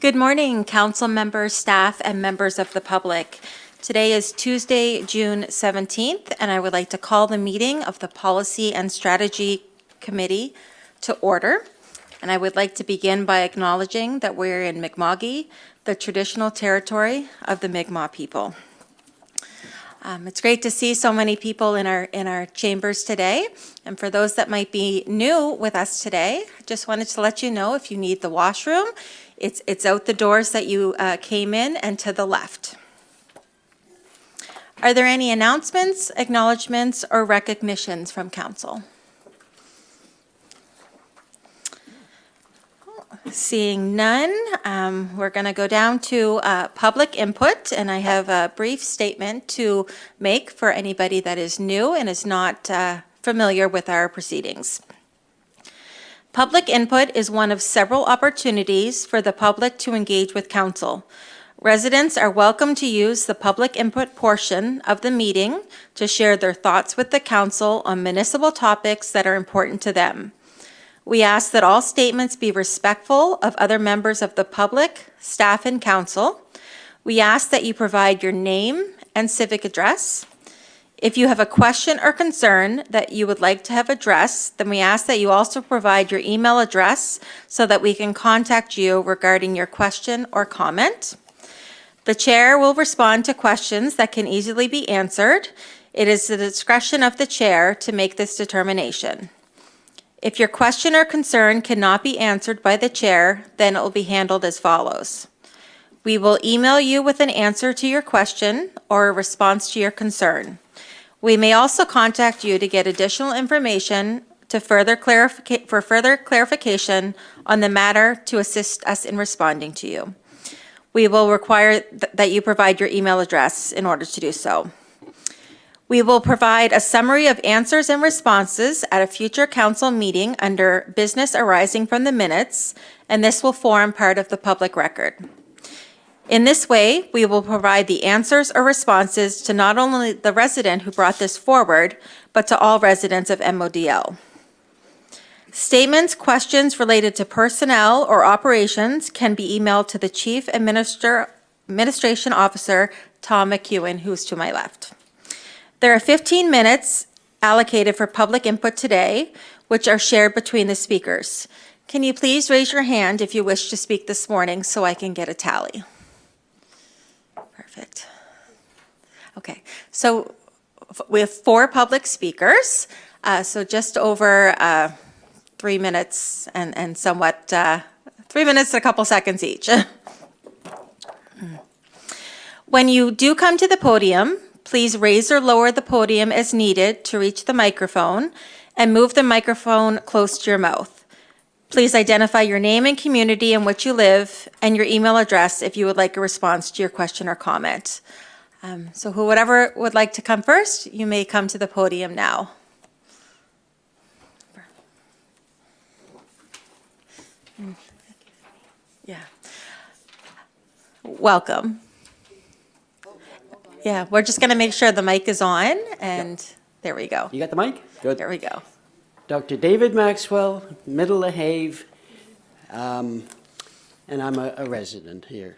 Good morning, council members, staff, and members of the public. Today is Tuesday, June 17th, and I would like to call the meeting of the Policy and Strategy Committee to order. And I would like to begin by acknowledging that we're in Mi'kma'ki, the traditional territory of the Mi'kmaq people. It's great to see so many people in our chambers today. And for those that might be new with us today, I just wanted to let you know if you need the washroom, it's out the doors that you came in and to the left. Are there any announcements, acknowledgements, or recognitions from council? Seeing none, we're going to go down to public input, and I have a brief statement to make for anybody that is new and is not familiar with our proceedings. Public input is one of several opportunities for the public to engage with council. Residents are welcome to use the public input portion of the meeting to share their thoughts with the council on municipal topics that are important to them. We ask that all statements be respectful of other members of the public, staff, and council. We ask that you provide your name and civic address. If you have a question or concern that you would like to have addressed, then we ask that you also provide your email address so that we can contact you regarding your question or comment. The chair will respond to questions that can easily be answered. It is the discretion of the chair to make this determination. If your question or concern cannot be answered by the chair, then it will be handled as follows. We will email you with an answer to your question or a response to your concern. We may also contact you to get additional information for further clarification on the matter to assist us in responding to you. We will require that you provide your email address in order to do so. We will provide a summary of answers and responses at a future council meeting under business arising from the minutes, and this will form part of the public record. In this way, we will provide the answers or responses to not only the resident who brought this forward, but to all residents of MODL. Statements, questions related to personnel or operations can be emailed to the Chief Administration Officer, Tom McEwen, who's to my left. There are 15 minutes allocated for public input today, which are shared between the speakers. Can you please raise your hand if you wish to speak this morning so I can get a tally? Perfect. Okay, so we have 4 public speakers, so just over 3 minutes and somewhat, 3 minutes and a couple seconds each. When you do come to the podium, please raise or lower the podium as needed to reach the microphone and move the microphone close to your mouth. Please identify your name and community in which you live and your email address if you would like a response to your question or comment. So whoever would like to come first, you may come to the podium now. Yeah. Welcome. Yeah, we're just going to make sure the mic is on, and there we go. You got the mic? Good. There we go. Dr. David Maxwell, Middle LaHave, and I'm a resident here.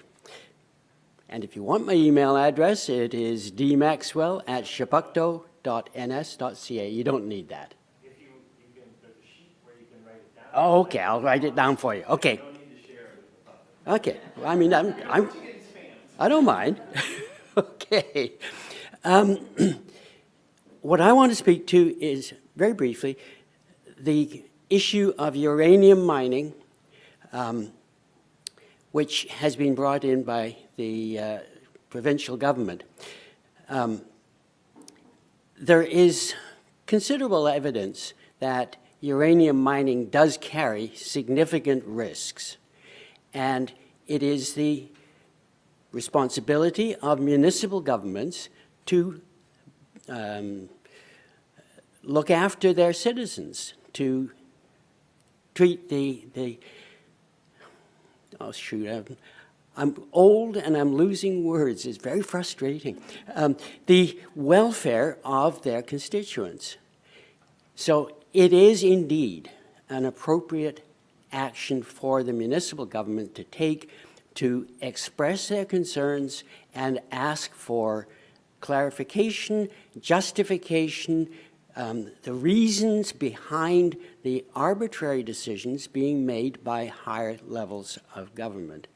And if you want my email address, it is dmaxwell@chebucto.ns.ca. You don't need that. If you can, there's a sheet where you can write it down. Oh, okay, I'll write it down for you. Okay. You don't need to share it with the public. Okay, I mean, I don't mind. Okay. What I want to speak to is, very briefly, the issue of uranium mining, which has been brought in by the provincial government. There is considerable evidence that uranium mining does carry significant risks, and it is the responsibility of municipal governments to look after their citizens, to treat oh shoot, I'm old and I'm losing words. It's very frustrating. The welfare of their constituents. So it is indeed an appropriate action for the municipal government to take to express their concerns and ask for clarification, justification, the reasons behind the arbitrary decisions being made by higher levels of government.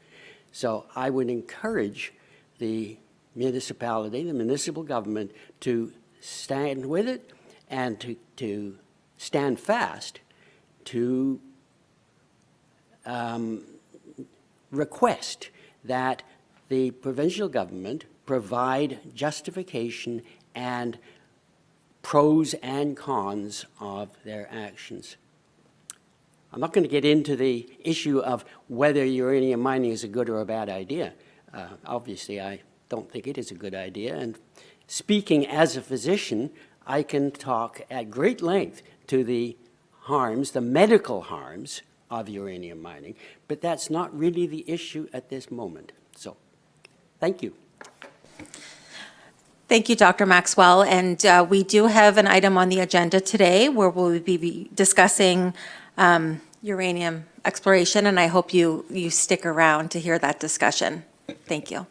So I would encourage the municipality, the municipal government, to stand with it and to stand fast to request that the provincial government provide justification and pros and cons of their actions. I'm not going to get into the issue of whether uranium mining is a good or a bad idea. Obviously, I don't think it is a good idea. And speaking as a physician, I can talk at great length to the harms, the medical harms of uranium mining, but that's not really the issue at this moment. So, thank you. Thank you, Dr. Maxwell. And we do have an item on the agenda today where we'll be discussing uranium exploration, and I hope you stick around to hear that discussion. Thank you.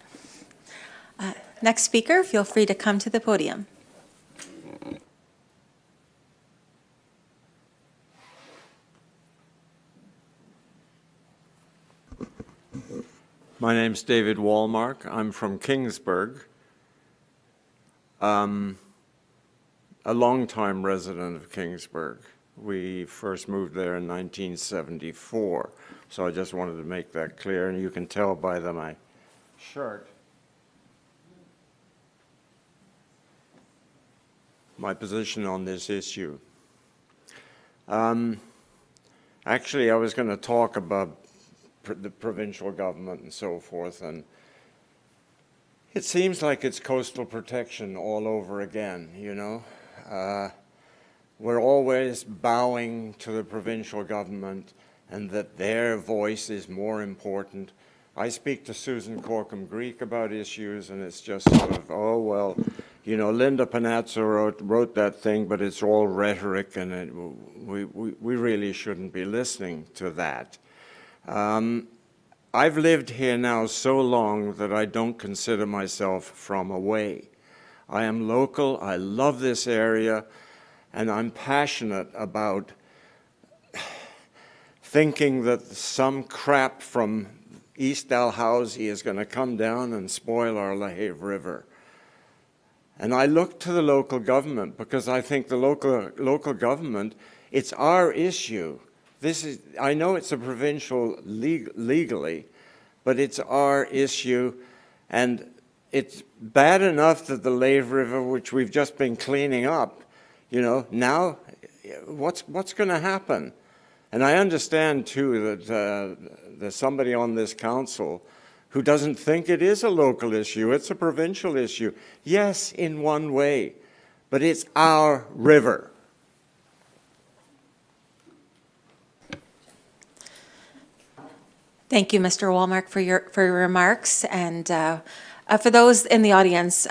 Next speaker, feel free to come to the podium. My name's David Wallmark. I'm from Kingsburg. A longtime resident of Kingsburg. We first moved there in 1974, so I just wanted to make that clear, and you can tell by my shirt my position on this issue. Actually, I was going to talk about the provincial government and so forth, and it seems like it's coastal protection all over again, you know. We're always bowing to the provincial government and that their voice is more important. I speak to Susan Corkum-Greek about issues, and it's just sort of, oh, well, you know, Linda Panazzo wrote that thing, but it's all rhetoric, and we really shouldn't be listening to that. I've lived here now so long that I don't consider myself from away. I am local, I love this area, and I'm passionate about thinking that some crap from East Dalhousie is going to come down and spoil our LaHave River. And I look to the local government because I think the local government, it's our issue. I know it's a provincial legally, but it's our issue, and it's bad enough that the LaHave River, which we've just been cleaning up, you know, now what's going to happen? And I understand too that there's somebody on this council who doesn't think it is a local issue, it's a provincial issue. Yes, in one way, but it's our river. Thank you, Mr. Wallmark, for your remarks. And for those in the audience,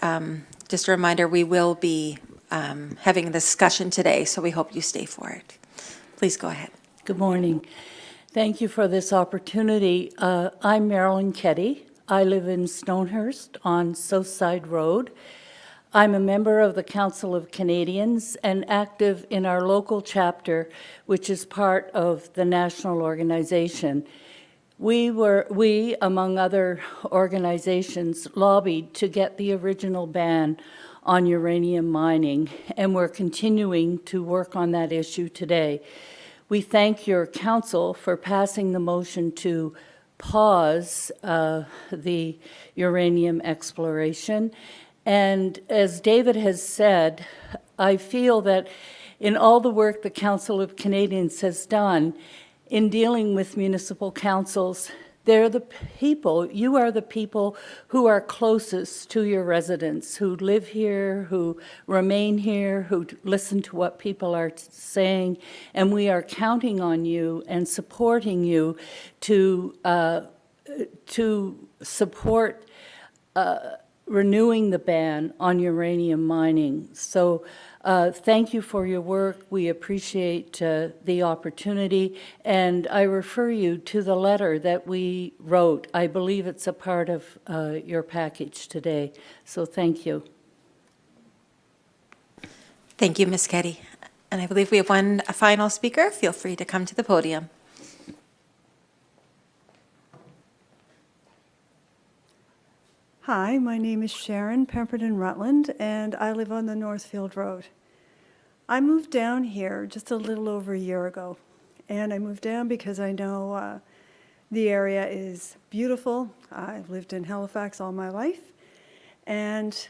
just a reminder, we will be having a discussion today, so we hope you stay for it. Please go ahead. Good morning. Thank you for this opportunity. I'm Marilyn Keddy. I live in Stonehurst on Southside Road. I'm a member of the Council of Canadians and active in our local chapter, which is part of the national organization. We, among other organizations, lobbied to get the original ban on uranium mining, and we're continuing to work on that issue today. We thank your council for passing the motion to pause the uranium exploration. And as David has said, I feel that in all the work the Council of Canadians has done in dealing with municipal councils, they're the people, you are the people who are closest to your residents, who live here, who remain here, who listen to what people are saying, and we are counting on you and supporting you to support renewing the ban on uranium mining. So thank you for your work. We appreciate the opportunity, and I refer you to the letter that we wrote. I believe it's a part of your package today, so thank you. Thank you, Ms. Keddy. And I believe we have one final speaker. Feel free to come to the podium. Hi, my name is Sharon Pemberton Rutland, and I live on the Northfield Road. I moved down here just a little over a year ago, and I moved down because I know the area is beautiful. I've lived in Halifax all my life, and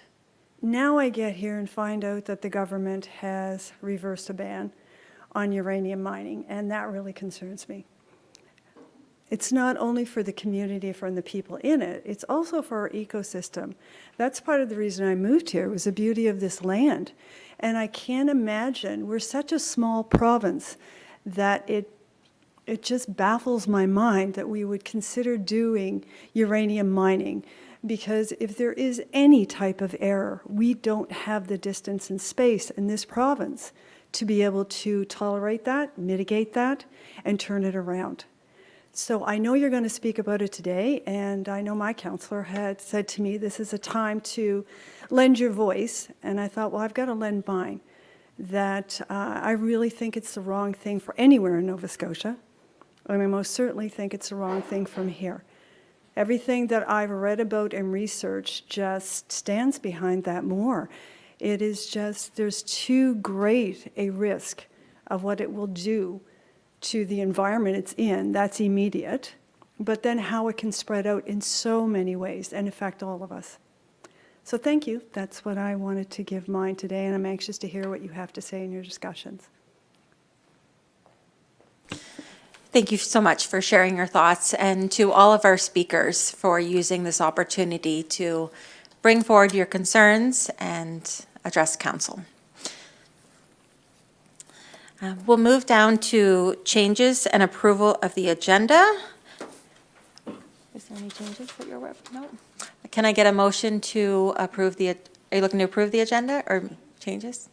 now I get here and find out that the government has reversed a ban on uranium mining, and that really concerns me. It's not only for the community, for the people in it, it's also for our ecosystem. That's part of the reason I moved here, was the beauty of this land. And I can't imagine, we're such a small province that it just baffles my mind that we would consider doing uranium mining. Because if there is any type of error, we don't have the distance and space in this province to be able to tolerate that, mitigate that, and turn it around. So I know you're going to speak about it today, and I know my counselor had said to me, this is a time to lend your voice, and I thought, well, I've got to lend mine, that I really think it's the wrong thing for anywhere in Nova Scotia, and I most certainly think it's the wrong thing from here. Everything that I've read about and researched just stands behind that more. It is just, there's too great a risk of what it will do to the environment it's in. That's immediate, but then how it can spread out in so many ways and affect all of us. So thank you. That's what I wanted to give mine today, and I'm anxious to hear what you have to say in your discussions. Thank you so much for sharing your thoughts, and to all of our speakers for using this opportunity to bring forward your concerns and address council. We'll move down to changes and approval of the agenda. Is there any changes that you're aware of? No? Can I get a motion to approve are you looking to approve the agenda or changes?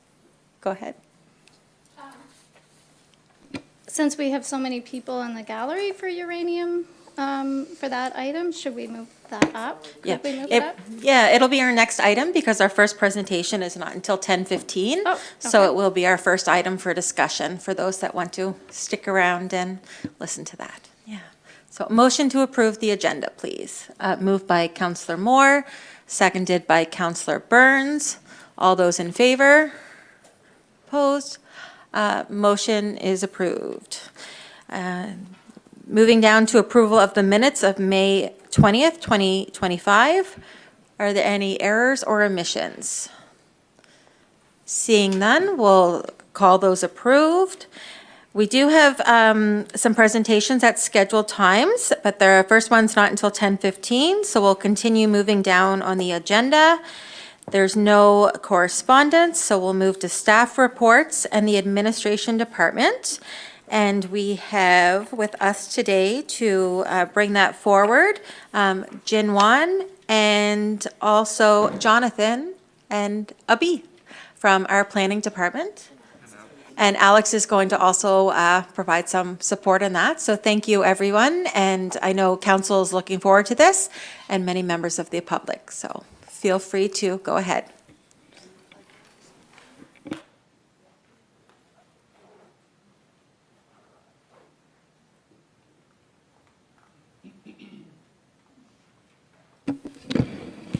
Go ahead. Since we have so many people in the gallery for uranium, for that item, should we move that up? Could we move it up? Yeah, it'll be our next item because our first presentation is not until 10:15. Oh, So okay. it will be our first item for discussion for those that want to stick around and listen to that. Yeah. So motion to approve the agenda, please. Moved by Councillor Moore, seconded by Councillor Burns. All those in favor? Opposed? Motion is approved. Moving down to approval of the minutes of May 20th, 2025. Are there any errors or omissions? Seeing none, we'll call those approved. We do have some presentations at scheduled times, but the first one's not until 10:15, so we'll continue moving down on the agenda. There's no correspondence, so we'll move to staff reports and the administration department. And we have with us today to bring that forward, Jin Wan and also Jonathan and Abi from our planning department. And Alex is going to also provide some support in that. So thank you, everyone. And I know council is looking forward to this and many members of the public. So feel free to go ahead.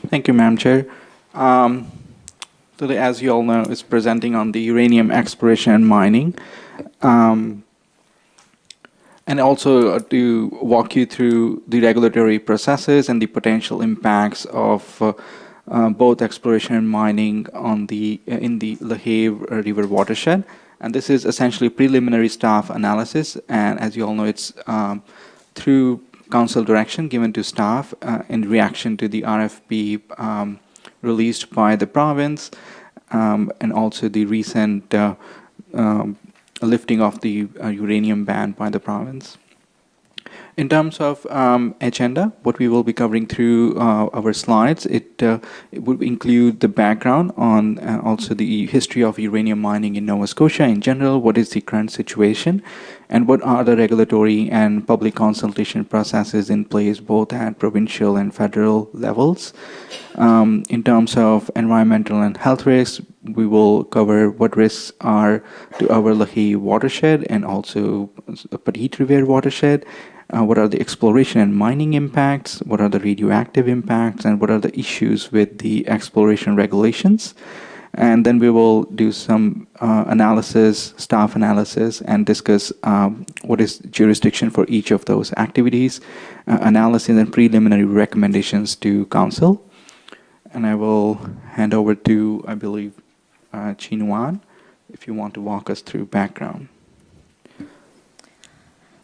Thank you, Madam Chair. Today, as you all know, is presenting on the uranium exploration and mining. And also to walk you through the regulatory processes and the potential impacts of both exploration and mining on in the Lahave River watershed. And this is essentially preliminary staff analysis. And as you all know, it's through council direction given to staff in reaction to the RFP released by the province, and also the recent lifting of the uranium ban by the province. In terms of agenda, what we will be covering through our slides, it would include the background on also the history of uranium mining in Nova Scotia in general, what is the current situation, and what are the regulatory and public consultation processes in place both at provincial and federal levels. In terms of environmental and health risks, we will cover what risks are to our Lahey watershed and also Petite Rivière watershed. What are the exploration and mining impacts? What are the radioactive impacts? And what are the issues with the exploration regulations? And then we will do some analysis, staff analysis, and discuss what is jurisdiction for each of those activities, analysis and preliminary recommendations to council. And I will hand over to, I believe, Chin Wan, if you want to walk us through background.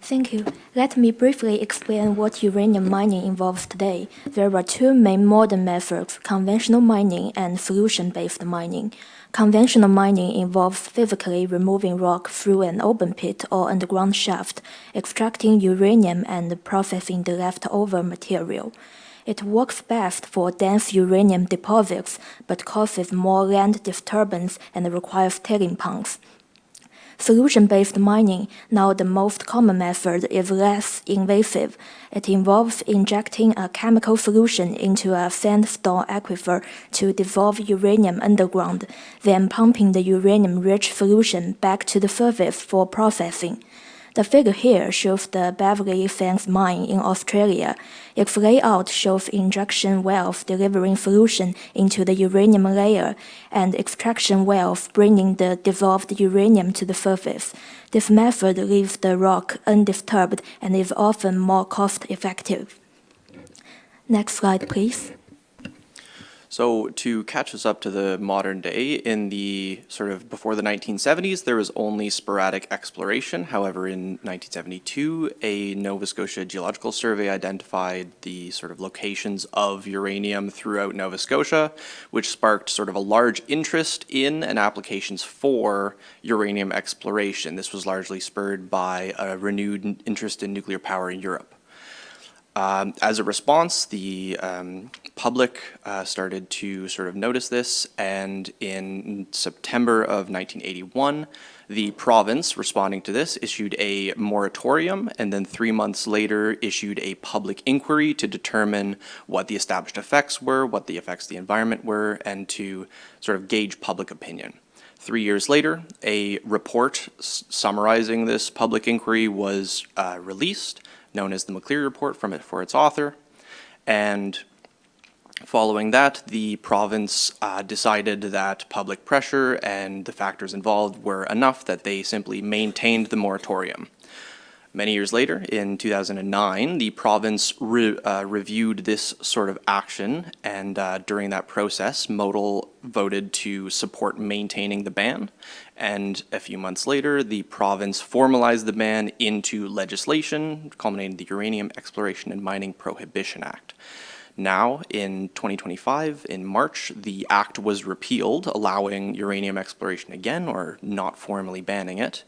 Thank you. Let me briefly explain what uranium mining involves today. There are two main modern methods, conventional mining and solution-based mining. Conventional mining involves physically removing rock through an open pit or underground shaft, extracting uranium and processing the leftover material. It works best for dense uranium deposits, but causes more land disturbance and requires tailing ponds. Solution-based mining, now the most common method, is less invasive. It involves injecting a chemical solution into a sandstone aquifer to dissolve uranium underground, then pumping the uranium-rich solution back to the surface for processing. The figure here shows the Beverly Sands mine in Australia. Its layout shows injection wells delivering solution into the uranium layer and extraction wells bringing the dissolved uranium to the surface. This method leaves the rock undisturbed and is often more cost-effective. Next slide, please. So to catch us up to the modern day, in the sort of before the 1970s, there was only sporadic exploration. However, in 1972, a Nova Scotia Geological Survey identified the sort of locations of uranium throughout Nova Scotia, which sparked sort of a large interest in and applications for uranium exploration. This was largely spurred by a renewed interest in nuclear power in Europe. As a response, the public started to sort of notice this, and in September of 1981, the province, responding to this, issued a moratorium, and then 3 months later issued a public inquiry to determine what the established effects were, what the effects of the environment were, and to sort of gauge public opinion. 3 years later, a report summarizing this public inquiry was released, known as the McCleary Report for its author. And following that, the province decided that public pressure and the factors involved were enough that they simply maintained the moratorium. Many years later, in 2009, the province reviewed this sort of action, and during that process, Modal voted to support maintaining the ban. And a few months later, the province formalized the ban into legislation, culminating the Uranium Exploration and Mining Prohibition Act. Now, in 2025, in March, the act was repealed, allowing uranium exploration again, or not formally banning it.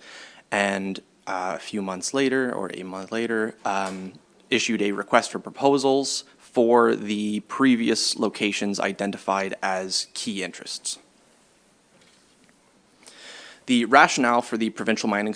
And a few months later, or a month later, issued a request for proposals for the previous locations identified as key interests. The rationale for the provincial mining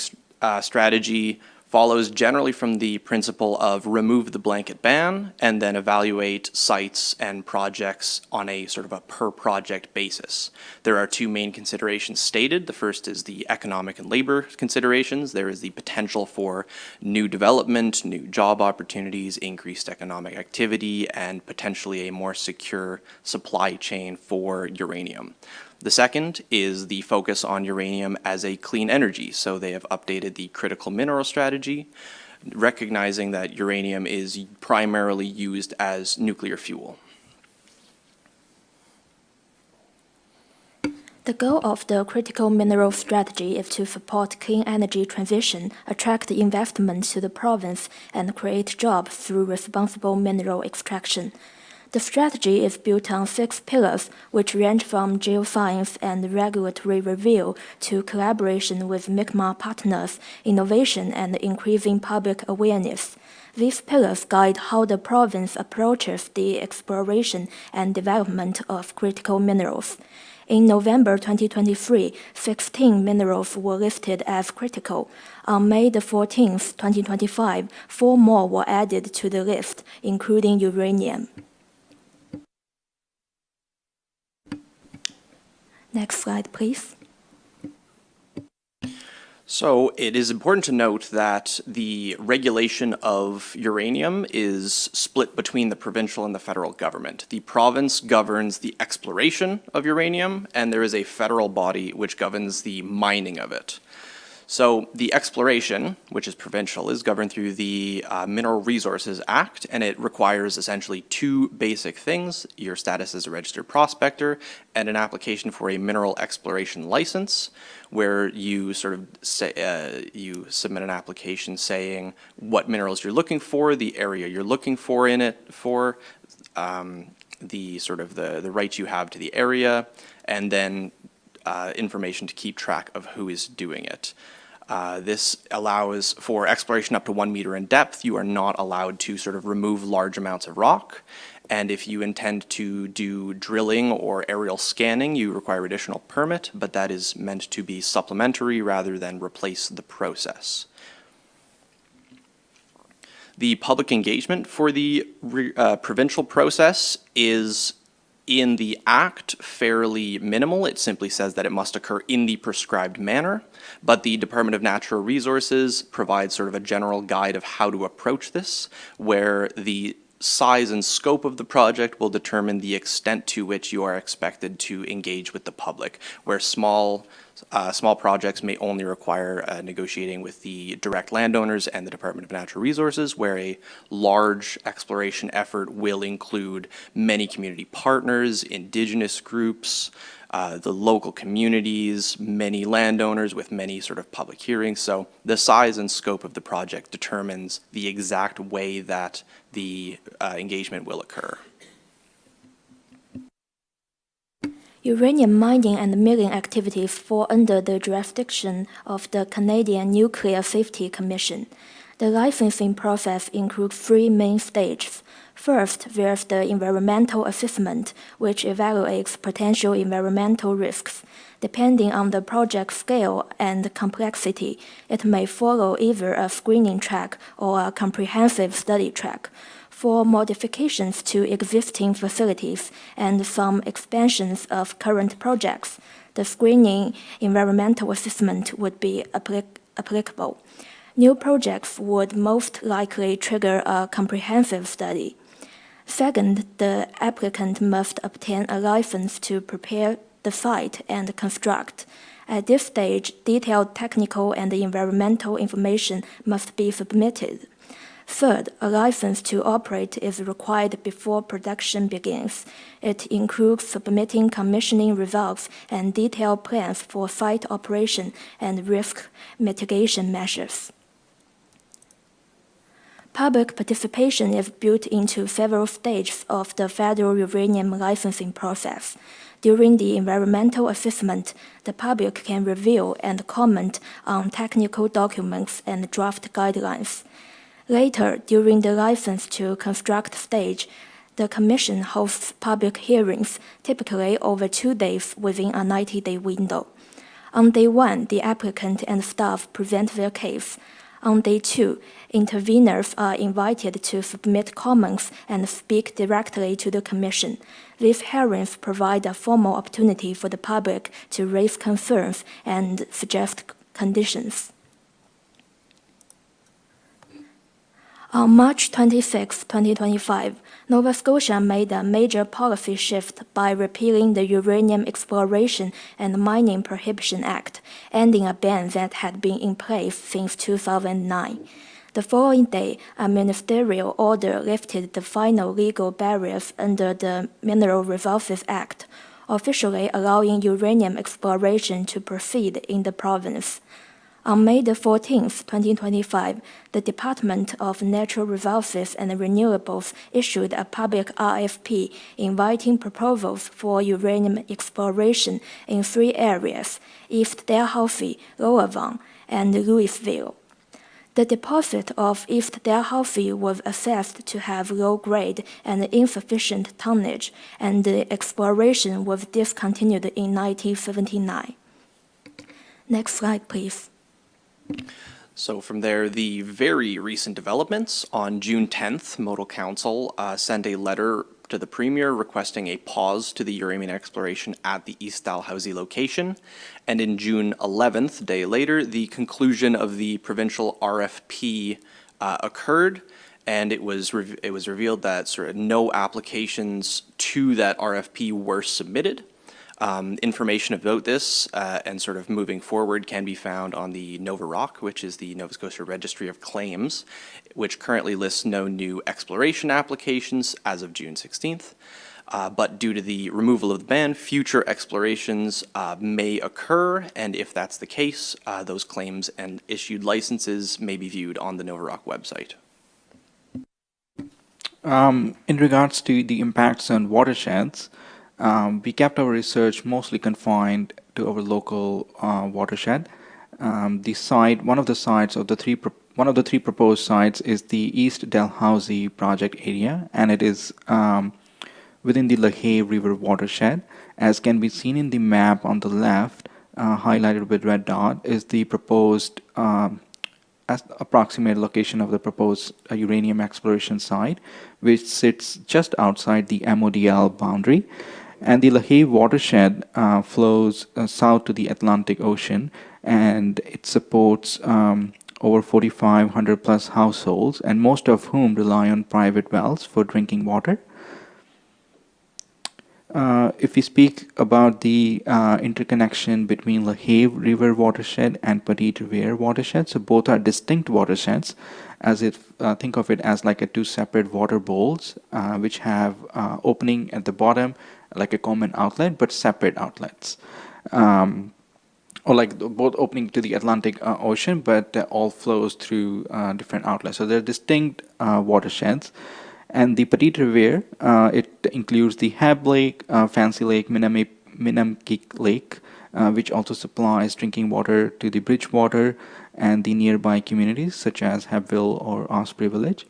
strategy follows generally from the principle of remove the blanket ban and then evaluate sites and projects on a sort of a per project basis. There are two main considerations stated. The first is the economic and labor considerations. There is the potential for new development, new job opportunities, increased economic activity, and potentially a more secure supply chain for uranium. The second is the focus on uranium as a clean energy. So they have updated the critical mineral strategy, recognizing that uranium is primarily used as nuclear fuel. The goal of the critical mineral strategy is to support clean energy transition, attract investment to the province, and create jobs through responsible mineral extraction. The strategy is built on 6 pillars, which range from geoscience and regulatory review to collaboration with Mi'kmaq partners, innovation, and increasing public awareness. These pillars guide how the province approaches the exploration and development of critical minerals. In November 2023, 16 minerals were listed as critical. On May the 14th, 2025, 4 more were added to the list, including uranium. Next slide, please. So it is important to note that the regulation of uranium is split between the provincial and the federal government. The province governs the exploration of uranium, and there is a federal body which governs the mining of it. So the exploration, which is provincial, is governed through the Mineral Resources Act, and it requires essentially 2 basic things: your status as a registered prospector and an application for a mineral exploration license, where you sort of say, you submit an application saying what minerals you're looking for, the area you're looking for in it, the sort of the rights you have to the area, and then information to keep track of who is doing it. This allows for exploration up to 1 meter in depth. You are not allowed to sort of remove large amounts of rock. And if you intend to do drilling or aerial scanning, you require additional permit, but that is meant to be supplementary rather than replace the process. The public engagement for the provincial process is in the Act fairly minimal. It simply says that it must occur in the prescribed manner, but the Department of Natural Resources provides sort of a general guide of how to approach this, where the size and scope of the project will determine the extent to which you are expected to engage with the public, where small projects may only require negotiating with the direct landowners and the Department of Natural Resources, where a large exploration effort will include many community partners, indigenous groups, the local communities, many landowners with many sort of public hearings. So the size and scope of the project determines the exact way that the engagement will occur. Uranium mining and milling activities fall under the jurisdiction of the Canadian Nuclear Safety Commission. The licensing process includes 3 main stages. First, there's the environmental assessment, which evaluates potential environmental risks. Depending on the project scale and complexity, it may follow either a screening track or a comprehensive study track. For modifications to existing facilities and some expansions of current projects, the screening environmental assessment would be applicable. New projects would most likely trigger a comprehensive study. Second, the applicant must obtain a license to prepare the site and construct. At this stage, detailed technical and environmental information must be submitted. Third, a license to operate is required before production begins. It includes submitting commissioning results and detailed plans for site operation and risk mitigation measures. Public participation is built into several stages of the federal uranium licensing process. During the environmental assessment, the public can review and comment on technical documents and draft guidelines. Later, during the license to construct stage, the Commission hosts public hearings, typically over 2 days within a 90-day window. On day 1, the applicant and staff present their case. On day 2, interveners are invited to submit comments and speak directly to the Commission. These hearings provide a formal opportunity for the public to raise concerns and suggest conditions. On March 26, 2025, Nova Scotia made a major policy shift by repealing the Uranium Exploration and Mining Prohibition Act, ending a ban that had been in place since 2009. The following day, a ministerial order lifted the final legal barriers under the Mineral Resources Act, officially allowing uranium exploration to proceed in the province. On May 14, 2025, the Department of Natural Resources and Renewables issued a public RFP inviting proposals for uranium exploration in 3 areas: East Dalhousie, Lower Vaughn, and Louisville. The deposit of East Dalhousie was assessed to have low grade and insufficient tonnage, and the exploration was discontinued in 1979. Next slide, please. So from there, the very recent developments. On June 10th, Modal Council sent a letter to the Premier requesting a pause to the uranium exploration at the East Dalhousie location. And in June 11th, a day later, the conclusion of the provincial RFP occurred, and it was revealed that sort of no applications to that RFP were submitted. Information about this and sort of moving forward can be found on the Nova Rock, which is the Nova Scotia Registry of Claims, which currently lists no new exploration applications as of June 16th. But due to the removal of the ban, future explorations may occur, and if that's the case, those claims and issued licenses may be viewed on the Nova Rock website. In regards to the impacts on watersheds, we kept our research mostly confined to our local watershed. The site, one of the three proposed sites is the East Dalhousie project area, and it is within the Lahave River watershed. As can be seen in the map on the left, highlighted with red dot, is the proposed approximate location of the proposed uranium exploration site, which sits just outside the MODL boundary. And the Lahave watershed flows south to the Atlantic Ocean, and it supports over 4,500 plus households, and most of whom rely on private wells for drinking water. If we speak about the interconnection between Lahave River watershed and Petite Riviere watershed, so both are distinct watersheds, as if think of it as like two separate water bowls, which have opening at the bottom, like a common outlet, but separate outlets. Or like both opening to the Atlantic Ocean, but all flows through different outlets. So they're distinct watersheds. And the Petite Riviere, it includes the Heb Lake, Fancy Lake, Minamkik Lake, which also supplies drinking water to the Bridgewater and the nearby communities such as Hebville or Osprey Village.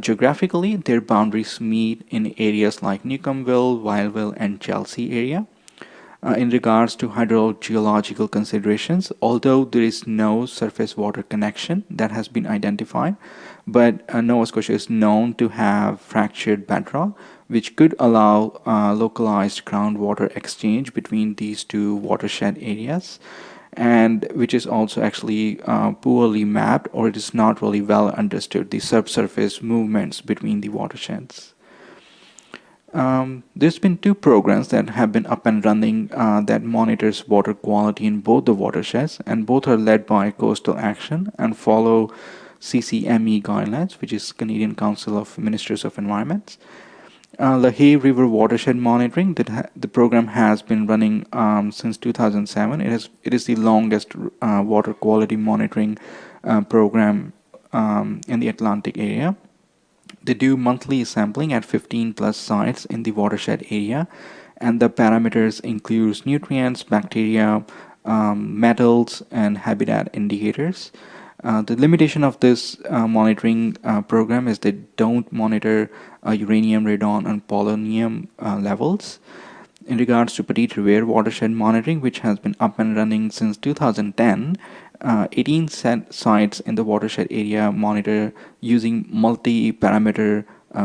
Geographically, their boundaries meet in areas like Newcombville, Wildville, and Chelsea area. In regards to hydrogeological considerations, although there is no surface water connection that has been identified, but Nova Scotia is known to have fractured bedrock, which could allow localized groundwater exchange between these two watershed areas, and which is also actually poorly mapped, or it is not really well understood, the subsurface movements between the watersheds. There's been two programs that have been up and running that monitors water quality in both the watersheds, and both are led by Coastal Action and follow CCME guidelines, which is Canadian Council of Ministers of Environment. Lahave River Watershed Monitoring, the program has been running since 2007. It is the longest water quality monitoring program in the Atlantic area. They do monthly sampling at 15 plus sites in the watershed area, and the parameters include nutrients, bacteria, metals, and habitat indicators. The limitation of this monitoring program is they don't monitor uranium, radon, and polonium levels. In regards to Petite Riviere watershed monitoring, which has been up and running since 2010, 18 sites in the watershed area monitor using multi-parameter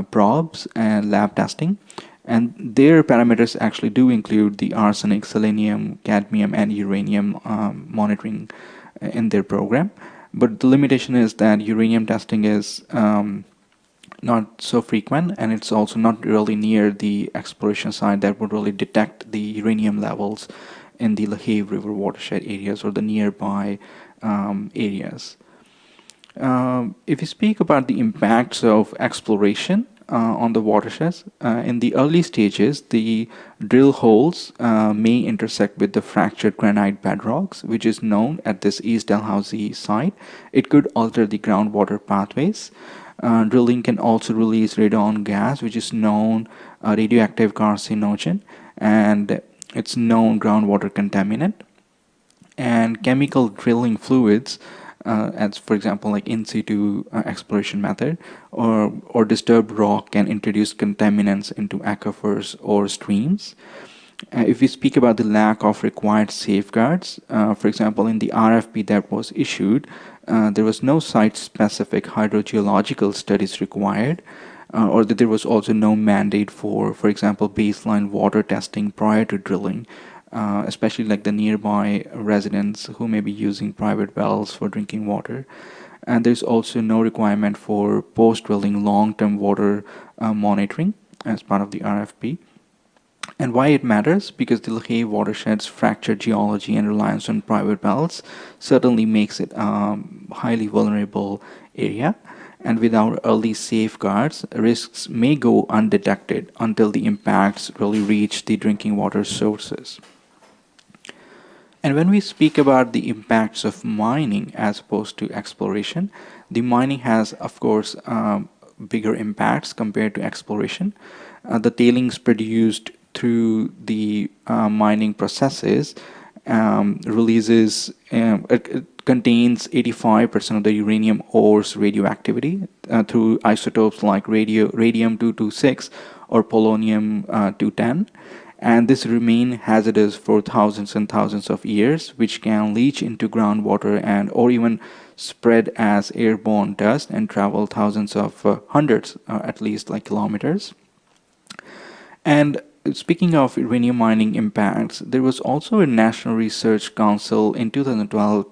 probes and lab testing. And their parameters actually do include the arsenic, selenium, cadmium, and uranium monitoring in their program. But the limitation is that uranium testing is not so frequent, and it's also not really near the exploration site that would really detect the uranium levels in the Lahave River watershed areas or the nearby areas. If we speak about the impacts of exploration on the watersheds, in the early stages, the drill holes may intersect with the fractured granite bedrocks, which is known at this East Dalhousie site. It could alter the groundwater pathways. Drilling can also release radon gas, which is known radioactive carcinogen, and it's known groundwater contaminant. And chemical drilling fluids as for example, like in situ exploration method, or disturbed rock can introduce contaminants into aquifers or streams. If we speak about the lack of required safeguards, for example, in the RFP that was issued, there was no site-specific hydrogeological studies required, or that there was also no mandate for example, baseline water testing prior to drilling, especially like the nearby residents who may be using private wells for drinking water. And there's also no requirement for post-drilling long-term water monitoring as part of the RFP. And why it matters? Because the LaHave watershed's fractured geology and reliance on private wells certainly makes it a highly vulnerable area. And without early safeguards, risks may go undetected until the impacts really reach the drinking water sources. And when we speak about the impacts of mining as opposed to exploration, the mining has, of course, bigger impacts compared to exploration. The tailings produced through the mining processes releases, it contains 85% of the uranium ore's radioactivity through isotopes like radium-226 or polonium-210. And this remain hazardous for thousands and thousands of years, which can leach into groundwater and or even spread as airborne dust and travel thousands of hundreds, at least like kilometers. And speaking of uranium mining impacts, there was also a National Research Council in 2012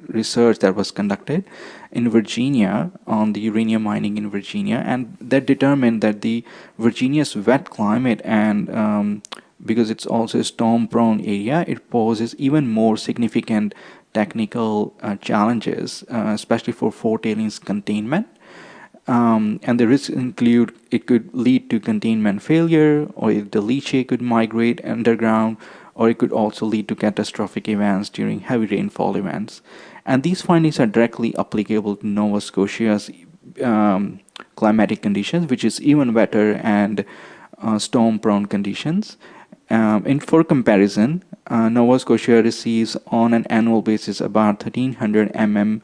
research that was conducted in Virginia on the uranium mining in Virginia, and that determined that the Virginia's wet climate and because it's also a storm-prone area, it poses even more significant technical challenges, especially for tailings containment. And the risks include it could lead to containment failure, or the leachate could migrate underground, or it could also lead to catastrophic events during heavy rainfall events. And these findings are directly applicable to Nova Scotia's climatic conditions, which is even wetter and storm-prone conditions. And for comparison, Nova Scotia receives on an annual basis about 1,300 mm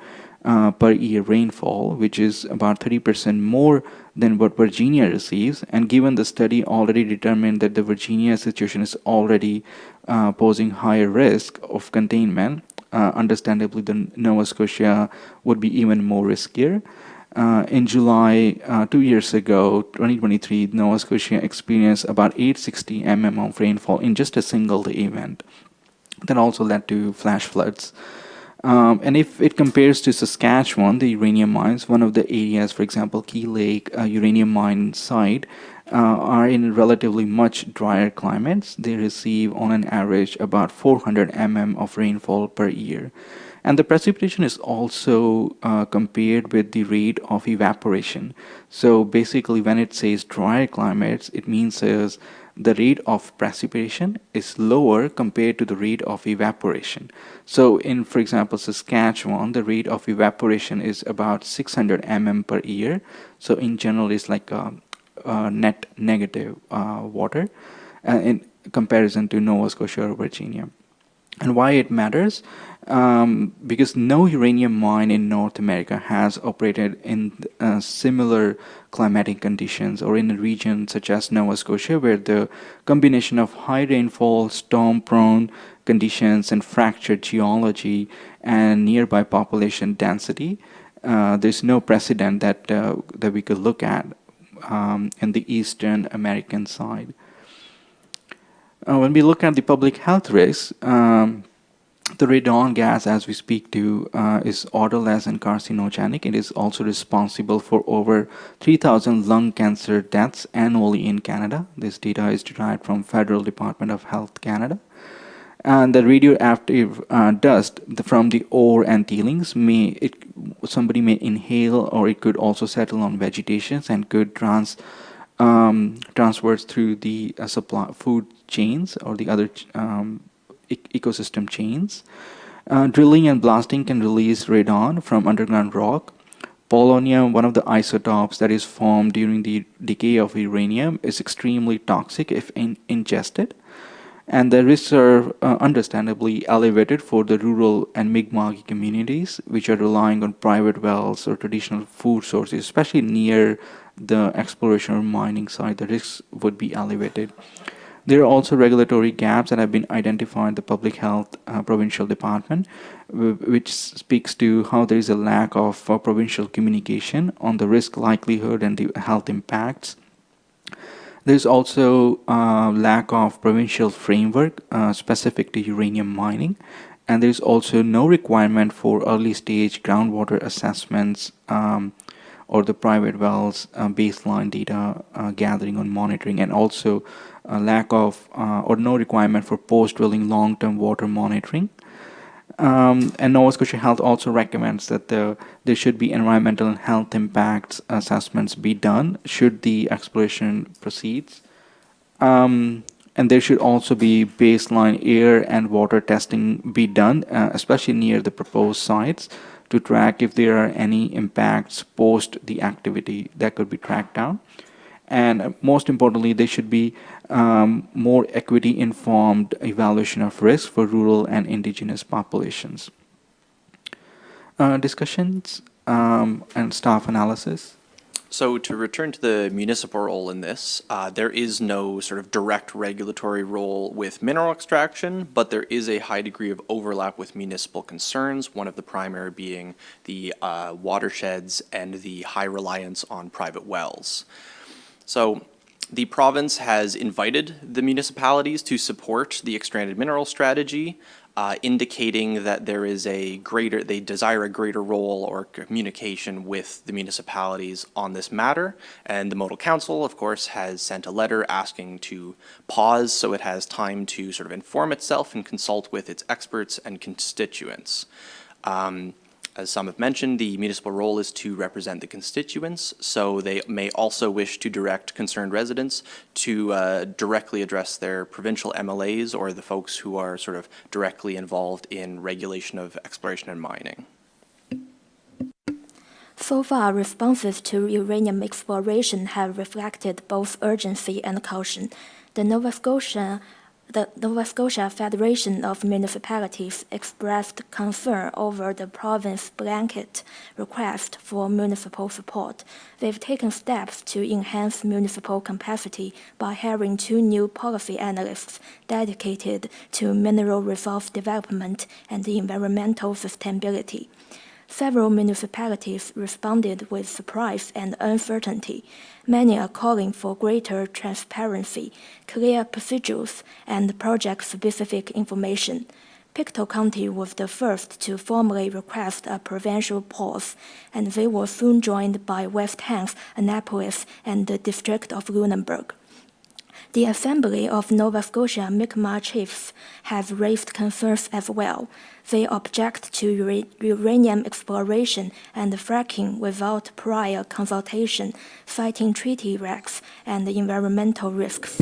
per year rainfall, which is about 30% more than what Virginia receives. And given the study already determined that the Virginia situation is already posing higher risk of containment, understandably the Nova Scotia would be even more riskier. In July 2 years ago, 2023, Nova Scotia experienced about 860 mm of rainfall in just a single day event. That also led to flash floods. And if it compares to Saskatchewan, the uranium mines, one of the areas, for example, Key Lake uranium mine site, are in relatively much drier climates. They receive on an average about 400 mm of rainfall per year. And the precipitation is also compared with the rate of evaporation. So basically when it says drier climates, it means is the rate of precipitation is lower compared to the rate of evaporation. So in, for example, Saskatchewan, the rate of evaporation is about 600 mm per year. So in general, it's like net negative water in comparison to Nova Scotia or Virginia. And why it matters? Because no uranium mine in North America has operated in similar climatic conditions or in a region such as Nova Scotia, where the combination of high rainfall, storm-prone conditions, and fractured geology and nearby population density, there's no precedent that we could look at in the Eastern American side. When we look at the public health risks, the radon gas, as we speak to, is odorless and carcinogenic. It is also responsible for over 3,000 lung cancer deaths annually in Canada. This data is derived from Federal Department of Health Canada. And the radioactive dust from the ore and tailings somebody may inhale, or it could also settle on vegetation and could transfers through the supply food chains or the other ecosystem chains. Drilling and blasting can release radon from underground rock. Polonium, one of the isotopes that is formed during the decay of uranium, is extremely toxic if ingested. And the risks are understandably elevated for the rural and Mi'kmaq communities, which are relying on private wells or traditional food sources, especially near the exploration or mining site. The risks would be elevated. There are also regulatory gaps that have been identified in the Public Health Provincial Department, which speaks to how there is a lack of provincial communication on the risk likelihood and the health impacts. There's also a lack of provincial framework specific to uranium mining, and there's also no requirement for early stage groundwater assessments or the private wells baseline data gathering and monitoring, and also a lack of or no requirement for post-drilling long-term water monitoring. And Nova Scotia Health also recommends that there should be environmental and health impacts assessments be done should the exploration proceeds. And there should also be baseline air and water testing be done, especially near the proposed sites, to track if there are any impacts post the activity that could be tracked down. And most importantly, there should be more equity-informed evaluation of risk for rural and indigenous populations. Discussions and staff analysis. So to return to the municipal role in this, there is no sort of direct regulatory role with mineral extraction, but there is a high degree of overlap with municipal concerns, one of the primary being the watersheds and the high reliance on private wells. So the province has invited the municipalities to support the Stranded Mineral Strategy, indicating that there is they desire a greater role or communication with the municipalities on this matter. And the Modal Council, of course, has sent a letter asking to pause so it has time to sort of inform itself and consult with its experts and constituents. As some have mentioned, the municipal role is to represent the constituents, so they may also wish to direct concerned residents to directly address their provincial MLAs or the folks who are sort of directly involved in regulation of exploration and mining. So far, responses to uranium exploration have reflected both urgency and caution. The Nova Scotia Federation of Municipalities expressed concern over the province's blanket request for municipal support. They've taken steps to enhance municipal capacity by hiring 2 new policy analysts dedicated to mineral resource development and environmental sustainability. Several municipalities responded with surprise and uncertainty. Many are calling for greater transparency, clear procedures, and project-specific information. Pictou County was the first to formally request a provincial pause, and they were soon joined by West Hants, Annapolis, and the District of Lunenburg. The Assembly of Nova Scotia Mi'kmaq Chiefs have raised concerns as well. They object to uranium exploration and fracking without prior consultation, citing treaty risks and environmental risks.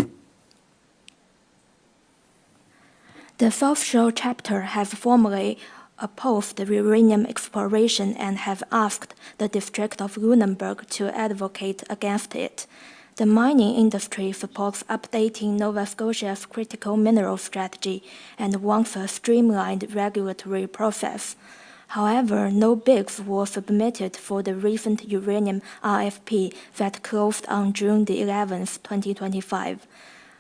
The South Shore chapter has formally opposed the uranium exploration and have asked the District of Lunenburg to advocate against it. The mining industry supports updating Nova Scotia's critical mineral strategy and wants a streamlined regulatory process. However, no bids were submitted for the recent uranium RFP that closed on June the 11th, 2025.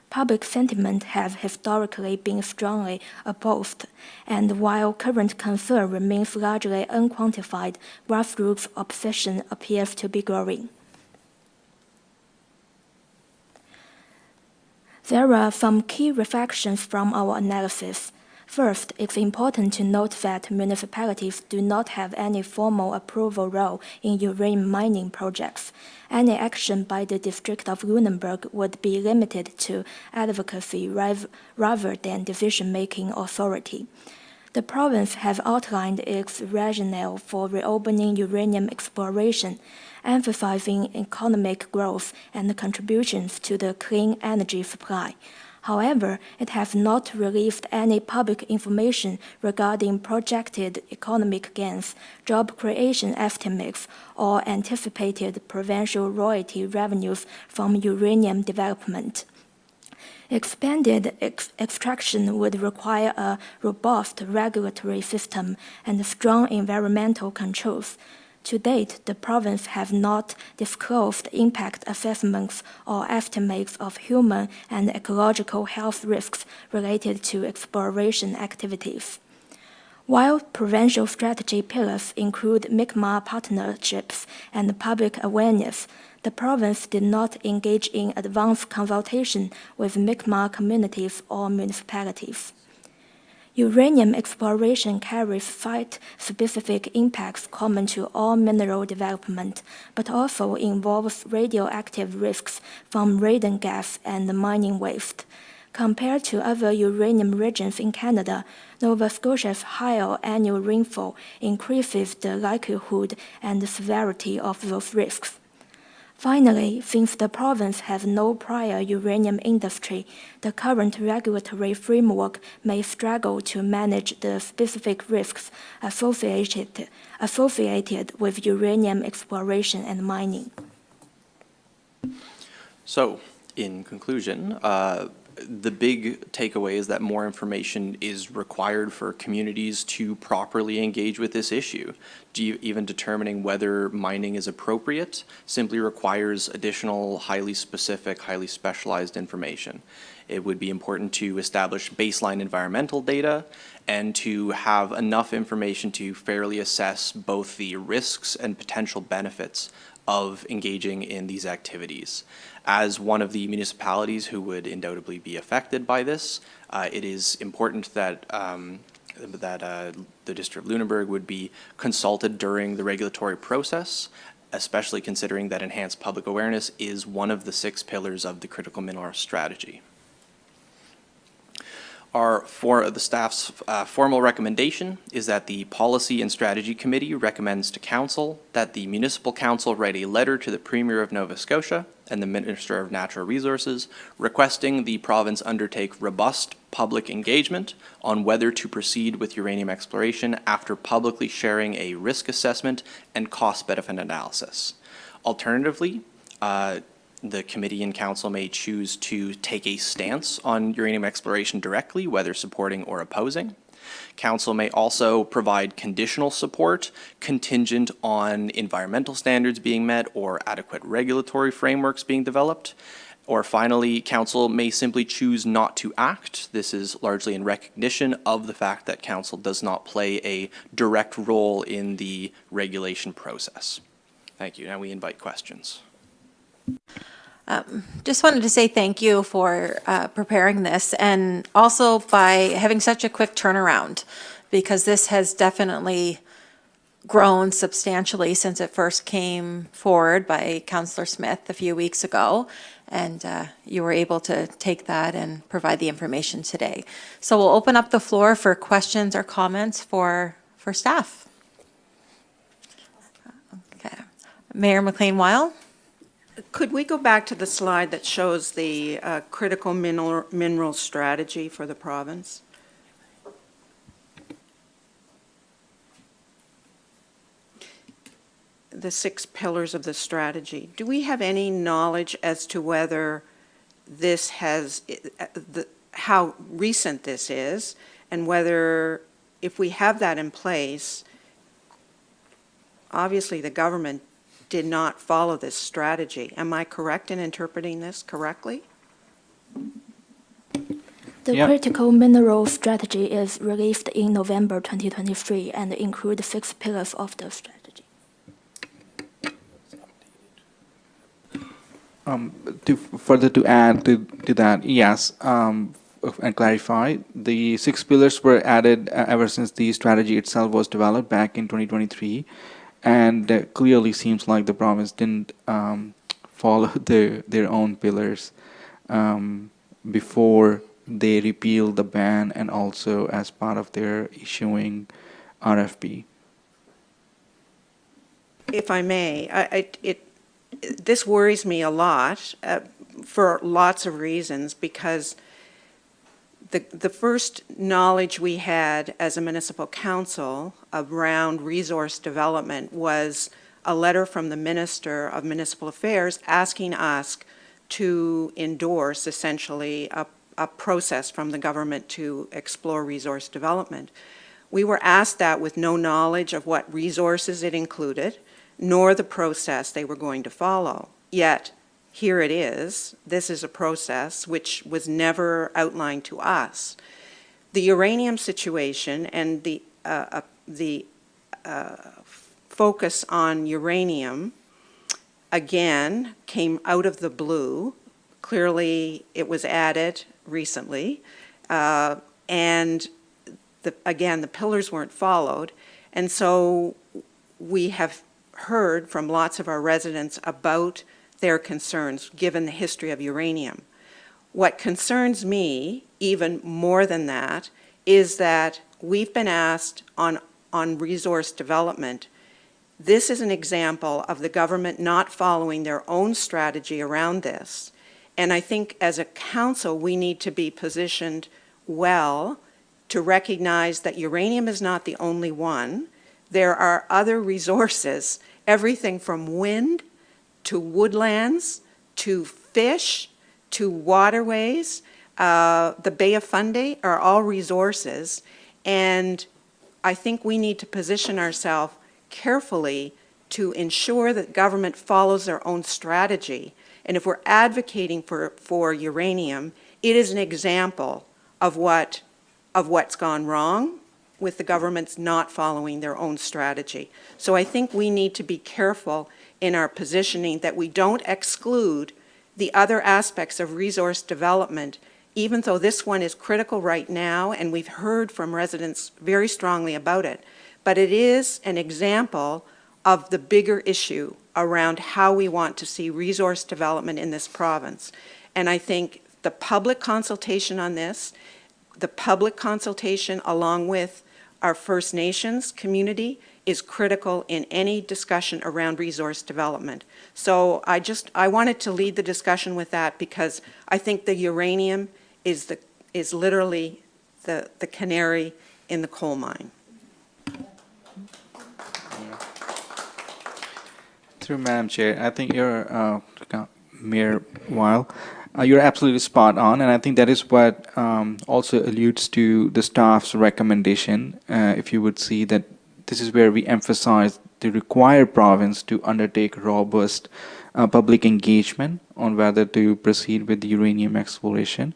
Public sentiment has historically been strongly opposed, and while current concern remains largely unquantified, grassroots opposition appears to be growing. There are some key reflections from our analysis. First, it's important to note that municipalities do not have any formal approval role in uranium mining projects. Any action by the District of Lunenburg would be limited to advocacy rather than decision-making authority. The province has outlined its rationale for reopening uranium exploration, emphasizing economic growth and contributions to the clean energy supply. However, it has not released any public information regarding projected economic gains, job creation estimates, or anticipated provincial royalty revenues from uranium development. Expanded extraction would require a robust regulatory system and strong environmental controls. To date, the province have not disclosed impact assessments or estimates of human and ecological health risks related to exploration activities. While provincial strategy pillars include Mi'kmaq partnerships and public awareness, the province did not engage in advanced consultation with Mi'kmaq communities or municipalities. Uranium exploration carries site-specific impacts common to all mineral development, but also involves radioactive risks from radon gas and mining waste. Compared to other uranium regions in Canada, Nova Scotia's higher annual rainfall increases the likelihood and severity of those risks. Finally, since the province has no prior uranium industry, the current regulatory framework may struggle to manage the specific risks associated with uranium exploration and mining. So, in conclusion, the big takeaway is that more information is required for communities to properly engage with this issue. Even determining whether mining is appropriate simply requires additional highly specific, highly specialized information. It would be important to establish baseline environmental data and to have enough information to fairly assess both the risks and potential benefits of engaging in these activities. As one of the municipalities who would undoubtedly be affected by this, it is important that the District of Lunenburg would be consulted during the regulatory process, especially considering that enhanced public awareness is one of the 6 pillars of the critical mineral strategy. The staff's formal recommendation is that the Policy and Strategy Committee recommends to Council that the Municipal Council write a letter to the Premier of Nova Scotia and the Minister of Natural Resources requesting the province undertake robust public engagement on whether to proceed with uranium exploration after publicly sharing a risk assessment and cost-benefit analysis. Alternatively, the committee and council may choose to take a stance on uranium exploration directly, whether supporting or opposing. Council may also provide conditional support contingent on environmental standards being met or adequate regulatory frameworks being developed. Or finally, council may simply choose not to act. This is largely in recognition of the fact that council does not play a direct role in the regulation process. Thank you. Now we invite questions. Just wanted to say thank you for preparing this, and also by having such a quick turnaround, because this has definitely grown substantially since it first came forward by Councillor Smith a few weeks ago, and you were able to take that and provide the information today. So we'll open up the floor for questions or comments for staff. Okay. Mayor McLean-Weil? Could we go back to the slide that shows the critical mineral strategy for the province? The 6 pillars of the strategy. Do we have any knowledge as to whether this has, how recent this is, and whether, if we have that in place, obviously the government did not follow this strategy. Am I correct in interpreting this correctly? The critical mineral strategy is released in November 2023 and includes 6 pillars of the strategy. To add to that, yes, and clarify, the 6 pillars were added ever since the strategy itself was developed back in 2023. And clearly seems like the province didn't follow their own pillars before they repealed the ban and also as part of their issuing RFP. If I may, this worries me a lot for lots of reasons, because the first knowledge we had as a municipal council around resource development was a letter from the Minister of Municipal Affairs asking us to endorse essentially a process from the government to explore resource development. We were asked that with no knowledge of what resources it included, nor the process they were going to follow. Yet, here it is. This is a process which was never outlined to us. The uranium situation and the focus on uranium, again, came out of the blue. Clearly, it was added recently. And again, the pillars weren't followed. And so we have heard from lots of our residents about their concerns, given the history of uranium. What concerns me, even more than that, is that we've been asked on resource development. This is an example of the government not following their own strategy around this. And I think as a council, we need to be positioned well to recognize that uranium is not the only one. There are other resources, everything from wind to woodlands to fish to waterways. The Bay of Fundy are all resources. And I think we need to position ourselves carefully to ensure that government follows their own strategy. And if we're advocating for uranium, it is an example of what's gone wrong with the government's not following their own strategy. So I think we need to be careful in our positioning that we don't exclude the other aspects of resource development, even though this one is critical right now, and we've heard from residents very strongly about it. But it is an example of the bigger issue around how we want to see resource development in this province. And I think the public consultation on this, the public consultation along with our First Nations community is critical in any discussion around resource development. So I wanted to lead the discussion with that because I think the uranium is literally the canary in the coal mine. Through Madam Chair, I think you're, Mayor Weil, you're absolutely spot on, and I think that is what also alludes to the staff's recommendation. If you would see that this is where we emphasize the required province to undertake robust public engagement on whether to proceed with the uranium exploration,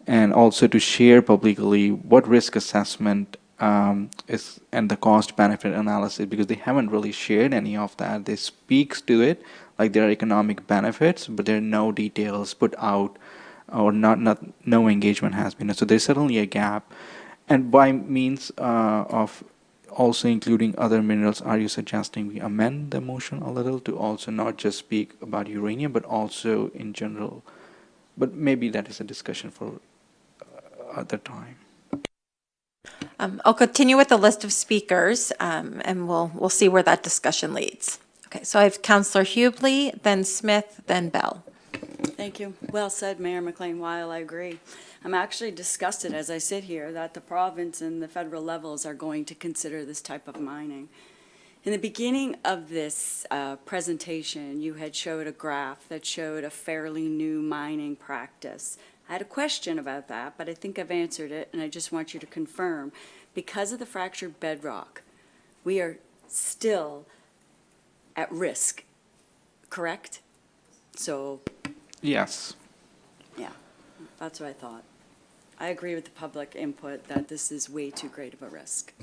and also to share publicly what risk assessment is and the cost-benefit analysis, because they haven't really shared any of that. They speak to it like there are economic benefits, but there are no details put out, or no engagement has been. So there's certainly a gap. And by means of also including other minerals, are you suggesting we amend the motion a little to also not just speak about uranium, but also in general? But maybe that is a discussion for other time. I'll continue with the list of speakers, and we'll see where that discussion leads. Okay, so I have Councillor Hubley, then Smith, then Bell. Thank you. Well said, Mayor McLean-Weil. I agree. I'm actually disgusted as I sit here that the province and the federal levels are going to consider this type of mining. In the beginning of this presentation, you had showed a graph that showed a fairly new mining practice. I had a question about that, but I think I've answered it, and I just want you to confirm. Because of the fractured bedrock, we are still at risk, correct? So, Yes. yeah, that's what I thought. I agree with the public input that this is way too great of a risk.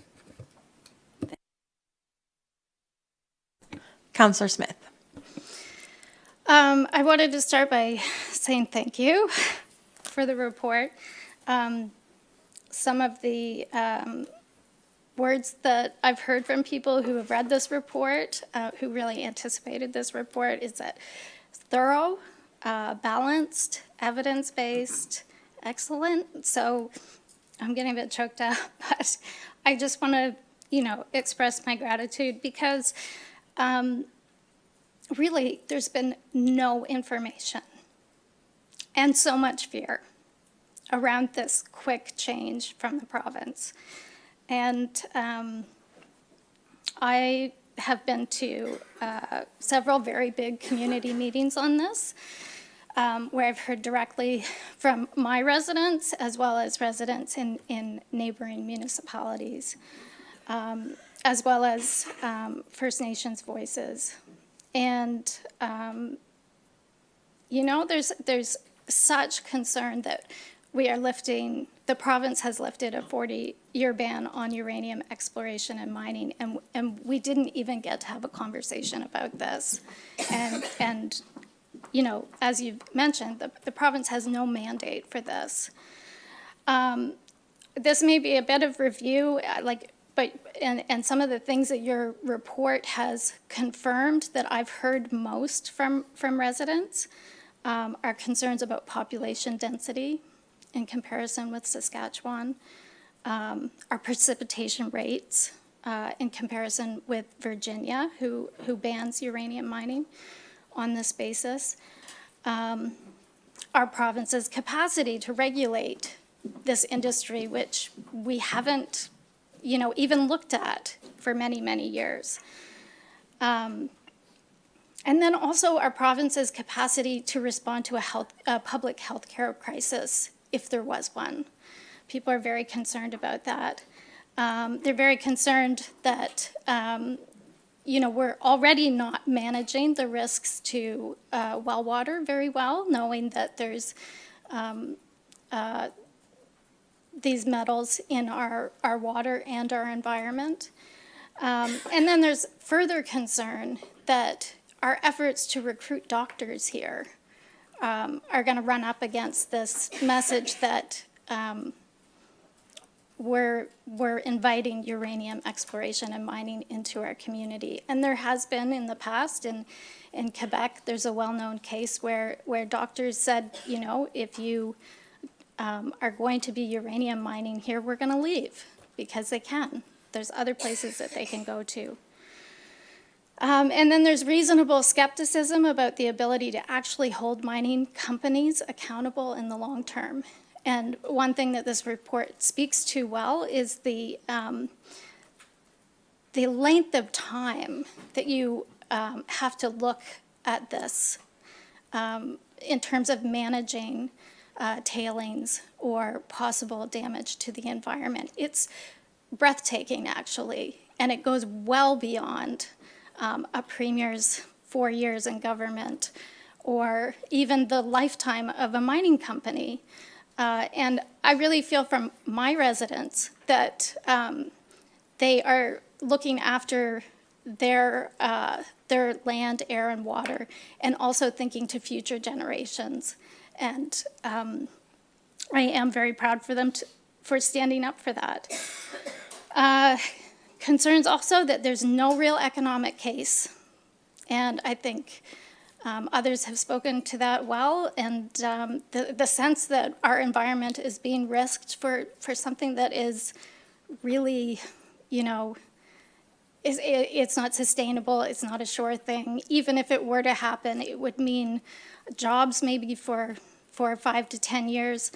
Councillor Smith. I wanted to start by saying thank you for the report. Some of the words that I've heard from people who have read this report, who really anticipated this report, is that it's thorough, balanced, evidence-based, excellent. So I'm getting a bit choked up, but I just want to, express my gratitude because really there's been no information and so much fear around this quick change from the province. And I have been to several very big community meetings on this. where I've heard directly from my residents as well as residents in neighboring municipalities, as well as First Nations voices. And, you know, there's such concern that the province has lifted a 40-year ban on uranium exploration and mining, and we didn't even get to have a conversation about this. And you know, as you've mentioned, the province has no mandate for this. This may be a bit of review, and some of the things that your report has confirmed that I've heard most from residents are concerns about population density in comparison with Saskatchewan, our precipitation rates in comparison with Virginia, who bans uranium mining on this basis, our province's capacity to regulate this industry, which we haven't, you know, even looked at for many, many years. And then also our province's capacity to respond to a public health care crisis, if there was one. People are very concerned about that. They're very concerned that you know, we're already not managing the risks to well water very well, knowing that there's these metals in our water and our environment. And then there's further concern that our efforts to recruit doctors here are going to run up against this message that we're inviting uranium exploration and mining into our community. And there has been in the past, in Quebec, there's a well-known case where doctors said, you know, if you are going to be uranium mining here, we're going to leave because they can. There's other places that they can go to. And then there's reasonable skepticism about the ability to actually hold mining companies accountable in the long term. And one thing that this report speaks to well is the length of time that you have to look at this in terms of managing tailings or possible damage to the environment. It's breathtaking, actually, and it goes well beyond a premier's 4 years in government or even the lifetime of a mining company. And I really feel from my residents that they are looking after their land, air, and water, and also thinking to future generations. And I am very proud for them for standing up for that. Concerns also that there's no real economic case, and I think others have spoken to that well, and the sense that our environment is being risked for something that is really, you know, it's not sustainable, it's not a sure thing. Even if it were to happen, it would mean jobs maybe for 5 to 10 years.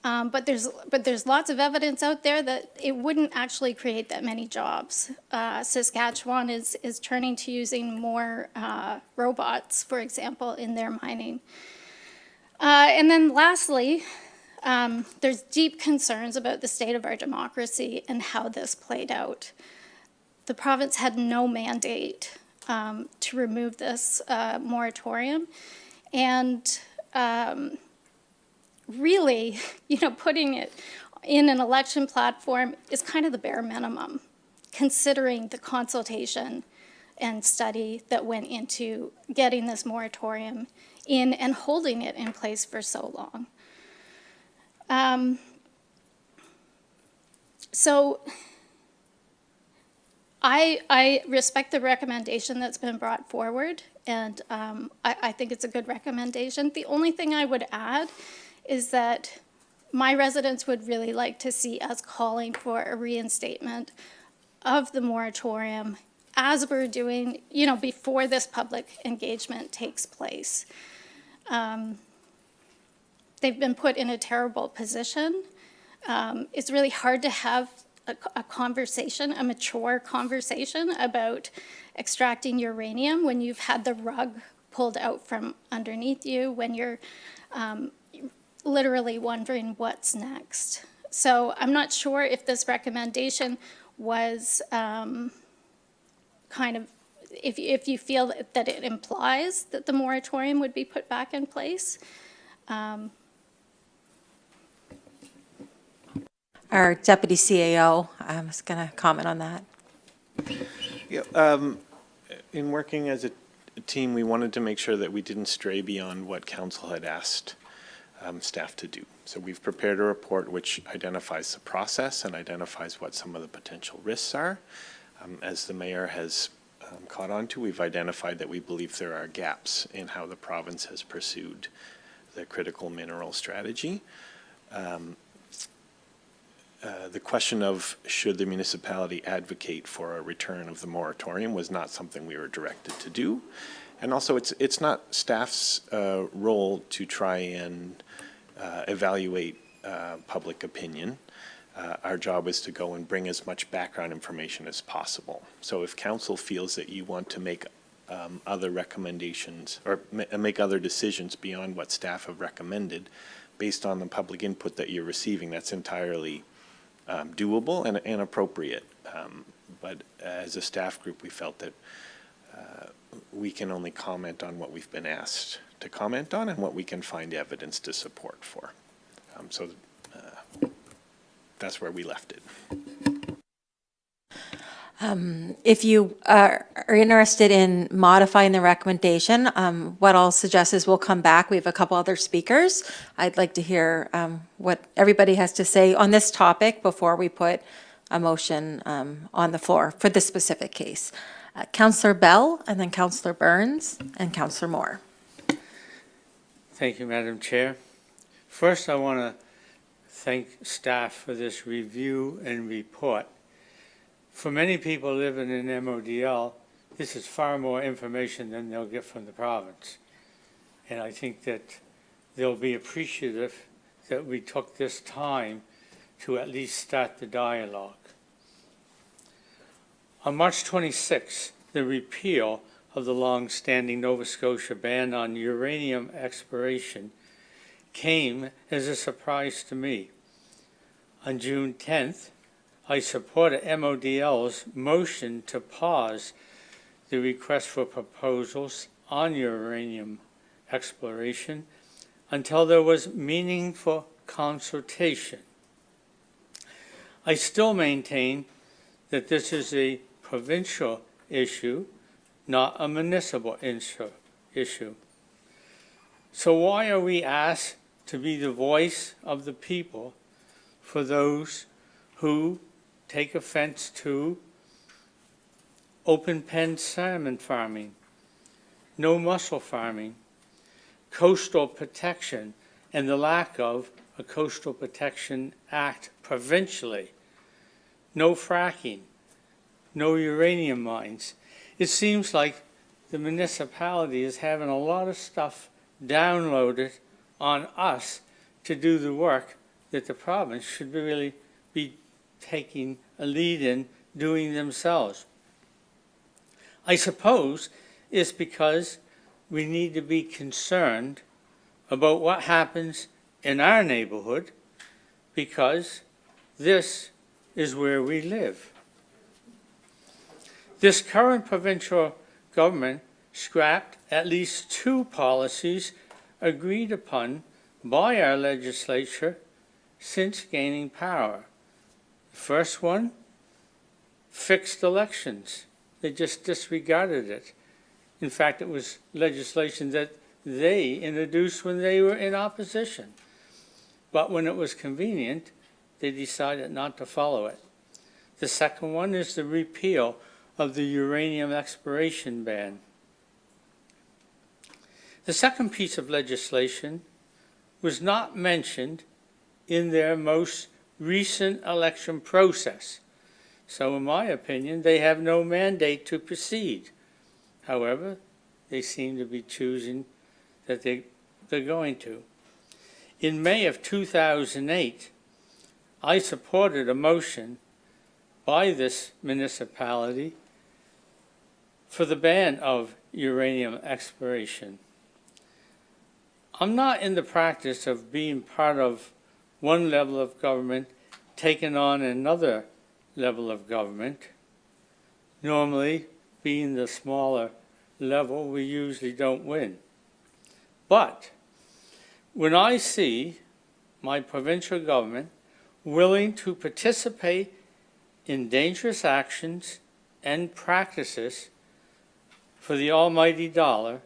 But there's lots of evidence out there that it wouldn't actually create that many jobs. Saskatchewan is turning to using more robots, for example, in their mining. And then lastly, there's deep concerns about the state of our democracy and how this played out. The province had no mandate to remove this moratorium, and really, you know, putting it in an election platform is kind of the bare minimum, considering the consultation and study that went into getting this moratorium in and holding it in place for so long. So I respect the recommendation that's been brought forward, and I think it's a good recommendation. The only thing I would add is that my residents would really like to see us calling for a reinstatement of the moratorium as we're doing, you know, before this public engagement takes place. They've been put in a terrible position. It's really hard to have a conversation, a mature conversation about extracting uranium when you've had the rug pulled out from underneath you when you're literally wondering what's next. So I'm not sure if this recommendation was kind of, if you feel that it implies that the moratorium would be put back in place. Our deputy CAO is going to comment on that. Yeah, in working as a team, we wanted to make sure that we didn't stray beyond what council had asked staff to do. So we've prepared a report which identifies the process and identifies what some of the potential risks are. As the mayor has caught on to, we've identified that we believe there are gaps in how the province has pursued the critical mineral strategy. The question of should the municipality advocate for a return of the moratorium was not something we were directed to do. And also it's not staff's role to try and evaluate public opinion. Our job is to go and bring as much background information as possible. So if council feels that you want to make other recommendations or make other decisions beyond what staff have recommended based on the public input that you're receiving, that's entirely doable and appropriate. But as a staff group, we felt that we can only comment on what we've been asked to comment on and what we can find evidence to support for. So that's where we left it. If you are interested in modifying the recommendation, what I'll suggest is we'll come back. We have a couple other speakers. I'd like to hear what everybody has to say on this topic before we put a motion on the floor for this specific case. Councillor Bell, and then Councillor Burns, and Councillor Moore. Thank you, Madam Chair. First, I want to thank staff for this review and report. For many people living in MODL, this is far more information than they'll get from the province. And I think that they'll be appreciative that we took this time to at least start the dialogue. On March 26, the repeal of the long-standing Nova Scotia ban on uranium exploration came as a surprise to me. On June 10th, I supported MODL's motion to pause the request for proposals on uranium exploration until there was meaningful consultation. I still maintain that this is a provincial issue, not a municipal issue. So why are we asked to be the voice of the people for those who take offense to open pen salmon farming, no mussel farming, coastal protection, and the lack of a Coastal Protection Act provincially, no fracking, no uranium mines? It seems like the municipality is having a lot of stuff downloaded on us to do the work that the province should really be taking a lead in doing themselves. I suppose it's because we need to be concerned about what happens in our neighborhood, because this is where we live. This current provincial government scrapped at least 2 policies agreed upon by our legislature since gaining power. The first one, fixed elections. They just disregarded it. In fact, it was legislation that they introduced when they were in opposition. But when it was convenient, they decided not to follow it. The second one is the repeal of the uranium exploration ban. The second piece of legislation was not mentioned in their most recent election process. So in my opinion, they have no mandate to proceed. However, they seem to be choosing that they're going to. In May of 2008, I supported a motion by this municipality for the ban of uranium exploration. I'm not in the practice of being part of one level of government taking on another level of government. Normally, being the smaller level, we usually don't win. But when I see my provincial government willing to participate in dangerous actions and practices for the almighty dollar,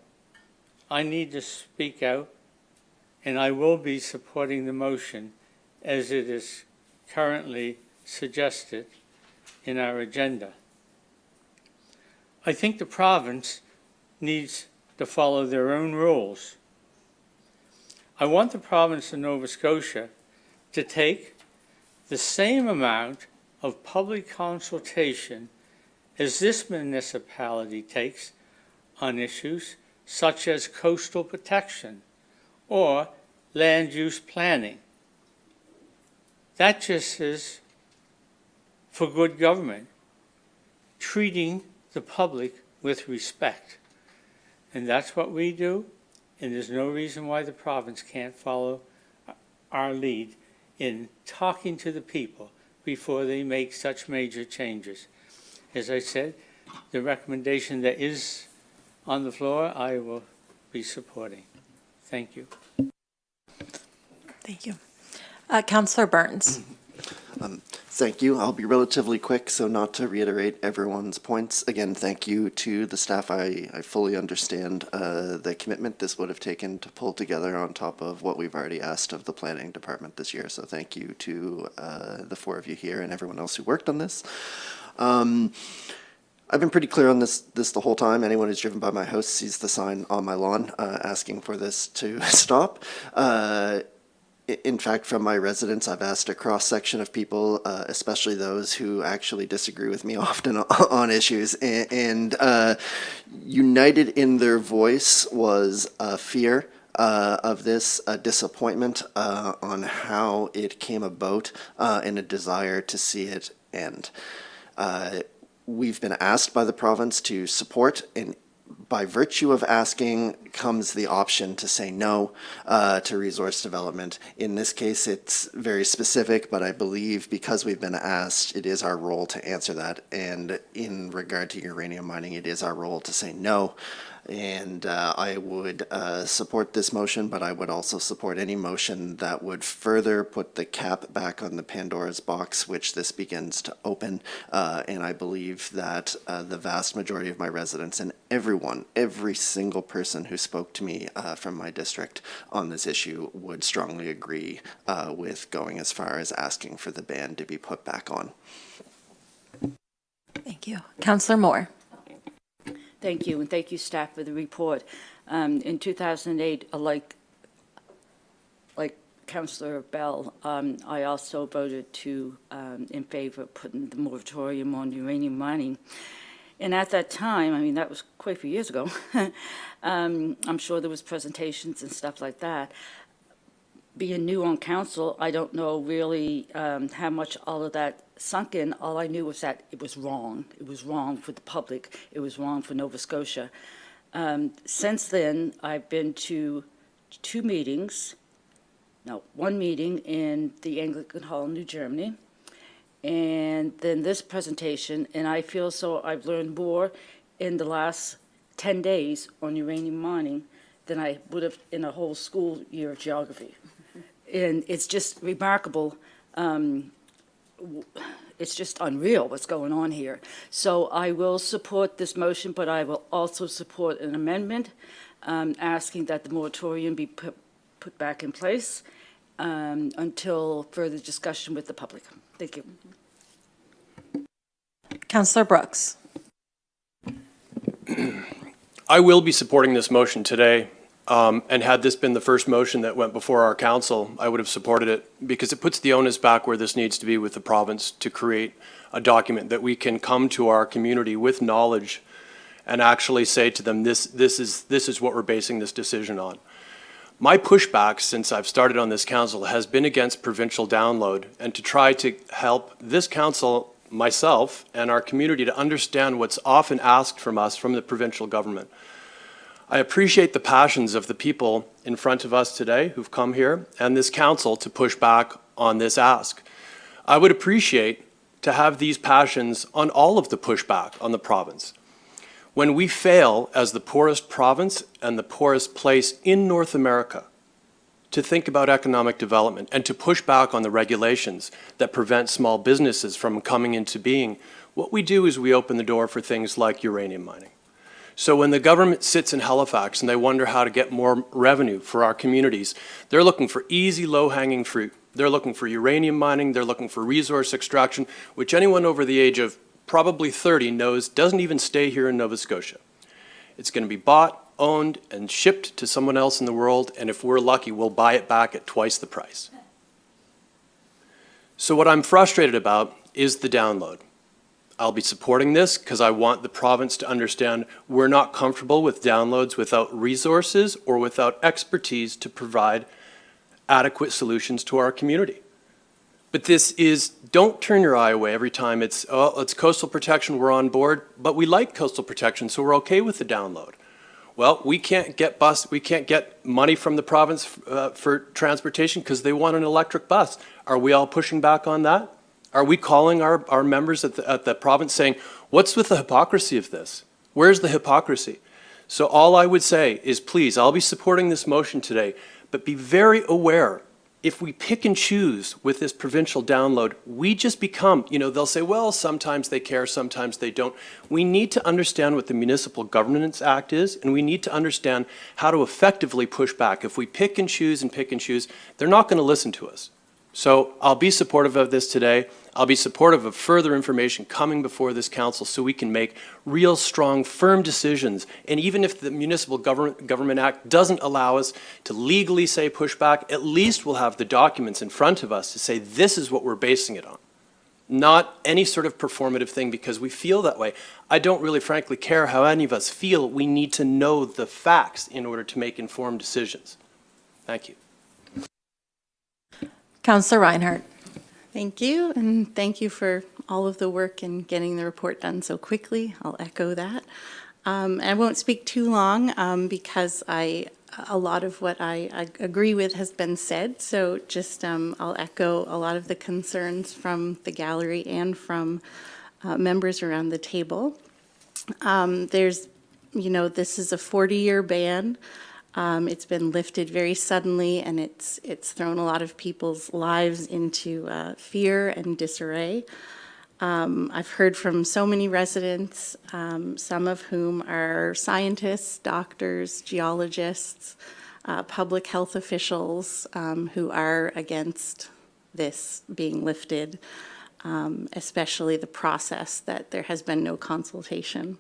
I need to speak out, and I will be supporting the motion as it is currently suggested in our agenda. I think the province needs to follow their own rules. I want the province of Nova Scotia to take the same amount of public consultation as this municipality takes on issues such as coastal protection or land use planning. That just is for good government, treating the public with respect. And that's what we do, and there's no reason why the province can't follow our lead in talking to the people before they make such major changes. As I said, the recommendation that is on the floor, I will be supporting. Thank you. Thank you. Councillor Burns. Thank you. I'll be relatively quick, so not to reiterate everyone's points. Again, thank you to the staff. I fully understand the commitment this would have taken to pull together on top of what we've already asked of the planning department this year. So thank you to the four of you here and everyone else who worked on this. I've been pretty clear on this the whole time. Anyone who's driven by my house sees the sign on my lawn asking for this to stop. In fact, from my residents, I've asked a cross-section of people, especially those who actually disagree with me often on issues, and united in their voice was a fear of this, a disappointment on how it came about, and a desire to see it end. We've been asked by the province to support, and by virtue of asking comes the option to say no to resource development. In this case, it's very specific, but I believe because we've been asked, it is our role to answer that. And in regard to uranium mining, it is our role to say no. And I would support this motion, but I would also support any motion that would further put the cap back on the Pandora's box, which this begins to open. And I believe that the vast majority of my residents and everyone, every single person who spoke to me from my district on this issue would strongly agree with going as far as asking for the ban to be put back on. Thank you. Councillor Moore. Thank you, and thank you, staff, for the report. In 2008, like Councillor Bell, I also voted in favor of putting the moratorium on uranium mining. And at that time, I mean, that was quite a few years ago, I'm sure there was presentations and stuff like that. Being new on council, I don't know really how much all of that sunk in. All I knew was that it was wrong. It was wrong for the public. It was wrong for Nova Scotia. Since then, I've been to one meeting in the Anglican Hall in New Germany, and then this presentation, and I feel so I've learned more in the last 10 days on uranium mining than I would have in a whole school year of geography. And it's just remarkable. It's just unreal what's going on here. So I will support this motion, but I will also support an amendment asking that the moratorium be put back in place until further discussion with the public. Thank you. Councillor Brooks. I will be supporting this motion today. And had this been the first motion that went before our council, I would have supported it because it puts the onus back where this needs to be with the province to create a document that we can come to our community with knowledge and actually say to them, this is what we're basing this decision on. My pushback since I've started on this council has been against provincial download and to try to help this council myself and our community to understand what's often asked from us from the provincial government. I appreciate the passions of the people in front of us today who've come here and this council to push back on this ask. I would appreciate to have these passions on all of the pushback on the province. When we fail as the poorest province and the poorest place in North America to think about economic development and to push back on the regulations that prevent small businesses from coming into being, what we do is we open the door for things like uranium mining. So when the government sits in Halifax and they wonder how to get more revenue for our communities, they're looking for easy, low-hanging fruit. They're looking for uranium mining, they're looking for resource extraction, which anyone over the age of probably 30 knows doesn't even stay here in Nova Scotia. It's going to be bought, owned, and shipped to someone else in the world, and if we're lucky, we'll buy it back at twice the price. So what I'm frustrated about is the download. I'll be supporting this because I want the province to understand we're not comfortable with downloads without resources or without expertise to provide adequate solutions to our community. But this is, don't turn your eye away every time it's coastal protection, we're on board, but we like coastal protection, so we're okay with the download. Well, we can't get money from the province for transportation because they want an electric bus. Are we all pushing back on that? Are we calling our members at the province saying, what's with the hypocrisy of this? Where's the hypocrisy? So all I would say is, please, I'll be supporting this motion today, but be very aware, if we pick and choose with this provincial download, we just become, they'll say, well, sometimes they care, sometimes they don't. We need to understand what the Municipal Governance Act is, and we need to understand how to effectively push back. If we pick and choose, they're not going to listen to us. So I'll be supportive of this today. I'll be supportive of further information coming before this council so we can make real, strong, firm decisions. And even if the Municipal Government Act doesn't allow us to legally say pushback, at least we'll have the documents in front of us to say this is what we're basing it on. Not any sort of performative thing because we feel that way. I don't really frankly care how any of us feel. We need to know the facts in order to make informed decisions. Thank you. Councillor Reinhardt. Thank you, and thank you for all of the work in getting the report done so quickly. I'll echo that. I won't speak too long because a lot of what I agree with has been said, so just I'll echo a lot of the concerns from the gallery and from members around the table. This is a 40-year ban. It's been lifted very suddenly, and it's thrown a lot of people's lives into fear and disarray. I've heard from so many residents, some of whom are scientists, doctors, geologists, public health officials who are against this being lifted, especially the process that there has been no consultation.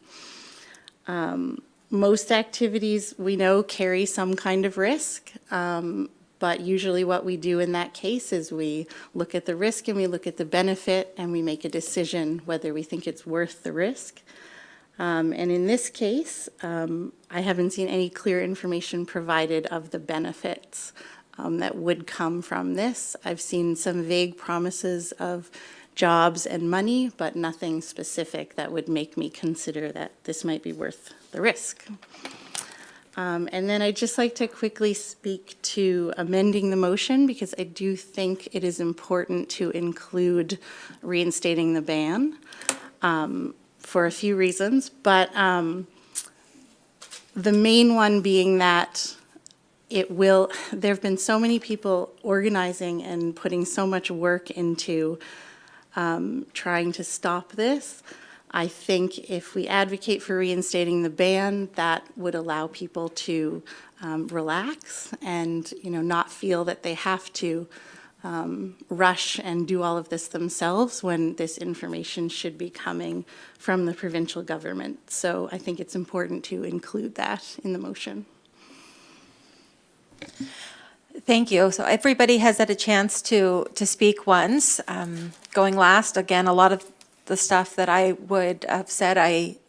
Most activities we know carry some kind of risk, but usually what we do in that case is we look at the risk and we look at the benefit and we make a decision whether we think it's worth the risk. And in this case, I haven't seen any clear information provided of the benefits that would come from this. I've seen some vague promises of jobs and money, but nothing specific that would make me consider that this might be worth the risk. And then I'd just like to quickly speak to amending the motion because I do think it is important to include reinstating the ban for a few reasons, but the main one being that there have been so many people organizing and putting so much work into trying to stop this. I think if we advocate for reinstating the ban, that would allow people to relax and not feel that they have to rush and do all of this themselves when this information should be coming from the provincial government. So I think it's important to include that in the motion. Thank you. So everybody has had a chance to speak once. Going last, again, a lot of the stuff that I would have said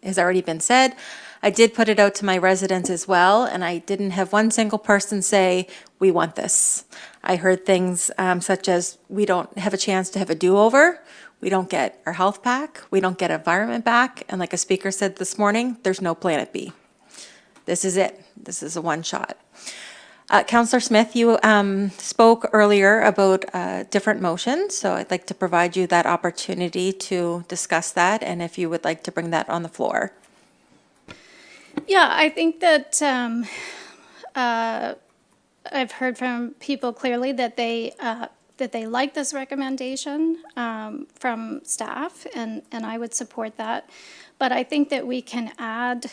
has already been said. I did put it out to my residents as well, and I didn't have one single person say, we want this. I heard things such as, we don't have a chance to have a do-over. we don't get our health back, we don't get environment back, and like a speaker said this morning, there's no planet B. This is it. This is a one shot. Councillor Smith, you spoke earlier about different motions, so I'd like to provide you that opportunity to discuss that, and if you would like to bring that on the floor. Yeah, I think that I've heard from people clearly that they like this recommendation from staff, and I would support that. But I think that we can add,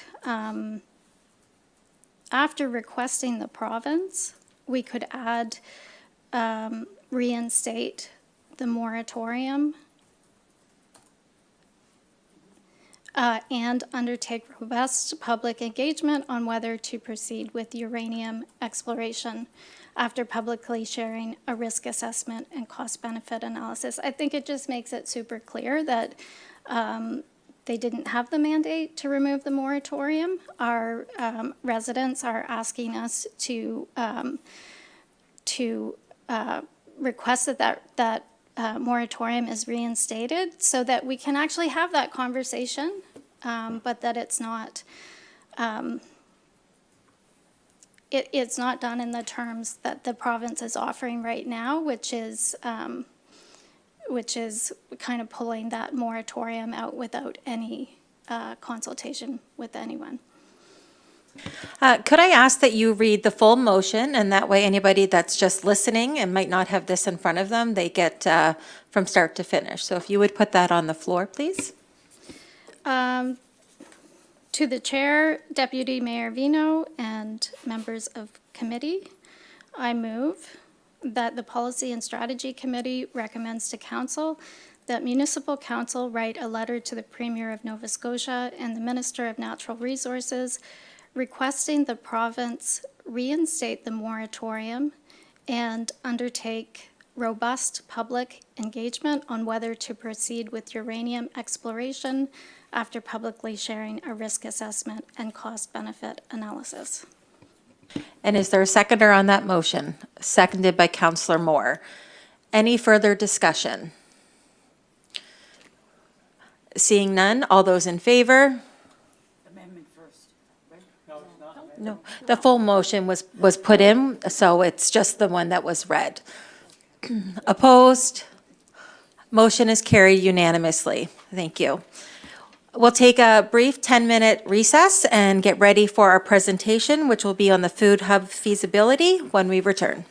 after requesting the province, we could add, reinstate the moratorium and undertake robust public engagement on whether to proceed with uranium exploration after publicly sharing a risk assessment and cost-benefit analysis. I think it just makes it super clear that they didn't have the mandate to remove the moratorium. Our residents are asking us to request that moratorium is reinstated so that we can actually have that conversation, but that it's not it's not done in the terms that the province is offering right now, which is kind of pulling that moratorium out without any consultation with anyone. Could I ask that you read the full motion, and that way anybody that's just listening and might not have this in front of them, they get from start to finish. So if you would put that on the floor, please. To the Chair, Deputy Mayor Vino, and members of committee, I move that the Policy and Strategy Committee recommends to Council that Municipal Council write a letter to the Premier of Nova Scotia and the Minister of Natural Resources requesting the province reinstate the moratorium and undertake robust public engagement on whether to proceed with uranium exploration after publicly sharing a risk assessment and cost-benefit analysis. And is there a seconder on that motion? Seconded by Councillor Moore. Any further discussion? Seeing none, all those in favor? Amendment first, right? No, the full motion was put in, so it's just the one that was read. Opposed? Motion is carried unanimously. Thank you. We'll take a brief 10-minute recess and get ready for our presentation, which will be on the Food Hub feasibility when we return.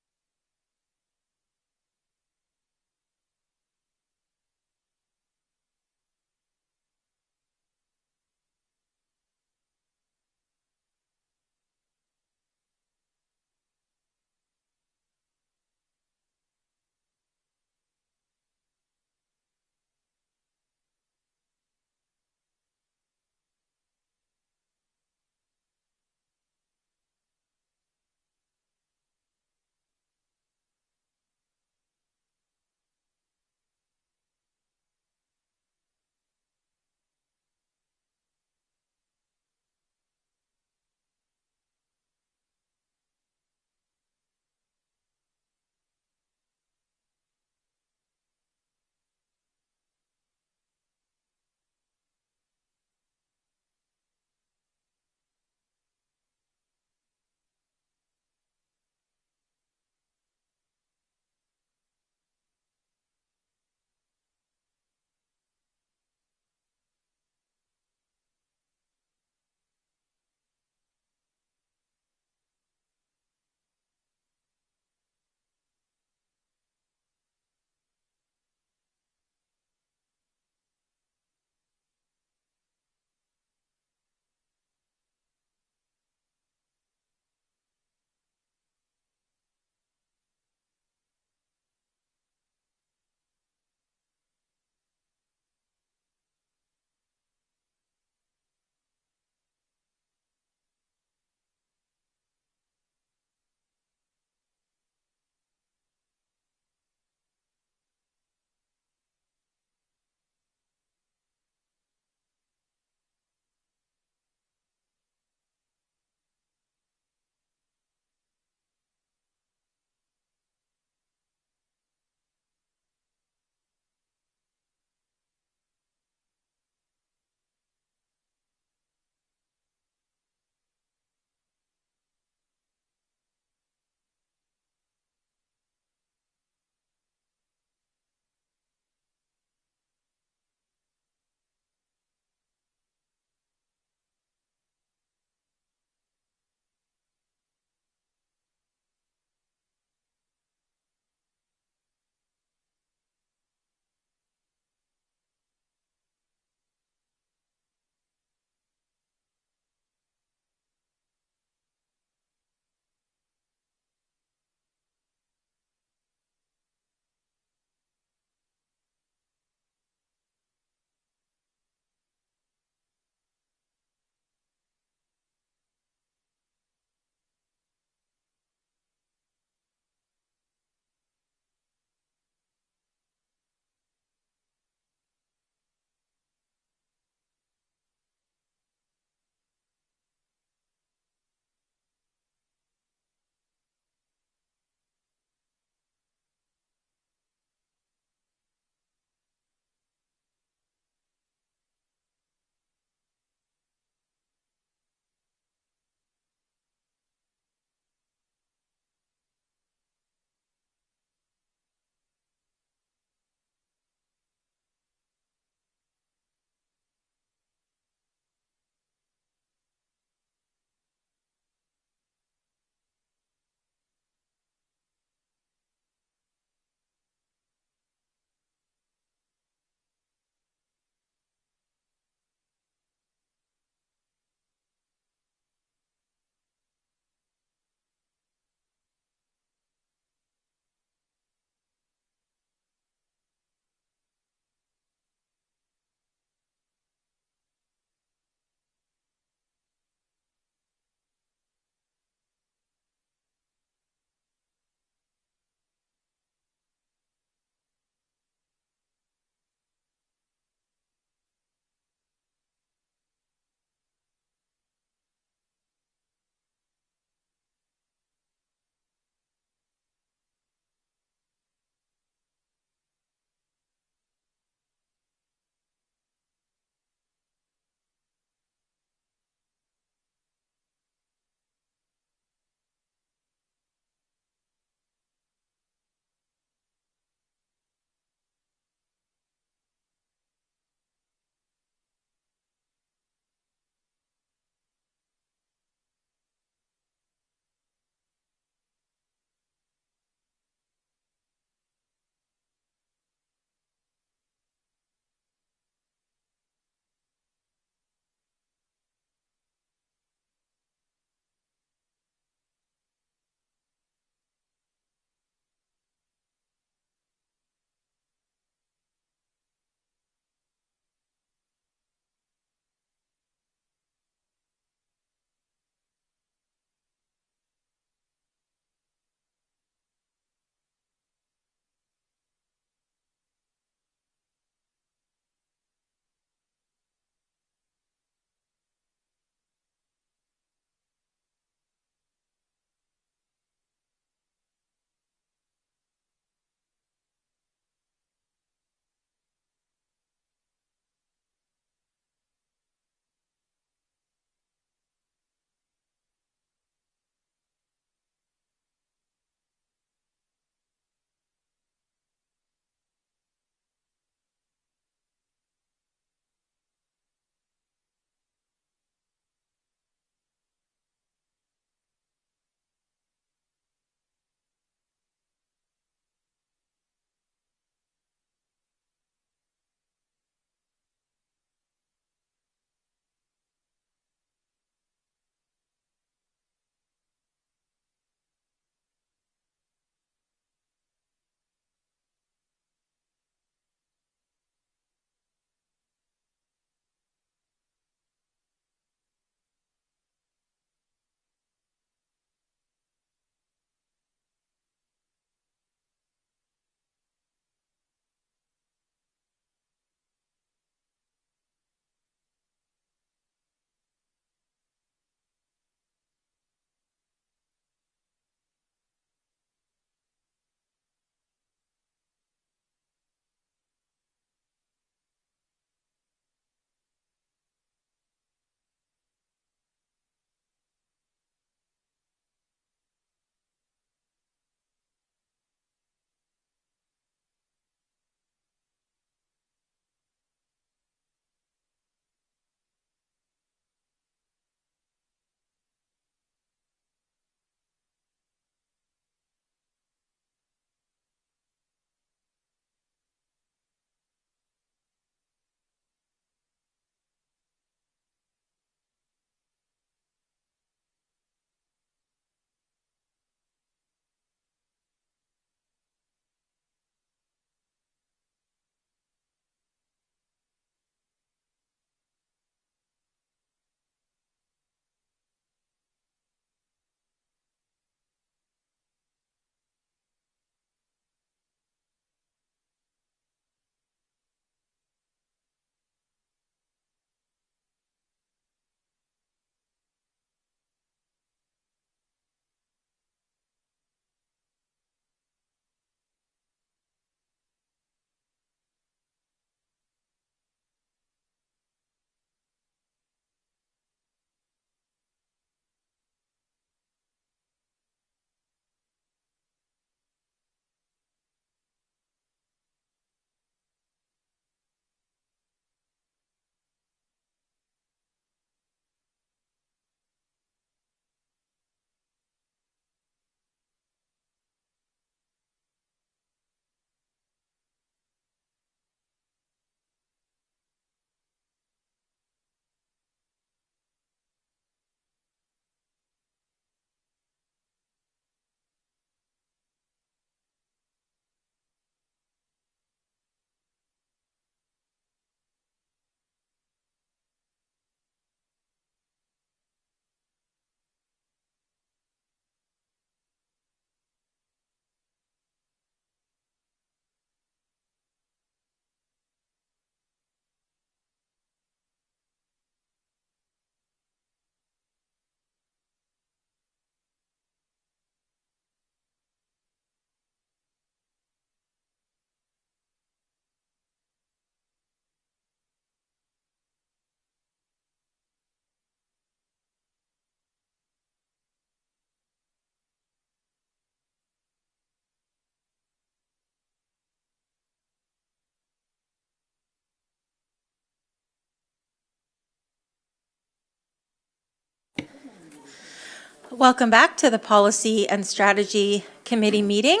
Welcome back to the Policy and Strategy Committee meeting.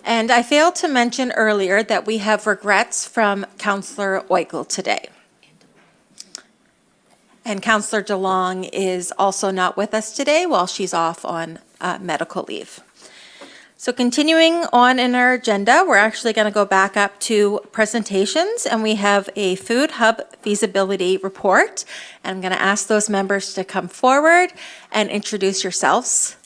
And I failed to mention earlier that we have regrets from Councillor Oikel today. And Councillor DeLong is also not with us today while she's off on medical leave. So continuing on in our agenda, we're actually going to go back up to presentations, and we have a Food Hub feasibility report. And I'm going to ask those members to come forward and introduce yourselves.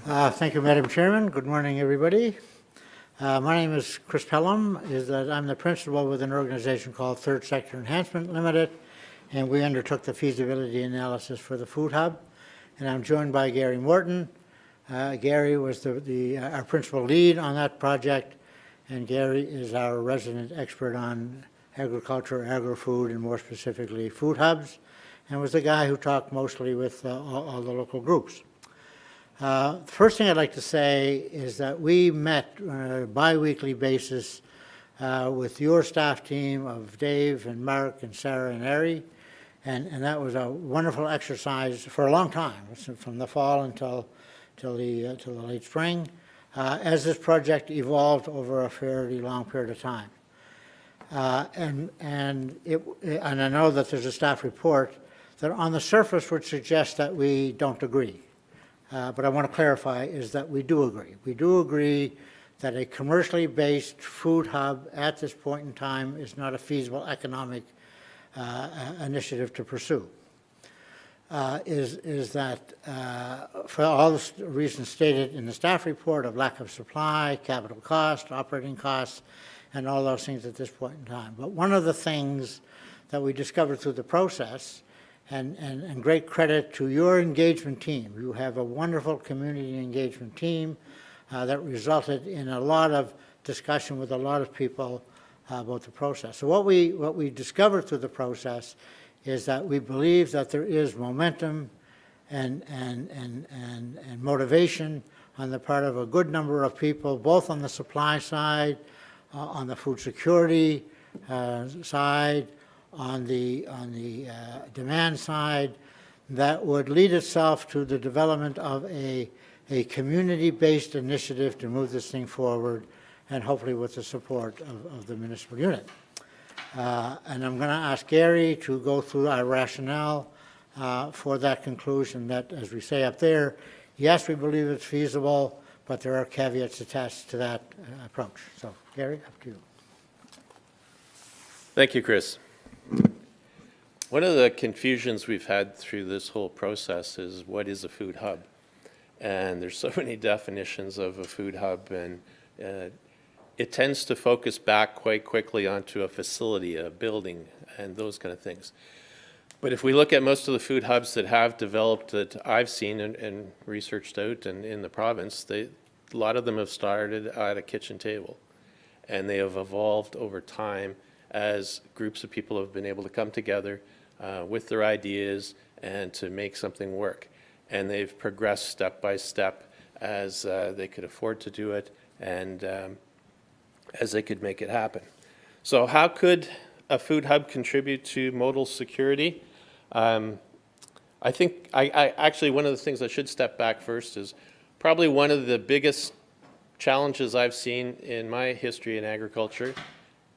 Thank you, Madam Chairman. Good morning, everybody. My name is Chris Pelham. I'm the principal with an organization called Third Sector Enhancement Limited, and we undertook the feasibility analysis for the Food Hub. And I'm joined by Gary Morton. Gary was our principal lead on that project, and Gary is our resident expert on agriculture, agri-food, and more specifically food hubs, and was the guy who talked mostly with all the local groups. The first thing I'd like to say is that we met on a bi-weekly basis with your staff team of Dave and Mark and Sarah and Ari, and that was a wonderful exercise for a long time, from the fall until the late spring, as this project evolved over a fairly long period of time. And I know that there's a staff report that on the surface would suggest that we don't agree. But I want to clarify is that we do agree. We do agree that a commercially based food hub at this point in time is not a feasible economic initiative to pursue. Is that for all the reasons stated in the staff report of lack of supply, capital cost, operating costs, and all those things at this point in time. But one of the things that we discovered through the process, and great credit to your engagement team. You have a wonderful community engagement team that resulted in a lot of discussion with a lot of people about the process. So what we discovered through the process is that we believe that there is momentum and motivation on the part of a good number of people, both on the supply side, on the food security side, on the demand side, that would lead itself to the development of a community-based initiative to move this thing forward, and hopefully with the support of the municipal unit. And I'm going to ask Gary to go through our rationale for that conclusion that, as we say up there, yes, we believe it's feasible, but there are caveats attached to that approach. So, Gary, up to you. Thank you, Chris. One of the confusions we've had through this whole process is what is a food hub? And there's so many definitions of a food hub, and it tends to focus back quite quickly onto a facility, a building, and those kind of things. But if we look at most of the food hubs that have developed that I've seen and researched out and in the province, a lot of them have started at a kitchen table, and they have evolved over time as groups of people have been able to come together with their ideas and to make something work. And they've progressed step by step as they could afford to do it and as they could make it happen. So how could a food hub contribute to modal security? I think actually one of the things I should step back first is probably one of the biggest challenges I've seen in my history in agriculture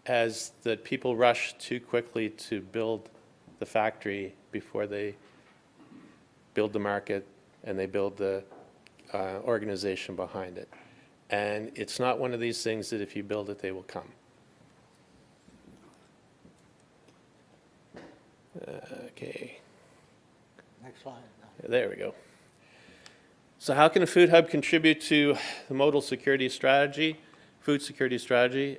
as that people rush too quickly to build the factory before they build the market and they build the organization behind it. And it's not one of these things that if you build it, they will come. Okay. Next slide. There we go. So how can a food hub contribute to the modal security strategy, food security strategy?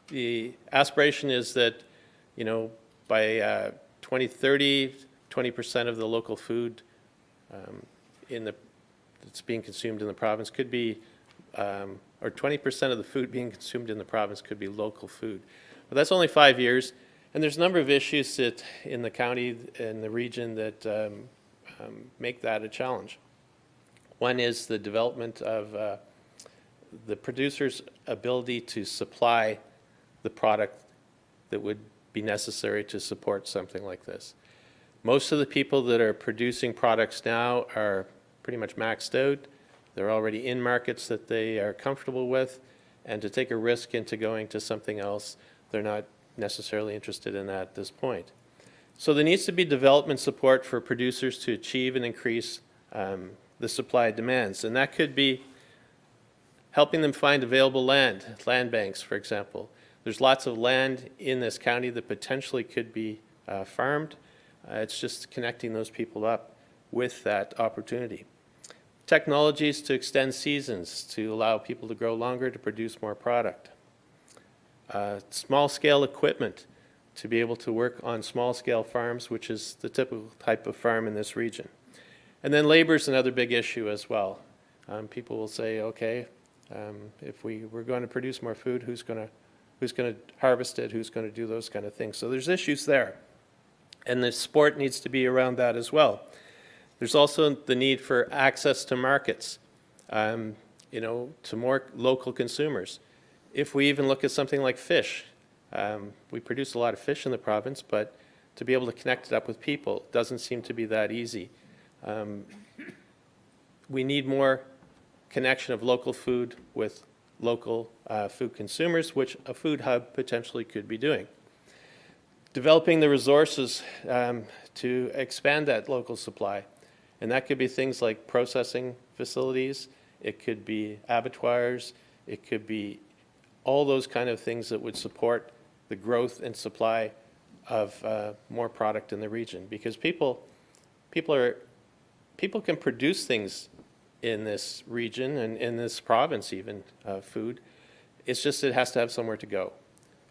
The aspiration is that, you know, by 2030, 20% of the local food that's being consumed in the province could be, or 20% of the food being consumed in the province could be local food. But that's only 5 years, and there's a number of issues that in the county and the region that make that a challenge. One is the development of the producer's ability to supply the product that would be necessary to support something like this. Most of the people that are producing products now are pretty much maxed out. They're already in markets that they are comfortable with, and to take a risk into going to something else, they're not necessarily interested in that at this point. So there needs to be development support for producers to achieve and increase the supply demands, and that could be helping them find available land banks, for example. There's lots of land in this county that potentially could be farmed. It's just connecting those people up with that opportunity. Technologies to extend seasons to allow people to grow longer to produce more product. Small-scale equipment to be able to work on small-scale farms, which is the typical type of farm in this region. And then labor is another big issue as well. People will say, okay, if we're going to produce more food, who's going to harvest it, who's going to do those kind of things. So there's issues there. And the support needs to be around that as well. There's also the need for access to markets, to more local consumers. If we even look at something like fish, we produce a lot of fish in the province, but to be able to connect it up with people doesn't seem to be that easy. We need more connection of local food with local food consumers, which a food hub potentially could be doing. Developing the resources to expand that local supply. And that could be things like processing facilities, it could be abattoirs, it could be all those kind of things that would support the growth and supply of more product in the region. Because people can produce things in this region and in this province even, food. It's just it has to have somewhere to go.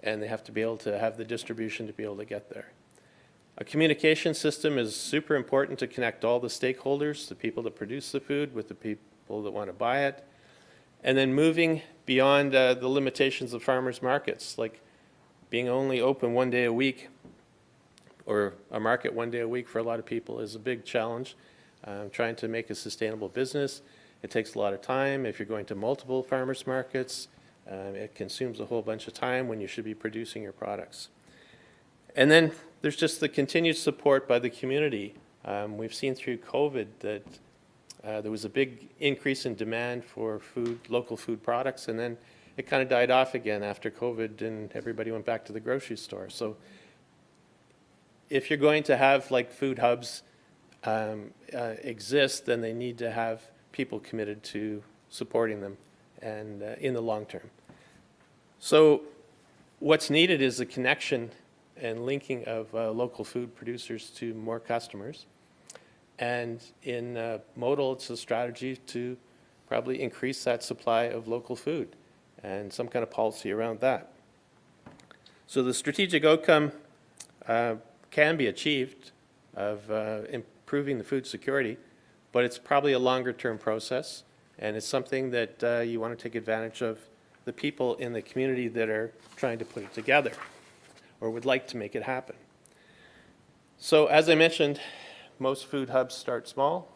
And they have to be able to have the distribution to be able to get there. A communication system is super important to connect all the stakeholders, the people that produce the food with the people that want to buy it. And then moving beyond the limitations of farmers markets, like being only open one day a week or a market one day a week for a lot of people is a big challenge. Trying to make a sustainable business, it takes a lot of time. If you're going to multiple farmers markets, it consumes a whole bunch of time when you should be producing your products. And then there's just the continued support by the community. We've seen through COVID that there was a big increase in demand for food, local food products, and then it kind of died off again after COVID and everybody went back to the grocery store. So if you're going to have like food hubs exist, then they need to have people committed to supporting them and in the long term. So what's needed is a connection and linking of local food producers to more customers. And in Modal, it's a strategy to probably increase that supply of local food and some kind of policy around that. So the strategic outcome can be achieved of improving the food security, but it's probably a longer term process. And it's something that you want to take advantage of the people in the community that are trying to put it together or would like to make it happen. So as I mentioned, most food hubs start small.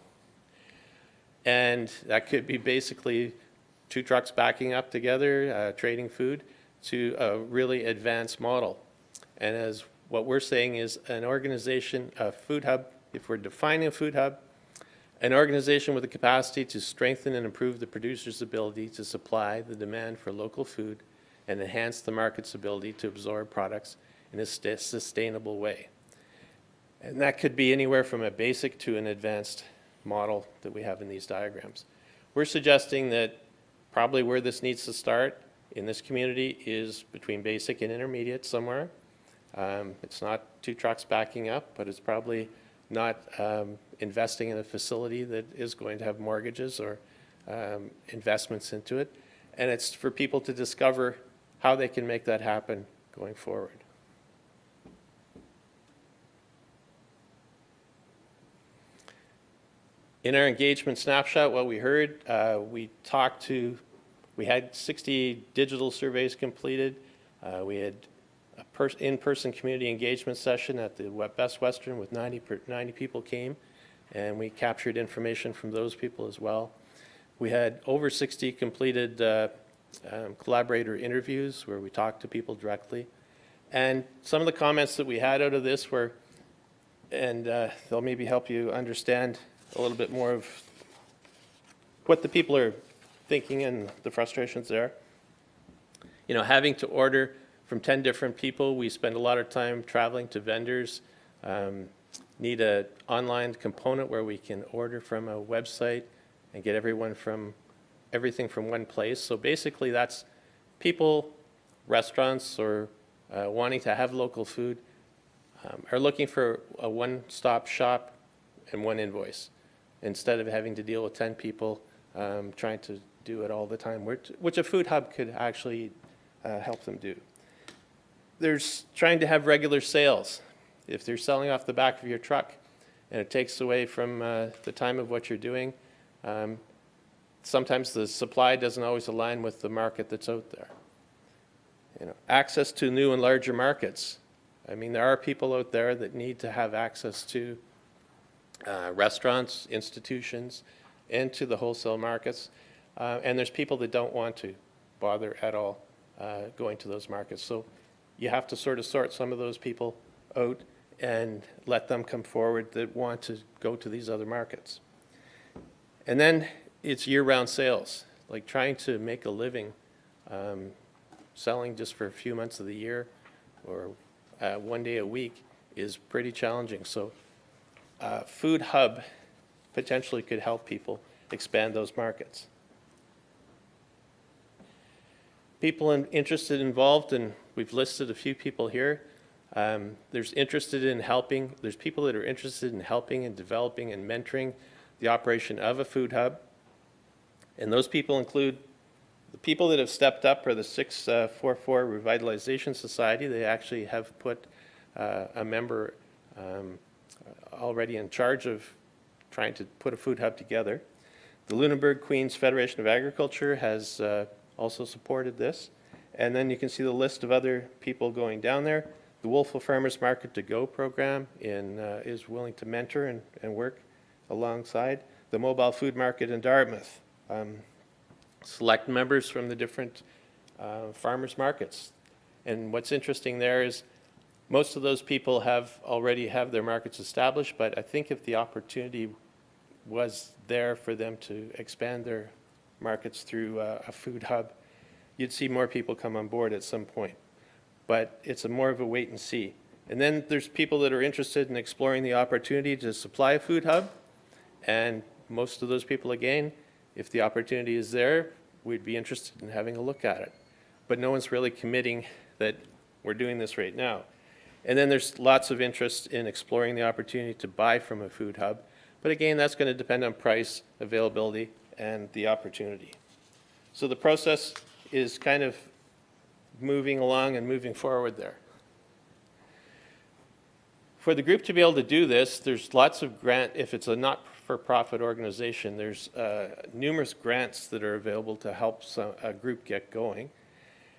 And that could be basically 2 trucks backing up together, trading food, to a really advanced model. And as what we're saying is an organization, a food hub, if we're defining a food hub, an organization with the capacity to strengthen and improve the producer's ability to supply the demand for local food and enhance the market's ability to absorb products in a sustainable way. And that could be anywhere from a basic to an advanced model that we have in these diagrams. We're suggesting that probably where this needs to start in this community is between basic and intermediate somewhere. It's not 2 trucks backing up, but it's probably not investing in a facility that is going to have mortgages or investments into it. And it's for people to discover how they can make that happen going forward. In our engagement snapshot, what we heard, we had 60 digital surveys completed. We had in-person community engagement session at the Best Western with 90 people came, and we captured information from those people as well. We had over 60 completed collaborator interviews where we talked to people directly. And some of the comments that we had out of this were, and they'll maybe help you understand a little bit more of what the people are thinking and the frustrations there. You know, having to order from 10 different people, we spend a lot of time traveling to vendors, need an online component where we can order from a website and get everything from one place. So basically that's people, restaurants, or wanting to have local food are looking for a one-stop shop and one invoice instead of having to deal with 10 people trying to do it all the time, which a food hub could actually help them do. There's trying to have regular sales. If they're selling off the back of your truck and it takes away from the time of what you're doing, sometimes the supply doesn't always align with the market that's out there. You know, access to new and larger markets. I mean, there are people out there that need to have access to restaurants, institutions, and to the wholesale markets. And there's people that don't want to bother at all going to those markets. So you have to sort of sort some of those people out and let them come forward that want to go to these other markets. And then it's year-round sales, like trying to make a living selling just for a few months of the year or one day a week is pretty challenging. So Food Hub potentially could help people expand those markets. People interested, involved, and we've listed a few people here. There's people that are interested in helping and developing and mentoring the operation of a food hub. And those people include the people that have stepped up are the 644 Revitalization Society. They actually have put a member already in charge of trying to put a food hub together. The Lunenburg Queens Federation of Agriculture has also supported this. And then you can see the list of other people going down there. The Wolfville Farmers Market to Go program is willing to mentor and work alongside. The Mobile Food Market in Dartmouth. Select members from the different farmers markets. And what's interesting there is most of those people already have their markets established, but I think if the opportunity was there for them to expand their markets through a food hub, you'd see more people come on board at some point. But it's more of a wait and see. And then there's people that are interested in exploring the opportunity to supply a food hub. And most of those people, again, if the opportunity is there, we'd be interested in having a look at it. But no one's really committing that we're doing this right now. And then there's lots of interest in exploring the opportunity to buy from a food hub. But again, that's going to depend on price, availability, and the opportunity. So the process is kind of moving along and moving forward there. For the group to be able to do this, there's lots of if it's a not-for-profit organization, there's numerous grants that are available to help a group get going.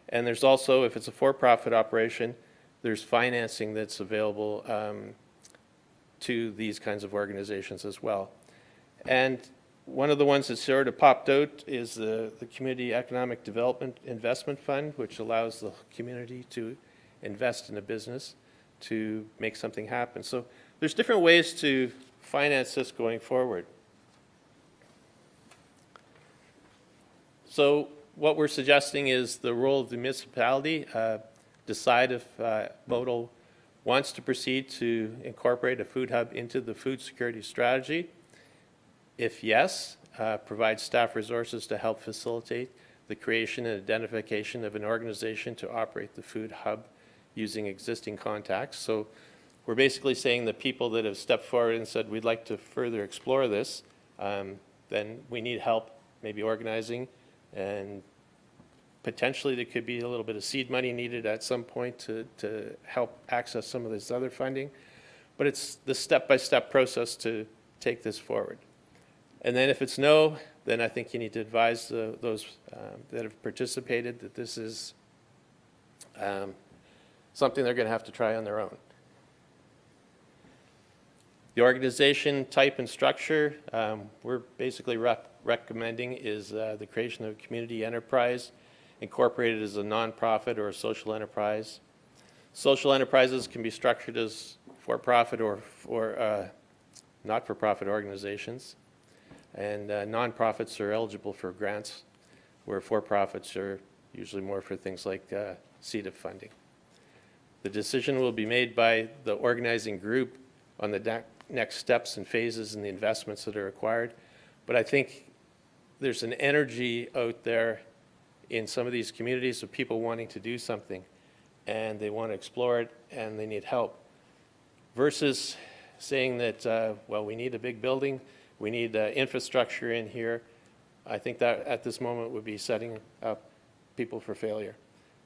And there's also, if it's a for-profit operation, there's financing that's available to these kinds of organizations as well. And one of the ones that sort of popped out is the Community Economic Development Investment Fund, which allows the community to invest in a business to make something happen. So there's different ways to finance this going forward. So what we're suggesting is the role of the municipality, decide if Modal wants to proceed to incorporate a food hub into the food security strategy. If yes, provide staff resources to help facilitate the creation and identification of an organization to operate the food hub using existing contacts. So we're basically saying the people that have stepped forward and said, we'd like to further explore this, then we need help maybe organizing, and potentially there could be a little bit of seed money needed at some point to help access some of this other funding. But it's the step-by-step process to take this forward. And then if it's no, then I think you need to advise those that have participated that this is something they're going to have to try on their own. The organization type and structure we're basically recommending is the creation of a community enterprise incorporated as a nonprofit or a social enterprise. Social enterprises can be structured as for-profit or not-for-profit organizations. And nonprofits are eligible for grants, where for-profits are usually more for things like CEDA funding. The decision will be made by the organizing group on the next steps and phases and the investments that are required. But I think there's an energy out there in some of these communities of people wanting to do something, and they want to explore it, and they need help, versus saying that, well, we need a big building, we need infrastructure in here. I think that at this moment would be setting up people for failure,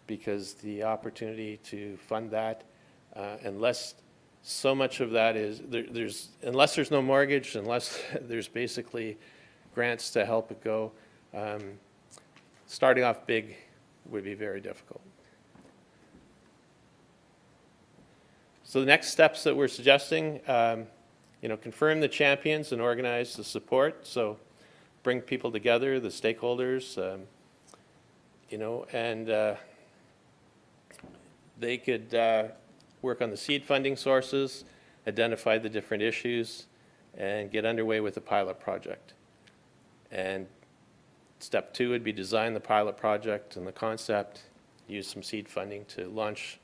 because the opportunity to fund that, unless so much of that is, unless there's no mortgage, unless there's basically grants to help it go, starting off big would be very difficult. So the next steps that we're suggesting, confirm the champions and organize the support. So bring people together, the stakeholders, and they could work on the seed funding sources, identify the different issues, and get underway with the pilot project. And step 2 would be design the pilot project and the concept, use some seed funding to launch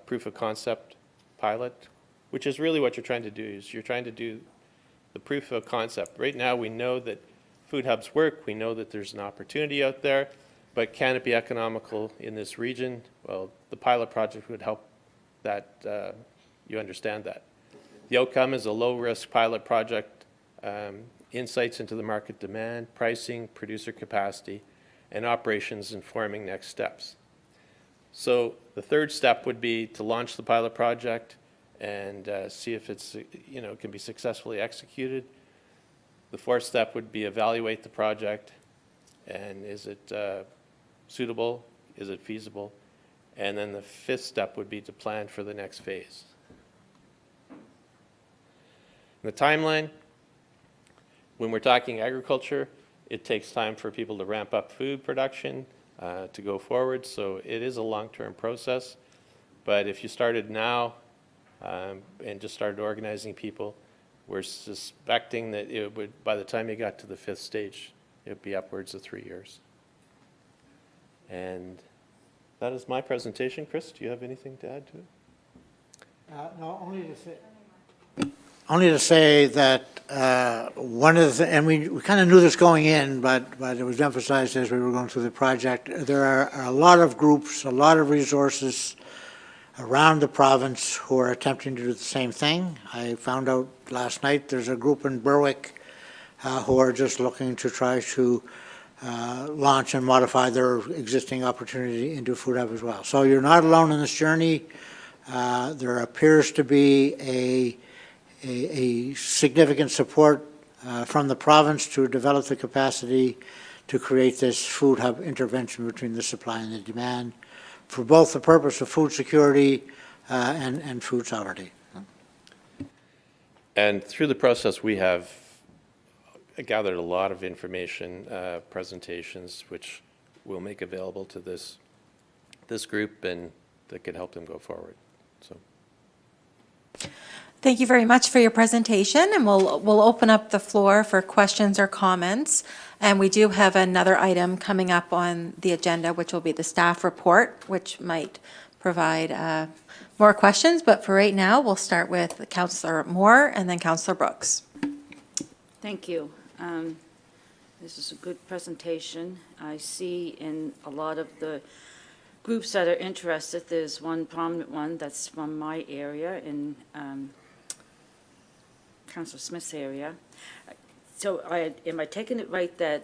proof of concept pilot, which is really what you're trying to do, is you're trying to do the proof of concept. Right now we know that food hubs work, we know that there's an opportunity out there, but can it be economical in this region? Well, the pilot project would help that, you understand that. The outcome is a low-risk pilot project, insights into the market demand, pricing, producer capacity, and operations informing next steps. So the third step would be to launch the pilot project and see if it's, can be successfully executed. The fourth step would be evaluate the project, and is it suitable, is it feasible? And then the fifth step would be to plan for the next phase. The timeline, when we're talking agriculture, it takes time for people to ramp up food production, to go forward, so it is a long-term process. But if you started now and just started organizing people, we're suspecting that it would, by the time you got to the fifth stage, it would be upwards of 3 years. And that is my presentation. Chris, do you have anything to add to it? No, only to say that one of the, and we kind of knew this going in, but it was emphasized as we were going through the project, there are a lot of groups, a lot of resources around the province who are attempting to do the same thing. I found out last night there's a group in Berwick who are just looking to try to launch and modify their existing opportunity into food hub as well. So you're not alone in this journey. There appears to be a significant support from the province to develop the capacity to create this food hub intervention between the supply and the demand for both the purpose of food security and food sovereignty. And through the process, we have gathered a lot of information, presentations, which we'll make available to this group, and that could help them go forward. So. Thank you very much for your presentation, and we'll open up the floor for questions or comments. And we do have another item coming up on the agenda, which will be the staff report, which might provide more questions. But for right now, we'll start with Councillor Moore and then Councillor Brooks. Thank you. This is a good presentation. I see in a lot of the groups that are interested, there's one prominent one that's from my area in Councillor Smith's area. So am I taking it right that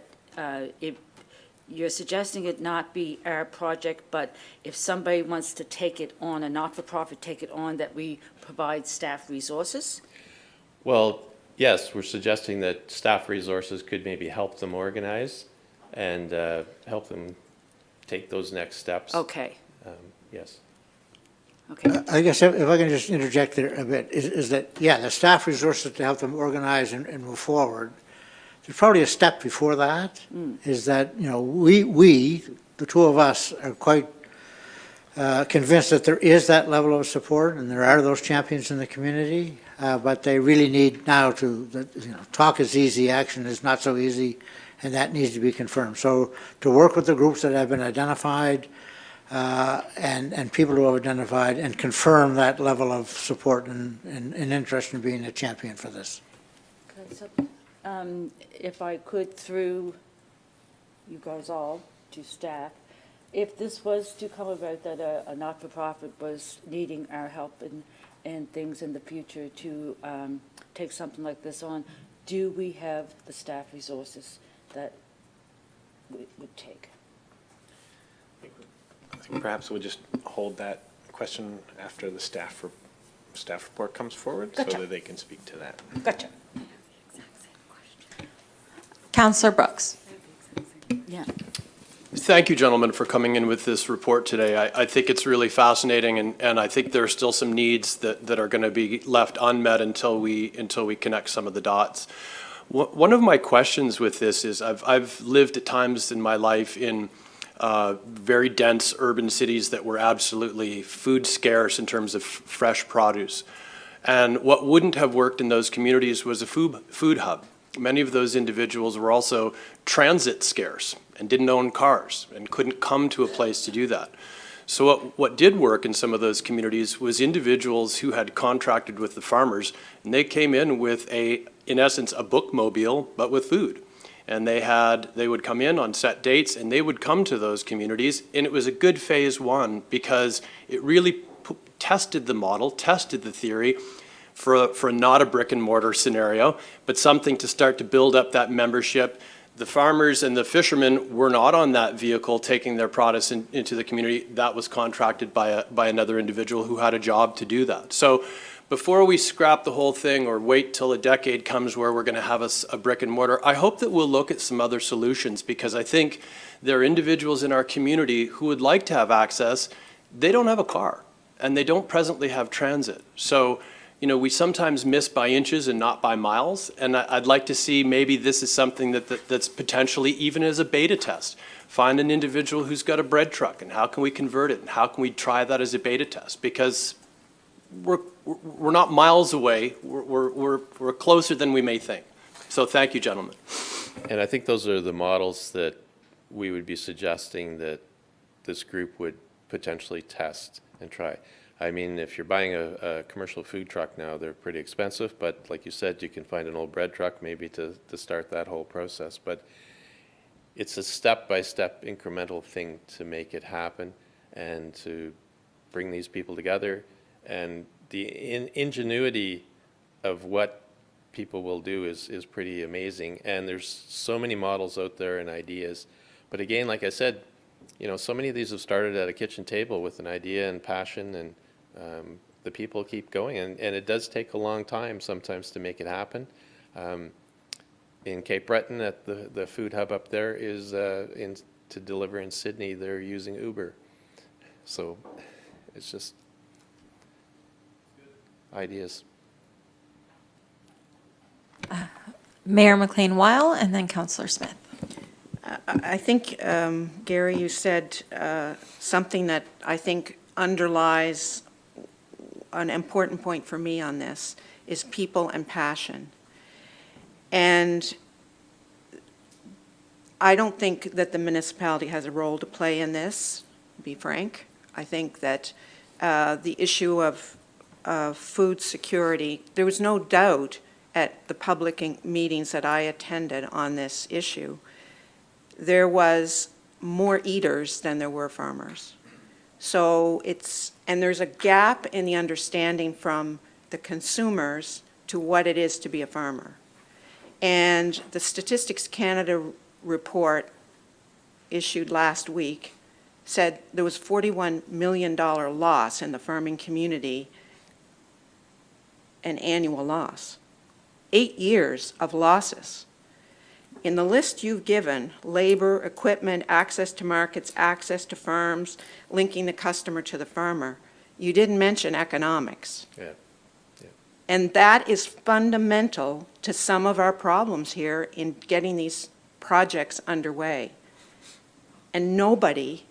you're suggesting it not be our project, but if somebody wants to take it on, a not-for-profit take it on, that we provide staff resources? Well, yes, we're suggesting that staff resources could maybe help them organize and help them take those next steps. Okay. Yes. Okay. I guess if I can just interject there a bit, is that, yeah, the staff resources to help them organize and move forward. There's probably a step before that, is that, we, the two of us, are quite convinced that there is that level of support and there are those champions in the community, but they really need now talk is easy, action is not so easy, and that needs to be confirmed. So to work with the groups that have been identified and people who have identified and confirm that level of support and interest in being a champion for this. If I could, through you guys all, to staff, if this was to come about that a not-for-profit was needing our help and things in the future to take something like this on, do we have the staff resources that would take? I think perhaps we'll just hold that question after the staff report comes forward, so Gotcha. that they can speak to that. Gotcha. Councillor Brooks. Yeah. Thank you, gentlemen, for coming in with this report today. I think it's really fascinating, and I think there are still some needs that are going to be left unmet until we connect some of the dots. One of my questions with this is I've lived at times in my life in very dense urban cities that were absolutely food scarce in terms of fresh produce. And what wouldn't have worked in those communities was a food hub. Many of those individuals were also transit scarce and didn't own cars and couldn't come to a place to do that. So what did work in some of those communities was individuals who had contracted with the farmers, and they came in with in essence, a bookmobile, but with food. And they would come in on set dates, and they would come to those communities, and it was a good phase one because it really tested the model, tested the theory for not a brick and mortar scenario, but something to start to build up that membership. The farmers and the fishermen were not on that vehicle taking their products into the community. That was contracted by another individual who had a job to do that. So before we scrap the whole thing or wait till a decade comes where we're going to have a brick and mortar, I hope that we'll look at some other solutions, because I think there are individuals in our community who would like to have access. They don't have a car and they don't presently have transit. So, we sometimes miss by inches and not by miles, and I'd like to see maybe this is something that's potentially even as a beta test. Find an individual who's got a bread truck, and how can we convert it, and how can we try that as a beta test? Because we're not miles away, we're closer than we may think. So thank you, gentlemen. And I think those are the models that we would be suggesting that this group would potentially test and try. I mean, if you're buying a commercial food truck now, they're pretty expensive, but like you said, you can find an old bread truck maybe to start that whole process. But it's a step-by-step incremental thing to make it happen and to bring these people together. And the ingenuity of what people will do is pretty amazing. And there's so many models out there and ideas. But again, like I said, so many of these have started at a kitchen table with an idea and passion, and the people keep going, and it does take a long time sometimes to make it happen. In Cape Breton, at the food hub up there is to deliver in Sydney, they're using Uber. So it's just ideas. Mayor McLean-Weil, and then Councillor Smith. I think, Gary, you said something that I think underlies an important point for me on this, is people and passion. And I don't think that the municipality has a role to play in this, to be frank. I think that the issue of food security, there was no doubt at the public meetings that I attended on this issue, there was more eaters than there were farmers. So and there's a gap in the understanding from the consumers to what it is to be a farmer. And the Statistics Canada report issued last week said there was $41 million loss in the farming community, an annual loss. 8 years of losses. In the list you've given, labor, equipment, access to markets, access to farms, linking the customer to the farmer, you didn't mention economics. Yeah. And that is fundamental to some of our problems here in getting these projects underway. And nobody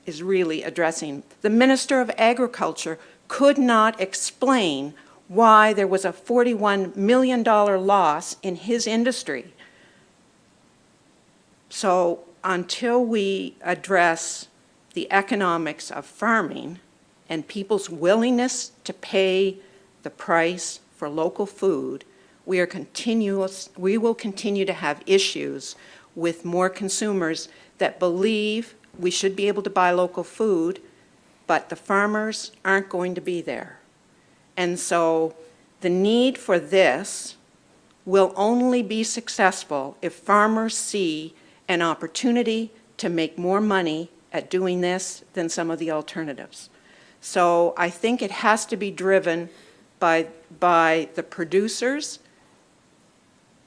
is really addressing. The Minister of Agriculture could not explain why there was a $41 million loss in his industry. So until we address the economics of farming and people's willingness to pay the price for local food, we will continue to have issues with more consumers that believe we should be able to buy local food, but the farmers aren't going to be there. And so the need for this will only be successful if farmers see an opportunity to make more money at doing this than some of the alternatives. So I think it has to be driven by the producers,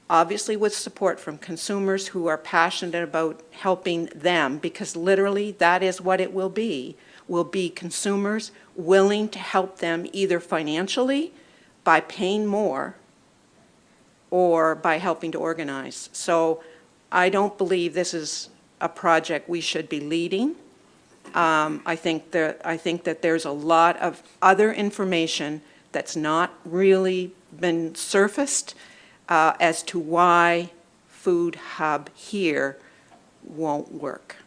obviously with support from consumers who are passionate about helping them, because literally that is what it will be consumers willing to help them either financially by paying more or by helping to organize. So I don't believe this is a project we should be leading. I think that there's a lot of other information that's not really been surfaced as to why Food Hub here won't work.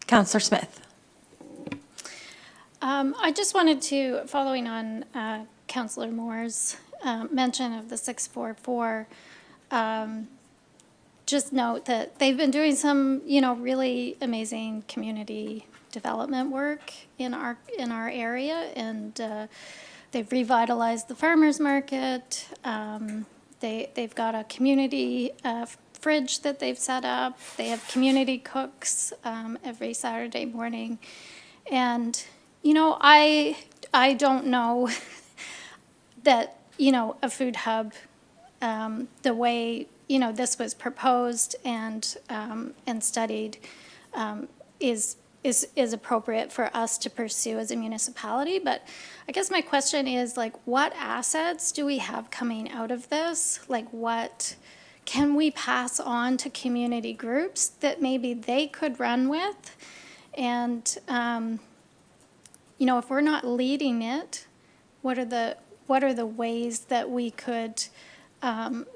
Councillor Smith. I just wanted to, following on Councillor Moore's mention of the 644, just note that they've been doing some, really amazing community development work in our area, and they've revitalized the farmers market. They've got a community fridge that they've set up. They have community cooks every Saturday morning, and I don't know that a food hub, the way this was proposed and studied, is appropriate for us to pursue as a municipality. But I guess my question is, what assets do we have coming out of this? What can we pass on to community groups that maybe they could run with? And if we're not leading it, what are the ways that we could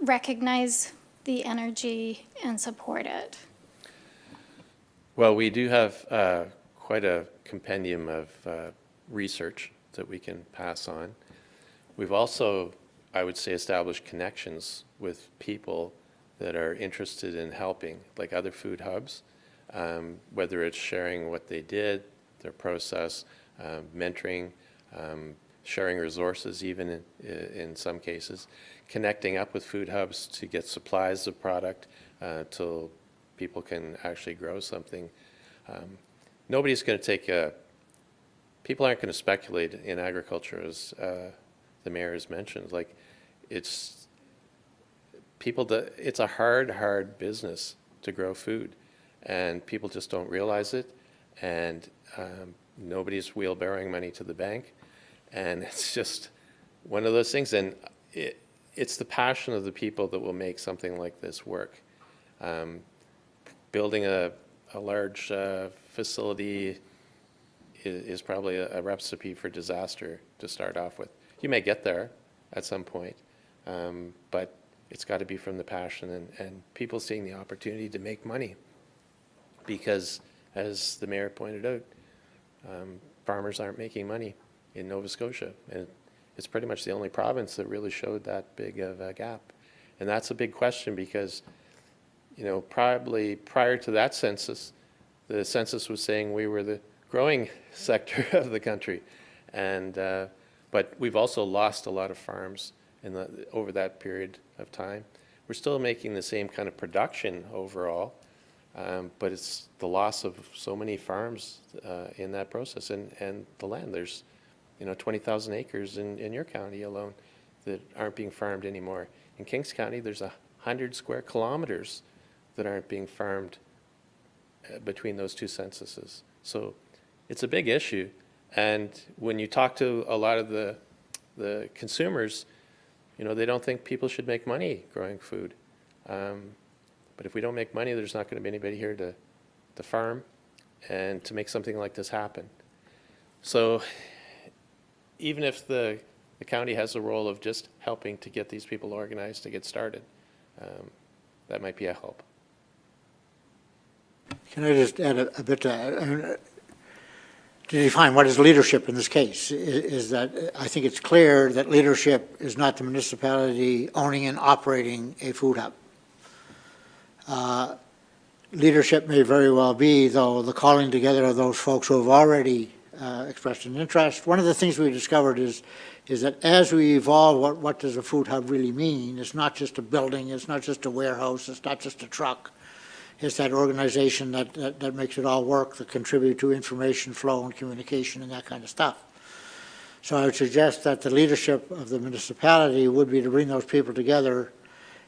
recognize the energy and support it? Well, we do have quite a compendium of research that we can pass on. We've also, I would say, established connections with people that are interested in helping, like other food hubs, whether it's sharing what they did, their process, mentoring, sharing resources even in some cases, connecting up with food hubs to get supplies of product till people can actually grow something. Nobody's going to take people aren't going to speculate in agriculture, as the mayor has mentioned. It's a hard business to grow food, and people just don't realize it, and nobody's wheelbarrowing money to the bank, and it's just one of those things. And it's the passion of the people that will make something like this work. Building a large facility is probably a recipe for disaster to start off with. You may get there at some point, but it's got to be from the passion and people seeing the opportunity to make money. Because, as the mayor pointed out, farmers aren't making money in Nova Scotia, and it's pretty much the only province that really showed that big of a gap. And that's a big question because, probably prior to that census, the census was saying we were the growing sector of the country, and but we've also lost a lot of farms over that period of time. We're still making the same kind of production overall, but it's the loss of so many farms in that process, and the land. There's 20,000 acres in your county alone that aren't being farmed anymore. In Kings County, there's 100 square kilometers that aren't being farmed between those two censuses. So it's a big issue. And when you talk to a lot of the consumers, they don't think people should make money growing food. But if we don't make money, there's not going to be anybody here to farm and to make something like this happen. So even if the county has a role of just helping to get these people organized to get started, that might be a help. Can I just add a bit to define what is leadership in this case? Is that I think it's clear that leadership is not the municipality owning and operating a food hub. Leadership may very well be, though, the calling together of those folks who have already expressed an interest. One of the things we discovered is that as we evolve, what does a food hub really mean? It's not just a building, it's not just a warehouse, it's not just a truck. It's that organization that makes it all work, that contribute to information flow and communication and that kind of stuff. So I would suggest that the leadership of the municipality would be to bring those people together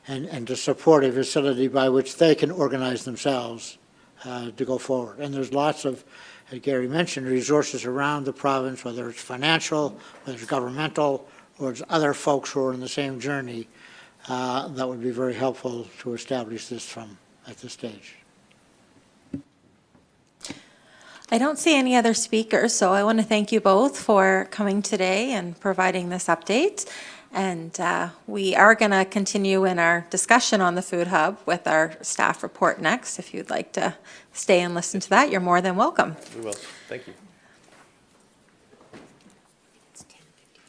and to support a facility by which they can organize themselves to go forward. And there's lots of, as Gary mentioned, resources around the province, whether it's financial, whether it's governmental, or it's other folks who are in the same journey, that would be very helpful to establish this at this stage. I don't see any other speakers, so I want to thank you both for coming today and providing this update. And we are going to continue in our discussion on the Food Hub with our staff report next. If you'd like to stay and listen to that, you're more than welcome. We will. Thank you.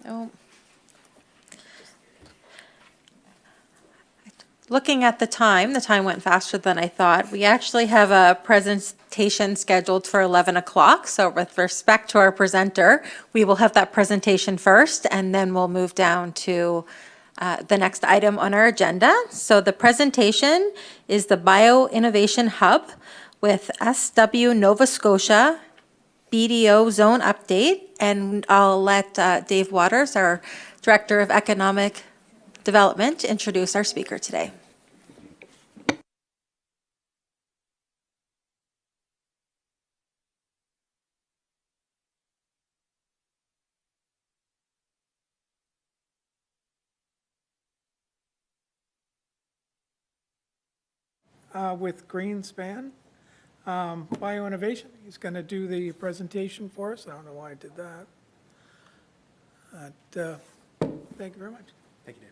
Oh. Looking at the time went faster than I thought. We actually have a presentation scheduled for 11 o'clock. So with respect to our presenter, we will have that presentation first, and then we'll move down to the next item on our agenda. So the presentation is the Bio-Innovation Hub with SW Nova Scotia BDO Zone Update. And I'll let Dave Waters, our Director of Economic Development, introduce our speaker today. With Greenspan, Bio-Innovation. He's going to do the presentation for us. I don't know why I did that. Thank you very much. Thank you,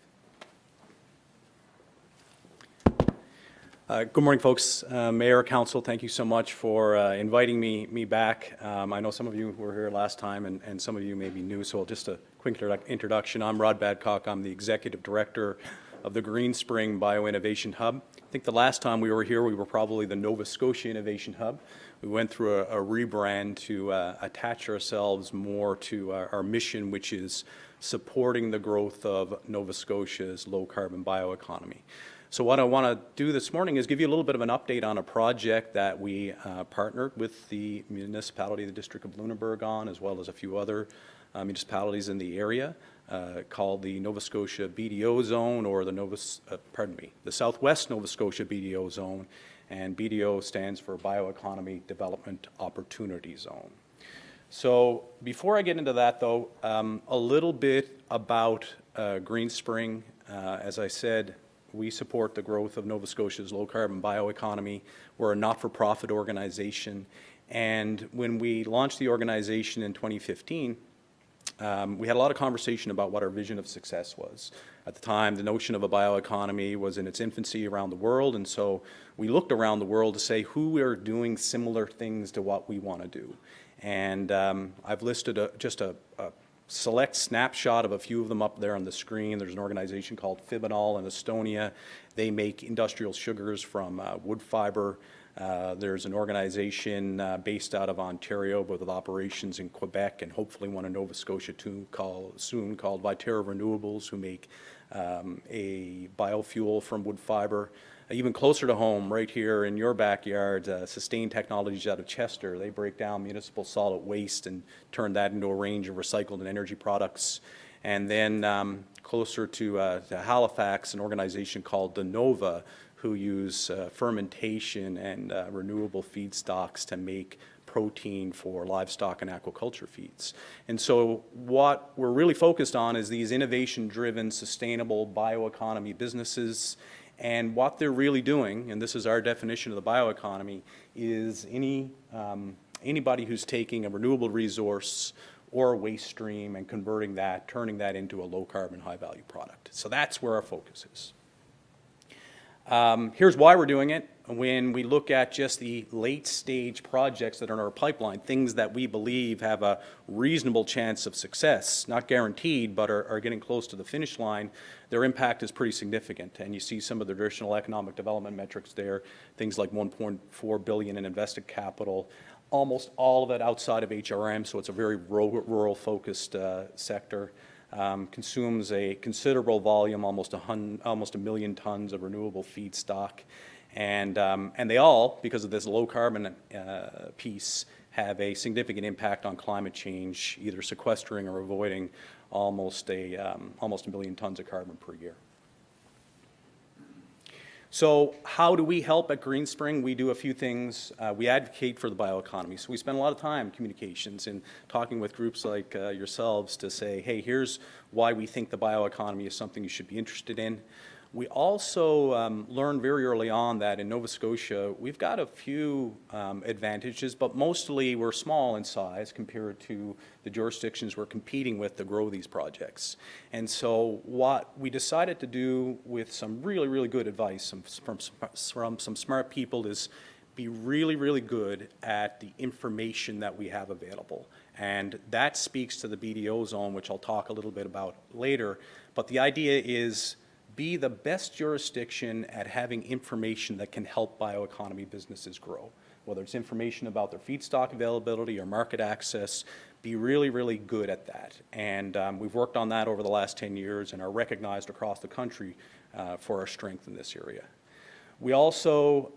Dave. Good morning, folks. Mayor, Council, thank you so much for inviting me back. I know some of you were here last time, and some of you may be new, so just a quick introduction. I'm Rod Badcock. I'm the Executive Director of the Green Spring Bio-Innovation Hub. I think the last time we were here, we were probably the Nova Scotia Innovation Hub. We went through a rebrand to attach ourselves more to our mission, which is supporting the growth of Nova Scotia's low-carbon bioeconomy. So what I want to do this morning is give you a little bit of an update on a project that we partnered with the municipality of the District of Lunenburg on, as well as a few other municipalities in the area, called the Nova Scotia BDO Zone, or the Southwest Nova Scotia BDO Zone, and BDO stands for Bioeconomy Development Opportunity Zone. So before I get into that, though, a little bit about Green Spring. As I said, we support the growth of Nova Scotia's low-carbon bioeconomy. We're a not-for-profit organization, and when we launched the organization in 2015, we had a lot of conversation about what our vision of success was. At the time, the notion of a bioeconomy was in its infancy around the world, and so we looked around the world to say who are doing similar things to what we want to do. And I've listed just a select snapshot of a few of them up there on the screen. There's an organization called Fibonal in Estonia. They make industrial sugars from wood fiber. There's an organization based out of Ontario, but with operations in Quebec and hopefully one in Nova Scotia too, called Viterra Renewables, who make a biofuel from wood fiber. Even closer to home, right here in your backyard, Sustain Technologies out of Chester. They break down municipal solid waste and turn that into a range of recycled and energy products. And then closer to Halifax, an organization called Denova, who use fermentation and renewable feedstocks to make protein for livestock and aquaculture feeds. And so what we're really focused on is these innovation-driven, sustainable bioeconomy businesses. And what they're really doing, and this is our definition of the bioeconomy, is anybody who's taking a renewable resource or a waste stream and converting that, turning that into a low-carbon, high-value product. So that's where our focus is. Here's why we're doing it. When we look at just the late-stage projects that are in our pipeline, things that we believe have a reasonable chance of success, not guaranteed, but are getting close to the finish line, their impact is pretty significant. And you see some of the traditional economic development metrics there, things like $1.4 billion in invested capital, almost all of it outside of HRM, so it's a very rural-focused sector. Consumes a considerable volume, almost a million tons of renewable feedstock. And they all, because of this low carbon piece, have a significant impact on climate change, either sequestering or avoiding almost a million tons of carbon per year. So how do we help at Greenspring? We do a few things. We advocate for the bioeconomy. So we spend a lot of time communications and talking with groups like yourselves to say, hey, here's why we think the bioeconomy is something you should be interested in. We also learned very early on that in Nova Scotia, we've got a few advantages, but mostly we're small in size compared to the jurisdictions we're competing with to grow these projects. And so what we decided to do with some really, really good advice from some smart people is be really, really good at the information that we have available. And that speaks to the BDO zone, which I'll talk a little bit about later. But the idea is be the best jurisdiction at having information that can help bioeconomy businesses grow. Whether it's information about their feedstock availability or market access, be really, really good at that. And we've worked on that over the last 10 years and are recognized across the country for our strength in this area. We also,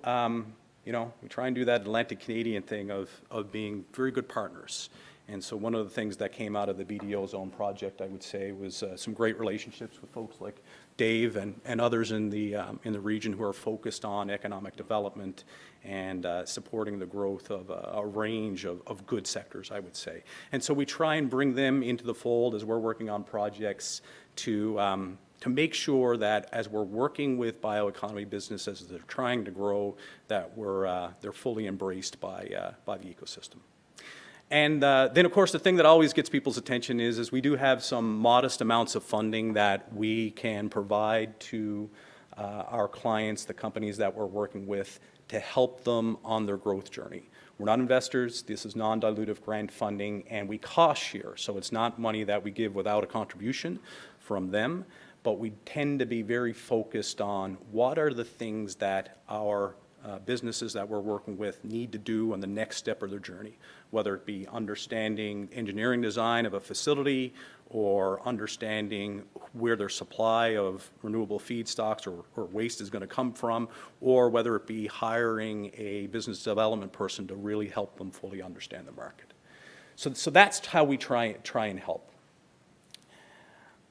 we try and do that Atlantic Canadian thing of being very good partners. And so one of the things that came out of the BDO zone project, I would say, was some great relationships with folks like Dave and others in the region who are focused on economic development and supporting the growth of a range of good sectors, I would say. And so we try and bring them into the fold as we're working on projects to make sure that as we're working with bioeconomy businesses as they're trying to grow, that they're fully embraced by the ecosystem. And then, of course, the thing that always gets people's attention is we do have some modest amounts of funding that we can provide to our clients, the companies that we're working with, to help them on their growth journey. We're not investors. This is non-dilutive grant funding, and we cost share. So it's not money that we give without a contribution from them, but we tend to be very focused on what are the things that our businesses that we're working with need to do on the next step of their journey, whether it be understanding engineering design of a facility or understanding where their supply of renewable feedstocks or waste is going to come from, or whether it be hiring a business development person to really help them fully understand the market. So that's how we try and help.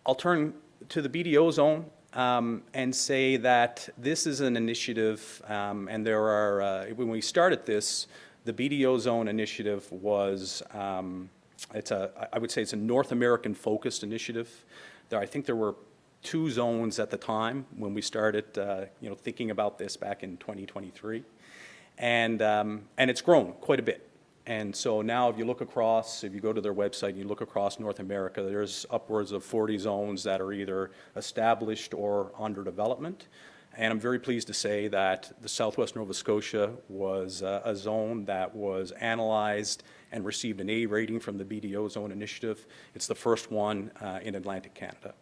I'll turn to the BDO zone. And say that this is an initiative, and there are, when we started this, the BDO zone initiative was, I would say it's a North American focused initiative. I think there were 2 zones at the time when we started, thinking about this back in 2023. And it's grown quite a bit. And so now if you look across, if you go to their website and you look across North America, there's upwards of 40 zones that are either established or under development. And I'm very pleased to say that the Southwest Nova Scotia was a zone that was analyzed and received an A rating from the BDO Zone Initiative. It's the first one in Atlantic Canada.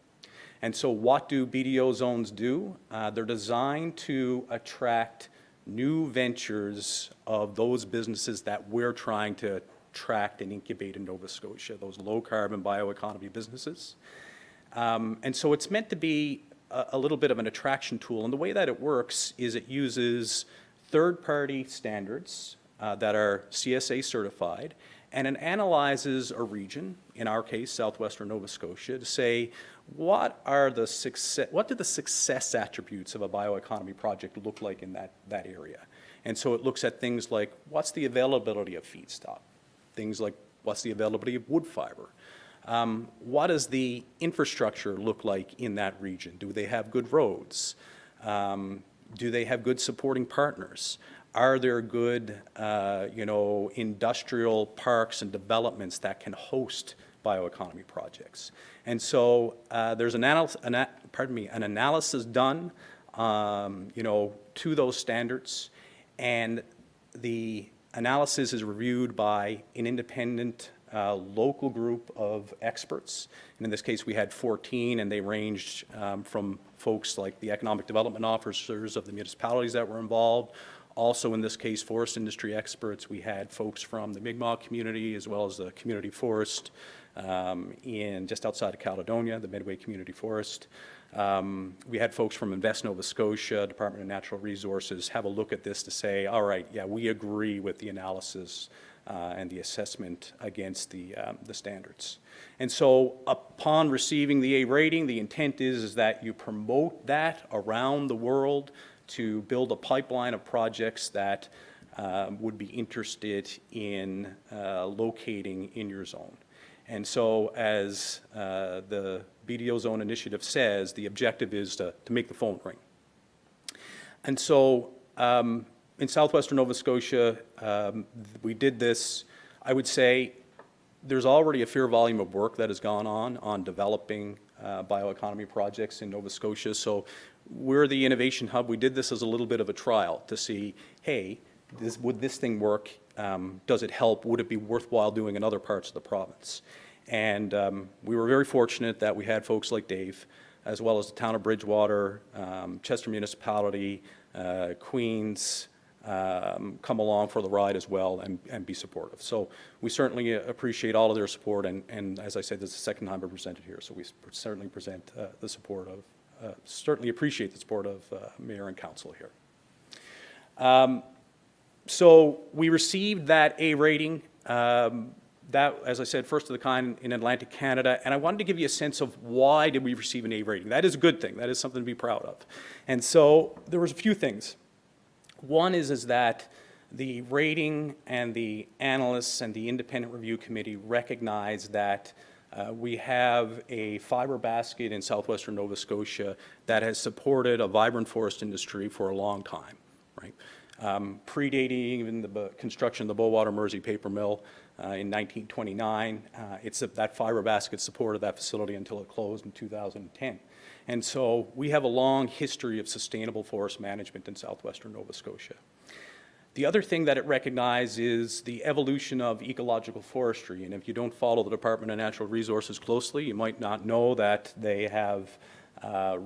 And so what do BDO zones do? They're designed to attract new ventures of those businesses that we're trying to attract and incubate in Nova Scotia, those low-carbon bioeconomy businesses. And so it's meant to be a little bit of an attraction tool. And the way that it works is it uses third-party standards that are CSA certified, and it analyzes a region, in our case, southwestern Nova Scotia, to say, what do the success attributes of a bioeconomy project look like in that area? And so it looks at things like, what's the availability of feedstock? Things like, what's the availability of wood fiber? What does the infrastructure look like in that region? Do they have good roads? Do they have good supporting partners? Are there good, industrial parks and developments that can host bioeconomy projects? And so there's an analysis done, to those standards, and the analysis is reviewed by an independent local group of experts. And in this case, we had 14, and they ranged from folks like the economic development officers of the municipalities that were involved. Also, in this case, forest industry experts. We had folks from the Mi'kmaq community as well as the community forest in just outside of Caledonia, the Medway Community Forest. We had folks from Invest Nova Scotia, Department of Natural Resources, have a look at this to say, all right, yeah, we agree with the analysis and the assessment against the standards. And so upon receiving the A rating, the intent is that you promote that around the world to build a pipeline of projects that would be interested in locating in your zone. And so as the BDO Zone Initiative says, the objective is to make the phone ring. And so in southwestern Nova Scotia, we did this. I would say there's already a fair volume of work that has gone on developing bioeconomy projects in Nova Scotia. So we're the innovation hub. We did this as a little bit of a trial to see, hey, would this thing work? Does it help? Would it be worthwhile doing in other parts of the province? And we were very fortunate that we had folks like Dave, as well as the town of Bridgewater, Chester Municipality, Queens, come along for the ride as well and be supportive. So we certainly appreciate all of their support, and as I said, this is the second time I've presented here, so we certainly present the support of, certainly appreciate the support of Mayor and Council here. So we received that A rating, that, as I said, first of the kind in Atlantic Canada, and I wanted to give you a sense of why did we receive an A rating. That is a good thing. That is something to be proud of. And so there was a few things. One is that the rating and the analysts and the independent review committee recognize that we have a fiber basket in southwestern Nova Scotia that has supported a vibrant forest industry for a long time, right? Predating even the construction of the Bowater Mersey paper mill in 1929. That fiber basket supported that facility until it closed in 2010. And so we have a long history of sustainable forest management in southwestern Nova Scotia. The other thing that it recognizes is the evolution of ecological forestry. And if you don't follow the Department of Natural Resources closely, you might not know that they have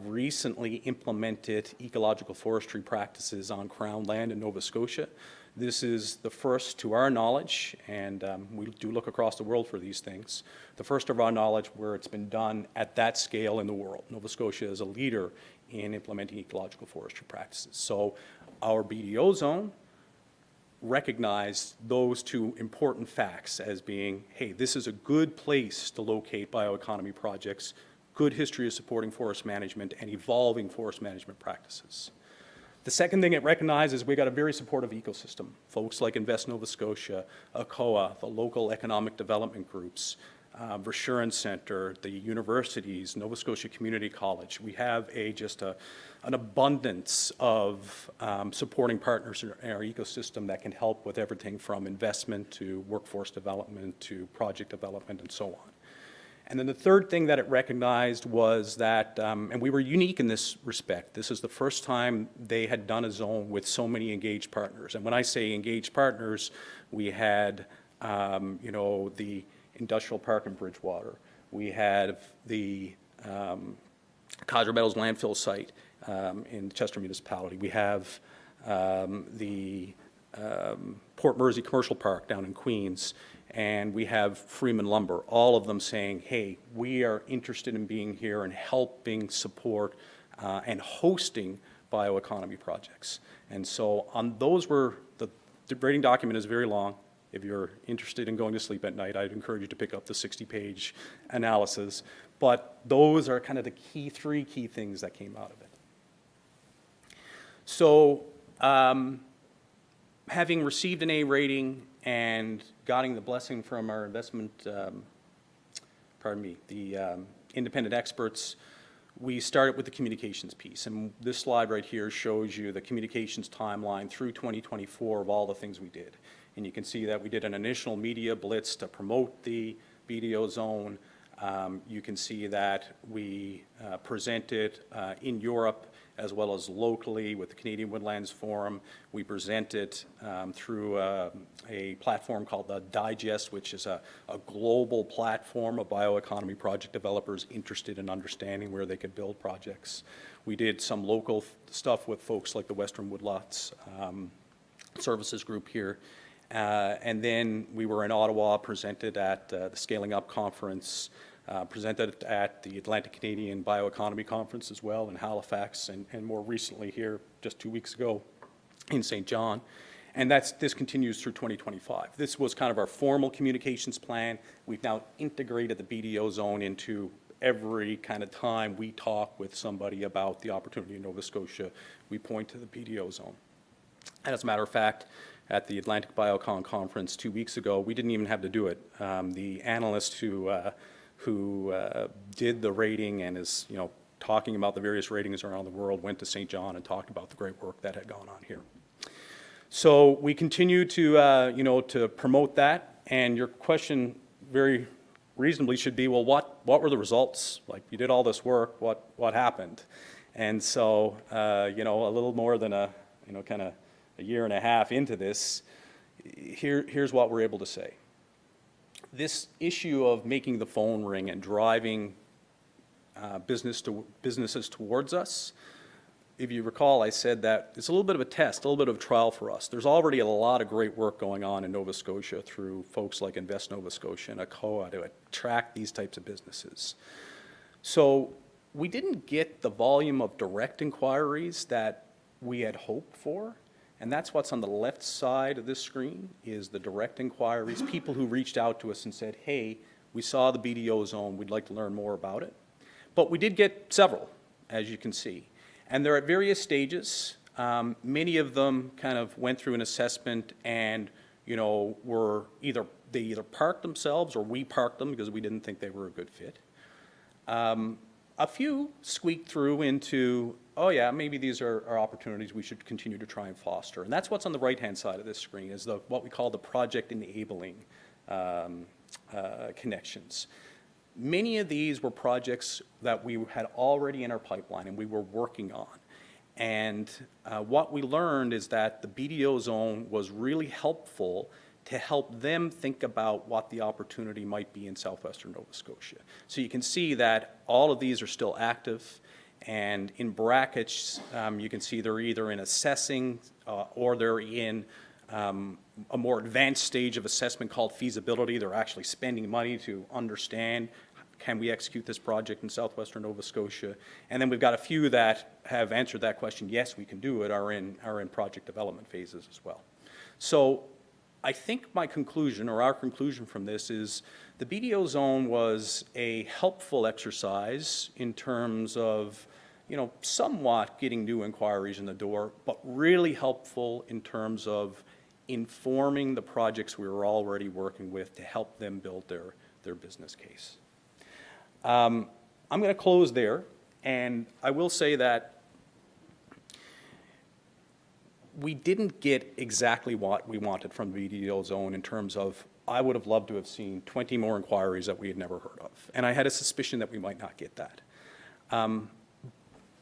recently implemented ecological forestry practices on Crown land in Nova Scotia. This is the first, to our knowledge, and we do look across the world for these things, the first of our knowledge where it's been done at that scale in the world. Nova Scotia is a leader in implementing ecological forestry practices. So our BDO zone recognized those two important facts as being, hey, this is a good place to locate bioeconomy projects, good history of supporting forest management and evolving forest management practices. The second thing it recognizes, we got a very supportive ecosystem. Folks like Invest Nova Scotia, ACOA, the local economic development groups, Versuren Center, the universities, Nova Scotia Community College. We have an abundance of supporting partners in our ecosystem that can help with everything from investment to workforce development to project development and so on. And then the third thing that it recognized was that, and we were unique in this respect, this is the first time they had done a zone with so many engaged partners. And when I say engaged partners, we had, the industrial park in Bridgewater. We had the Cadre Metals landfill site in Chester Municipality. We have the Port Mersey Commercial Park down in Queens. And we have Freeman Lumber, all of them saying, hey, we are interested in being here and helping support and hosting bioeconomy projects. And so on those the rating document is very long. If you're interested in going to sleep at night, I'd encourage you to pick up the 60-page analysis. But those are kind of the three key things that came out of it. So having received an A rating and getting the blessing from our investment, the independent experts, we started with the communications piece, and this slide right here shows you the communications timeline through 2024 of all the things we did. And you can see that we did an initial media blitz to promote the BDO zone. You can see that we presented in Europe as well as locally with the Canadian Woodlands Forum. We presented through a platform called the Digest, which is a global platform of bioeconomy project developers interested in understanding where they could build projects. We did some local stuff with folks like the Western Woodlots Services Group here. And then we were in Ottawa, presented at the Scaling Up Conference, presented at the Atlantic Canadian Bioeconomy Conference as well in Halifax, and more recently here just 2 weeks ago in St. John. And this continues through 2025. This was kind of our formal communications plan. We've now integrated the BDO zone into every kind of time we talk with somebody about the opportunity in Nova Scotia, we point to the BDO zone. And as a matter of fact, at the Atlantic Biocon Conference 2 weeks ago, we didn't even have to do it. The analyst who did the rating and is, talking about the various ratings around the world went to St. John and talked about the great work that had gone on here. So we continue to, to promote that. And your question very reasonably should be, well, what were the results? Like, you did all this work, what happened? And so, a little more than kind of a year and a half into this, here's what we're able to say. This issue of making the phone ring and driving businesses towards us, if you recall, I said that it's a little bit of a test, a little bit of a trial for us. There's already a lot of great work going on in Nova Scotia through folks like Invest Nova Scotia and ACOA to attract these types of businesses. So we didn't get the volume of direct inquiries that we had hoped for. And that's what's on the left side of this screen, is the direct inquiries, people who reached out to us and said, hey, we saw the BDO zone, we'd like to learn more about it. But we did get several, as you can see. And they're at various stages. Many of them kind of went through an assessment and, were they either parked themselves or we parked them because we didn't think they were a good fit. A few squeaked through into, oh yeah, maybe these are opportunities we should continue to try and foster. And that's what's on the right-hand side of this screen, is what we call the project enabling connections. Many of these were projects that we had already in our pipeline and we were working on. And what we learned is that the BDO zone was really helpful to help them think about what the opportunity might be in southwestern Nova Scotia. So you can see that all of these are still active, and in brackets, you can see they're either in assessing or they're in a more advanced stage of assessment called feasibility. They're actually spending money to understand, can we execute this project in southwestern Nova Scotia? And then we've got a few that have answered that question, yes, we can do it, are in project development phases as well. So I think my conclusion, or our conclusion from this, is the BDO zone was a helpful exercise in terms of, somewhat getting new inquiries in the door, but really helpful in terms of informing the projects we were already working with to help them build their business case. I'm going to close there, and I will say that we didn't get exactly what we wanted from the BDO zone in terms of, I would have loved to have seen 20 more inquiries that we had never heard of. And I had a suspicion that we might not get that.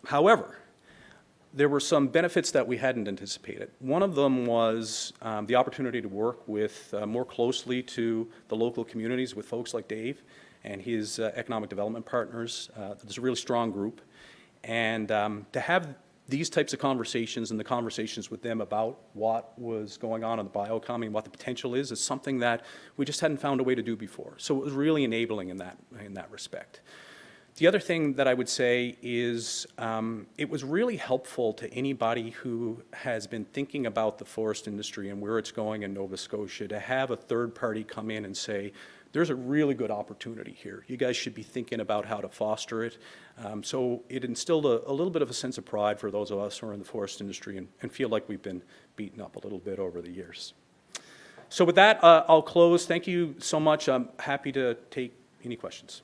However, there were some benefits that we hadn't anticipated. One of them was the opportunity to work with more closely to the local communities with folks like Dave and his economic development partners. There's a really strong group. And to have these types of conversations and the conversations with them about what was going on in the bioeconomy and what the potential is something that we just hadn't found a way to do before. So it was really enabling in that respect. The other thing that I would say is it was really helpful to anybody who has been thinking about the forest industry and where it's going in Nova Scotia to have a third party come in and say, there's a really good opportunity here. You guys should be thinking about how to foster it. So it instilled a little bit of a sense of pride for those of us who are in the forest industry and feel like we've been beaten up a little bit over the years. So with that, I'll close. Thank you so much. I'm happy to take any questions.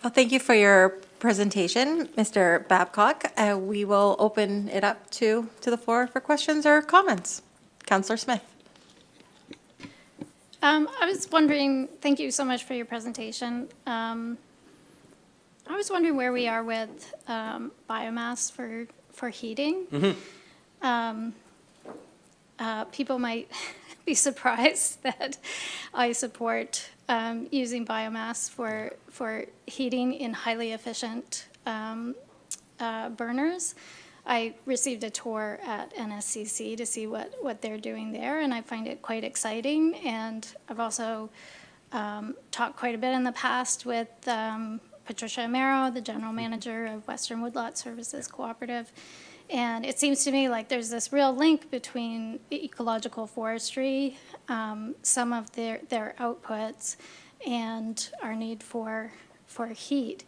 Well, thank you for your presentation, Mr. Babcock. We will open it up to the floor for questions or comments. Councillor Smith. I was wondering, thank you so much for your presentation. I was wondering where we are with biomass for heating. People might be surprised that I support using biomass for heating in highly efficient burners. I received a tour at NSCC to see what they're doing there, and I find it quite exciting. And I've also talked quite a bit in the past with Patricia Amaro, the general manager of Western Woodlot Services Cooperative. And it seems to me like there's this real link between ecological forestry, some of their outputs, and our need for heat.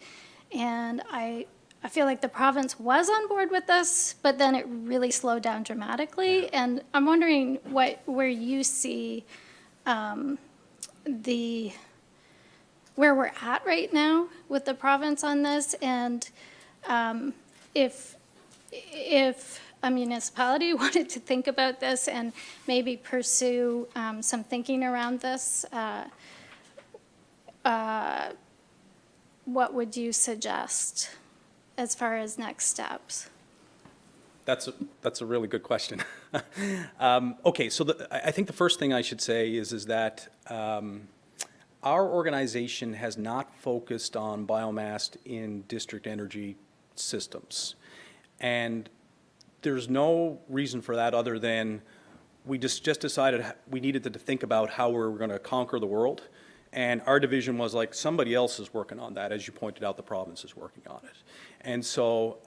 And I feel like the province was on board with this, but then it really slowed down dramatically. And I'm wondering where you see where we're at right now with the province on this, and if a municipality wanted to think about this and maybe pursue some thinking around this, what would you suggest as far as next steps? That's a really good question. Okay, so I think the first thing I should say is that our organization has not focused on biomass in district energy systems. And there's no reason for that other than we just decided we needed to think about how we were going to conquer the world. And our division was like, somebody else is working on that. As you pointed out, the province is working on it. And so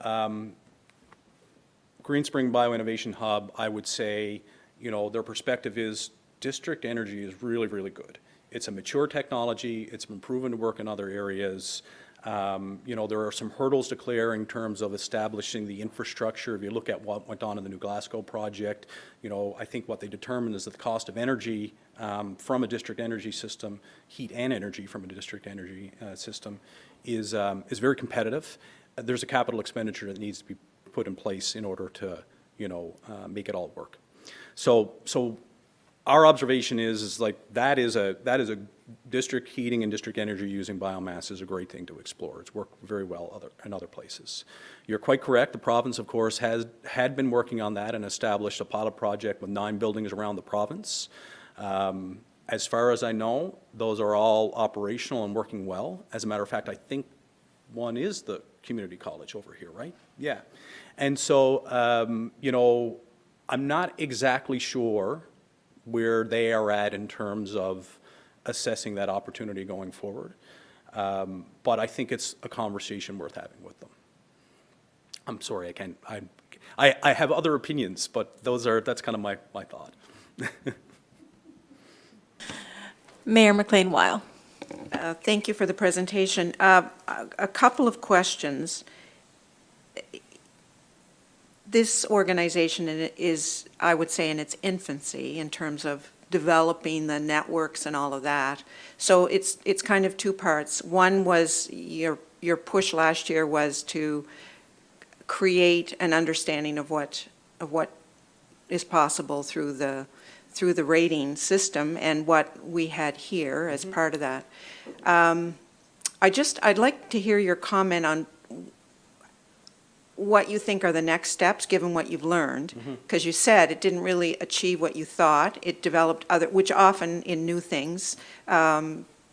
Green Spring Bioinnovation Hub, I would say, their perspective is district energy is really, really good. It's a mature technology. It's been proven to work in other areas. There are some hurdles to clear in terms of establishing the infrastructure. If you look at what went on in the New Glasgow project, I think what they determined is that the cost of energy from a district energy system, heat and energy from a district energy system, is very competitive. There's a capital expenditure that needs to be put in place in order to, make it all work. So our observation is like that is a district heating and district energy using biomass is a great thing to explore. It's worked very well in other places. You're quite correct. The province, of course, had been working on that and established a pilot project with 9 buildings around the province. As far as I know, those are all operational and working well. As a matter of fact, I think one is the community college over here, right? Yeah. And so, I'm not exactly sure where they are at in terms of assessing that opportunity going forward. But I think it's a conversation worth having with them. I'm sorry, I have other opinions, but that's kind of my thought. Mayor McLean-Weil. Thank you for the presentation. A couple of questions. This organization is, I would say, in its infancy in terms of developing the networks and all of that. So it's kind of 2 parts. One was your push last year was to create an understanding of what is possible through the rating system and what we had here as part of that. I'd like to hear your comment on what you think are the next steps, given what you've learned, because you said it didn't really achieve what you thought. It developed which often in new things,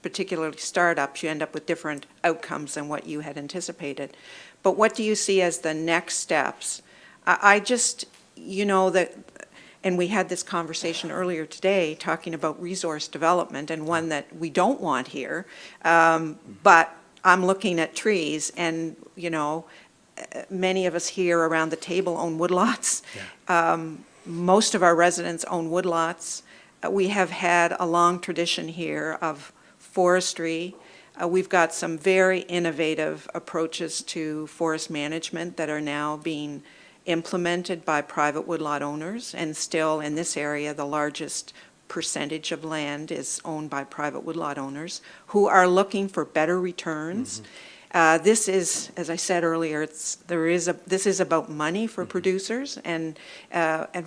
particularly startups, you end up with different outcomes than what you had anticipated. But what do you see as the next steps? I just, and we had this conversation earlier today talking about resource development and one that we don't want here, but I'm looking at trees and, many of us here around the table own woodlots. Yeah. Most of our residents own woodlots. We have had a long tradition here of forestry. We've got some very innovative approaches to forest management that are now being implemented by private woodlot owners, and still in this area, the largest percentage of land is owned by private woodlot owners who are looking for better returns. This is, as I said earlier, this is about money for producers and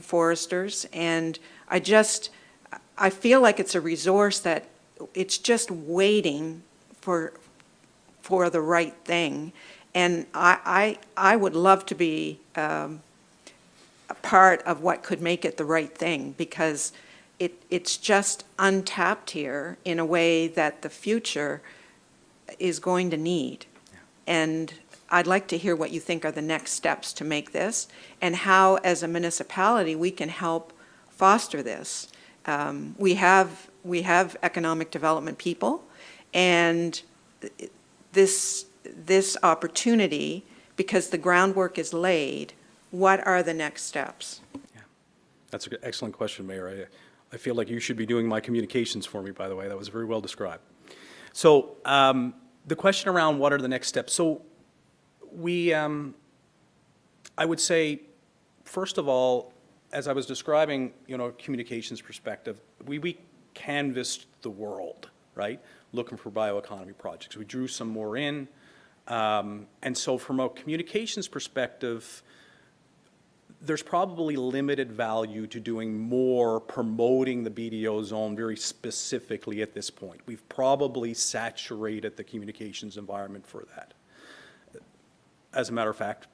foresters, and I feel like it's a resource that it's just waiting for the right thing. And I would love to be a part of what could make it the right thing, because it's just untapped here in a way that the future is going to need. And I'd like to hear what you think are the next steps to make this, and how, as a municipality, we can help foster this. We have economic development people, and this opportunity, because the groundwork is laid, what are the next steps? That's an excellent question, Mayor. I feel like you should be doing my communications for me, by the way. That was very well described. So the question around what are the next steps. So we, I would say, first of all, as I was describing, communications perspective, we canvassed the world, right? Looking for bioeconomy projects. We drew some more in. And so from a communications perspective, there's probably limited value to doing more promoting the BDO zone very specifically at this point. We've probably saturated the communications environment for that. As a matter of fact,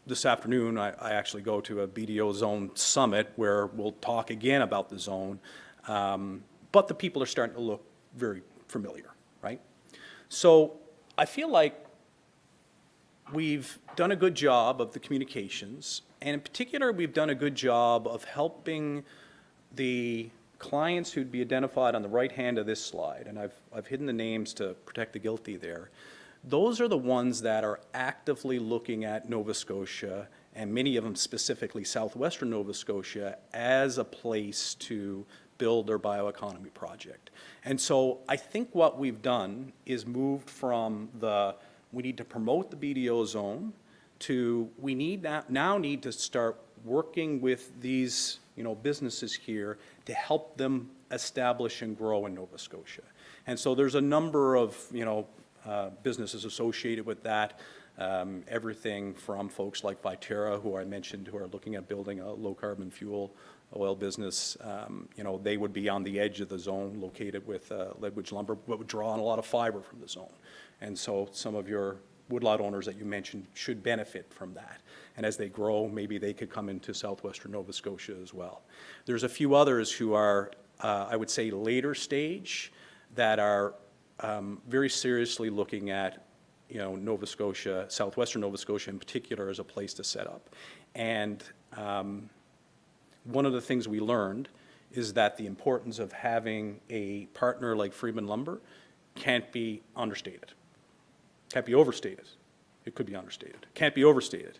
this afternoon, I actually go to a BDO zone summit where we'll talk again about the zone, but the people are starting to look very familiar, right? So I feel like we've done a good job of the communications, and in particular, we've done a good job of helping the clients who'd be identified on the right hand of this slide, and I've hidden the names to protect the guilty there. Those are the ones that are actively looking at Nova Scotia, and many of them specifically southwestern Nova Scotia, as a place to build their bioeconomy project. And so I think what we've done is moved from we need to promote the BDO zone to we now need to start working with these businesses here to help them establish and grow in Nova Scotia. And so there's a number of businesses associated with that, everything from folks like Viterra, who I mentioned, who are looking at building a low carbon fuel oil business. They would be on the edge of the zone, located with Ledwidge lumber, but would draw on a lot of fiber from the zone. And so some of your woodlot owners that you mentioned should benefit from that. And as they grow, maybe they could come into southwestern Nova Scotia as well. There's a few others who are, I would say, later stage that are very seriously looking at Nova Scotia, southwestern Nova Scotia in particular, as a place to set up. And one of the things we learned is that the importance of having a partner like Freeman Lumber can't be understated. Can't be overstated. It could be understated. Can't be overstated.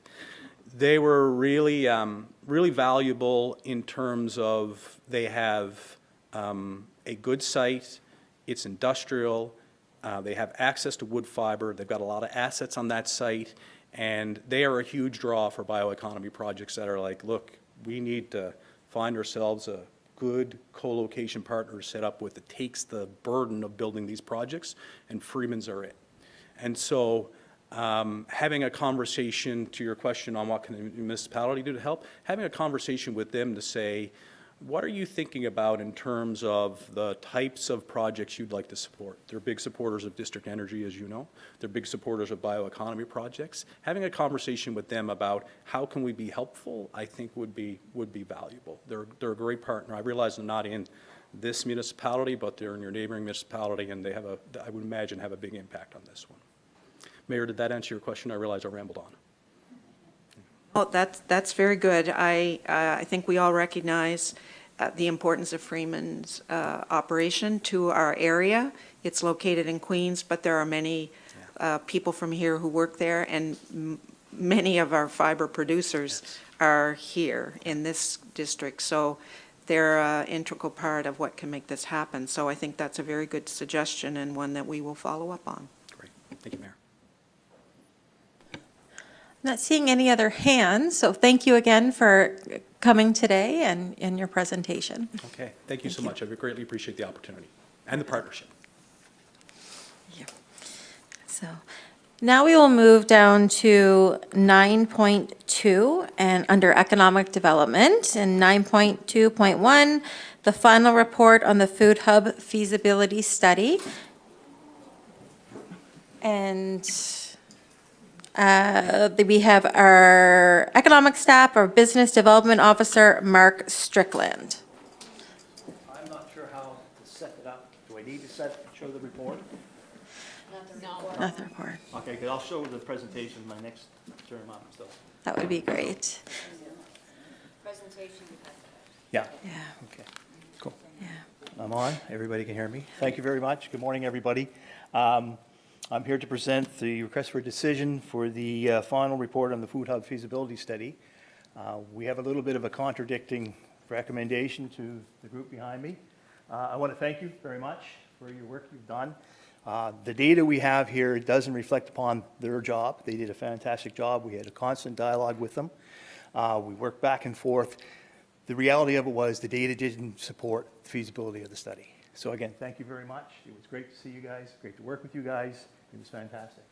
They were really, really valuable in terms of they have a good site. It's industrial. They have access to wood fiber. They've got a lot of assets on that site, and they are a huge draw for bioeconomy projects that are like, look, we need to find ourselves a good co-location partner to set up with that takes the burden of building these projects, and Freeman's are it. And so having a conversation, to your question on what can the municipality do to help, having a conversation with them to say, what are you thinking about in terms of the types of projects you'd like to support? They're big supporters of district energy, as you know. They're big supporters of bioeconomy projects. Having a conversation with them about how can we be helpful, I think would be valuable. They're a great partner. I realize they're not in this municipality, but they're in your neighboring municipality, and they have I would imagine, have a big impact on this one. Mayor, did that answer your question? I realize I rambled on. Oh, that's very good. I think we all recognize the importance of Freeman's operation to our area. It's located in Queens, but there are many people from here who work there, and many of our fiber producers are here in this district. So they're an integral part of what can make this happen. So I think that's a very good suggestion, and one that we will follow up on. Great. Thank you, Mayor. Not seeing any other hands, so thank you again for coming today and in your presentation. Okay. Thank you so much. I greatly appreciate the opportunity and the partnership. So Now we will move down to 9.2 and under economic development and 9.2.1, the final report on the Food Hub feasibility study. And we have our economic staff, our business development officer, Mark Strickland. I'm not sure how to set it up. Do I need to show the report? Not the report. Okay, because I'll show the presentation my next term up, so. That would be great. Presentation. Yeah. Yeah. Okay, cool. Yeah. I'm on. Everybody can hear me. Thank you very much. Good morning, everybody. I'm here to present the request for a decision for the final report on the Food Hub feasibility study. We have a little bit of a contradicting recommendation to the group behind me. I want to thank you very much for your work you've done. The data we have here doesn't reflect upon their job. They did a fantastic job. We had a constant dialogue with them. We worked back and forth. The reality of it was the data didn't support the feasibility of the study. So again, thank you very much. It was great to see you guys, great to work with you guys. It was fantastic.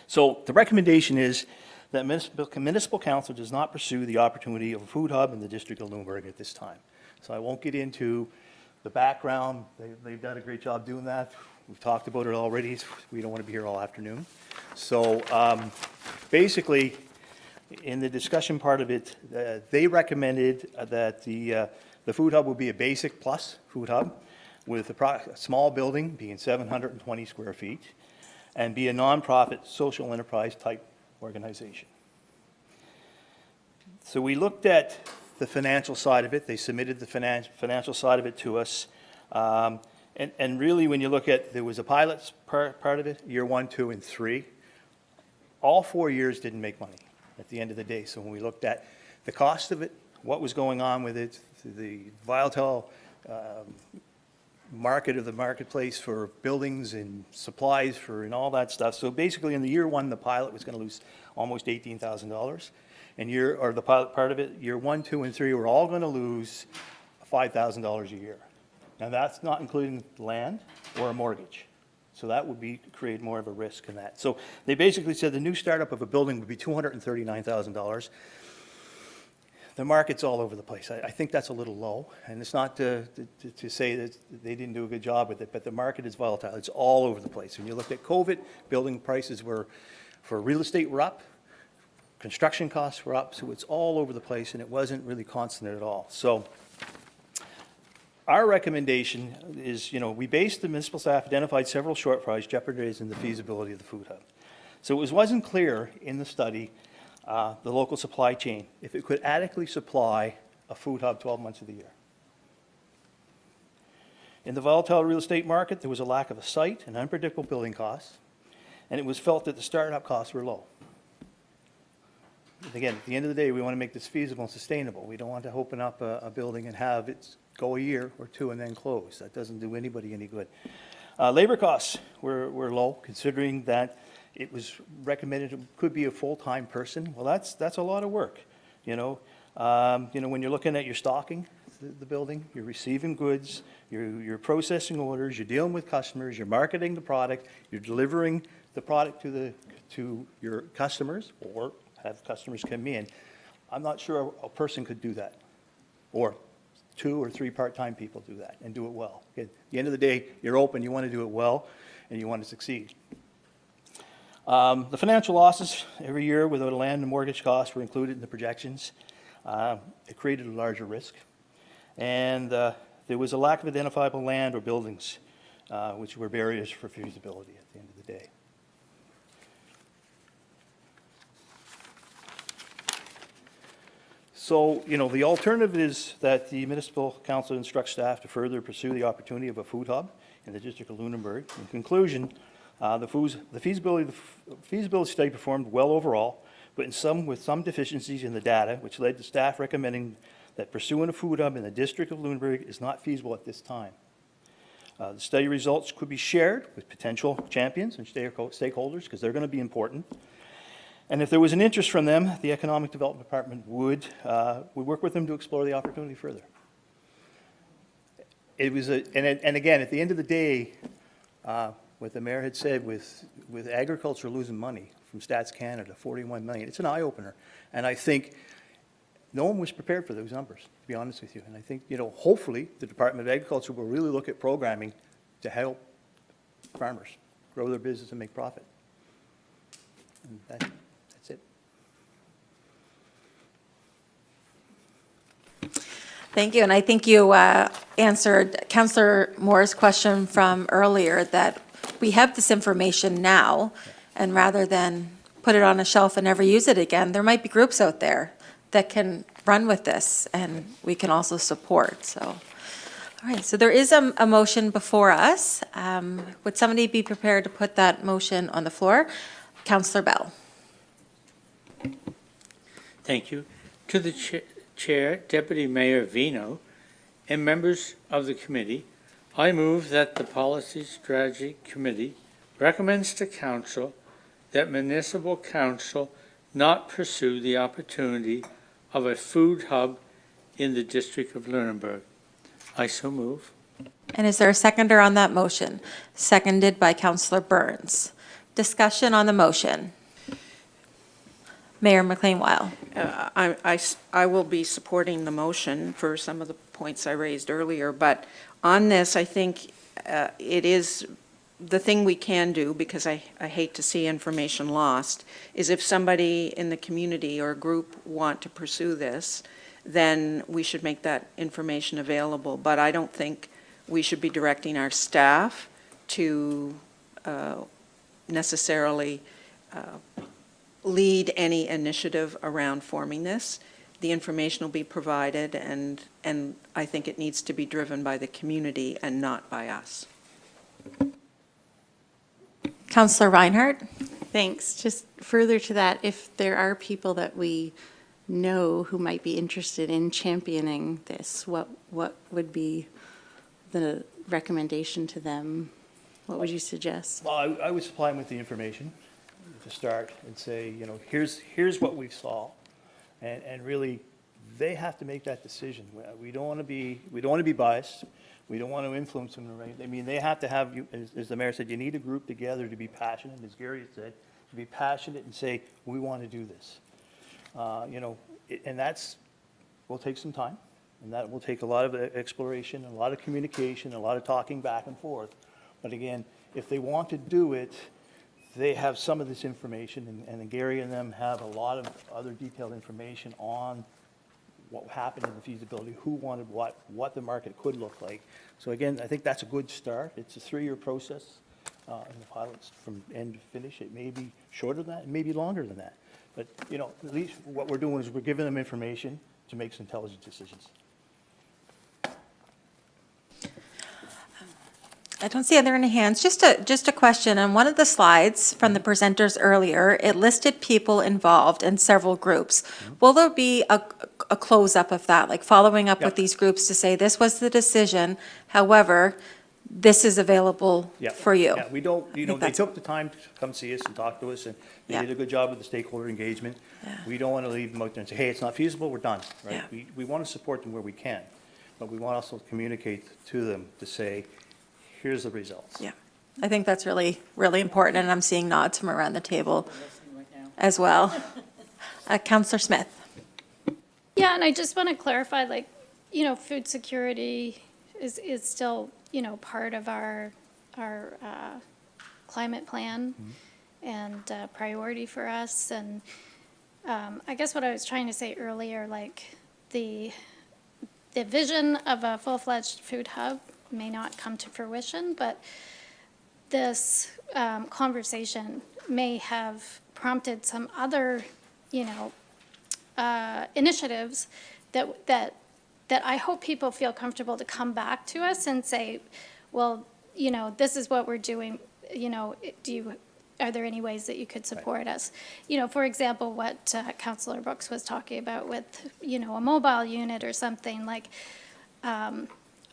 So the recommendation is that municipal council does not pursue the opportunity of a food hub in the district of Lunenburg at this time. So I won't get into the background. They've done a great job doing that. We've talked about it already. We don't want to be here all afternoon. So basically, in the discussion part of it, they recommended that the food hub will be a basic plus food hub with a small building being 720 square feet and be a nonprofit social enterprise type organization. So we looked at the financial side of it. They submitted the financial side of it to us. And really, when you look at, there was a pilot part of it, year 1, 2, and 3. All 4 years didn't make money at the end of the day. So when we looked at the cost of it, what was going on with it, the volatile market of the marketplace for buildings and supplies and all that stuff. So basically, in the year 1, the pilot was going to lose almost $18,000. And the pilot part of it, year 1, 2, and 3 were all going to lose $5,000 a year. Now, that's not including land or a mortgage. So that would create more of a risk in that. So they basically said the new startup of a building would be $239,000. The market's all over the place. I think that's a little low, and it's not to say that they didn't do a good job with it, but the market is volatile. It's all over the place. When you look at COVID, building prices for real estate were up, construction costs were up, so it's all over the place, and it wasn't really constant at all. So our recommendation is, we based the municipal staff, identified several shortfalls jeopardizing the feasibility of the food hub. So it wasn't clear in the study, the local supply chain, if it could adequately supply a food hub 12 months of the year. In the volatile real estate market, there was a lack of a site and unpredictable building costs, and it was felt that the startup costs were low. Again, at the end of the day, we want to make this feasible and sustainable. We don't want to open up a building and have it go a year or two and then close. That doesn't do anybody any good. Labor costs were low, considering that it was recommended it could be a full-time person. Well, that's a lot of work. When you're looking at your stocking the building, you're receiving goods, you're processing orders, you're dealing with customers, you're marketing the product, you're delivering the product to your customers or have customers come in. I'm not sure a person could do that, or 2 or 3 part-time people do that and do it well. At the end of the day, you're open, you want to do it well, and you want to succeed. The financial losses every year without a land and mortgage costs were included in the projections. It created a larger risk. And there was a lack of identifiable land or buildings, which were barriers for feasibility at the end of the day. So, the alternative is that the municipal council instructs staff to further pursue the opportunity of a food hub in the district of Lunenburg. In conclusion, the feasibility study performed well overall, but with some deficiencies in the data, which led to staff recommending that pursuing a food hub in the district of Lunenburg is not feasible at this time. The study results could be shared with potential champions and stakeholders, because they're going to be important. And if there was an interest from them, the Economic Development Department would work with them to explore the opportunity further. It was and again, at the end of the day, what the mayor had said with agriculture losing money from Stats Canada, 41 million, it's an eye-opener. And I think no one was prepared for those numbers, to be honest with you. And I think, hopefully, the Department of Agriculture will really look at programming to help farmers grow their business and make profit. And that's it. Thank you, and I think you answered Councillor Moore's question from earlier, that we have this information now, and rather than put it on a shelf and never use it again, there might be groups out there that can run with this, and we can also support, so. All right, so there is a motion before us. Would somebody be prepared to put that motion on the floor? Councillor Bell. Thank you. To the Chair, Deputy Mayor Vino, and members of the committee, I move that the Policy Strategy Committee recommends to Council that Municipal Council not pursue the opportunity of a food hub in the District of Lunenburg. I so move. And is there a seconder on that motion? Seconded by Councillor Burns. Discussion on the motion. Mayor McLean-Weil. I will be supporting the motion for some of the points I raised earlier, but on this, I think it is the thing we can do, because I hate to see information lost, is if somebody in the community or group want to pursue this, then we should make that information available. But I don't think we should be directing our staff to necessarily lead any initiative around forming this. The information will be provided, and I think it needs to be driven by the community and not by us. Councillor Reinhardt. Thanks. Just further to that, if there are people that we know who might be interested in championing this, what would be the recommendation to them? What would you suggest? Well, I would supply them with the information to start and say, here's what we saw. And really, they have to make that decision. We don't want to be biased. We don't want to influence them. Right? I mean, they have to have, as the mayor said, you need a group together to be passionate, as Gary had said, to be passionate and say, we want to do this. And that's, will take some time, and that will take a lot of exploration, a lot of communication, a lot of talking back and forth. But again, if they want to do it, they have some of this information, and Gary and them have a lot of other detailed information on what happened in the feasibility, who wanted what the market could look like. So again, I think that's a good start. It's a 3-year process, and the pilot's from end to finish. It may be shorter than that, it may be longer than that. But, at least what we're doing is we're giving them information to make some intelligent decisions. I don't see other hands. Just a question. On one of the slides from the presenters earlier, it listed people involved in several groups. Will there be a close-up of that, like following up with these groups to say, this was the decision, however, this is available for you? Yeah, we don't, they took the time to come see us and talk to us, and they did a good job with the stakeholder engagement. We don't want to leave them out there and say, hey, it's not feasible, we're done, right? We want to support them where we can, but we want to also communicate to them to say, here's the results. Yeah, I think that's really, really important, and I'm seeing nods from around the table as well. Councillor Smith. Yeah, and I just want to clarify, food security is still, part of our climate plan and priority for us. And I guess what I was trying to say earlier, the vision of a full-fledged food hub may not come to fruition, but this conversation may have prompted some other, initiatives that I hope people feel comfortable to come back to us and say, well, this is what we're doing. Are there any ways that you could support us? For example, what Councillor Brooks was talking about with, a mobile unit or something like.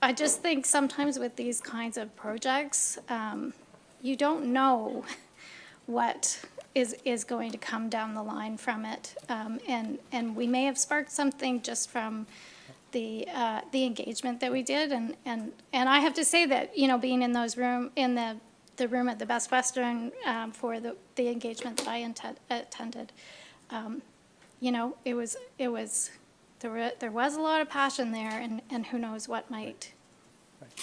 I just think sometimes with these kinds of projects, you don't know what is going to come down the line from it. And we may have sparked something just from the engagement that we did. And I have to say that, being in those in the the room at the Best Western for the engagement that I attended. You know, there was a lot of passion there, and who knows what might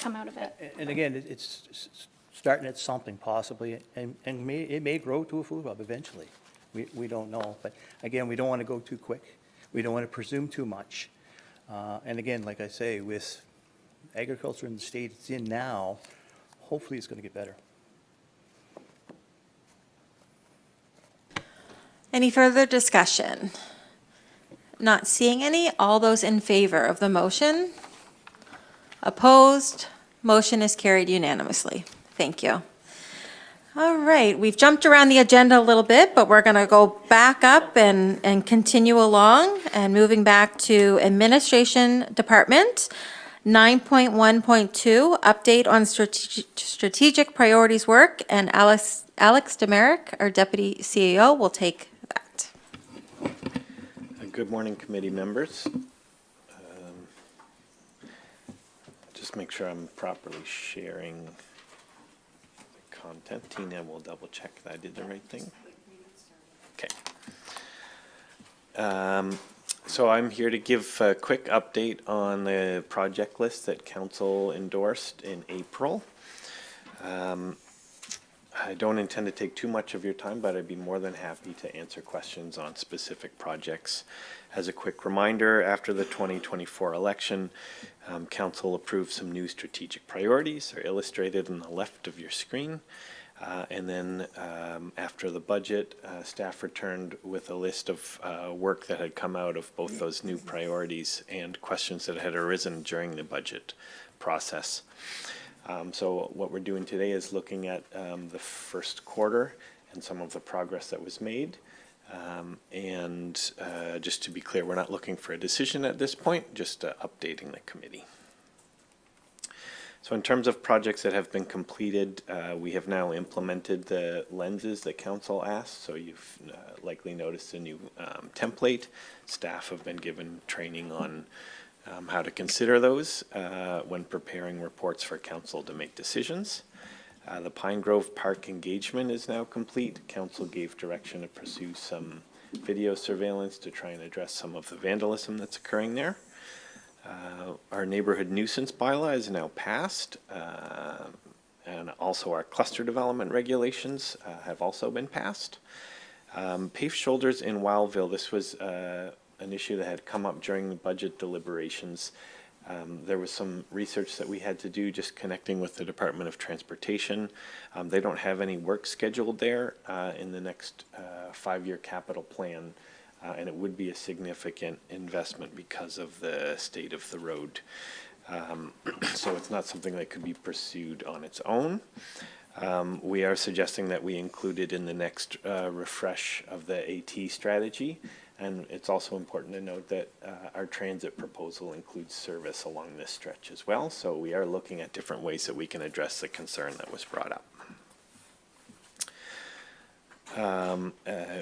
come out of it. And again, it's starting at something possibly, and it may grow to a food hub eventually. We don't know, but again, we don't want to go too quick. We don't want to presume too much. And again, like I say, with agriculture in the state it's in now, hopefully it's going to get better. Any further discussion? Not seeing any. All those in favor of the motion? Opposed? Motion is carried unanimously. Thank you. All right, we've jumped around the agenda a little bit, but we're going to go back up and continue along, and moving back to Administration Department. 9.1.2, update on strategic priorities work, and Alex Demerick, our Deputy CEO, will take that. Good morning, committee members. Just make sure I'm properly sharing the content. Tina will double check that I did the right thing. Okay. So I'm here to give a quick update on the project list that council endorsed in April. I don't intend to take too much of your time, but I'd be more than happy to answer questions on specific projects. As a quick reminder, after the 2024 election, council approved some new strategic priorities. They're illustrated on the left of your screen. And then after the budget, staff returned with a list of work that had come out of both those new priorities and questions that had arisen during the budget process. So what we're doing today is looking at the first quarter and some of the progress that was made. And just to be clear, we're not looking for a decision at this point, just updating the committee. So in terms of projects that have been completed, we have now implemented the lenses that council asked. So you've likely noticed a new template. Staff have been given training on how to consider those when preparing reports for council to make decisions. The Pine Grove Park engagement is now complete. Council gave direction to pursue some video surveillance to try and address some of the vandalism that's occurring there. Our neighborhood nuisance bylaw is now passed, and also our cluster development regulations have also been passed. Paved shoulders in Wildville, this was an issue that had come up during the budget deliberations. There was some research that we had to do just connecting with the Department of Transportation. They don't have any work scheduled there in the next 5-year capital plan, and it would be a significant investment because of the state of the road. So it's not something that could be pursued on its own. We are suggesting that we include it in the next refresh of the AT strategy. And it's also important to note that our transit proposal includes service along this stretch as well. So we are looking at different ways that we can address the concern that was brought up.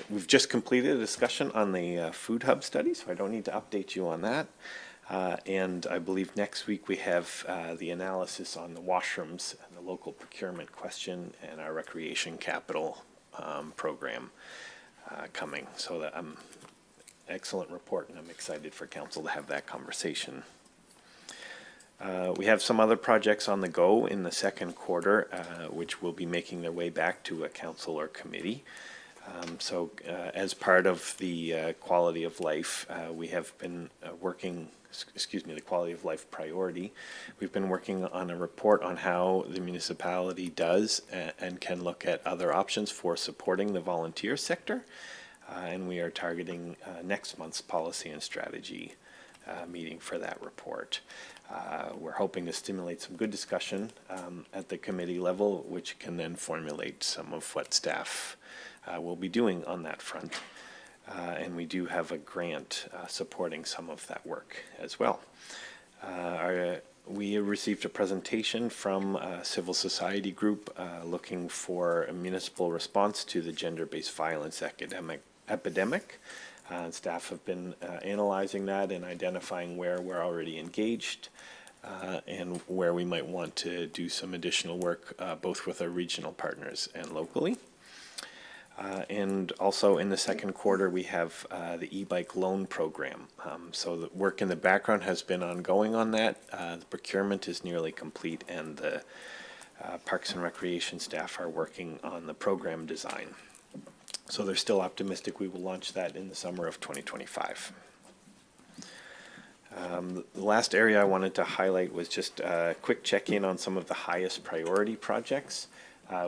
We've just completed a discussion on the food hub study, so I don't need to update you on that. And I believe next week we have the analysis on the washrooms and the local procurement question and our recreation capital program coming. So that excellent report, and I'm excited for council to have that conversation. We have some other projects on the go in the second quarter, which will be making their way back to a council or committee. So as part of the quality of life, we have been working, the quality of life priority. We've been working on a report on how the municipality does and can look at other options for supporting the volunteer sector. And we are targeting next month's policy and strategy meeting for that report. We're hoping to stimulate some good discussion at the committee level, which can then formulate some of what staff will be doing on that front. And we do have a grant supporting some of that work as well. We received a presentation from a civil society group looking for a municipal response to the gender-based violence epidemic. Staff have been analyzing that and identifying where we're already engaged. and where we might want to do some additional work, both with our regional partners and locally. And also in the second quarter, we have the e-bike loan program. So the work in the background has been ongoing on that. The procurement is nearly complete, and the Parks and Recreation staff are working on the program design. So they're still optimistic we will launch that in the summer of 2025. The last area I wanted to highlight was just a quick check-in on some of the highest priority projects,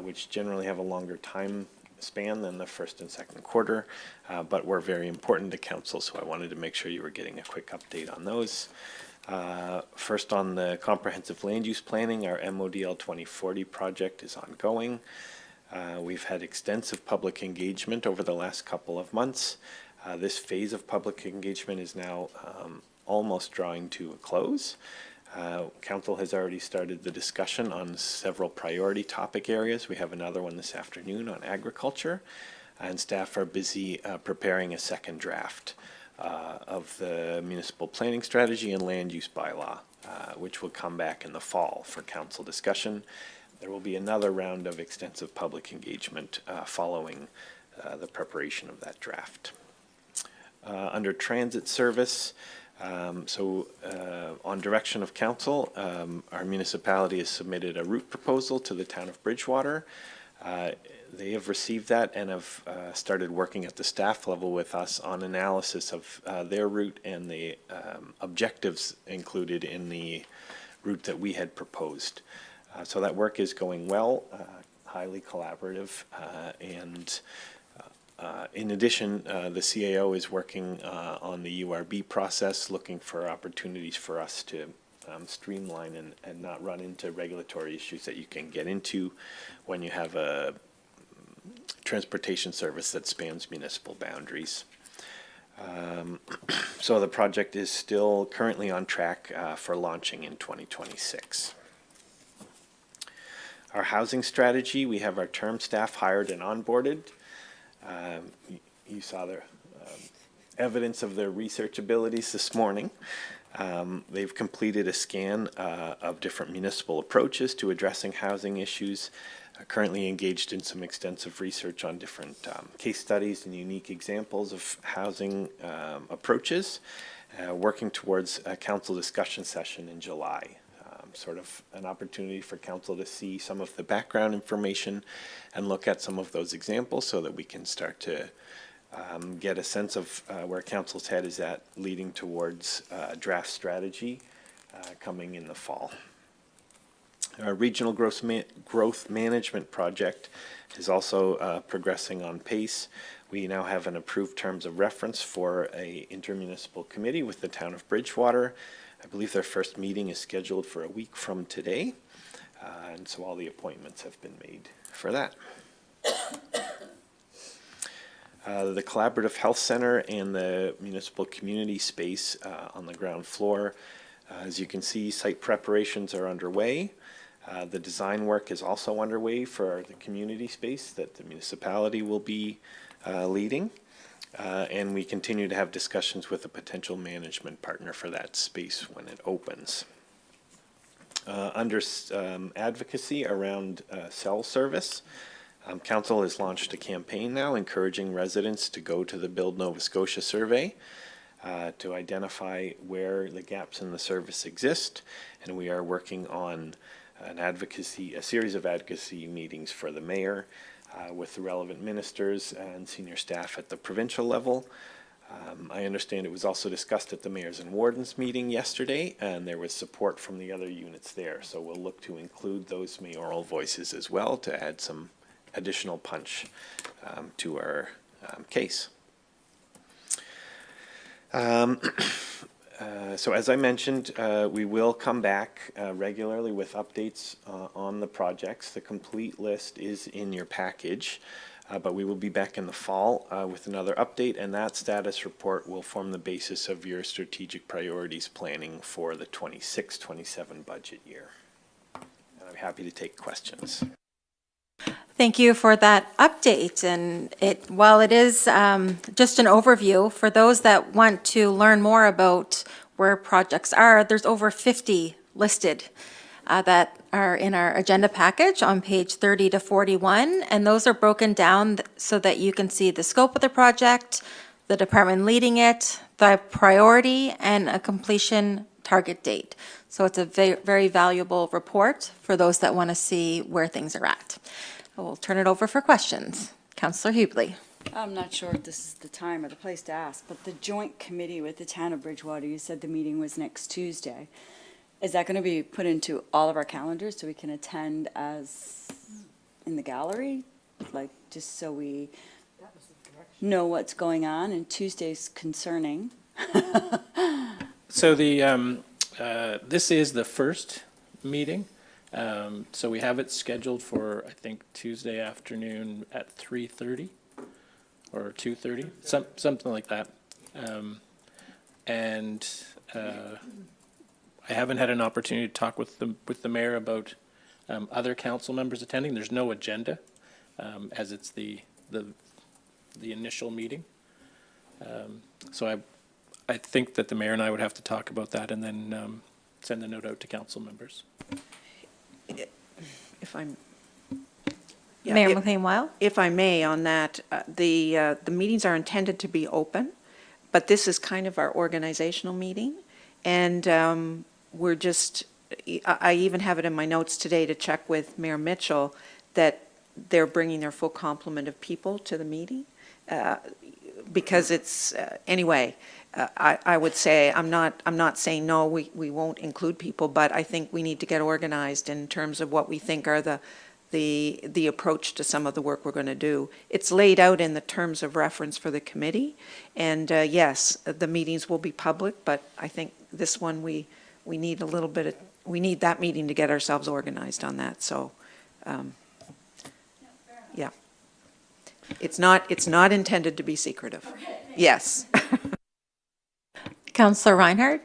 which generally have a longer time span than the first and second quarter, but were very important to council, so I wanted to make sure you were getting a quick update on those. First, on the comprehensive land use planning, our MODL 2040 project is ongoing. We've had extensive public engagement over the last couple of months. This phase of public engagement is now almost drawing to a close. Council has already started the discussion on several priority topic areas. We have another one this afternoon on agriculture, and staff are busy preparing a second draft of the municipal planning strategy and land use bylaw, which will come back in the fall for council discussion. There will be another round of extensive public engagement following the preparation of that draft. Under transit service, on direction of council, our municipality has submitted a route proposal to the town of Bridgewater. They have received that and have started working at the staff level with us on analysis of their route and the objectives included in the route that we had proposed. So that work is going well, highly collaborative, and in addition, the CAO is working on the URB process, looking for opportunities for us to streamline and not run into regulatory issues that you can get into when you have a transportation service that spans municipal boundaries. So the project is still currently on track for launching in 2026. Our housing strategy, we have our term staff hired and onboarded. You saw their evidence of their research abilities this morning. They've completed a scan of different municipal approaches to addressing housing issues, currently engaged in some extensive research on different case studies and unique examples of housing approaches, working towards a council discussion session in July. Sort of an opportunity for council to see some of the background information and look at some of those examples so that we can start to get a sense of where council's head is at, leading towards draft strategy coming in the fall. Our regional growth management project is also progressing on pace. We now have an approved terms of reference for a intermunicipal committee with the town of Bridgewater. I believe their first meeting is scheduled for a week from today, and so all the appointments have been made for that. The Collaborative Health Center and the municipal community space on the ground floor. As you can see, site preparations are underway. The design work is also underway for the community space that the municipality will be leading. And we continue to have discussions with a potential management partner for that space when it opens. Under advocacy around cell service, council has launched a campaign now encouraging residents to go to the Build Nova Scotia survey to identify where the gaps in the service exist, and we are working on a series of advocacy meetings for the mayor with the relevant ministers and senior staff at the provincial level. I understand it was also discussed at the mayors and wardens meeting yesterday, and there was support from the other units there. So we'll look to include those mayoral voices as well to add some additional punch to our case. So as I mentioned, we will come back regularly with updates on the projects. The complete list is in your package, but we will be back in the fall with another update, and that status report will form the basis of your strategic priorities planning for the 26-27 budget year. And I'm happy to take questions. Thank you for that update. And while it is just an overview, for those that want to learn more about where projects are, there's over 50 listed that are in our agenda package on page 30 to 41, and those are broken down so that you can see the scope of the project, the department leading it, the priority, and a completion target date. So it's a very valuable report for those that want to see where things are at. I will turn it over for questions. Councillor Hubley. I'm not sure if this is the time or the place to ask, but the joint committee with the town of Bridgewater, you said the meeting was next Tuesday. Is that going to be put into all of our calendars so we can attend as in the gallery? Like, just so we know what's going on, and Tuesday's concerning. So this is the first meeting. So we have it scheduled for, I think, Tuesday afternoon at 3:30 or 2:30, something like that. I haven't had an opportunity to talk with the mayor about other council members attending. There's no agenda, as it's the initial meeting. So I think that the mayor and I would have to talk about that and then send a note out to council members. If I'm. Mayor McLean-Weil? If I may, on that, the meetings are intended to be open, but this is kind of our organizational meeting. And we're just, I even have it in my notes today to check with Mayor Mitchell that they're bringing their full complement of people to the meeting. Because it's, anyway, I would say, I'm not saying no, we won't include people, but I think we need to get organized in terms of what we think are the approach to some of the work we're going to do. It's laid out in the terms of reference for the committee, and yes, the meetings will be public, but I think this one, we need a little bit of, we need that meeting to get ourselves organized on that, so, yeah. It's not intended to be secretive. Yes. Councillor Reinhardt?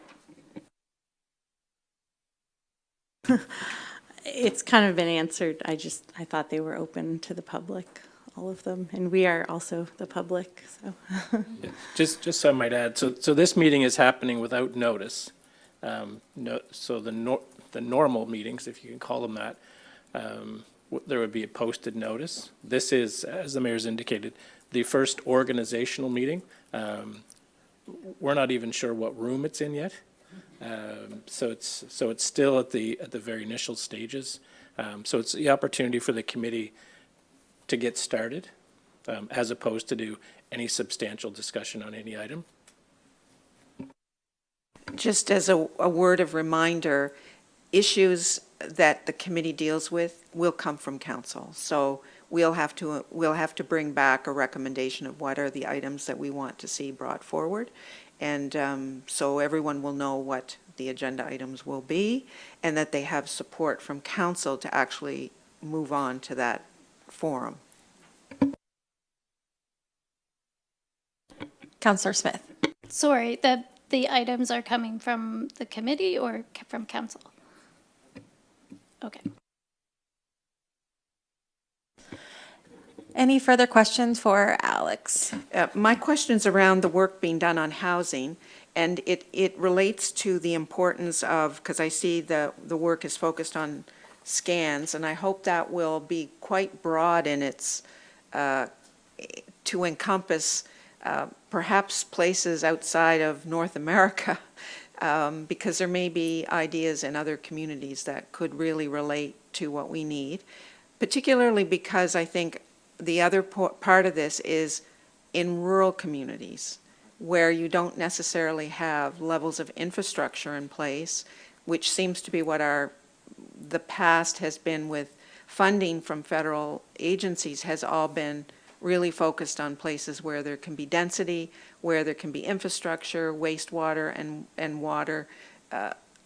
It's kind of been answered. I thought they were open to the public, all of them, and we are also the public, so. Yeah. Just so I might add, so this meeting is happening without notice. So the normal meetings, if you can call them that, there would be a posted notice. This is, as the mayor's indicated, the first organizational meeting. We're not even sure what room it's in yet. So it's still at the very initial stages. So it's the opportunity for the committee to get started, as opposed to do any substantial discussion on any item. Just as a word of reminder, issues that the committee deals with will come from council. So we'll have to bring back a recommendation of what are the items that we want to see brought forward. And so everyone will know what the agenda items will be and that they have support from council to actually move on to that forum. Councillor Smith? Sorry, the items are coming from the committee or from council? Okay. Any further questions for Alex? My question's around the work being done on housing, and it relates to the importance of, because I see the work is focused on scans, and I hope that will be quite broad in its, to encompass perhaps places outside of North America, because there may be ideas in other communities that could really relate to what we need, particularly because I think the other part of this is in rural communities where you don't necessarily have levels of infrastructure in place, which seems to be what the past has been with funding from federal agencies, has all been really focused on places where there can be density, where there can be infrastructure, wastewater and water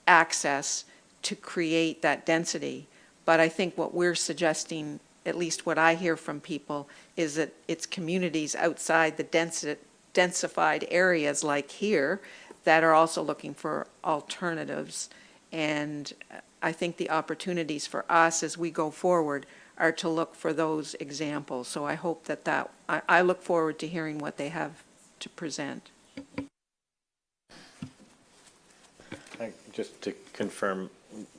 access to create that density. But I think what we're suggesting, at least what I hear from people, is that it's communities outside the densified areas like here that are also looking for alternatives. And I think the opportunities for us as we go forward are to look for those examples. So I hope that I look forward to hearing what they have to present. Just to confirm,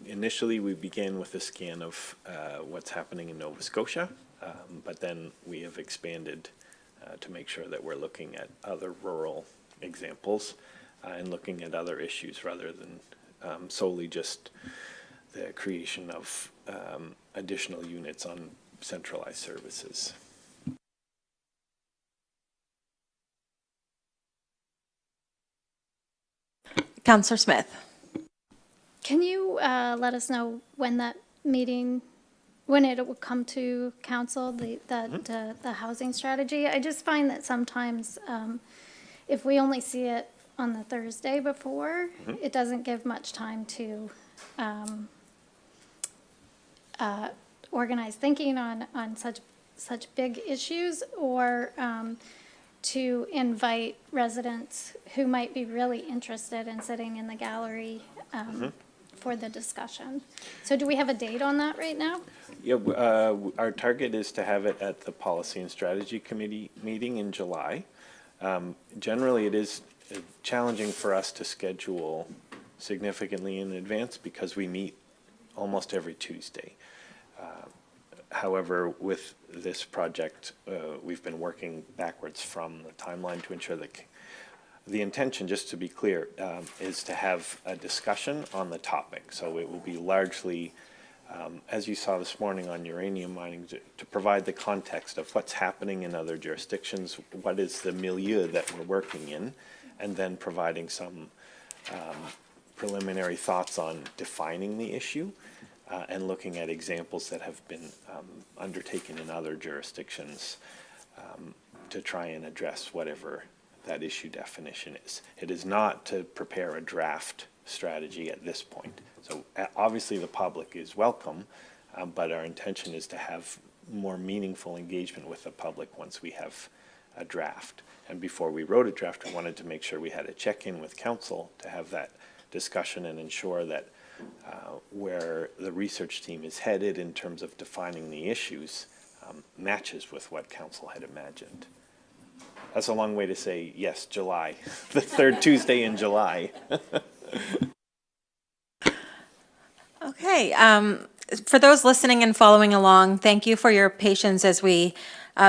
initially, we began with a scan of what's happening in Nova Scotia, but then we have expanded to make sure that we're looking at other rural examples and looking at other issues rather than solely just the creation of additional units on centralized services. Councillor Smith. Can you let us know when that meeting, when it will come to council, the housing strategy? I just find that sometimes if we only see it on the Thursday before, it doesn't give much time to organize thinking on such big issues, or to invite residents who might be really interested in sitting in the gallery for the discussion. So do we have a date on that right now? Yeah, our target is to have it at the Policy and Strategy Committee meeting in July. Generally, it is challenging for us to schedule significantly in advance because we meet almost every Tuesday. However, with this project, we've been working backwards from the timeline to ensure that the intention, just to be clear, is to have a discussion on the topic. So it will be largely, as you saw this morning on uranium mining, to provide the context of what's happening in other jurisdictions, what is the milieu that we're working in, and then providing some preliminary thoughts on defining the issue. And looking at examples that have been undertaken in other jurisdictions to try and address whatever that issue definition is. It is not to prepare a draft strategy at this point. So obviously the public is welcome, but our intention is to have more meaningful engagement with the public once we have a draft. And before we wrote a draft, we wanted to make sure we had a check-in with council to have that discussion and ensure that where the research team is headed in terms of defining the issues matches with what council had imagined. That's a long way to say, yes, July, the third Tuesday in July. Okay, for those listening and following along, thank you for your patience as we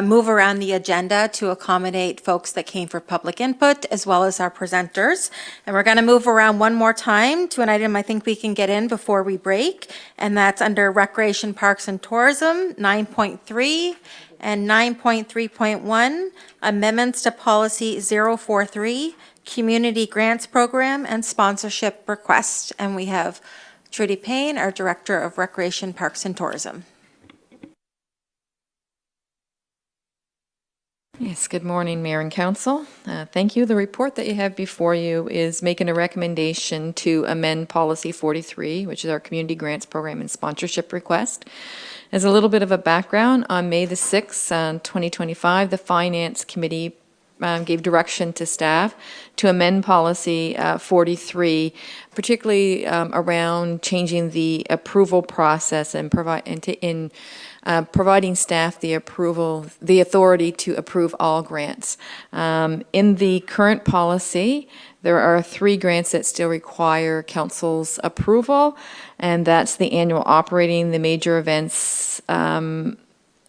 move around the agenda to accommodate folks that came for public input as well as our presenters. And we're going to move around one more time to an item I think we can get in before we break, and that's under Recreation, Parks and Tourism, 9.3 and 9.3.1, amendments to Policy 043, Community Grants Program and Sponsorship Request. And we have Trudy Payne, our Director of Recreation, Parks and Tourism. Yes, good morning, Mayor and Council. Thank you. The report that you have before you is making a recommendation to amend Policy 43, which is our Community Grants Program and Sponsorship Request. As a little bit of a background, on May the 6th, 2025, the Finance Committee gave direction to staff to amend Policy 43, particularly around changing the approval process and providing staff the authority to approve all grants. In the current policy, there are 3 grants that still require council's approval, and that's the annual operating, the major events,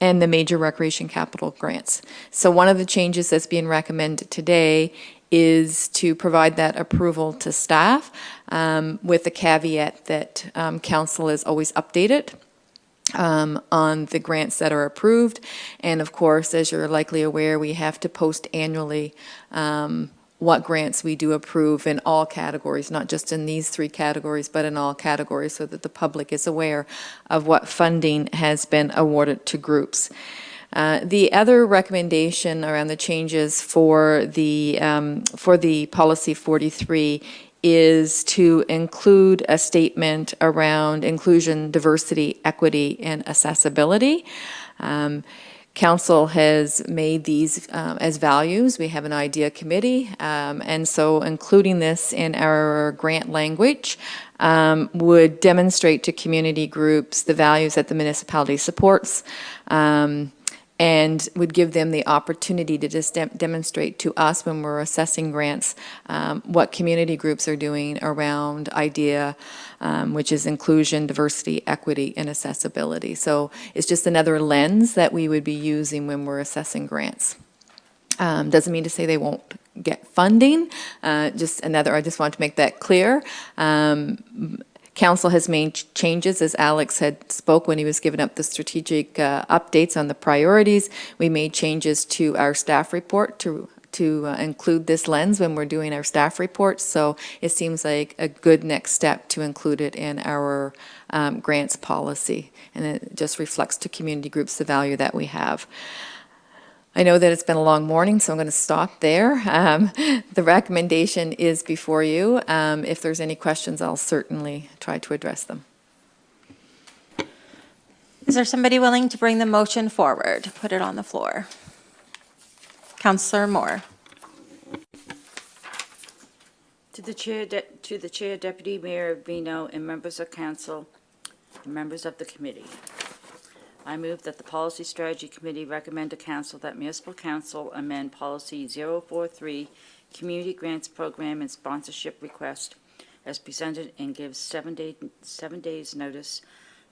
and the major recreation capital grants. So one of the changes that's being recommended today is to provide that approval to staff with the caveat that council is always updated on the grants that are approved. And of course, as you're likely aware, we have to post annually what grants we do approve in all categories, not just in these 3 categories, but in all categories, so that the public is aware of what funding has been awarded to groups. The other recommendation around the changes for the Policy 43 is to include a statement around inclusion, diversity, equity, and accessibility. Council has made these as values. We have an idea committee, and so including this in our grant language would demonstrate to community groups the values that the municipality supports, and would give them the opportunity to just demonstrate to us when we're assessing grants what community groups are doing around IDEA, which is inclusion, diversity, equity, and accessibility. So it's just another lens that we would be using when we're assessing grants. Doesn't mean to say they won't get funding, I just want to make that clear. Council has made changes, as Alex had spoke when he was giving up the strategic updates on the priorities. We made changes to our staff report to include this lens when we're doing our staff reports. So it seems like a good next step to include it in our grants policy. And it just reflects to community groups the value that we have. I know that it's been a long morning, so I'm going to stop there. The recommendation is before you. If there's any questions, I'll certainly try to address them. Is there somebody willing to bring the motion forward, put it on the floor? Councillor Moore. To the chair, Deputy Mayor Vino, and members of council, and members of the committee. I move that the Policy Strategy Committee recommend to Council that Municipal Council amend Policy 043, Community Grants Program and Sponsorship Request, as presented, and gives 7 days notice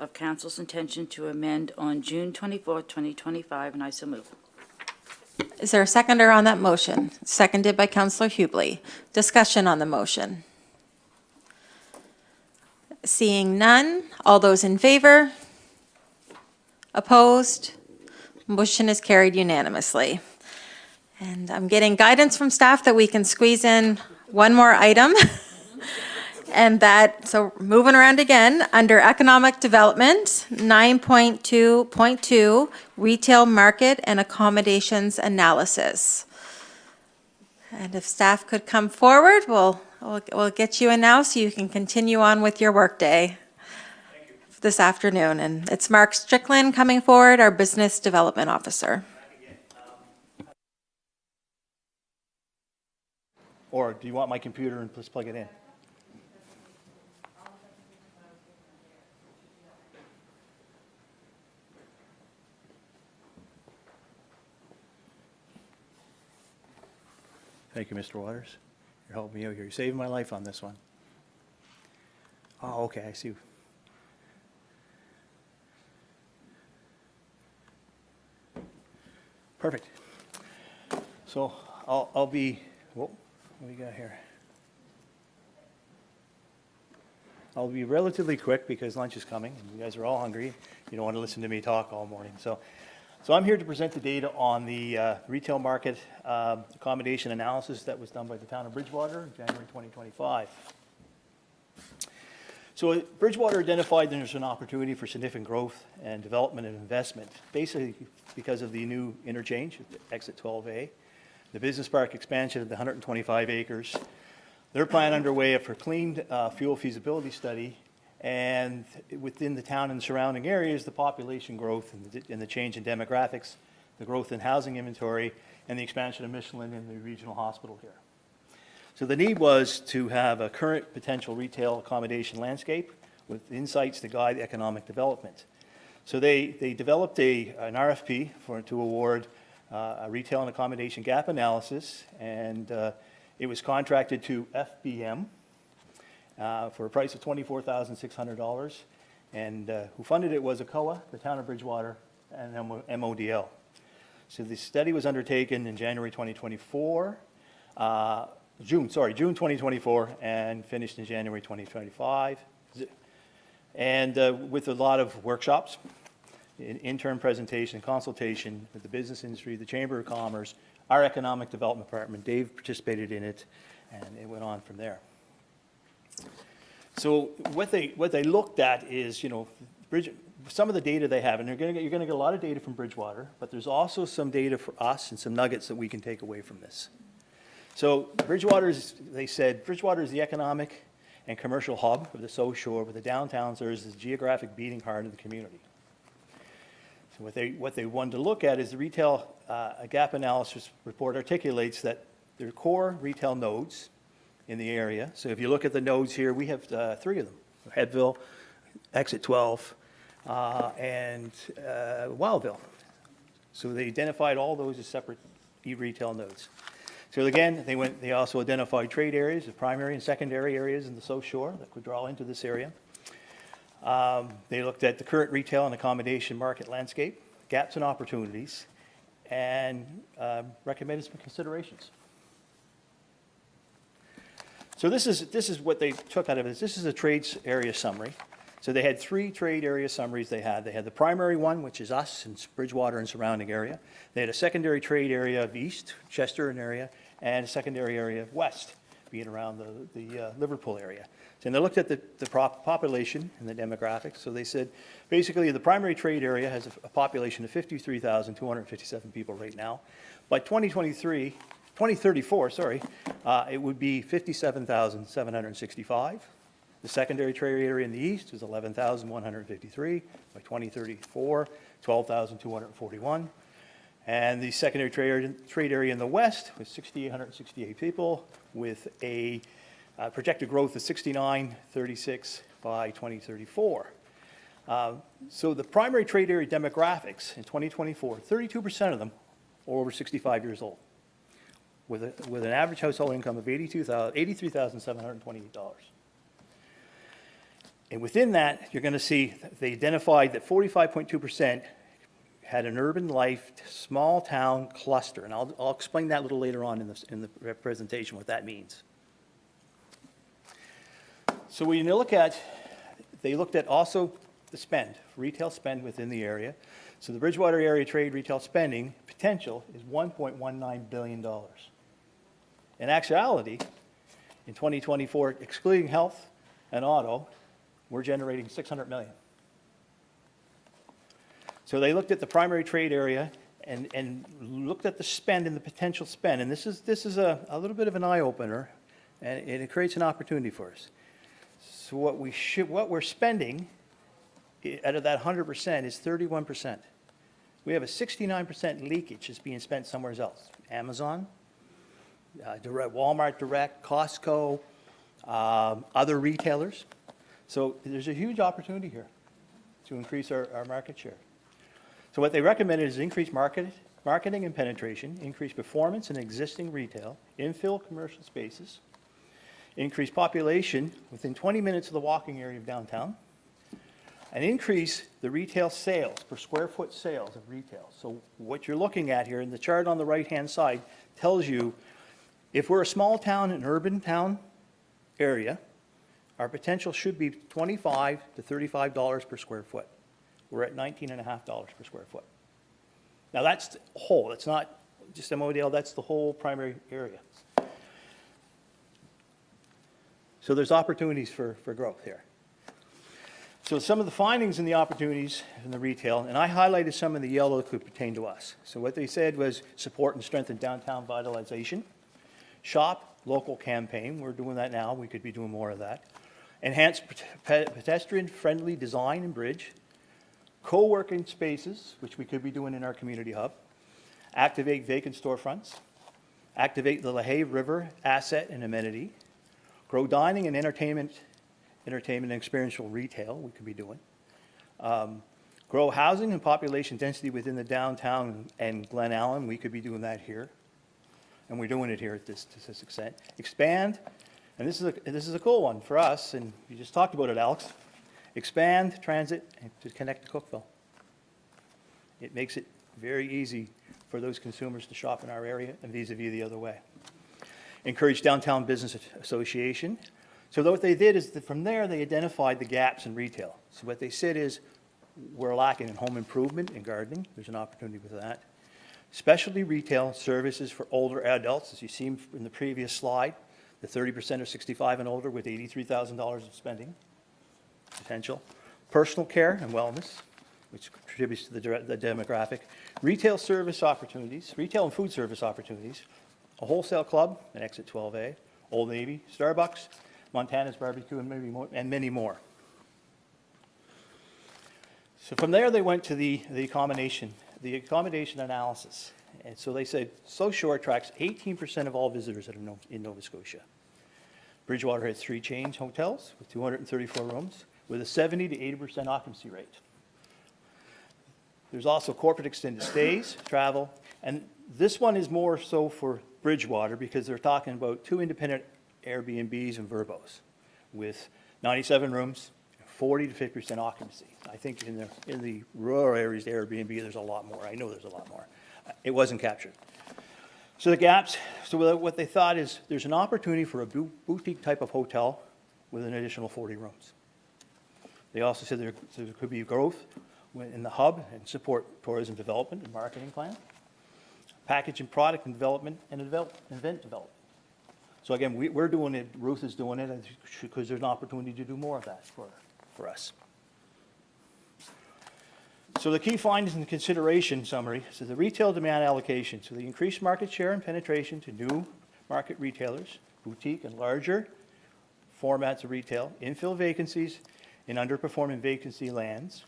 of Council's intention to amend on June 24, 2025, and I so move. Is there a seconder on that motion? Seconded by Councillor Hubley. Discussion on the motion. Seeing none, all those in favor? Opposed? Motion is carried unanimously. And I'm getting guidance from staff that we can squeeze in one more item. And that, so moving around again, under Economic Development, 9.2.2, Retail Market and Accommodations Analysis. And if staff could come forward, we'll get you in now so you can continue on with your workday this afternoon. And it's Mark Strickland coming forward, our Business Development Officer. Or do you want my computer and just plug it in? Thank you, Mr. Waters. You're helping me out here. You're saving my life on this one. Oh, okay, I see. Perfect. So I'll be, whoa, what do we got here? I'll be relatively quick because lunch is coming and you guys are all hungry. You don't want to listen to me talk all morning. So I'm here to present the data on the retail market accommodation analysis that was done by the town of Bridgewater in January 2025. So Bridgewater identified there's an opportunity for significant growth and development and investment, basically because of the new interchange, exit 12A, the business park expansion of the 125 acres, their plan underway for clean fuel feasibility study, and within the town and surrounding areas, the population growth and the change in demographics, the growth in housing inventory, and the expansion of Michelin and the regional hospital here. So the need was to have a current potential retail accommodation landscape with insights to guide economic development. So they developed an RFP to award a retail and accommodation gap analysis, and it was contracted to FBM for a price of $24,600, and who funded it was ACOA, the town of Bridgewater, and MODL. So the study was undertaken in January 2024, June 2024, and finished in January 2025. And with a lot of workshops, intern presentation, consultation with the business industry, the Chamber of Commerce, our Economic Development Department. Dave participated in it, and it went on from there. So what they looked at is, some of the data they have, and you're going to get a lot of data from Bridgewater, but there's also some data for us and some nuggets that we can take away from this. So they said Bridgewater is the economic and commercial hub of the South Shore, with the downtown serves as the geographic beating heart of the community. So what they wanted to look at is the retail gap analysis report articulates that there are core retail nodes in the area. So if you look at the nodes here, we have 3 of them: Headville, Exit 12, and Wildville. So they identified all those as separate e-retail nodes. So again, they also identified trade areas, the primary and secondary areas in the South Shore that could draw into this area. They looked at the current retail and accommodation market landscape, gaps and opportunities, and recommended some considerations. So this is what they took out of it. This is a trades area summary. So they had 3 trade area summaries they had. They had the primary one, which is us and Bridgewater and surrounding area. They had a secondary trade area of east, Chester and area, and a secondary area of west, being around the Liverpool area. So they looked at the population and the demographics. So they said, basically, the primary trade area has a population of 53,257 people right now. By 2034, it would be 57,765. The secondary trade area in the east is 11,153. By 2034, 12,241. And the secondary trade area in the west was 6,868 people with a projected growth of 69,36 by 2034. So the primary trade area demographics in 2024, 32% of them are over 65 years old, with an average household income of $83,728. And within that, you're going to see they identified that 45.2% had an urban life, small town cluster. And I'll explain that a little later on in the presentation, what that means. So when you look at, they looked at also the spend, retail spend within the area. So the Bridgewater area trade retail spending potential is $1.19 billion. In actuality, in 2024, excluding health and auto, we're generating $600 million. So they looked at the primary trade area and looked at the spend and the potential spend. And this is a little bit of an eye-opener, and it creates an opportunity for us. So what we're spending out of that 100% is 31%. We have a 69% leakage that's being spent somewhere else. Amazon, Walmart Direct, Costco, other retailers. So there's a huge opportunity here to increase our market share. So what they recommended is increased marketing and penetration, increased performance in existing retail, infill commercial spaces, increase population within 20 minutes of the walking area of downtown, and increase the retail sales, per square foot sales of retail. So what you're looking at here in the chart on the right-hand side tells you if we're a small town, an urban town area, our potential should be $25 to $35 per square foot. We're at $19.50 per square foot. Now that's the whole, it's not just MODL, that's the whole primary area. So there's opportunities for growth here. So some of the findings and the opportunities in the retail, and I highlighted some of the yellow that could pertain to us. So what they said was support and strengthen downtown vitalization, shop local campaign, we're doing that now, we could be doing more of that, enhance pedestrian-friendly design and bridge, co-working spaces, which we could be doing in our community hub, activate vacant storefronts, activate the LaHave River asset and amenity, grow dining and entertainment and experiential retail, we could be doing. Grow housing and population density within the downtown and Glen Allen, we could be doing that here. And we're doing it here at this to this extent. Expand, and this is a cool one for us, and you just talked about it, Alex. Expand transit to connect to Cookville. It makes it very easy for those consumers to shop in our area and vis-a-vis the other way. Encourage downtown business association. So what they did is that from there they identified the gaps in retail. So what they said is we're lacking in home improvement and gardening. There's an opportunity with that. Specialty retail services for older adults, as you see in the previous slide, the 30% of 65 and older with $83,000 of spending potential. Personal care and wellness, which contributes to the demographic. Retail service opportunities, retail and food service opportunities. A wholesale club, an exit 12A, Old Navy, Starbucks, Montana's Barbecue, and many more. So from there, they went to the accommodation analysis. And so they said, South Shore attracts 18% of all visitors that are in Nova Scotia. Bridgewater has 3 chain hotels with 234 rooms with a 70 to 80% occupancy rate. There's also corporate extended stays, travel, and this one is more so for Bridgewater because they're talking about 2 independent Airbnbs and Verbos with 97 rooms, 40 to 50% occupancy. I think in the rural areas, the Airbnb, there's a lot more. I know there's a lot more. It wasn't captured. So the gaps, so what they thought is there's an opportunity for a boutique type of hotel with an additional 40 rooms. They also said there could be growth in the hub and support tourism development and marketing plan, package and product and development, and event development. So again, we're doing it, Ruth is doing it, because there's an opportunity to do more of that for us. So the key findings and consideration summary, so the retail demand allocation, so the increased market share and penetration to new market retailers, boutique and larger formats of retail, infill vacancies in underperforming vacancy lands,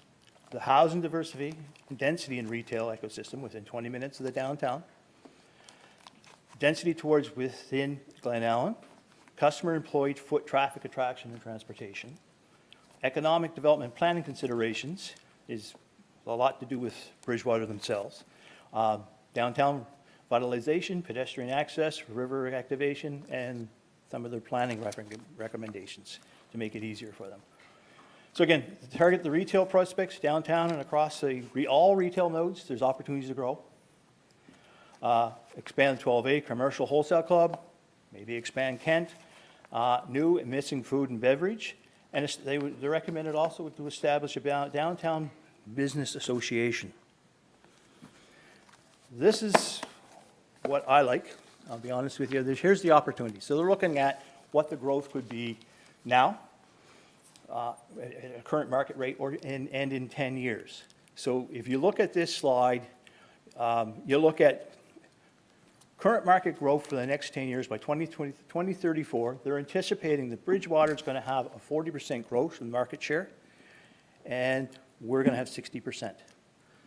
the housing diversity and density in retail ecosystem within 20 minutes of the downtown, density towards within Glen Allen, customer employed foot traffic attraction and transportation, economic development planning considerations is a lot to do with Bridgewater themselves, downtown vitalization, pedestrian access, river activation, and some of their planning recommendations to make it easier for them. So again, target the retail prospects downtown and across all retail nodes. There's opportunities to grow. Expand the 12A commercial wholesale club, maybe expand Kent, new and missing food and beverage. And they recommended also to establish a downtown business association. This is what I like, I'll be honest with you. Here's the opportunity. So they're looking at what the growth could be now, at a current market rate, and in 10 years. So if you look at this slide, you look at current market growth for the next 10 years by 2034. They're anticipating that Bridgewater is going to have a 40% growth in market share, and we're going to have 60%.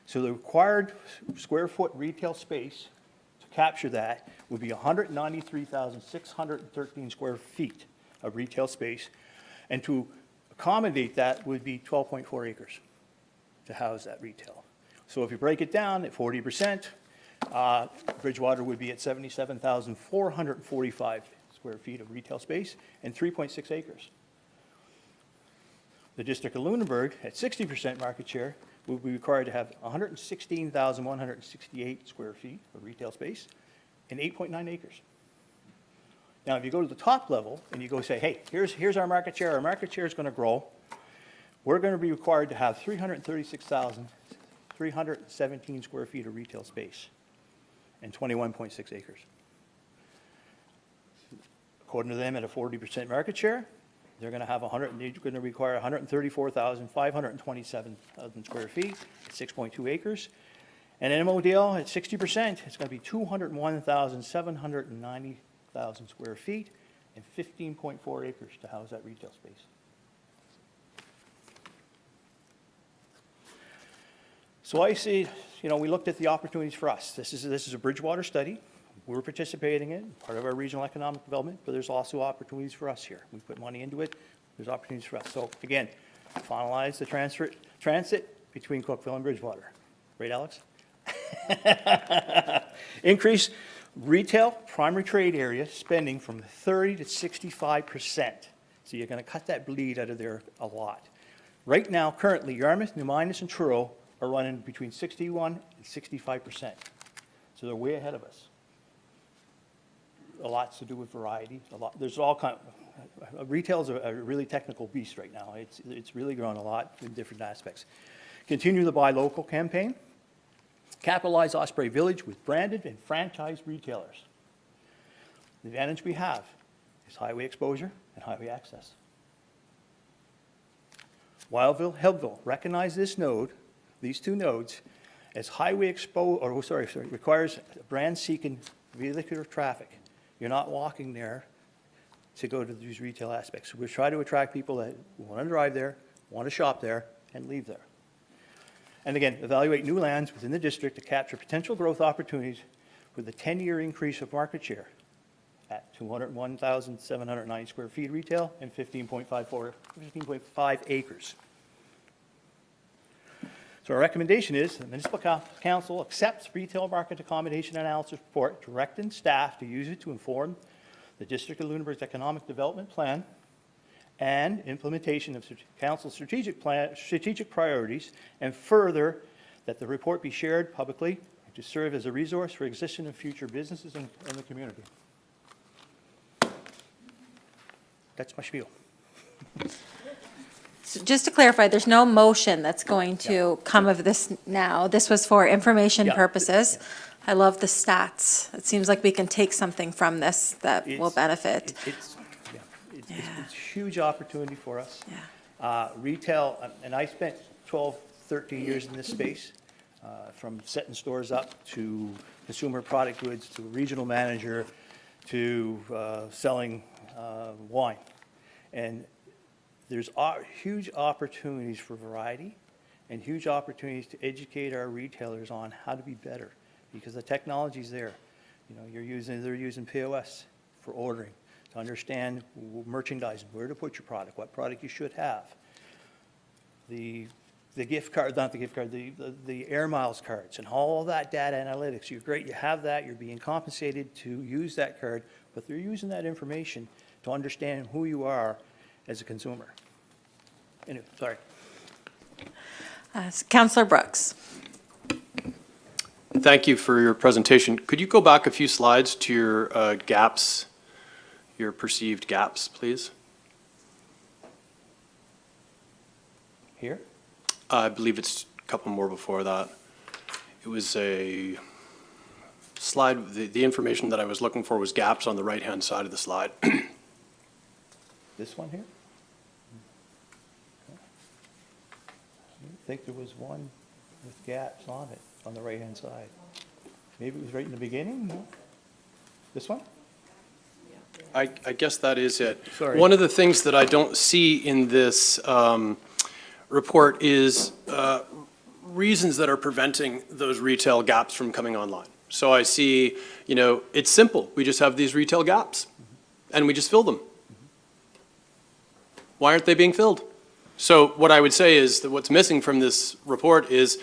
So the required square foot retail space to capture that would be 193,613 square feet of retail space, and to accommodate that would be 12.4 acres to house that retail. So if you break it down at 40%, Bridgewater would be at 77,445 square feet of retail space and 3.6 acres. The District of Lunenburg, at 60% market share, would be required to have 116,168 square feet of retail space and 8.9 acres. Now, if you go to the top level and you go say, hey, here's our market share is going to grow, we're going to be required to have 336,317 square feet of retail space and 21.6 acres. According to them, at a 40% market share, they're going to have they're going to require 134,527 square feet, 6.2 acres. And an MODL at 60%, it's going to be 201,790 square feet and 15.4 acres to house that retail space. So I see, we looked at the opportunities for us. This is a Bridgewater study. We're participating in it, part of our regional economic development, but there's also opportunities for us here. We put money into it, there's opportunities for us. So again, finalize the transit between Cookville and Bridgewater. Right, Alex? Increase retail primary trade area spending from 30 to 65%. So you're going to cut that bleed out of there a lot. Right now, currently, Yarmouth, New Minas, and Truro are running between 61 and 65%. So they're way ahead of us. A lot to do with variety. There's all kind of, retail is a really technical beast right now. It's really grown a lot in different aspects. Continue the Buy Local campaign. Capitalize Osprey Village with branded and franchised retailers. The advantage we have is highway exposure and highway access. Wildville, Hillville, recognize this node, these two nodes, as highway requires brand-seeking vehicular traffic. You're not walking there to go to these retail aspects. We try to attract people that want to drive there, want to shop there, and leave there. And again, evaluate new lands within the district to capture potential growth opportunities with a 10-year increase of market share at 201,790 square feet retail and 15.5 acres. So our recommendation is the municipal council accepts retail market accommodation analysis report, directing staff to use it to inform the District of Lunenburg's economic development plan and implementation of council's strategic priorities, and further, that the report be shared publicly to serve as a resource for existing and future businesses in the community. That's my spiel. So just to clarify, there's no motion that's going to come of this now. This was for information Yeah. purposes. I love the stats. It seems like we can take something from this that will benefit. It's a huge opportunity for us. Retail, and I spent 12, 13 years in this space, from setting stores up to consumer product goods to regional manager to selling wine. And there's huge opportunities for variety and huge opportunities to educate our retailers on how to be better, because the technology's there. You know, they're using POS for ordering, to understand merchandising, where to put your product, what product you should have. The gift card, not the gift card, the Air Miles cards and all that data analytics. You're great, you have that, you're being compensated to use that card, but they're using that information to understand who you are as a consumer. Anyway, sorry. Councillor Brooks. Thank you for your presentation. Could you go back a few slides to your gaps, your perceived gaps, please? Here? I believe it's a couple more before that. It was a slide, the information that I was looking for was gaps on the right-hand side of the slide. This one here? I think there was one with gaps on it, on the right-hand side. Maybe it was right in the beginning? No? This one? I guess that is it. Sorry. One of the things that I don't see in this report is reasons that are preventing those retail gaps from coming online. So I see, you know, it's simple. We just have these retail gaps, and we just fill them. Why aren't they being filled? So what I would say is that what's missing from this report is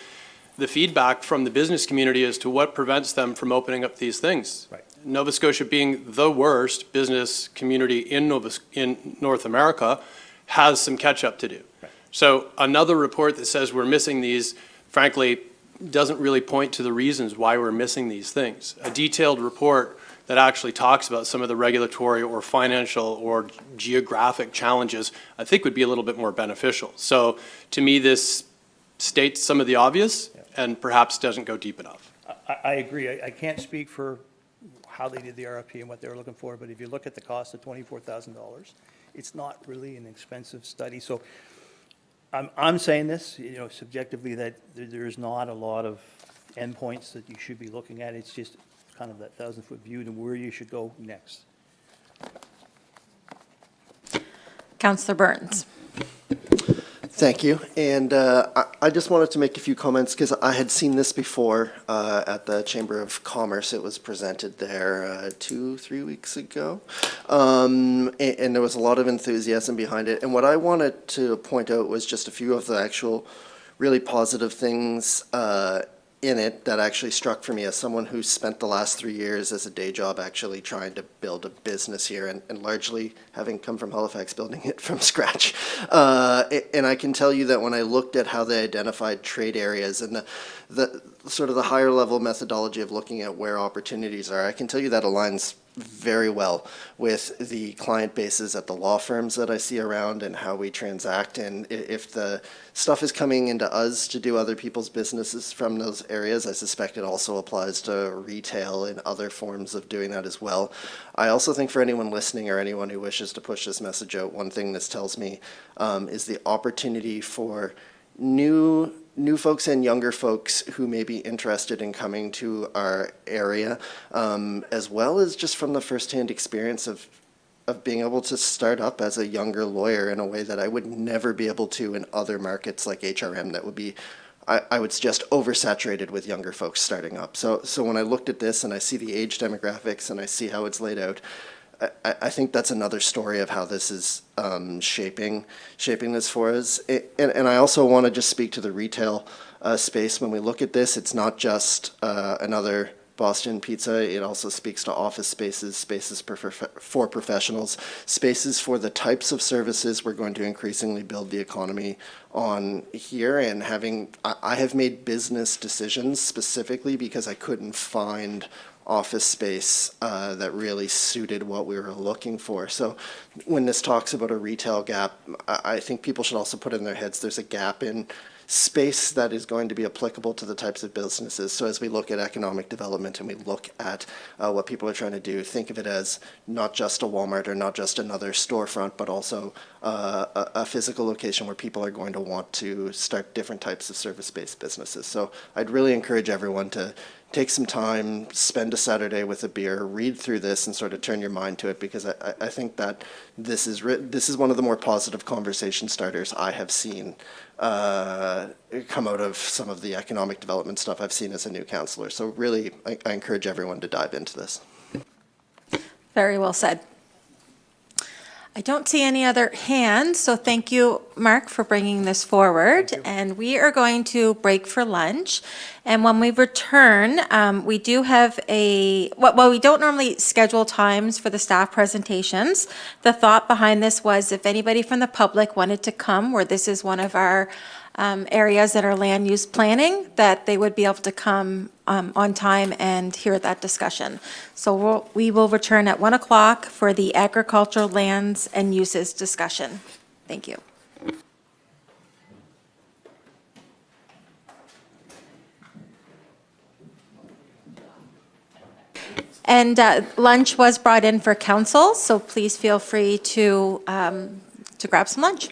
the feedback from the business community as to what prevents them from opening up these things. Right. Nova Scotia being the worst business community in North America has some catch up to do. Right. So another report that says we're missing these, frankly, doesn't really point to the reasons why we're missing these things. A detailed report that actually talks about some of the regulatory or financial or geographic challenges, I think would be a little bit more beneficial. So to me, this states some of the obvious and perhaps doesn't go deep enough. I agree. I can't speak for how they did the RFP and what they were looking for, but if you look at the cost of $24,000, it's not really an expensive study. So I'm saying this, you know, subjectively, that there's not a lot of endpoints that you should be looking at. It's just kind of that 1,000-foot view to where you should go next. Councillor Burns. Thank you. And I just wanted to make a few comments because I had seen this before at the Chamber of Commerce. It was presented there 2-3 weeks ago. And there was a lot of enthusiasm behind it. And what I wanted to point out was just a few of the actual really positive things in it that actually struck for me as someone who spent the last 3 years as a day job actually trying to build a business here and largely having come from Halifax building it from scratch. And I can tell you that when I looked at how they identified trade areas and the sort of the higher level methodology of looking at where opportunities are, I can tell you that aligns very well with the client bases at the law firms that I see around and how we transact. And if the stuff is coming into us to do other people's businesses from those areas, I suspect it also applies to retail and other forms of doing that as well. I also think for anyone listening or anyone who wishes to push this message out, one thing this tells me is the opportunity for new folks and younger folks who may be interested in coming to our area, as well as just from the firsthand experience of being able to start up as a younger lawyer in a way that I would never be able to in other markets like HRM that would be, I would suggest, oversaturated with younger folks starting up. So when I looked at this and I see the age demographics and I see how it's laid out, I think that's another story of how this is shaping this for us. And I also want to just speak to the retail space. When we look at this, it's not just another Boston Pizza. It also speaks to office spaces, spaces for professionals, spaces for the types of services we're going to increasingly build the economy on here. And I have made business decisions specifically because I couldn't find office space that really suited what we were looking for. So when this talks about a retail gap, I think people should also put in their heads there's a gap in space that is going to be applicable to the types of businesses. So as we look at economic development and we look at what people are trying to do, think of it as not just a Walmart or not just another storefront, but also a physical location where people are going to want to start different types of service-based businesses. So I'd really encourage everyone to take some time, spend a Saturday with a beer, read through this, and sort of turn your mind to it, because I think that this is one of the more positive conversation starters I have seen come out of some of the economic development stuff I've seen as a new councillor. So really, I encourage everyone to dive into this. Very well said. I don't see any other hands, so thank you, Mark, for bringing this forward. And we are going to break for lunch. And when we return, we do have well, we don't normally schedule times for the staff presentations. The thought behind this was if anybody from the public wanted to come, where this is one of our areas that are land use planning, that they would be able to come on time and hear that discussion. So we will return at 1 o'clock for the agricultural lands and uses discussion. Thank you. And lunch was brought in for council, so please feel free to grab some lunch.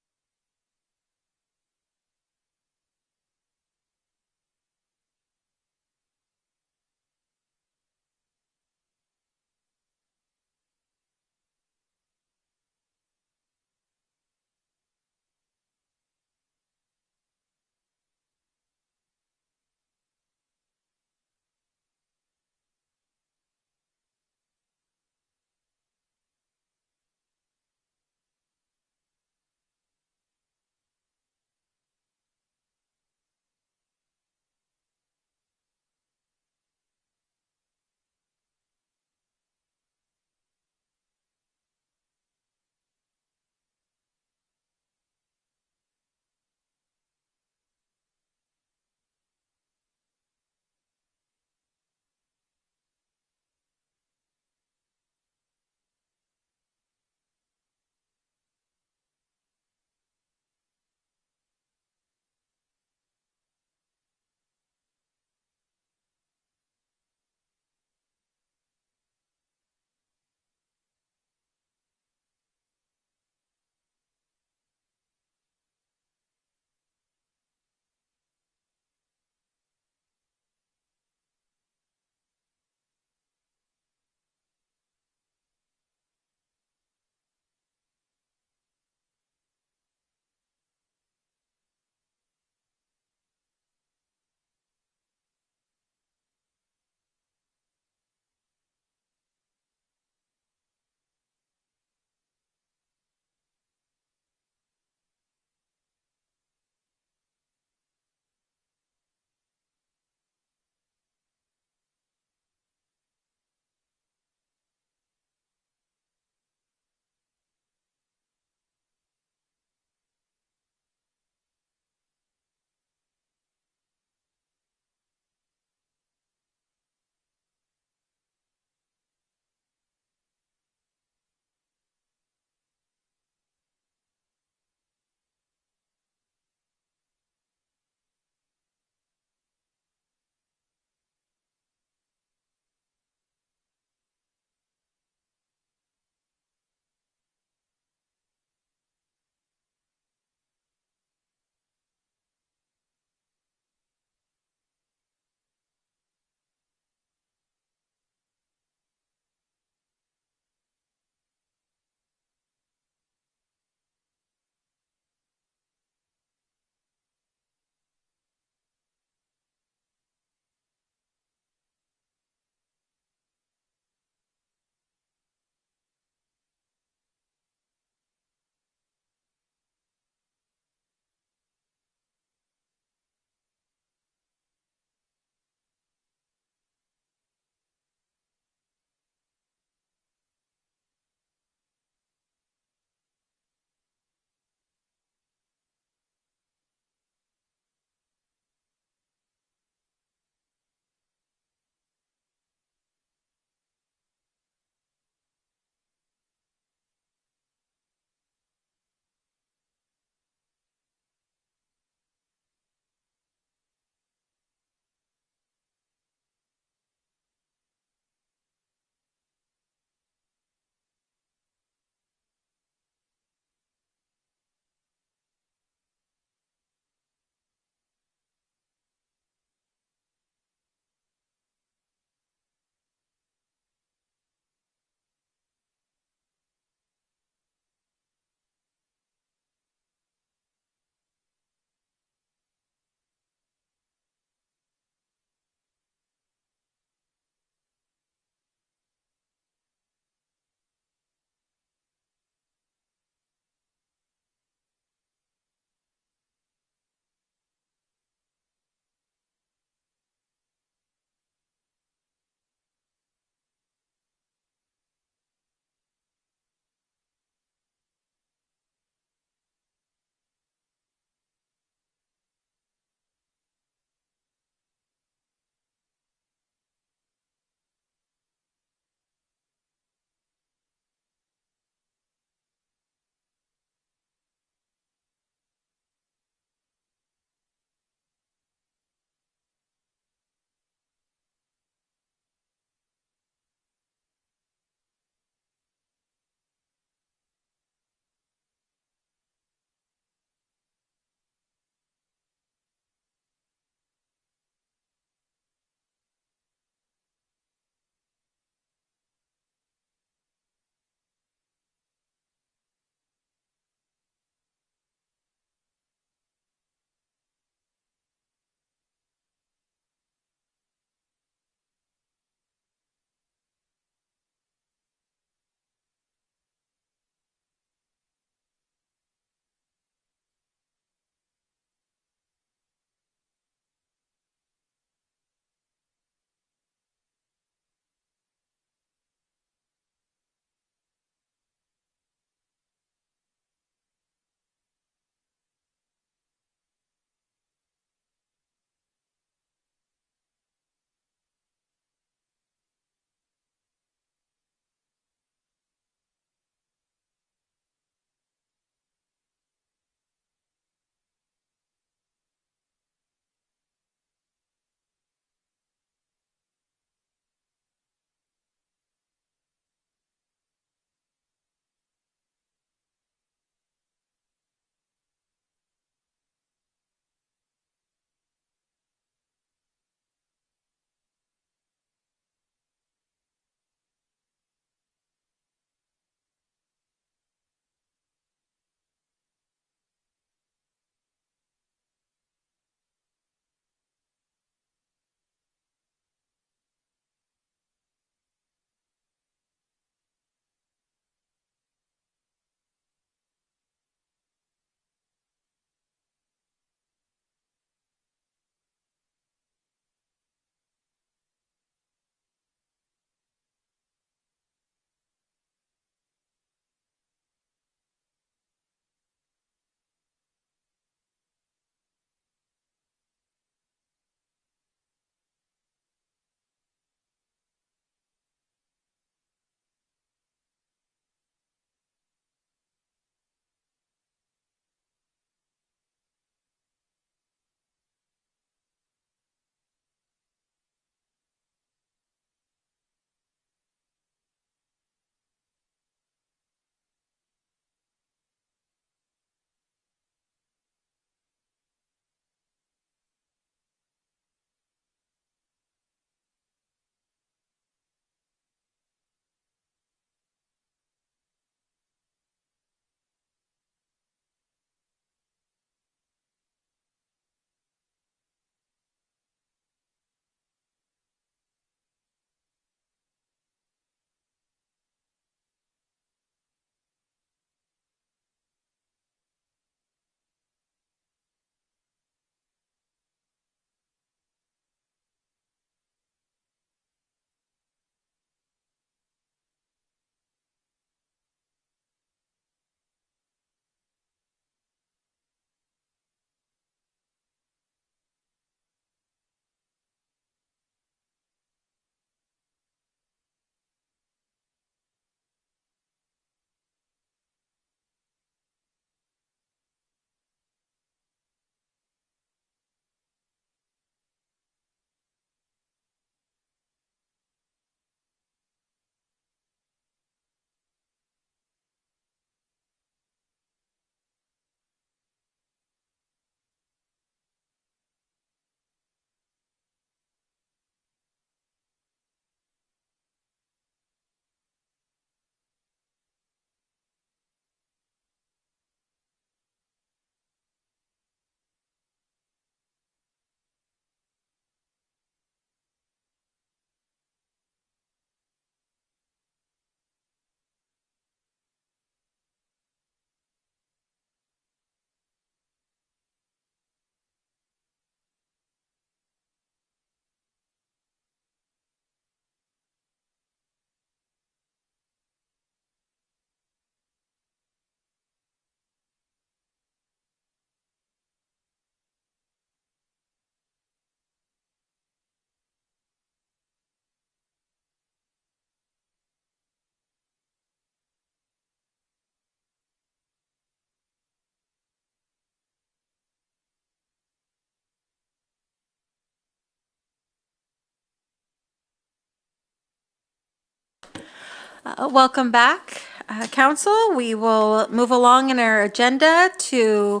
Welcome back, Council. We will move along in our agenda to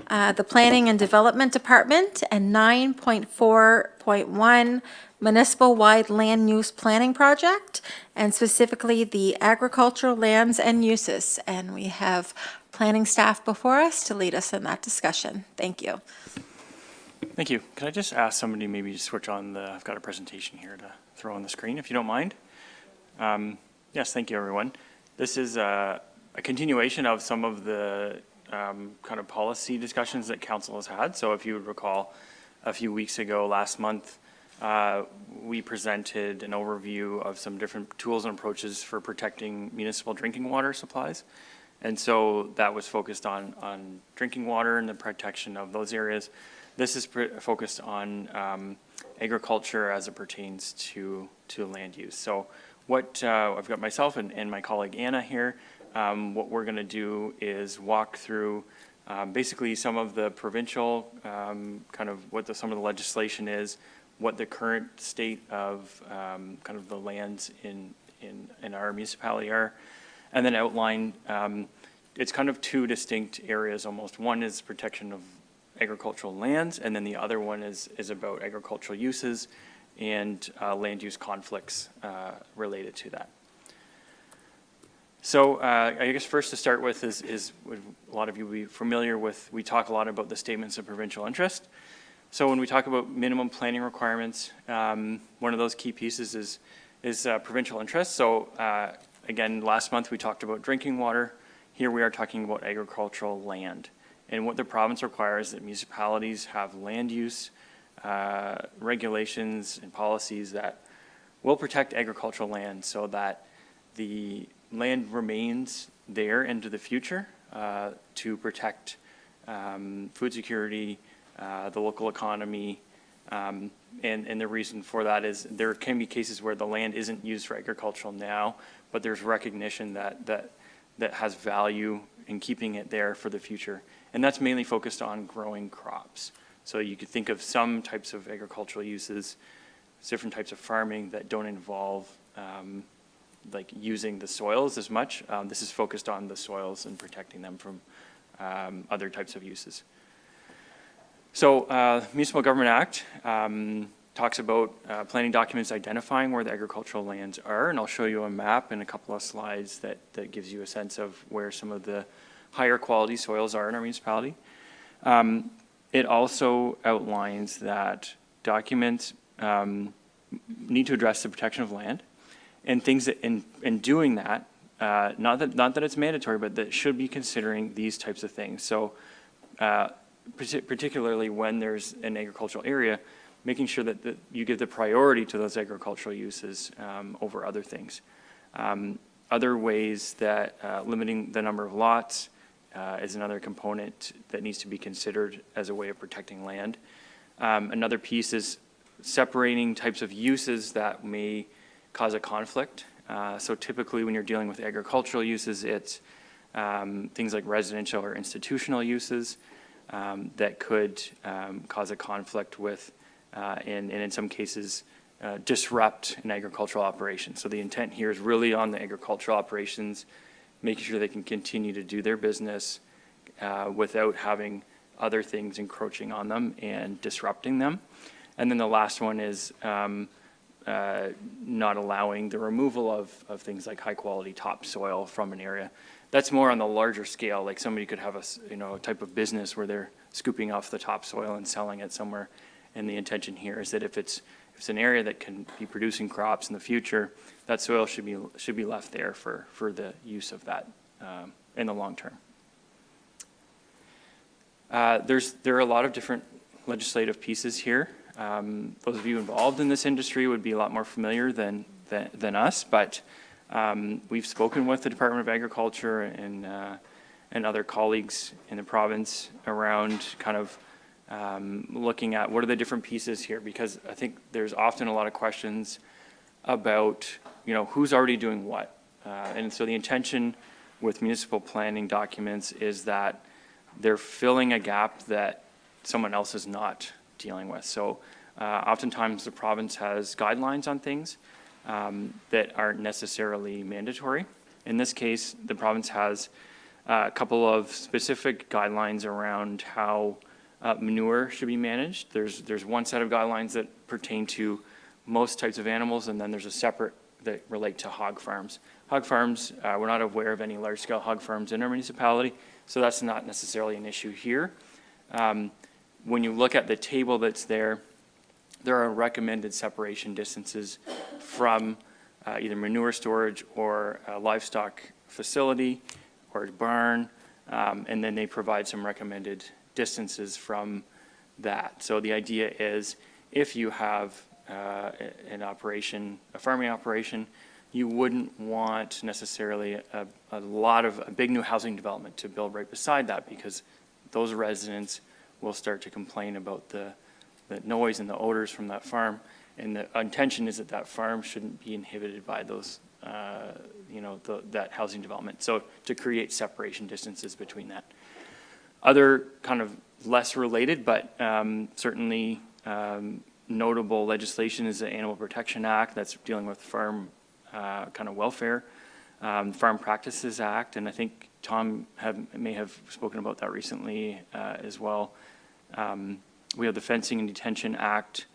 the Planning and Development Department and 9.4.1 Municipal-Wide Land Use Planning Project, and specifically the agricultural lands and uses. And we have planning staff before us to lead us in that discussion. Thank you. Thank you. Could I just ask somebody maybe to switch on I've got a presentation here to throw on the screen, if you don't mind. Yes, thank you, everyone. This is a continuation of some of the kind of policy discussions that council has had. So if you would recall, a few weeks ago, last month, we presented an overview of some different tools and approaches for protecting municipal drinking water supplies. And so that was focused on drinking water and the protection of those areas. This is focused on agriculture as it pertains to land use. So what I've got myself and my colleague Anna here, what we're going to do is walk through basically some of the provincial kind of what some of the legislation is, what the current state of kind of the lands in our municipality are, and then outline it's kind of two distinct areas almost. One is protection of agricultural lands, and then the other one is about agricultural uses and land use conflicts related to that. So I guess first to start with is a lot of you will be familiar with, we talk a lot about the statements of provincial interest. So when we talk about minimum planning requirements, one of those key pieces is provincial interest. So again, last month we talked about drinking water. Here we are talking about agricultural land. And what the province requires is that municipalities have land use regulations and policies that will protect agricultural land so that the land remains there into the future to protect food security, the local economy, and the reason for that is there can be cases where the land isn't used for agricultural now, but there's recognition that has value in keeping it there for the future. And that's mainly focused on growing crops. So you could think of some types of agricultural uses, different types of farming that don't involve like using the soils as much. This is focused on the soils and protecting them from other types of uses. So Municipal Government Act talks about planning documents identifying where the agricultural lands are, and I'll show you a map in a couple of slides that gives you a sense of where some of the higher quality soils are in our municipality. It also outlines that documents need to address the protection of land and things that in doing that, not that it's mandatory, but that should be considering these types of things. So particularly when there's an agricultural area, making sure that you give the priority to those agricultural uses over other things. Other ways that limiting the number of lots is another component that needs to be considered as a way of protecting land. Another piece is separating types of uses that may cause a conflict. So typically when you're dealing with agricultural uses, it's things like residential or institutional uses that could cause a conflict with, and in some cases, disrupt an agricultural operation. So the intent here is really on the agricultural operations, making sure they can continue to do their business without having other things encroaching on them and disrupting them. And then the last one is not allowing the removal of things like high quality topsoil from an area. That's more on the larger scale, like somebody could have a type of business where they're scooping off the topsoil and selling it somewhere. And the intention here is that if it's an area that can be producing crops in the future, that soil should be left there for the use of that in the long term. There are a lot of different legislative pieces here. Those of you involved in this industry would be a lot more familiar than us, but we've spoken with the Department of Agriculture and other colleagues in the province around kind of looking at what are the different pieces here, because I think there's often a lot of questions about, who's already doing what. And so the intention with municipal planning documents is that they're filling a gap that someone else is not dealing with. So oftentimes the province has guidelines on things, that aren't necessarily mandatory. In this case, the province has a couple of specific guidelines around how manure should be managed. There's one set of guidelines that pertain to most types of animals, and then there's a separate that relate to hog farms. Hog farms, we're not aware of any large-scale hog farms in our municipality, so that's not necessarily an issue here. When you look at the table that's there, there are recommended separation distances from either manure storage or a livestock facility or a barn, and then they provide some recommended distances from that. So the idea is if you have an operation, a farming operation, you wouldn't want necessarily a big new housing development to build right beside that, because those residents will start to complain about the noise and the odors from that farm. And the intention is that that farm shouldn't be inhibited by those, that housing development. So to create separation distances between that. Other kind of less related, but certainly notable legislation is the Animal Protection Act that's dealing with farm kind of welfare, Farm Practices Act, and I think Tom may have spoken about that recently as well. We have the Fencing and Detention Act,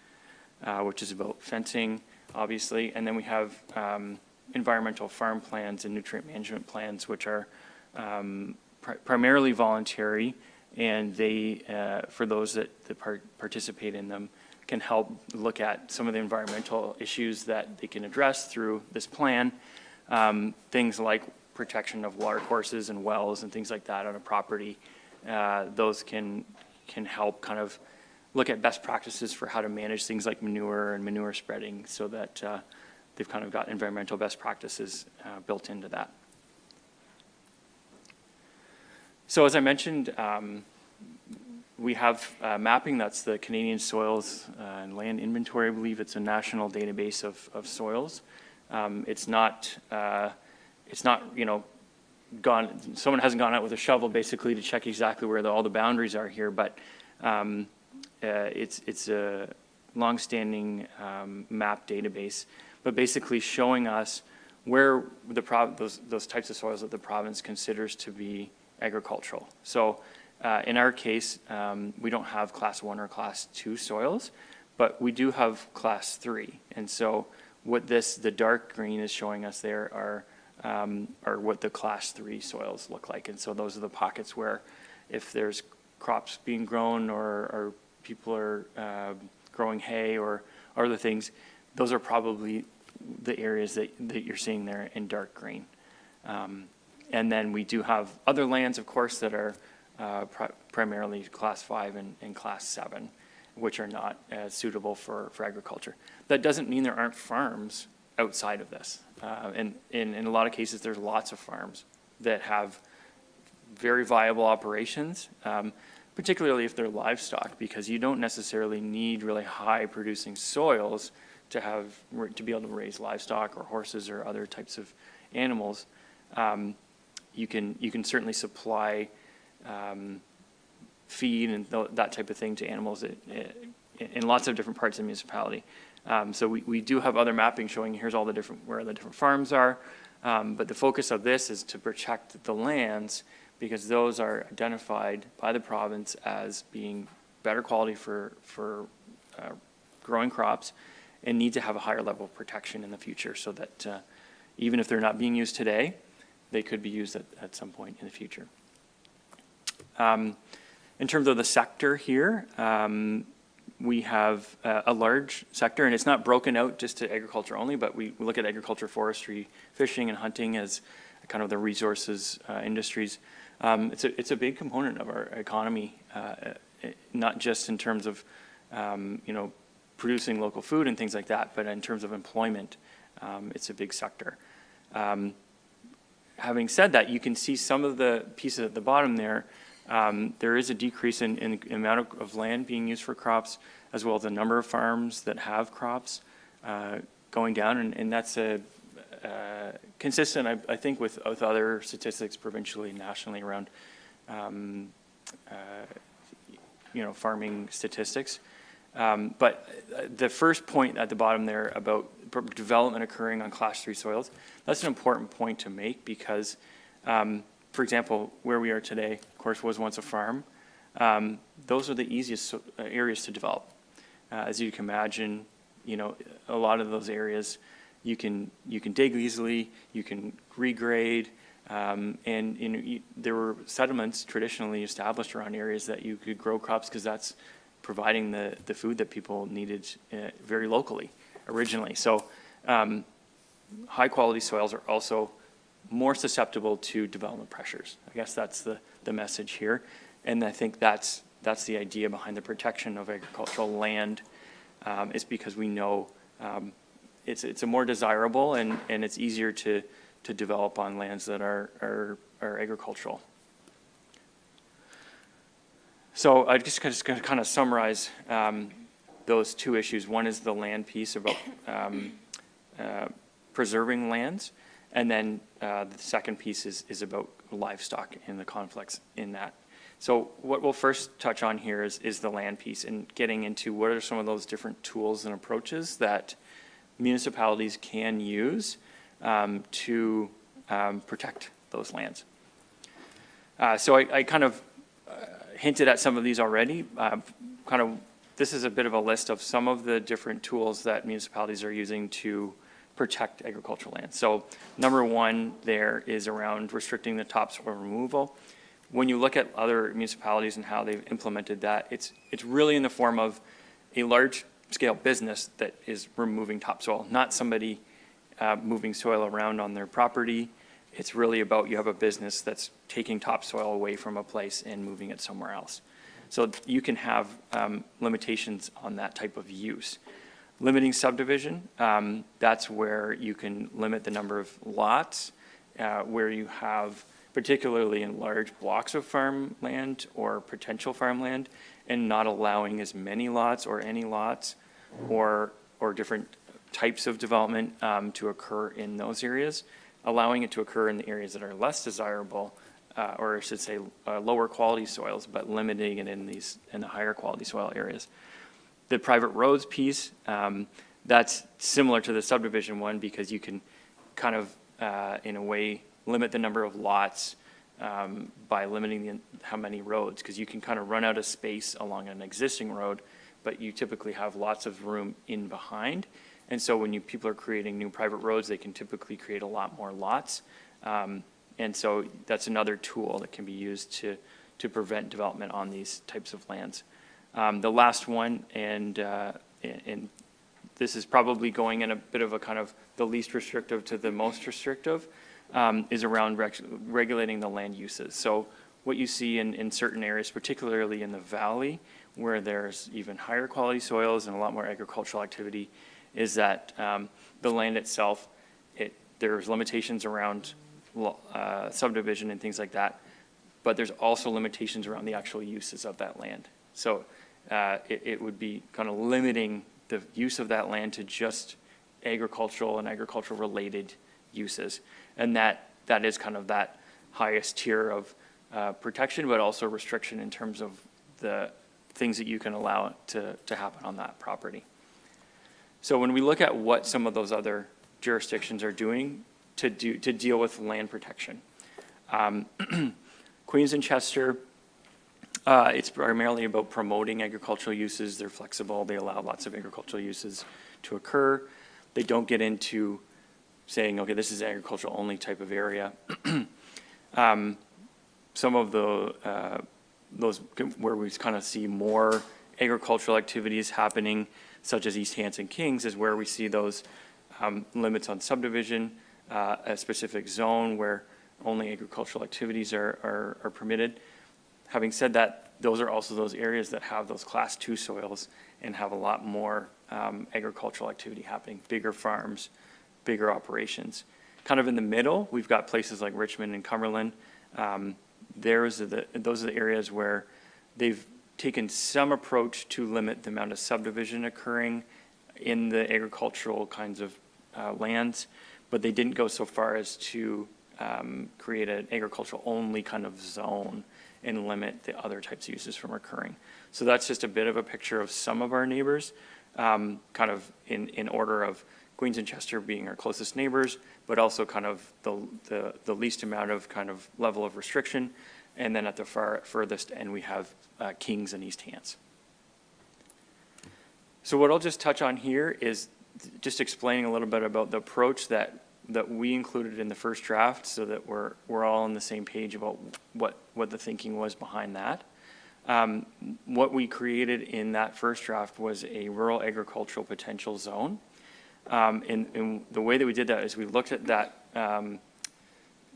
which is about fencing, obviously, and then we have environmental farm plans and nutrient management plans, which are primarily voluntary, and they, for those that participate in them, can help look at some of the environmental issues that they can address through this plan. Things like protection of water courses and wells and things like that on a property. Those can help kind of look at best practices for how to manage things like manure and manure spreading, so that they've kind of got environmental best practices built into that. So as I mentioned, we have mapping. That's the Canadian Soils and Land Inventory. I believe it's a national database of soils. It's not someone hasn't gone out with a shovel basically to check exactly where all the boundaries are here, but it's a long-standing map database, but basically showing us where those types of soils that the province considers to be agricultural. So in our case, we don't have class 1 or class 2 soils, but we do have class 3. And so what the dark green is showing us there are what the class 3 soils look like. And so those are the pockets where if there's crops being grown or people are growing hay or other things, those are probably the areas that you're seeing there in dark green. And then we do have other lands, of course, that are primarily class 5 and class 7, which are not as suitable for agriculture. That doesn't mean there aren't farms outside of this. And in a lot of cases, there's lots of farms that have very viable operations, particularly if they're livestock, because you don't necessarily need really high producing soils to be able to raise livestock or horses or other types of animals. You can certainly supply feed and that type of thing to animals in lots of different parts of the municipality. So we do have other mapping showing here's all where the different farms are, but the focus of this is to protect the lands, because those are identified by the province as being better quality for growing crops and need to have a higher level of protection in the future, so that even if they're not being used today, they could be used at some point in the future. In terms of the sector here, we have a large sector, and it's not broken out just to agriculture only, but we look at agriculture, forestry, fishing, and hunting as kind of the resources industries. It's a big component of our economy, not just in terms of producing local food and things like that, but in terms of employment, it's a big sector. Having said that, you can see some of the pieces at the bottom there. There is a decrease in the amount of land being used for crops, as well as the number of farms that have crops going down, and that's consistent, I think, with other statistics provincially and nationally around farming statistics. But the first point at the bottom there about development occurring on Class 3 soils. That's an important point to make because, for example, where we are today, of course, was once a farm. Those are the easiest areas to develop. As you can imagine, you know, a lot of those areas you can dig easily, you can regrade, and you know, there were settlements traditionally established around areas that you could grow crops because that's providing the food that people needed very locally originally. So high quality soils are also more susceptible to development pressures. I guess that's the message here. And I think that's the idea behind the protection of agricultural land, is because we know it's a more desirable and it's easier to develop on lands that are agricultural. So I just going to kind of summarize those two issues. One is the land piece about preserving lands, and then the second piece is about livestock and the conflicts in that. So what we'll first touch on here is the land piece and getting into what are some of those different tools and approaches that municipalities can use to protect those lands. So I kind of hinted at some of these already. This is a bit of a list of some of the different tools that municipalities are using to protect agricultural land. So number one there is around restricting the topsoil removal. When you look at other municipalities and how they've implemented that, it's really in the form of a large scale business that is removing topsoil, not somebody moving soil around on their property. It's really about you have a business that's taking topsoil away from a place and moving it somewhere else. So you can have limitations on that type of use. Limiting subdivision, that's where you can limit the number of lots, where you have, particularly in large blocks of farmland or potential farmland, and not allowing as many lots or any lots or different types of development to occur in those areas, allowing it to occur in the areas that are less desirable, or I should say lower quality soils, but limiting it in the higher quality soil areas. The private roads piece, that's similar to the subdivision one because you can kind of, in a way, limit the number of lots by limiting how many roads, because you can kind of run out of space along an existing road, but you typically have lots of room in behind. And so when people are creating new private roads, they can typically create a lot more lots. And so that's another tool that can be used to prevent development on these types of lands. The last one, and this is probably going in a bit of a kind of the least restrictive to the most restrictive, is around regulating the land uses. So what you see in certain areas, particularly in the valley, where there's even higher quality soils and a lot more agricultural activity, is that the land itself, there's limitations around subdivision and things like that, but there's also limitations around the actual uses of that land. So it would be kind of limiting the use of that land to just agricultural and agricultural related uses. And that is kind of that highest tier of protection, but also restriction in terms of the things that you can allow to happen on that property. So when we look at what some of those other jurisdictions are doing to deal with land protection, Queens and Chester, it's primarily about promoting agricultural uses. They're flexible. They allow lots of agricultural uses to occur. They don't get into saying, okay, this is agricultural only type of area. Some of those where we kind of see more agricultural activities happening, such as East Hanson Kings, is where we see those limits on subdivision, a specific zone where only agricultural activities are permitted. Having said that, those are also those areas that have those Class 2 soils and have a lot more agricultural activity happening, bigger farms, bigger operations. Kind of in the middle, we've got places like Richmond and Cumberland. Those are the areas where they've taken some approach to limit the amount of subdivision occurring in the agricultural kinds of lands, but they didn't go so far as to create an agricultural only kind of zone and limit the other types of uses from occurring. So that's just a bit of a picture of some of our neighbors, kind of in order of Queens and Chester being our closest neighbors, but also kind of the least amount of kind of level of restriction. And then at the furthest end, we have Kings and East Hants. So what I'll just touch on here is just explaining a little bit about the approach that we included in the first draft, so that we're all on the same page about what the thinking was behind that. What we created in that first draft was a rural agricultural potential zone. And the way that we did that is we looked at that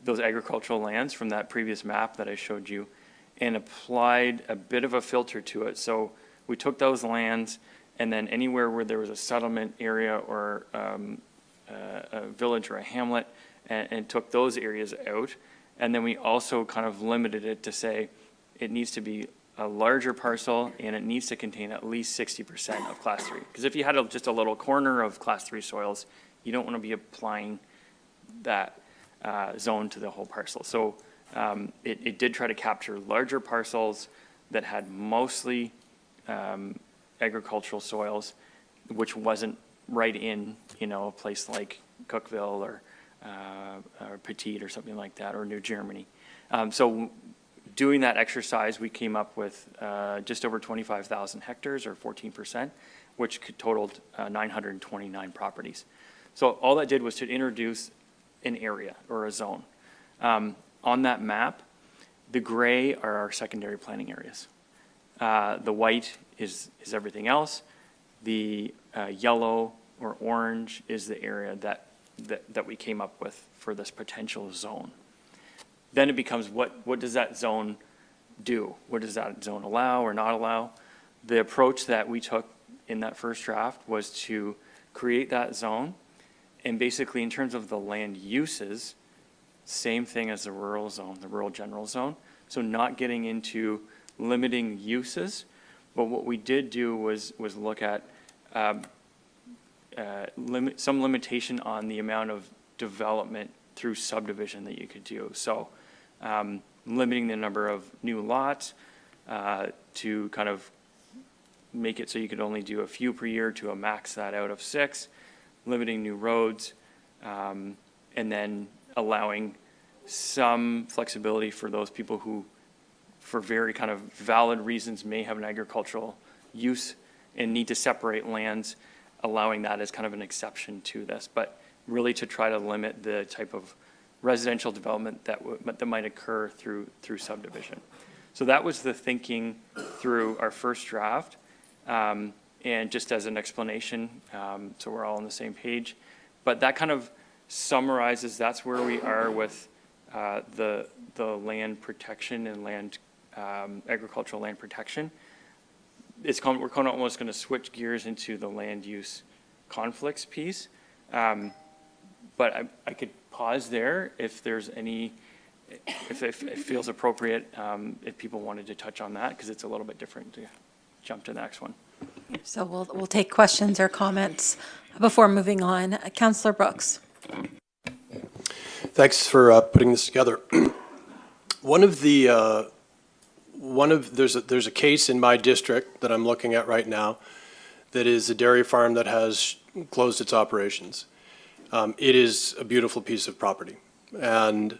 those agricultural lands from that previous map that I showed you and applied a bit of a filter to it. So we took those lands, and then anywhere where there was a settlement area or a village or a hamlet, and took those areas out. And then we also kind of limited it to say it needs to be a larger parcel and it needs to contain at least 60% of class 3. Because if you had just a little corner of class 3 soils, you don't want to be applying that zone to the whole parcel. So it did try to capture larger parcels that had mostly agricultural soils, which wasn't right in, a place like Cookville or Petite or something like that, or New Germany. So doing that exercise, we came up with just over 25,000 hectares, or 14%, which totaled 929 properties. So all that did was to introduce an area or a zone. On that map, the gray are our secondary planning areas. The white is everything else. The yellow or orange is the area that we came up with for this potential zone. Then it becomes what does that zone do? What does that zone allow or not allow? The approach that we took in that first draft was to create that zone, and basically in terms of the land uses, same thing as the rural zone, the rural general zone. So not getting into limiting uses, but what we did do was look at some limitation on the amount of development through subdivision that you could do. So limiting the number of new lots to kind of make it so you could only do a few per year to a max that out of 6, limiting new roads, and then allowing some flexibility for those people who, for very kind of valid reasons, may have an agricultural use and need to separate lands, allowing that as kind of an exception to this, but really to try to limit the type of residential development that might occur through subdivision. So that was the thinking through our first draft. And just as an explanation, so we're all on the same page, but that kind of summarizes, that's where we are with the land protection and land agricultural land protection. We're kind of almost going to switch gears into the land use conflicts piece, but I could pause there if there's any, if it feels appropriate, if people wanted to touch on that, because it's a little bit different to jump to the next one. So we'll take questions or comments before moving on. Councillor Brooks. Thanks for putting this together. There's a case in my district that I'm looking at right now that is a dairy farm that has closed its operations. It is a beautiful piece of property. And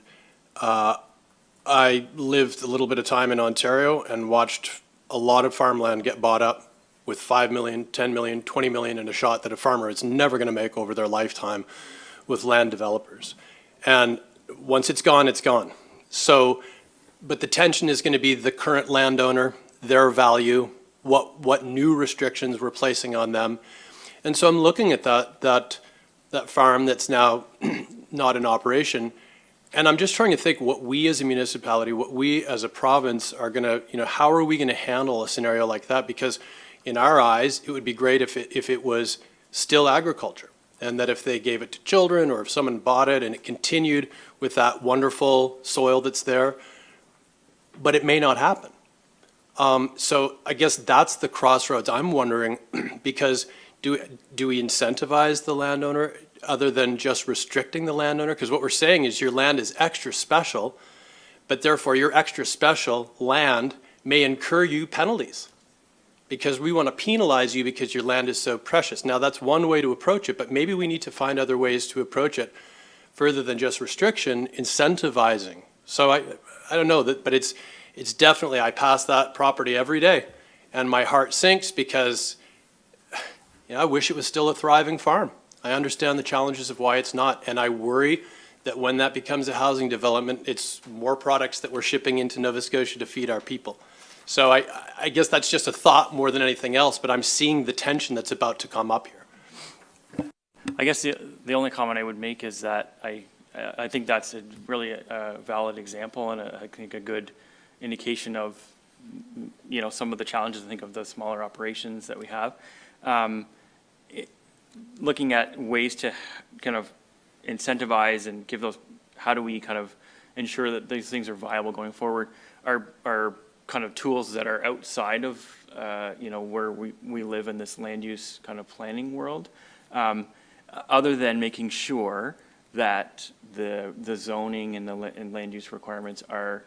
I lived a little bit of time in Ontario and watched a lot of farmland get bought up with 5 million, 10 million, 20 million in a shot that a farmer is never going to make over their lifetime with land developers. And once it's gone, it's gone. So, but the tension is going to be the current landowner, their value, what new restrictions we're placing on them. And so I'm looking at that farm that's now not in operation, and I'm just trying to think what we as a municipality, what we as a province are going to, how are we going to handle a scenario like that? Because in our eyes, it would be great if it was still agriculture, and that if they gave it to children or if someone bought it and it continued with that wonderful soil that's there, but it may not happen. So I guess that's the crossroads I'm wondering, because do we incentivize the landowner other than just restricting the landowner? Because what we're saying is your land is extra special, but therefore your extra special land may incur you penalties because we want to penalize you because your land is so precious. Now, that's one way to approach it, but maybe we need to find other ways to approach it further than just restriction, incentivizing. So I don't know, but it's definitely, I pass that property every day, and my heart sinks because I wish it was still a thriving farm. I understand the challenges of why it's not, and I worry that when that becomes a housing development, it's more products that we're shipping into Nova Scotia to feed our people. So I guess that's just a thought more than anything else, but I'm seeing the tension that's about to come up here. I guess the only comment I would make is that I think that's really a valid example, and I think a good indication of, some of the challenges, I think, of the smaller operations that we have. Looking at ways to kind of incentivize and give those, how do we kind of ensure that these things are viable going forward, are kind of tools that are outside of, where we live in this land use kind of planning world, other than making sure that the zoning and land use requirements are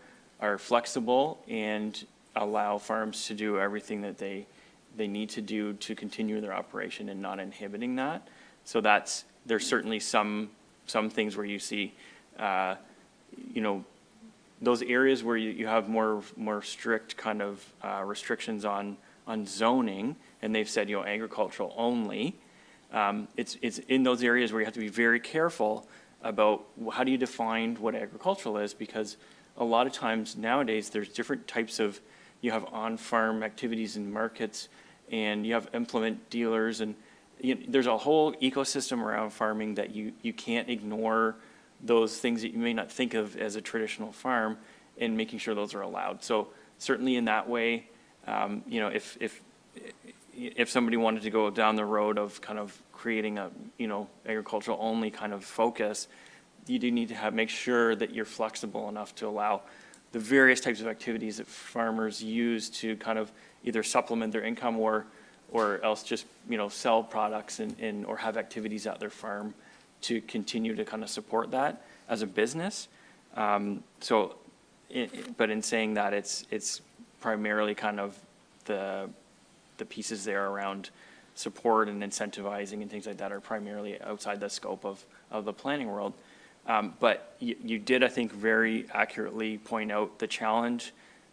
flexible and allow farms to do everything that they need to do to continue their operation and not inhibiting that. So there's certainly some things where you see, those areas where you have more strict kind of restrictions on zoning, and they've said, agricultural only. It's in those areas where you have to be very careful about how do you define what agricultural is, because a lot of times nowadays there's different types of, you have on-farm activities and markets, and you have implement dealers, and there's a whole ecosystem around farming that you can't ignore those things that you may not think of as a traditional farm, and making sure those are allowed. So certainly in that way, if somebody wanted to go down the road of kind of creating a agricultural only kind of focus, you do need to make sure that you're flexible enough to allow the various types of activities that farmers use to kind of either supplement their income or else just sell products and or have activities at their farm to continue to kind of support that as a business. But in saying that, it's primarily kind of the pieces there around support and incentivizing and things like that are primarily outside the scope of the planning world. But you did, I think, very accurately point out the challenge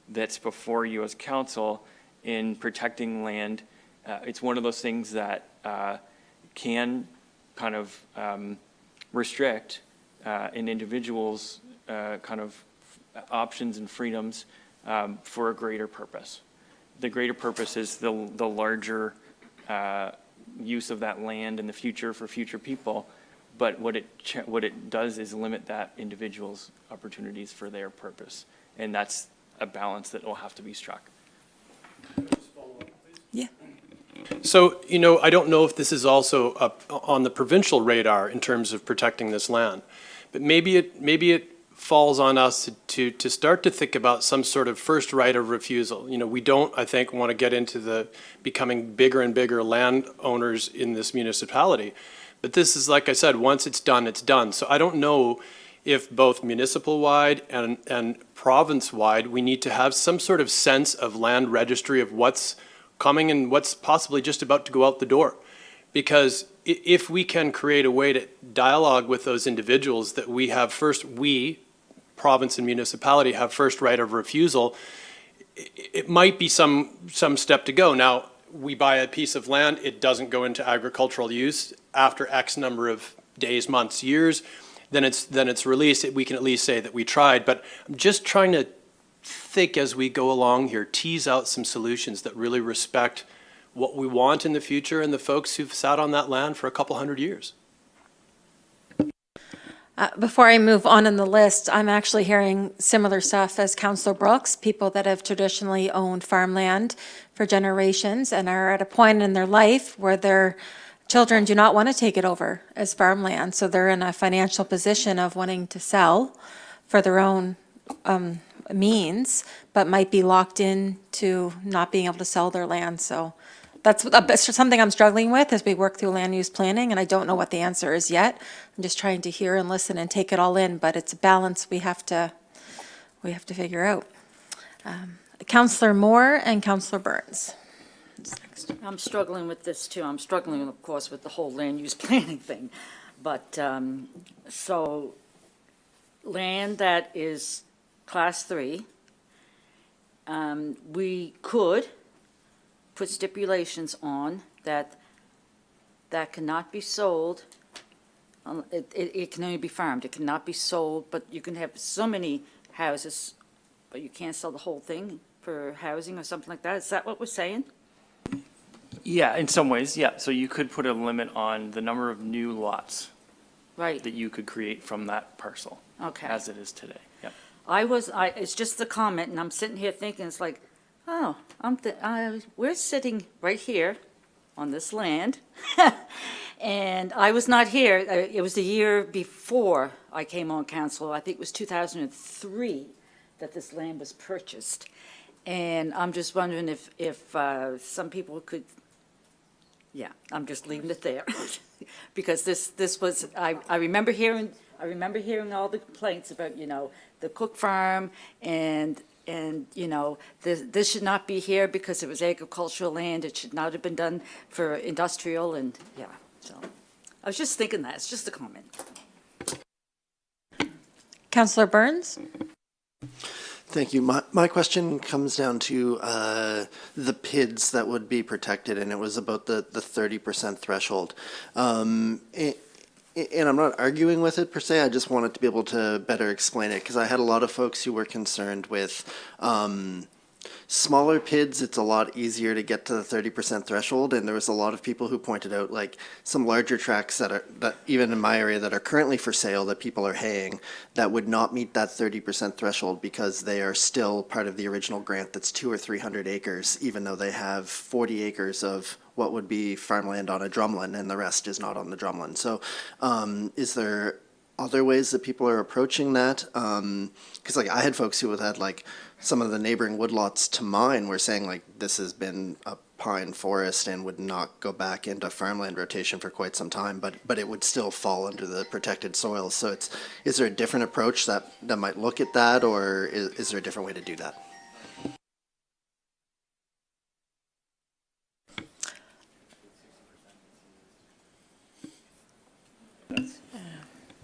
that's before you as council in protecting land. It's one of those things that can kind of restrict an individual's kind of options and freedoms for a greater purpose. The greater purpose is the larger use of that land in the future for future people. But what it does is limit that individual's opportunities for their purpose. And that's a balance that will have to be struck. Yeah. So, I don't know if this is also up on the provincial radar in terms of protecting this land, but maybe it falls on us to start to think about some sort of first right of refusal. We don't, I think, want to get into the becoming bigger and bigger landowners in this municipality. But this is, like I said, once it's done, it's done. So I don't know if both municipal-wide and province-wide, we need to have some sort of sense of land registry of what's coming and what's possibly just about to go out the door. Because if we can create a way to dialogue with those individuals that we have first, province and municipality, have first right of refusal, it might be some step to go. Now, we buy a piece of land, it doesn't go into agricultural use after X number of days, months, years, then it's released. We can at least say that we tried. But I'm just trying to think as we go along here, tease out some solutions that really respect what we want in the future and the folks who've sat on that land for a couple hundred years. Before I move on in the list, I'm actually hearing similar stuff as Councillor Brooks, people that have traditionally owned farmland for generations and are at a point in their life where their children do not want to take it over as farmland. So they're in a financial position of wanting to sell for their own means, but might be locked in to not being able to sell their land. So that's something I'm struggling with as we work through land use planning, and I don't know what the answer is yet. I'm just trying to hear and listen and take it all in, but it's a balance we have to figure out. Councillor Moore and Councillor Burns. I'm struggling with this too. I'm struggling, of course, with the whole land use planning thing. But, so, land that is Class 3, we could put stipulations on that cannot be sold. It can only be farmed. It cannot be sold, but you can have so many houses, but you can't sell the whole thing for housing or something like that. Is that what we're saying? Yeah, in some ways, yeah. So you could put a limit on the number of new lots Right. that you could create from that parcel. Okay. As it is today, yep. It's just the comment, and I'm sitting here thinking, it's like, oh, we're sitting right here on this land. And I was not here. It was the year before I came on council. I think it was 2003 that this land was purchased. And I'm just wondering if some people could, yeah, I'm just leaving it there. Because this was, I remember hearing all the complaints about, the Cook Farm and this should not be here because it was agricultural land. It should not have been done for industrial and, yeah. So I was just thinking that. It's just a comment. Councillor Burns? Thank you. My question comes down to the PIDs that would be protected, and it was about the 30% threshold. And I'm not arguing with it per se, I just wanted to be able to better explain it, because I had a lot of folks who were concerned with smaller PIDs. It's a lot easier to get to the 30% threshold, and there was a lot of people who pointed out like some larger tracts that even in my area that are currently for sale that people are haying that would not meet that 30% threshold because they are still part of the original grant that's 200 or 300 acres, even though they have 40 acres of what would be farmland on a drumlin and the rest is not on the drumlin. So is there other ways that people are approaching that? Because like I had folks who had like some of the neighboring woodlots to mine were saying like this has been a pine forest and would not go back into farmland rotation for quite some time, but it would still fall under the protected soils. So is there a different approach that might look at that, or is there a different way to do that?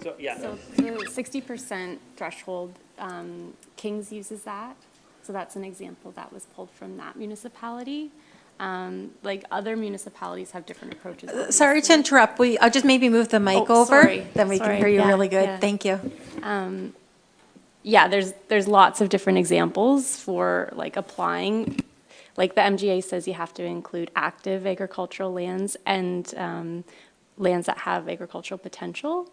So, yeah. So the 60% threshold, Kings uses that. So that's an example that was pulled from that municipality. Like other municipalities have different approaches. Sorry to obviously. interrupt. I'll just maybe move the mic Oh, over. sorry. Then we can Sorry. hear you Yeah, really good. yeah. Thank you. Yeah, there's lots of different examples for like applying. Like the MGA says you have to include active agricultural lands and lands that have agricultural potential.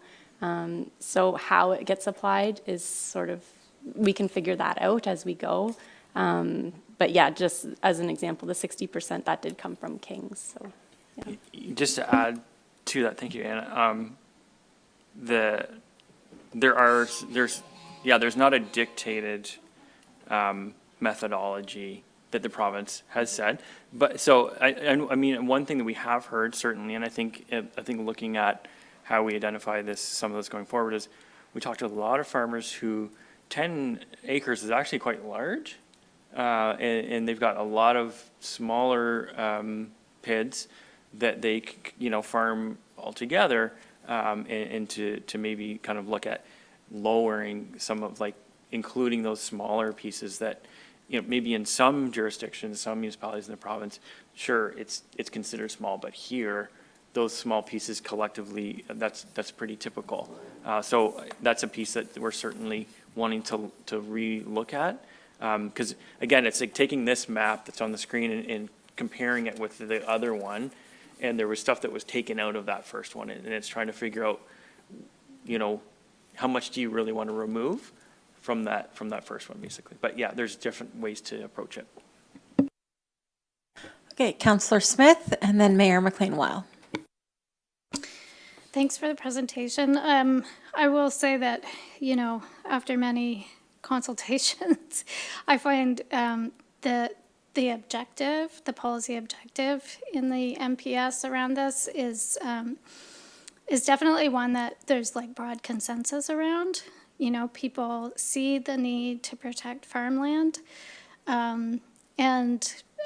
So how it gets applied is sort of, we can figure that out as we go. But yeah, just as an example, the 60%, that did come from Kings, so, yeah. Just to add to that, thank you, Anna. There's not a dictated methodology that the province has said. But so I mean, one thing that we have heard certainly, and I think looking at how we identify some of this going forward is we talked to a lot of farmers who 10 acres is actually quite large. And they've got a lot of smaller PIDs that they farm altogether, and to maybe kind of look at lowering some of including those smaller pieces that maybe in some jurisdictions, some municipalities in the province, sure it's considered small, but here those small pieces collectively that's pretty typical. So that's a piece that we're certainly wanting to re-look at. Because again, it's like taking this map that's on the screen and comparing it with the other one, and there was stuff that was taken out of that first one, and it's trying to figure out, how much do you really want to remove from that first one, basically. But yeah, there's different ways to approach it. Okay, Councillor Smith, and then Mayor McLean-Weil. Thanks for the presentation. I will say that, after many consultations, I find the objective, the policy objective in the MPS around this is definitely one that there's broad consensus around. People see the need to protect farmland, and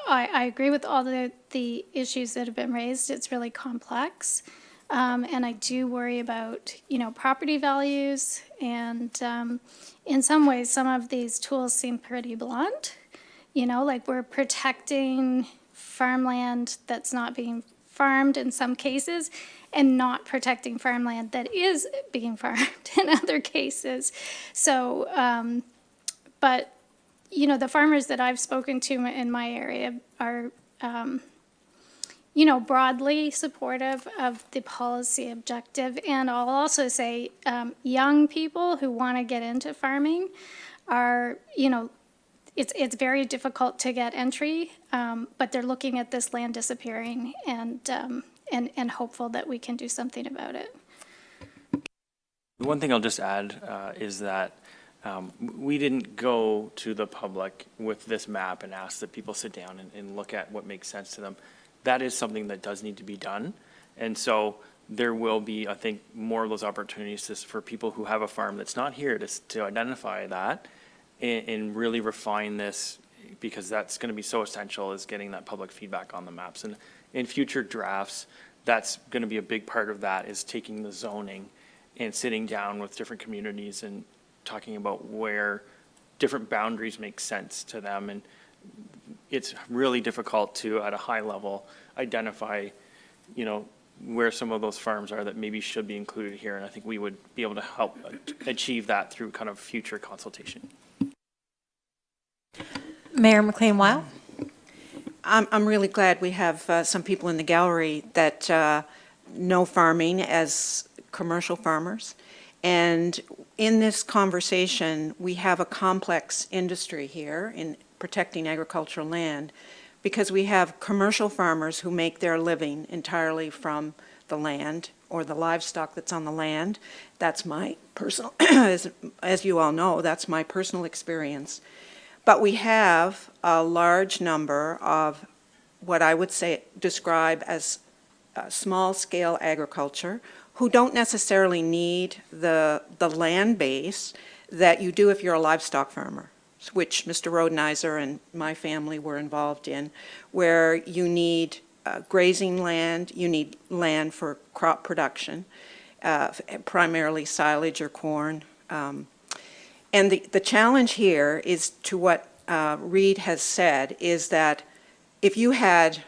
I agree with all the issues that have been raised. It's really complex. And I do worry about, property values. And in some ways, some of these tools seem pretty blunt. Like we're protecting farmland that's not being farmed in some cases and not protecting farmland that is being farmed in other cases. So, but, the farmers that I've spoken to in my area are, broadly supportive of the policy objective. And I'll also say young people who want to get into farming are, it's very difficult to get entry, but they're looking at this land disappearing and hopeful that we can do something about it. One thing I'll just add is that we didn't go to the public with this map and ask that people sit down and look at what makes sense to them. That is something that does need to be done. And so there will be, I think, more of those opportunities for people who have a farm that's not here to identify that and really refine this, because that's going to be so essential, is getting that public feedback on the maps. And in future drafts, that's going to be a big part of that, is taking the zoning and sitting down with different communities and talking about where different boundaries make sense to them. And it's really difficult to, at a high level, identify, where some of those farms are that maybe should be included here. And I think we would be able to help achieve that through kind of future consultation. Mayor McLean-Weil? I'm really glad we have some people in the gallery that know farming as commercial farmers. And in this conversation, we have a complex industry here in protecting agricultural land, because we have commercial farmers who make their living entirely from the land or the livestock that's on the land. That's my personal, as you all know, that's my personal experience. But we have a large number of what I would say describe as small-scale agriculture, who don't necessarily need the land base that you do if you're a livestock farmer, which Mr. Rodenizer and my family were involved in, where you need grazing land, you need land for crop production, primarily silage or corn. And the challenge here is to what Reed has said, is that if you had,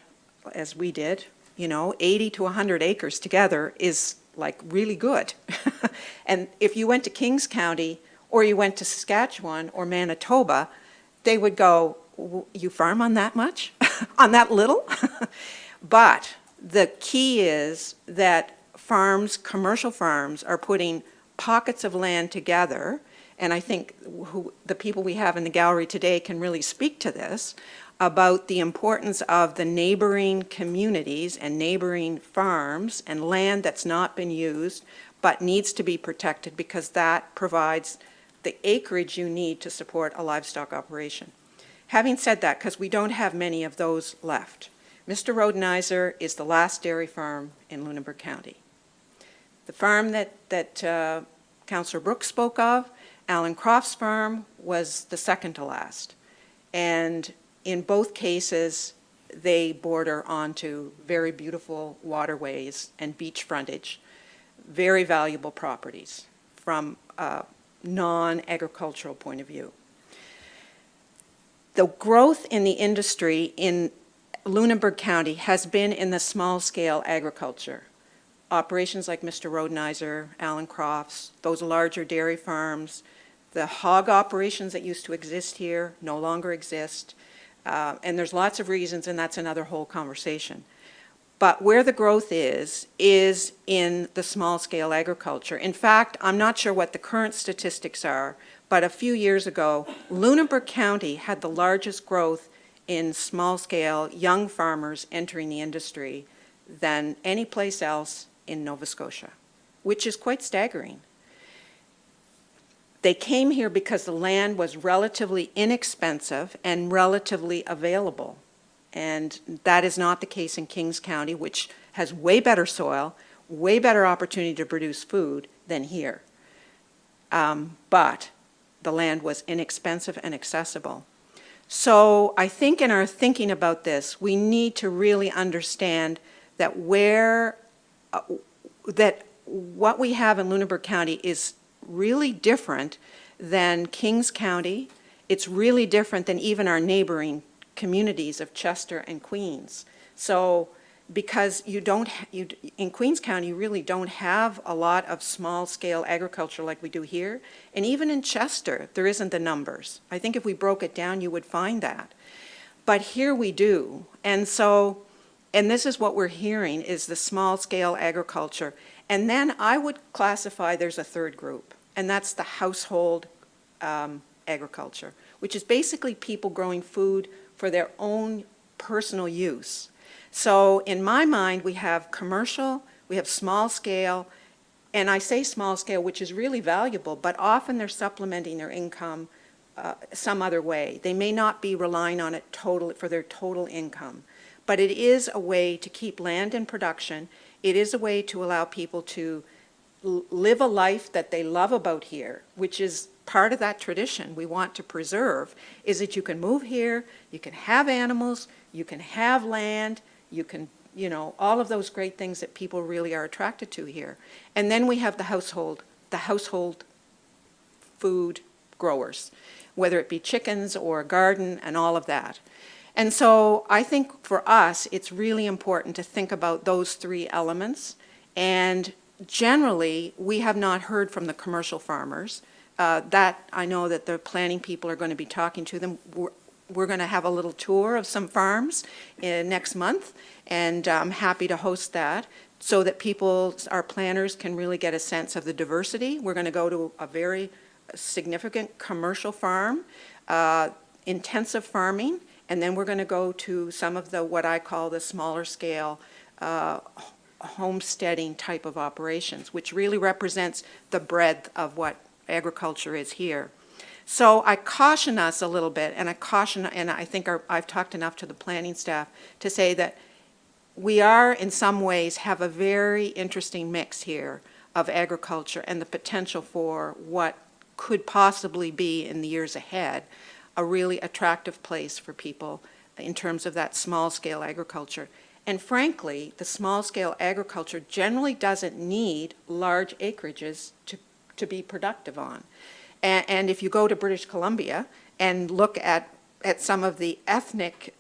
as we did, 80 to 100 acres together is like really good. And if you went to Kings County or you went to Saskatchewan or Manitoba, they would go, you farm on that much? On that little? But the key is that farms, commercial farms, are putting pockets of land together, and I think the people we have in the gallery today can really speak to this, about the importance of the neighboring communities and neighboring farms and land that's not been used but needs to be protected, because that provides the acreage you need to support a livestock operation. Having said that, because we don't have many of those left, Mr. Rodenizer is the last dairy farm in Lunenburg County. The farm that Councillor Brooks spoke of, Alan Croft's farm, was the second to last. And in both cases, they border onto very beautiful waterways and beach frontage, very valuable properties from a non-agricultural point of view. The growth in the industry in Lunenburg County has been in the small-scale agriculture. Operations like Mr. Rodenizer, Alan Crofts, those larger dairy farms, the hog operations that used to exist here no longer exist. And there's lots of reasons, and that's another whole conversation. But where the growth is in the small-scale agriculture. In fact, I'm not sure what the current statistics are, but a few years ago, Lunenburg County had the largest growth in small-scale young farmers entering the industry than any place else in Nova Scotia, which is quite staggering. They came here because the land was relatively inexpensive and relatively available. And that is not the case in Kings County, which has way better soil, way better opportunity to produce food than here. But the land was inexpensive and accessible. So I think in our thinking about this, we need to really understand that that what we have in Lunenburg County is really different than Kings County. It's really different than even our neighboring communities of Chester and Queens. So because in Queens County, you really don't have a lot of small-scale agriculture like we do here. And even in Chester, there isn't the numbers. I think if we broke it down, you would find that. But here we do. And this is what we're hearing, is the small-scale agriculture. And then I would classify there's a third group, and that's the household agriculture, which is basically people growing food for their own personal use. So in my mind, we have commercial, we have small scale, and I say small scale, which is really valuable, but often they're supplementing their income some other way. They may not be relying on it for their total income, but it is a way to keep land in production. It is a way to allow people to live a life that they love about here, which is part of that tradition we want to preserve, is that you can move here, you can have animals, you can have land, you can, all of those great things that people really are attracted to here. And then we have the household food growers, whether it be chickens or a garden and all of that. And so I think for us, it's really important to think about those three elements. And generally, we have not heard from the commercial farmers. That I know that the planning people are going to be talking to them. We're going to have a little tour of some farms next month, and I'm happy to host that so that our planners can really get a sense of the diversity. We're going to go to a very significant commercial farm, intensive farming, and then we're going to go to some of what I call the smaller scale homesteading type of operations, which really represents the breadth of what agriculture is here. So I caution us a little bit, and I think I've talked enough to the planning staff to say that we are, in some ways, have a very interesting mix here of agriculture and the potential for what could possibly be, in the years ahead, a really attractive place for people in terms of that small-scale agriculture. And frankly, the small-scale agriculture generally doesn't need large acreages to be productive on. And if you go to British Columbia and look at some of the ethnic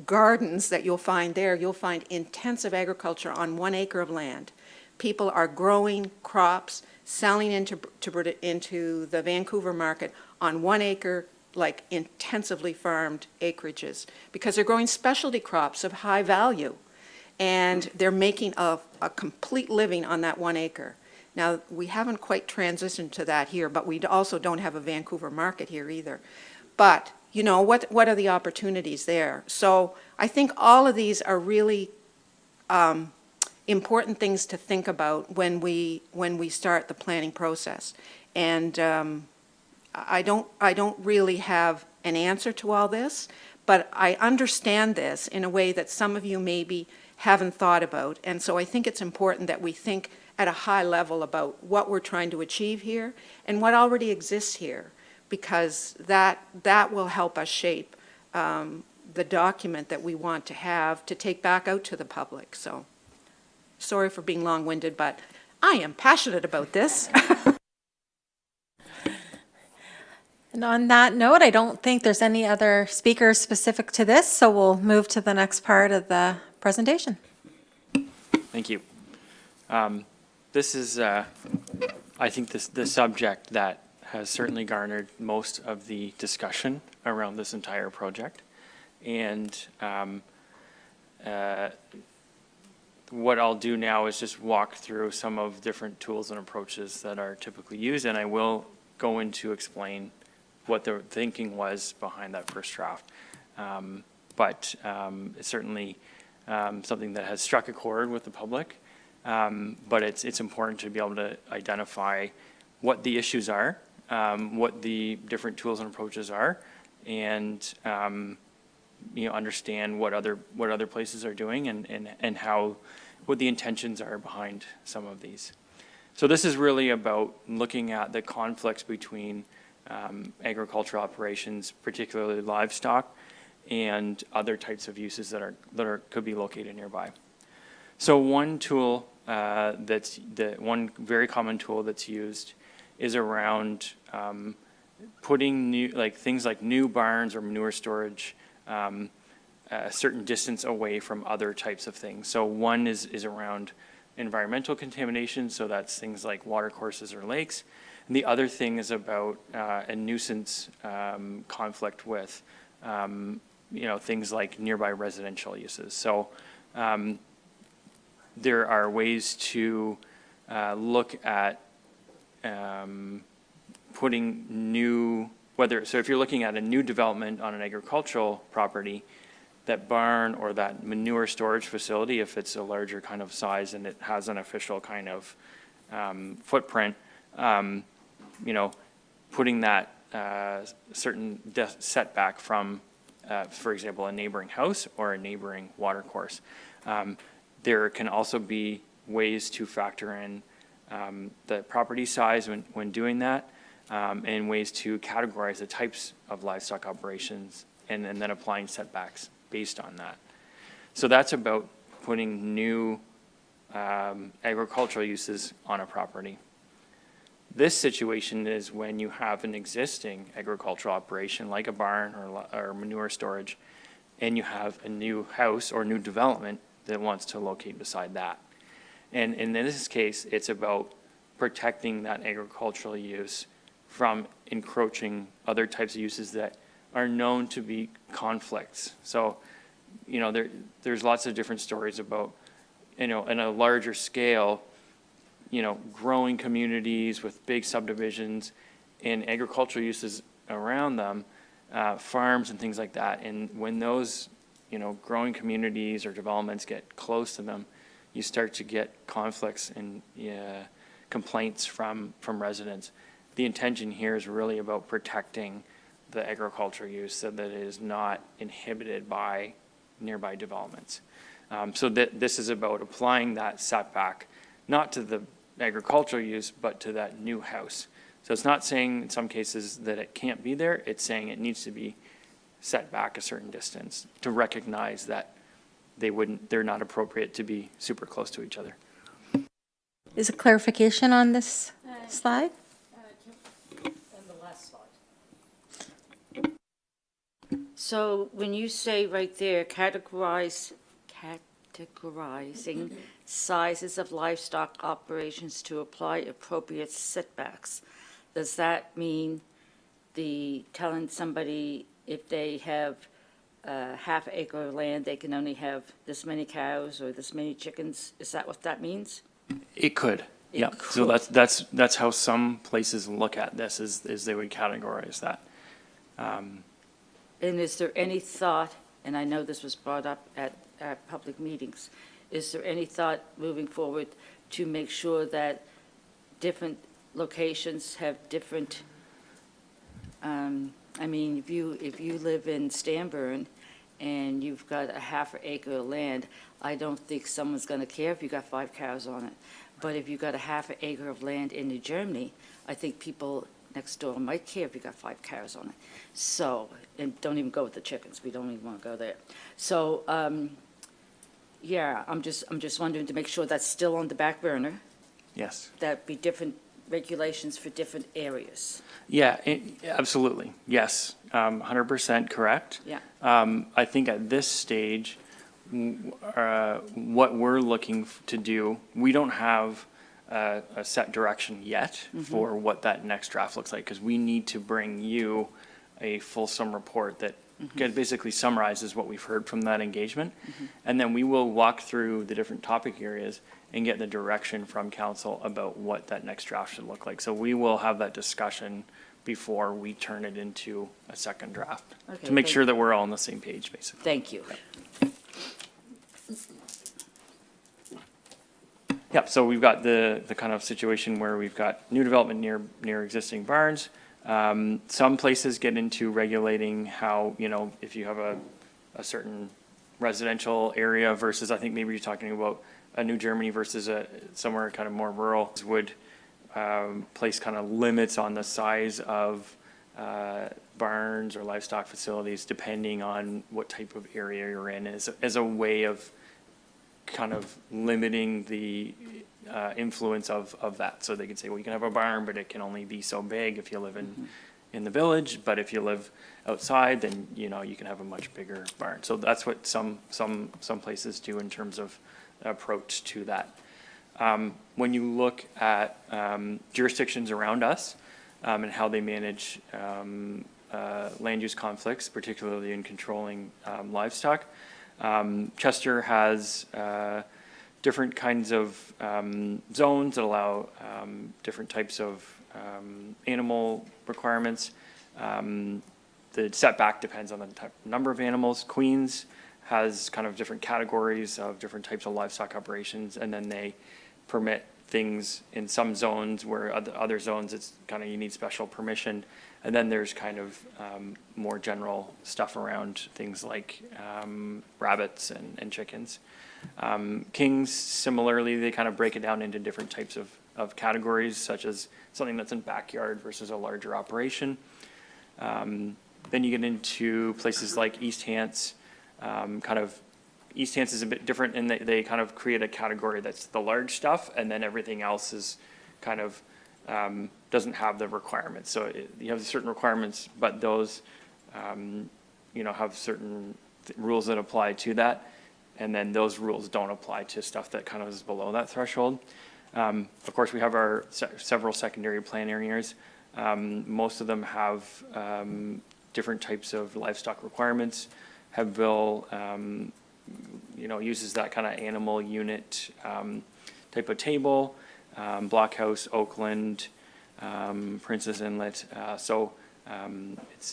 gardens that you'll find there, you'll find intensive agriculture on 1 acre of land. People are growing crops, selling into the Vancouver market on 1 acre, like intensively farmed acreages, because they're growing specialty crops of high value, and they're making a complete living on that 1 acre. Now, we haven't quite transitioned to that here, but we also don't have a Vancouver market here either. But, what are the opportunities there? So I think all of these are really important things to think about when we start the planning process. And I don't really have an answer to all this, but I understand this in a way that some of you maybe haven't thought about. And so I think it's important that we think at a high level about what we're trying to achieve here and what already exists here, because that will help us shape the document that we want to have to take back out to the public. So sorry for being long-winded, but I am passionate about this. And on that note, I don't think there's any other speakers specific to this, so we'll move to the next part of the presentation. Thank you. This is, I think, the subject that has certainly garnered most of the discussion around this entire project. And what I'll do now is just walk through some of different tools and approaches that are typically used, and I will go into explain what the thinking was behind that first draft. But it's certainly something that has struck a chord with the public. But it's important to be able to identify what the issues are, what the different tools and approaches are, and understand what other places are doing and what the intentions are behind some of these. So this is really about looking at the conflicts between agricultural operations, particularly livestock, and other types of uses that could be located nearby. So one tool one very common tool that's used is around putting things like new barns or manure storage a certain distance away from other types of things. So one is around environmental contamination, so that's things like watercourses or lakes. And the other thing is about a nuisance conflict with things like nearby residential uses. So there are ways to look at putting new, so if you're looking at a new development on an agricultural property, that barn or that manure storage facility, if it's a larger kind of size and it has an official kind of footprint, putting that certain setback from, for example, a neighboring house or a neighboring watercourse. There can also be ways to factor in the property size when doing that, and ways to categorize the types of livestock operations and then applying setbacks based on that. So that's about putting new agricultural uses on a property. This situation is when you have an existing agricultural operation like a barn or manure storage, and you have a new house or new development that wants to locate beside that. And in this case, it's about protecting that agricultural use from encroaching other types of uses that are known to be conflicts. So, there's lots of different stories about, in a larger scale, growing communities with big subdivisions and agricultural uses around them, farms and things like that. And when those, growing communities or developments get close to them, you start to get conflicts and complaints from residents. The intention here is really about protecting the agricultural use so that it is not inhibited by nearby developments. So this is about applying that setback, not to the agricultural use, but to that new house. So it's not saying in some cases that it can't be there, it's saying it needs to be set back a certain distance to recognize that they're not appropriate to be super close to each other. Is a clarification on this slide? So when you say right there, categorizing sizes of livestock operations to apply appropriate setbacks, does that mean telling somebody if they have a half acre of land, they can only have this many cows or this many chickens? Is that what that means? It could, yeah. So that's how some places look at this, is they would categorize that. And is there any thought, and I know this was brought up at public meetings, is there any thought moving forward to make sure that different locations have different, if you live in Stanburn and you've got a half acre of land, I don't think someone's going to care if you got 5 cows on it. But if you got a half acre of land in New Germany, I think people next door might care if you got 5 cows on it. So, and don't even go with the chickens. We don't even want to go there. So, yeah, I'm just wondering to make sure that's still on the back burner. Yes. That be different regulations for different areas. Yeah, absolutely. Yes, 100% correct. Yeah. I think at this stage, what we're looking to do, we don't have a set direction yet for what that next draft looks like, because we need to bring you a fulsome report that basically summarizes what we've heard from that engagement. And then we will walk through the different topic areas and get the direction from council about what that next draft should look like. So we will have that discussion before we turn it into a second draft, Okay, to make thank sure you. that we're all on the same page, basically. Thank you. Yep, so we've got the kind of situation where we've got new development near existing barns. Some places get into regulating how, if you have a certain residential area versus, I think maybe you're talking about a New Germany versus somewhere kind of more rural, would place kind of limits on the size of barns or livestock facilities, depending on what type of area you're in, as a way of kind of limiting the influence of that. So they could say, well, you can have a barn, but it can only be so big if you live in the village. But if you live outside, then, you know, you can have a much bigger barn. So that's what some places do in terms of approach to that. When you look at jurisdictions around us and how they manage land use conflicts, particularly in controlling livestock, Chester has different kinds of zones that allow different types of animal requirements. The setback depends on the number of animals. Queens has kind of different categories of different types of livestock operations, and then they permit things in some zones where other zones it's kind of you need special permission. And then there's kind of more general stuff around things like rabbits and chickens. Kings, similarly, they kind of break it down into different types of categories, such as something that's in backyard versus a larger operation. Then you get into places like East Hants. East Hants is a bit different in that they kind of create a category that's the large stuff, and then everything else is kind of doesn't have the requirements. So you have certain requirements, but those, have certain rules that apply to that. And then those rules don't apply to stuff that kind of is below that threshold. Of course, we have our several secondary plan areas. Most of them have different types of livestock requirements. Hebbville, uses that kind of animal unit type of table. Blockhouse, Oakland, Princess Inlet.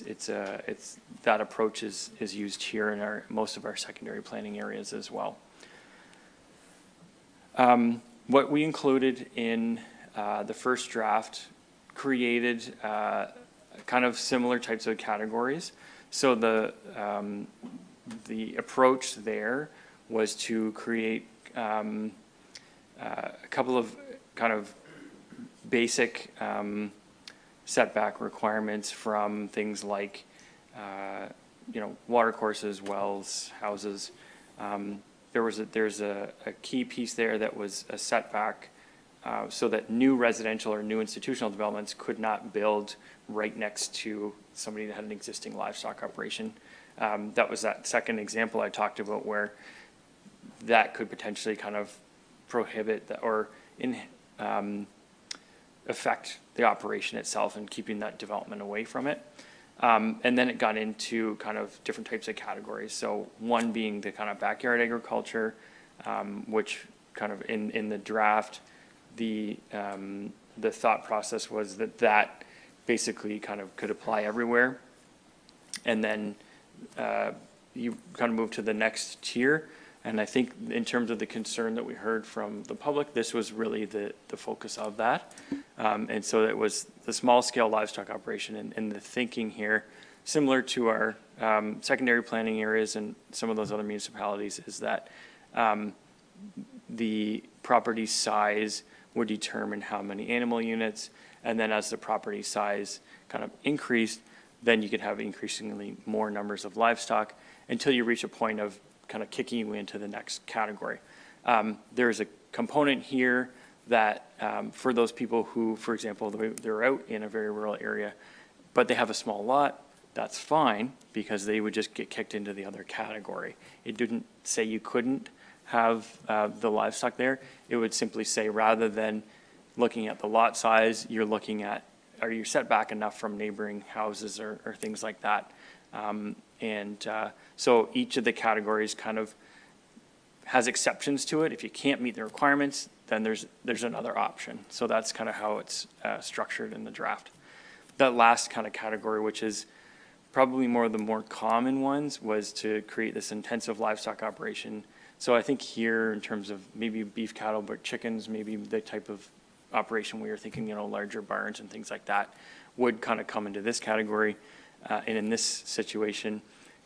It's that approach is used here in most of our secondary planning areas as well. What we included in the first draft created kind of similar types of categories. So the approach there was to create a couple of kind of basic setback requirements from things like, water courses, wells, houses. There's a key piece there that was a setback so that new residential or new institutional developments could not build right next to somebody that had an existing livestock operation. That was that second example I talked about where that could potentially kind of prohibit affect the operation itself and keeping that development away from it. And then it got into kind of different types of categories. So one being the kind of backyard agriculture, which kind of in the draft, the thought process was that basically kind of could apply everywhere. And then you kind of move to the next tier. And I think in terms of the concern that we heard from the public, this was really the focus of that. And so it was the small scale livestock operation and the thinking here, similar to our secondary planning areas and some of those other municipalities, is that the property size would determine how many animal units. And then as the property size kind of increased, then you could have increasingly more numbers of livestock until you reach a point of kind of kicking you into the next category. There's a component here that for those people who, for example, they're out in a very rural area, but they have a small lot, that's fine because they would just get kicked into the other category. It didn't say you couldn't have the livestock there. It would simply say rather than looking at the lot size, you're looking at are you set back enough from neighboring houses or things like that. So each of the categories kind of has exceptions to it. If you can't meet the requirements, then there's another option. So that's kind of how it's structured in the draft. That last kind of category, which is probably the more common ones, was to create this intensive livestock operation. So I think here in terms of maybe beef cattle, but chickens, maybe the type of operation we were thinking, larger barns and things like that would kind of come into this category. And in this situation,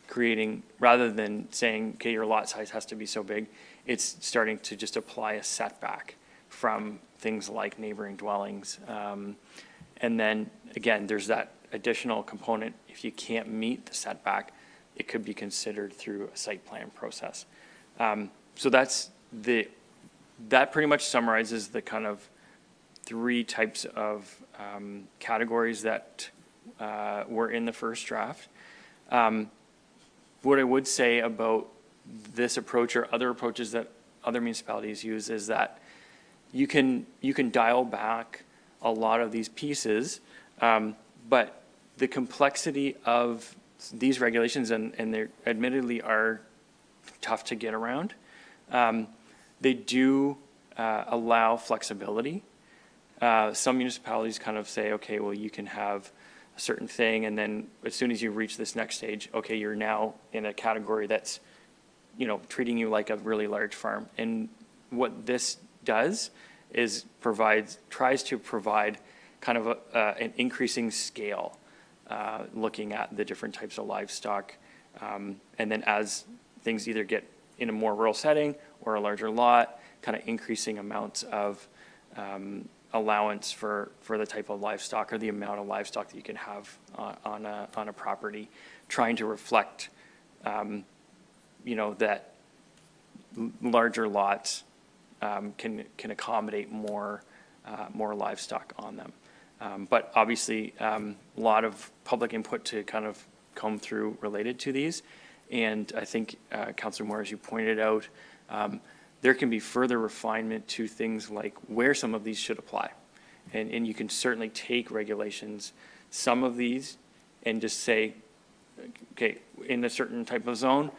creating, rather than saying, okay, your lot size has to be so big, it's starting to just apply a setback from things like neighboring dwellings. And then again, there's that additional component, if you can't meet the setback, it could be considered through a site plan process. So that pretty much summarizes the kind of three types of categories that were in the first draft. What I would say about this approach or other approaches that other municipalities use is that you can dial back a lot of these pieces, but the complexity of these regulations, and they admittedly are tough to get around, they do allow flexibility. Some municipalities kind of say, okay, well, you can have a certain thing, and then as soon as you reach this next stage, okay, you're now in a category that's, treating you like a really large farm. And what this does is tries to provide kind of an increasing scale, looking at the different types of livestock. And then as things either get in a more rural setting or a larger lot, kind of increasing amounts of allowance for the type of livestock or the amount of livestock that you can have on a property, trying to reflect, that larger lots can accommodate more livestock on them. But obviously, a lot of public input to kind of come through related to these. And I think, Councillor Moore, as you pointed out, there can be further refinement to things like where some of these should apply. And you can certainly take regulations, some of these, and just say, okay, in a certain type of zone,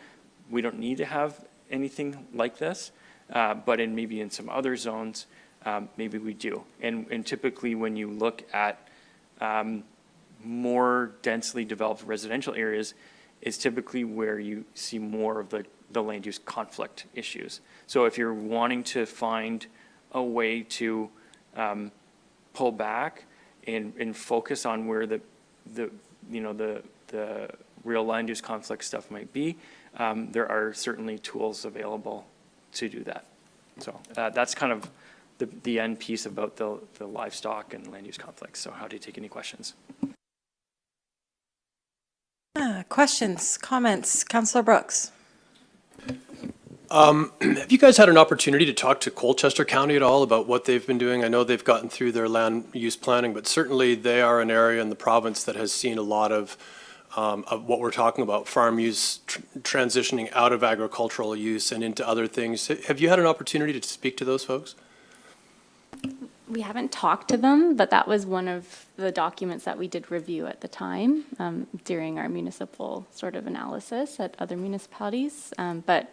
we don't need to have anything like this, but maybe in some other zones, maybe we do. And typically when you look at more densely developed residential areas, is typically where you see more of the land use conflict issues. So if you're wanting to find a way to pull back and focus on where the real land use conflict stuff might be, there are certainly tools available to do that. So that's kind of the end piece about the livestock and land use conflicts. So how do you take any questions? Questions, comments? Councillor Brooks. Have you guys had an opportunity to talk to Colchester County at all about what they've been doing? I know they've gotten through their land use planning, but certainly they are an area in the province that has seen a lot of what we're talking about, farm use transitioning out of agricultural use and into other things. Have you had an opportunity to speak to those folks? We haven't talked to them, but that was one of the documents that we did review at the time during our municipal sort of analysis at other municipalities. But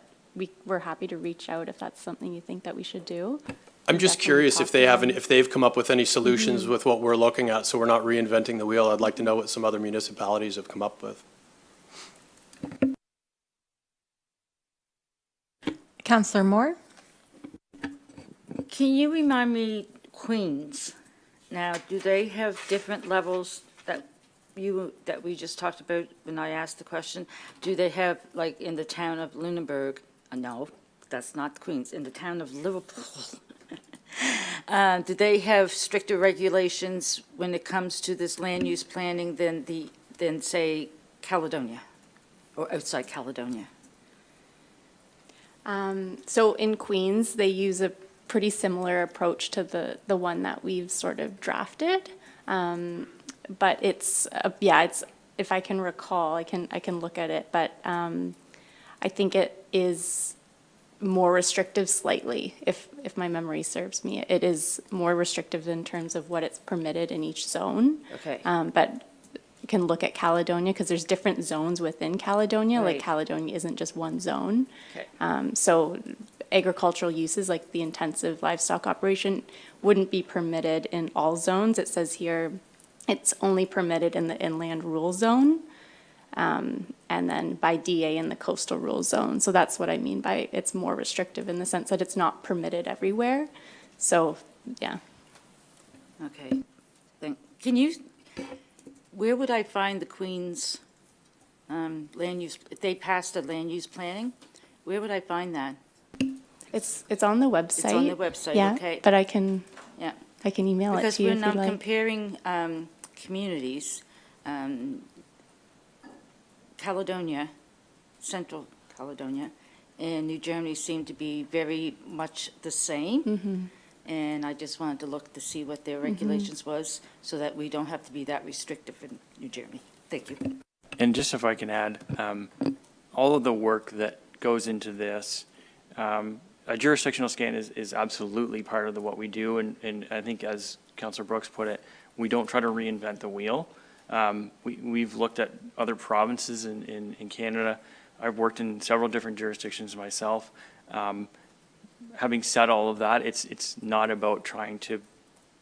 we're happy to reach out if that's something you think that we should do. I'm just curious if they've come up with any solutions with what we're looking at, so we're not reinventing the wheel. I'd like to know what some other municipalities have come up with. Councillor Moore. Can you remind me, Queens, now, do they have different levels that we just talked about when I asked the question? Do they have, like in the town of Lunenburg, no, that's not Queens, in the town of Liverpool, do they have stricter regulations when it comes to this land use planning than say Caledonia or outside Caledonia? So in Queens, they use a pretty similar approach to the one that we've sort of drafted. But it's if I can recall, I can look at it, but I think it is more restrictive slightly, if my memory serves me. It is more restrictive in terms of what it's permitted in each zone. Okay. But you can look at Caledonia because there's different zones within Caledonia. Right. Like Caledonia isn't just one zone. Okay. So agricultural uses like the intensive livestock operation wouldn't be permitted in all zones. It says here it's only permitted in the inland rural zone, and then by DA in the coastal rural zone. So that's what I mean by it's more restrictive in the sense that it's not permitted everywhere. So, yeah. Okay. Where would I find the Queens land use, if they passed a land use planning, where would I find that? It's on the website. It's on the website, yeah, okay. But I can Yeah. email it to you if Because when you'd I'm like. comparing communities, Caledonia, Central Caledonia, and New Germany seem to be very much the same. And I just wanted to look to see what their regulations was, so that we don't have to be that restrictive in New Germany. Thank you. And just if I can add, all of the work that goes into this, a jurisdictional scan is absolutely part of what we do. And I think, as Councillor Brooks put it, we don't try to reinvent the wheel. We've looked at other provinces in Canada. I've worked in several different jurisdictions myself. Having said all of that, it's not about trying to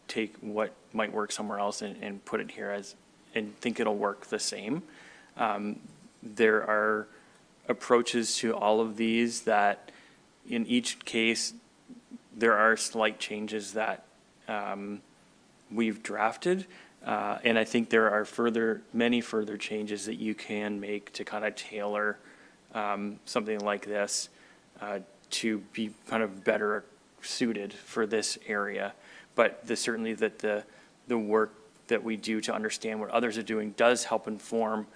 take what might work somewhere else and put it here and think it'll work the same. There are approaches to all of these that, in each case, there are slight changes that we've drafted. And I think there are many further changes that you can make to kind of tailor something like this to be kind of better suited for this area. But certainly that the work that we do to understand what others are doing does help inform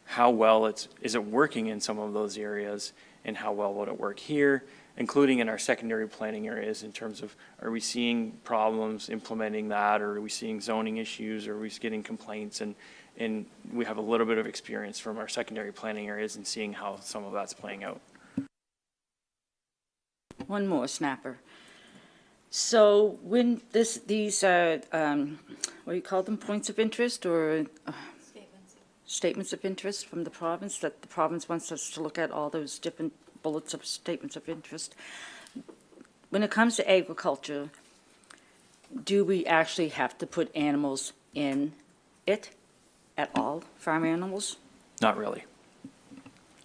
how well is it working in some of those areas, and how well would it work here, including in our secondary planning areas, in terms of, are we seeing problems implementing that, or are we seeing zoning issues, or are we getting complaints? And we have a little bit of experience from our secondary planning areas and seeing how some of that's playing out. One more, Snapper. So when these are, what do you call them, points of interest, or statements of interest from the province, that the province wants us to look at all those different bullets of statements of interest. When it comes to agriculture, do we actually have to put animals in it at all, farm animals? Not really.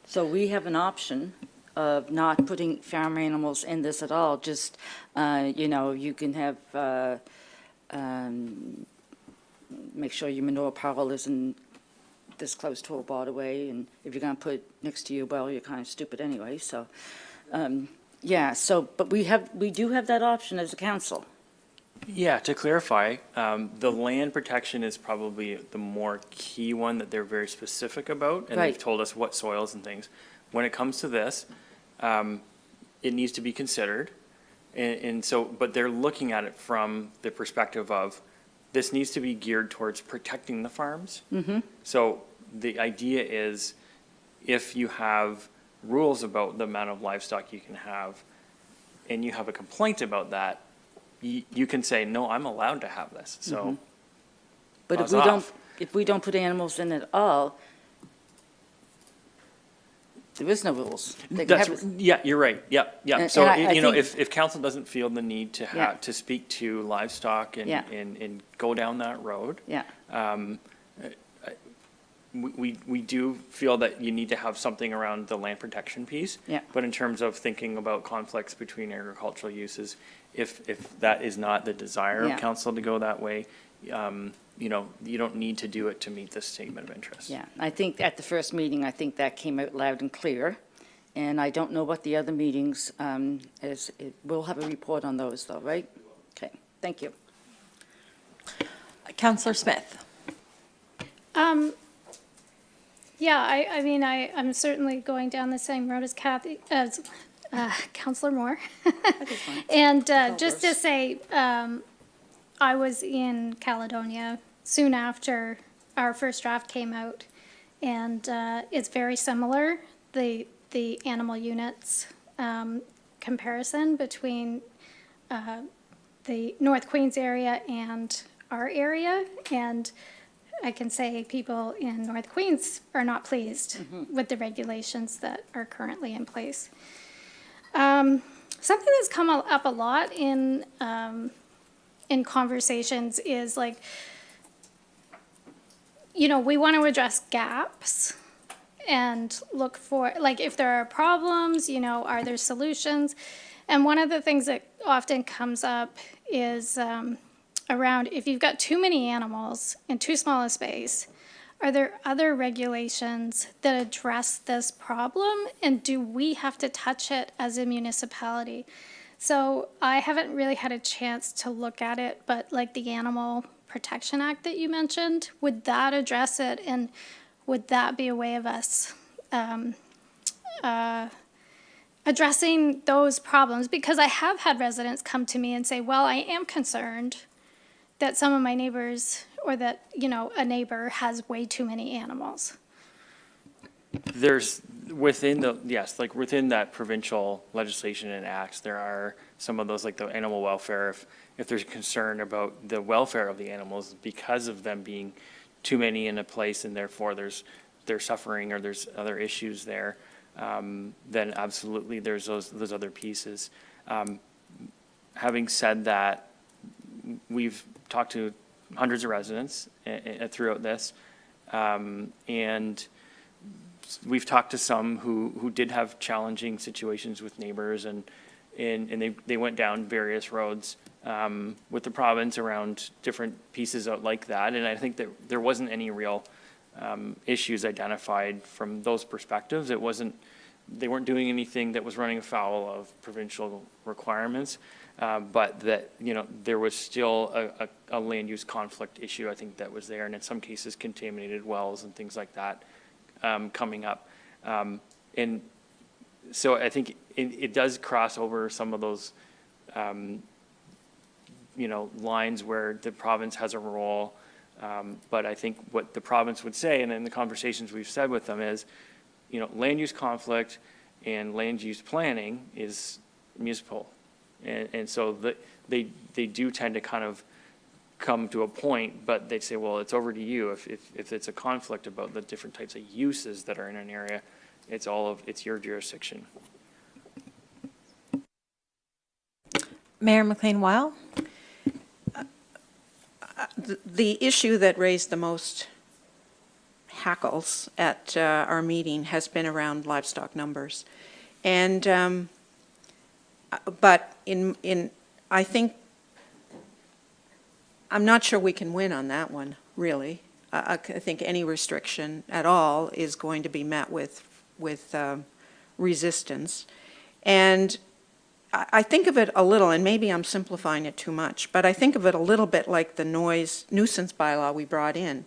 So we have an option of not putting farm animals in this at all, just, you can have, make sure your manure pile isn't this close to a waterway, and if you're going to put it next to your well, you're kind of stupid anyway, so, but we do have that option as a council. Yeah, to clarify, the land protection is probably the more key one that they're very specific about, and they've told us what soils and things. When it comes to this, it needs to be considered, and so, but they're looking at it from the perspective of, this needs to be geared towards protecting the farms. So the idea is, if you have rules about the amount of livestock you can have, and you have a complaint about that, you can say, no, I'm allowed to have this, so. But if we don't put animals in at all, there is no rules. They can have- Yeah, you're right, yep. And So, I think- if council doesn't feel the need to have, to speak to livestock and go down that road. Yeah. We do feel that you need to have something around the land protection piece. Yeah. But in terms of thinking about conflicts between agricultural uses, if that is not the desire Yeah. of council to go that way, you don't need to do it to meet this statement of interest. Yeah, I think at the first meeting, I think that came out loud and clear. And I don't know what the other meetings, we'll have a report on those though, right? Okay, thank you. Councillor Smith. Yeah, I mean, I'm certainly going down the same road as Councillor Moore. And just to say, I was in Caledonia soon after our first draft came out, and it's very similar, the animal units comparison between the North Queens area and our area, and I can say people in North Queens are not pleased with the regulations that are currently in place. Something that's come up a lot in conversations is like, we want to address gaps and look for, like, if there are problems, are there solutions? And one of the things that often comes up is around, if you've got too many animals in too small a space, are there other regulations that address this problem? And do we have to touch it as a municipality? So I haven't really had a chance to look at it, but like the animal Protection Act that you mentioned, would that address it? And would that be a way of us addressing those problems? Because I have had residents come to me and say, well, I am concerned that some of my neighbors, or that, you know, a neighbor has way too many animals. There's, within the, yes, like within that provincial legislation and acts, there are some of those, like the animal welfare, if there's concern about the welfare of the animals because of them being too many in a place and therefore they're suffering or there's other issues there, then absolutely there's those other pieces. Having said that, we've talked to hundreds of residents throughout this, and we've talked to some who did have challenging situations with neighbors, and they went down various roads with the province around different pieces out like that, and I think that there wasn't any real issues identified from those perspectives. They weren't doing anything that was running afoul of provincial requirements, but that, you know, there was still a land use conflict issue, I think, that was there, and in some cases contaminated wells and things like that coming up. And so I think it does cross over some of those, you know, lines where the province has a role. But I think what the province would say, and in the conversations we've said with them, is, you know, land use conflict and land use planning is municipal. And so they do tend to kind of come to a point, but they say, well, it's over to you. If it's a conflict about the different types of uses that are in an area, it's your jurisdiction. Mayor McLean-Weil? The issue that raised the most hackles at our meeting has been around livestock numbers. And, but I think, I'm not sure we can win on that one, really. I think any restriction at all is going to be met with resistance. And I think of it a little, and maybe I'm simplifying it too much, but I think of it a little bit like the nuisance bylaw we brought in.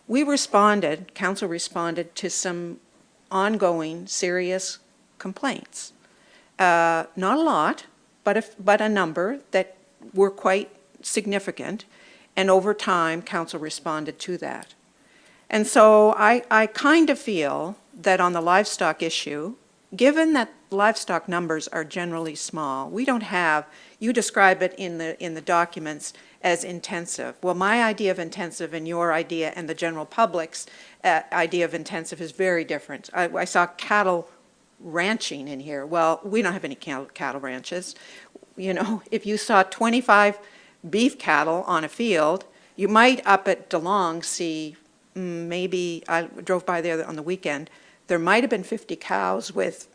We responded, council responded to some ongoing serious complaints. Not a lot, but a number that were quite significant, and over time, council responded to that. And so I kind of feel that on the livestock issue, given that livestock numbers are generally small, we don't have, you describe it in the documents as intensive. Well, my idea of intensive and your idea and the general public's idea of intensive is very different. I saw cattle ranching in here. Well, we don't have any cattle ranches. You know, if you saw 25 beef cattle on a field, you might up at DeLong see maybe, I drove by there on the weekend, there might have been 50 cows with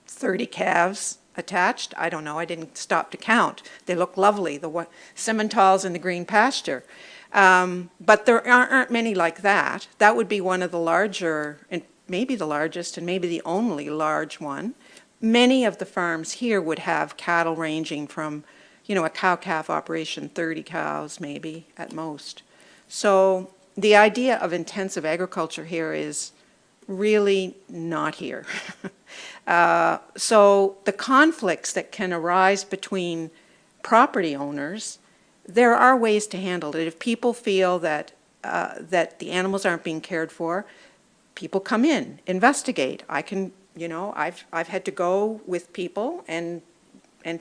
30 calves attached. I don't know, I didn't stop to count. They look lovely, the Simmentals in the green pasture. But there aren't many like that. That would be one of the larger, and maybe the largest, and maybe the only large one. Many of the farms here would have cattle ranging from, you know, a cow-calf operation, 30 cows maybe at most. So the idea of intensive agriculture here is really not here. So the conflicts that can arise between property owners, there are ways to handle it. If people feel that that the animals aren't being cared for, people come in, investigate. I can, you know, I've had to go with people and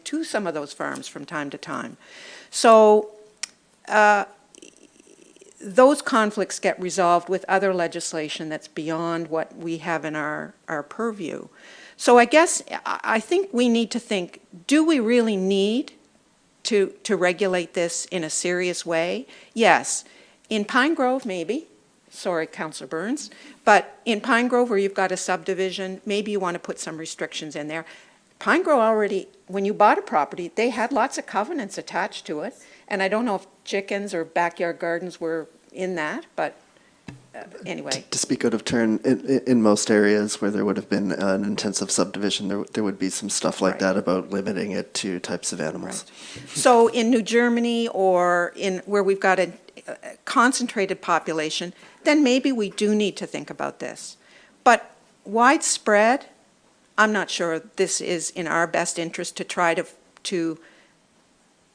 to some of those farms from time to time. So those conflicts get resolved with other legislation that's beyond what we have in our purview. So I guess, I think we need to think, do we really need to regulate this in a serious way? Yes. In Pine Grove, maybe. Sorry, Councillor Burns. But in Pine Grove, where you've got a subdivision, maybe you want to put some restrictions in there. Pine Grove already, when you bought a property, they had lots of covenants attached to it. And I don't know if chickens or backyard gardens were in that, but anyway. To speak out of turn, in most areas where there would have been an intensive subdivision, there would be some stuff like that about limiting it to types of animals. Right. So in New Germany or in where we've got concentrated population, then maybe we do need to think about this. But widespread, I'm not sure this is in our best interest to try to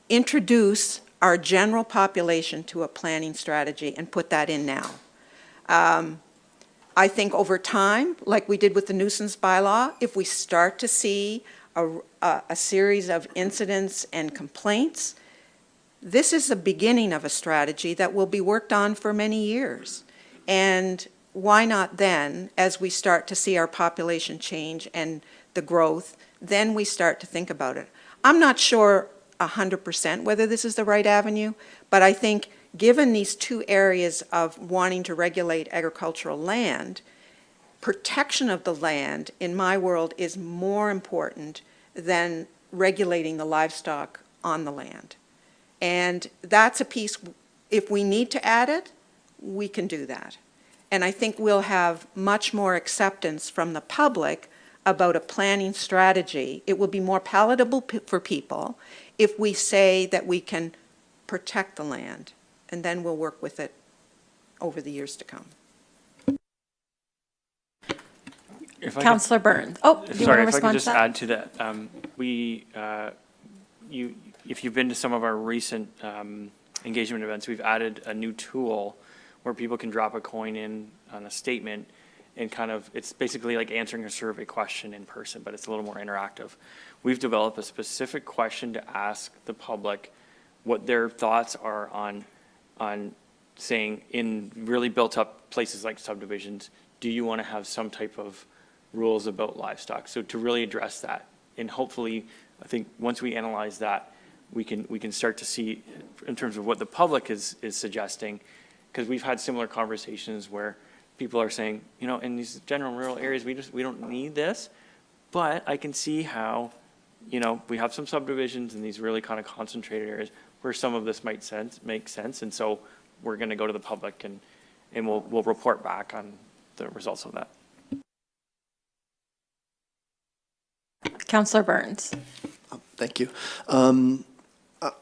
introduce our general population to a planning strategy and put that in now. I think over time, like we did with the nuisance bylaw, if we start to see a series of incidents and complaints, this is the beginning of a strategy that will be worked on for many years. And why not then, as we start to see our population change and the growth, then we start to think about it. I'm not sure 100% whether this is the right avenue, but I think given these two areas of wanting to regulate agricultural land, protection of the land in my world is more important than regulating the livestock on the land. And that's a piece, if we need to add it, we can do that. And I think we'll have much more acceptance from the public about a planning strategy. It will be more palatable for people if we say that we can protect the land, and then we'll work with it over the years to come. Councillor Burns. Oh, do you want to respond to that? Sorry, if I could just add to that. If you've been to some of our recent engagement events, we've added a new tool where people can drop a coin in on a statement and it's basically like answering a survey question in person, but it's a little more interactive. We've developed a specific question to ask the public what their thoughts are on saying in really built up places like subdivisions, do you want to have some type of rules about livestock? So to really address that, and hopefully, I think once we analyze that, we can start to see in terms of what the public is suggesting, because we've had similar conversations where people are saying, in these general rural areas, we don't need this, but I can see how, we have some subdivisions in these really kind of concentrated areas where some of this might make sense, and so we're going to go to the public and we'll report back on the results of that. Councillor Burns. Thank you.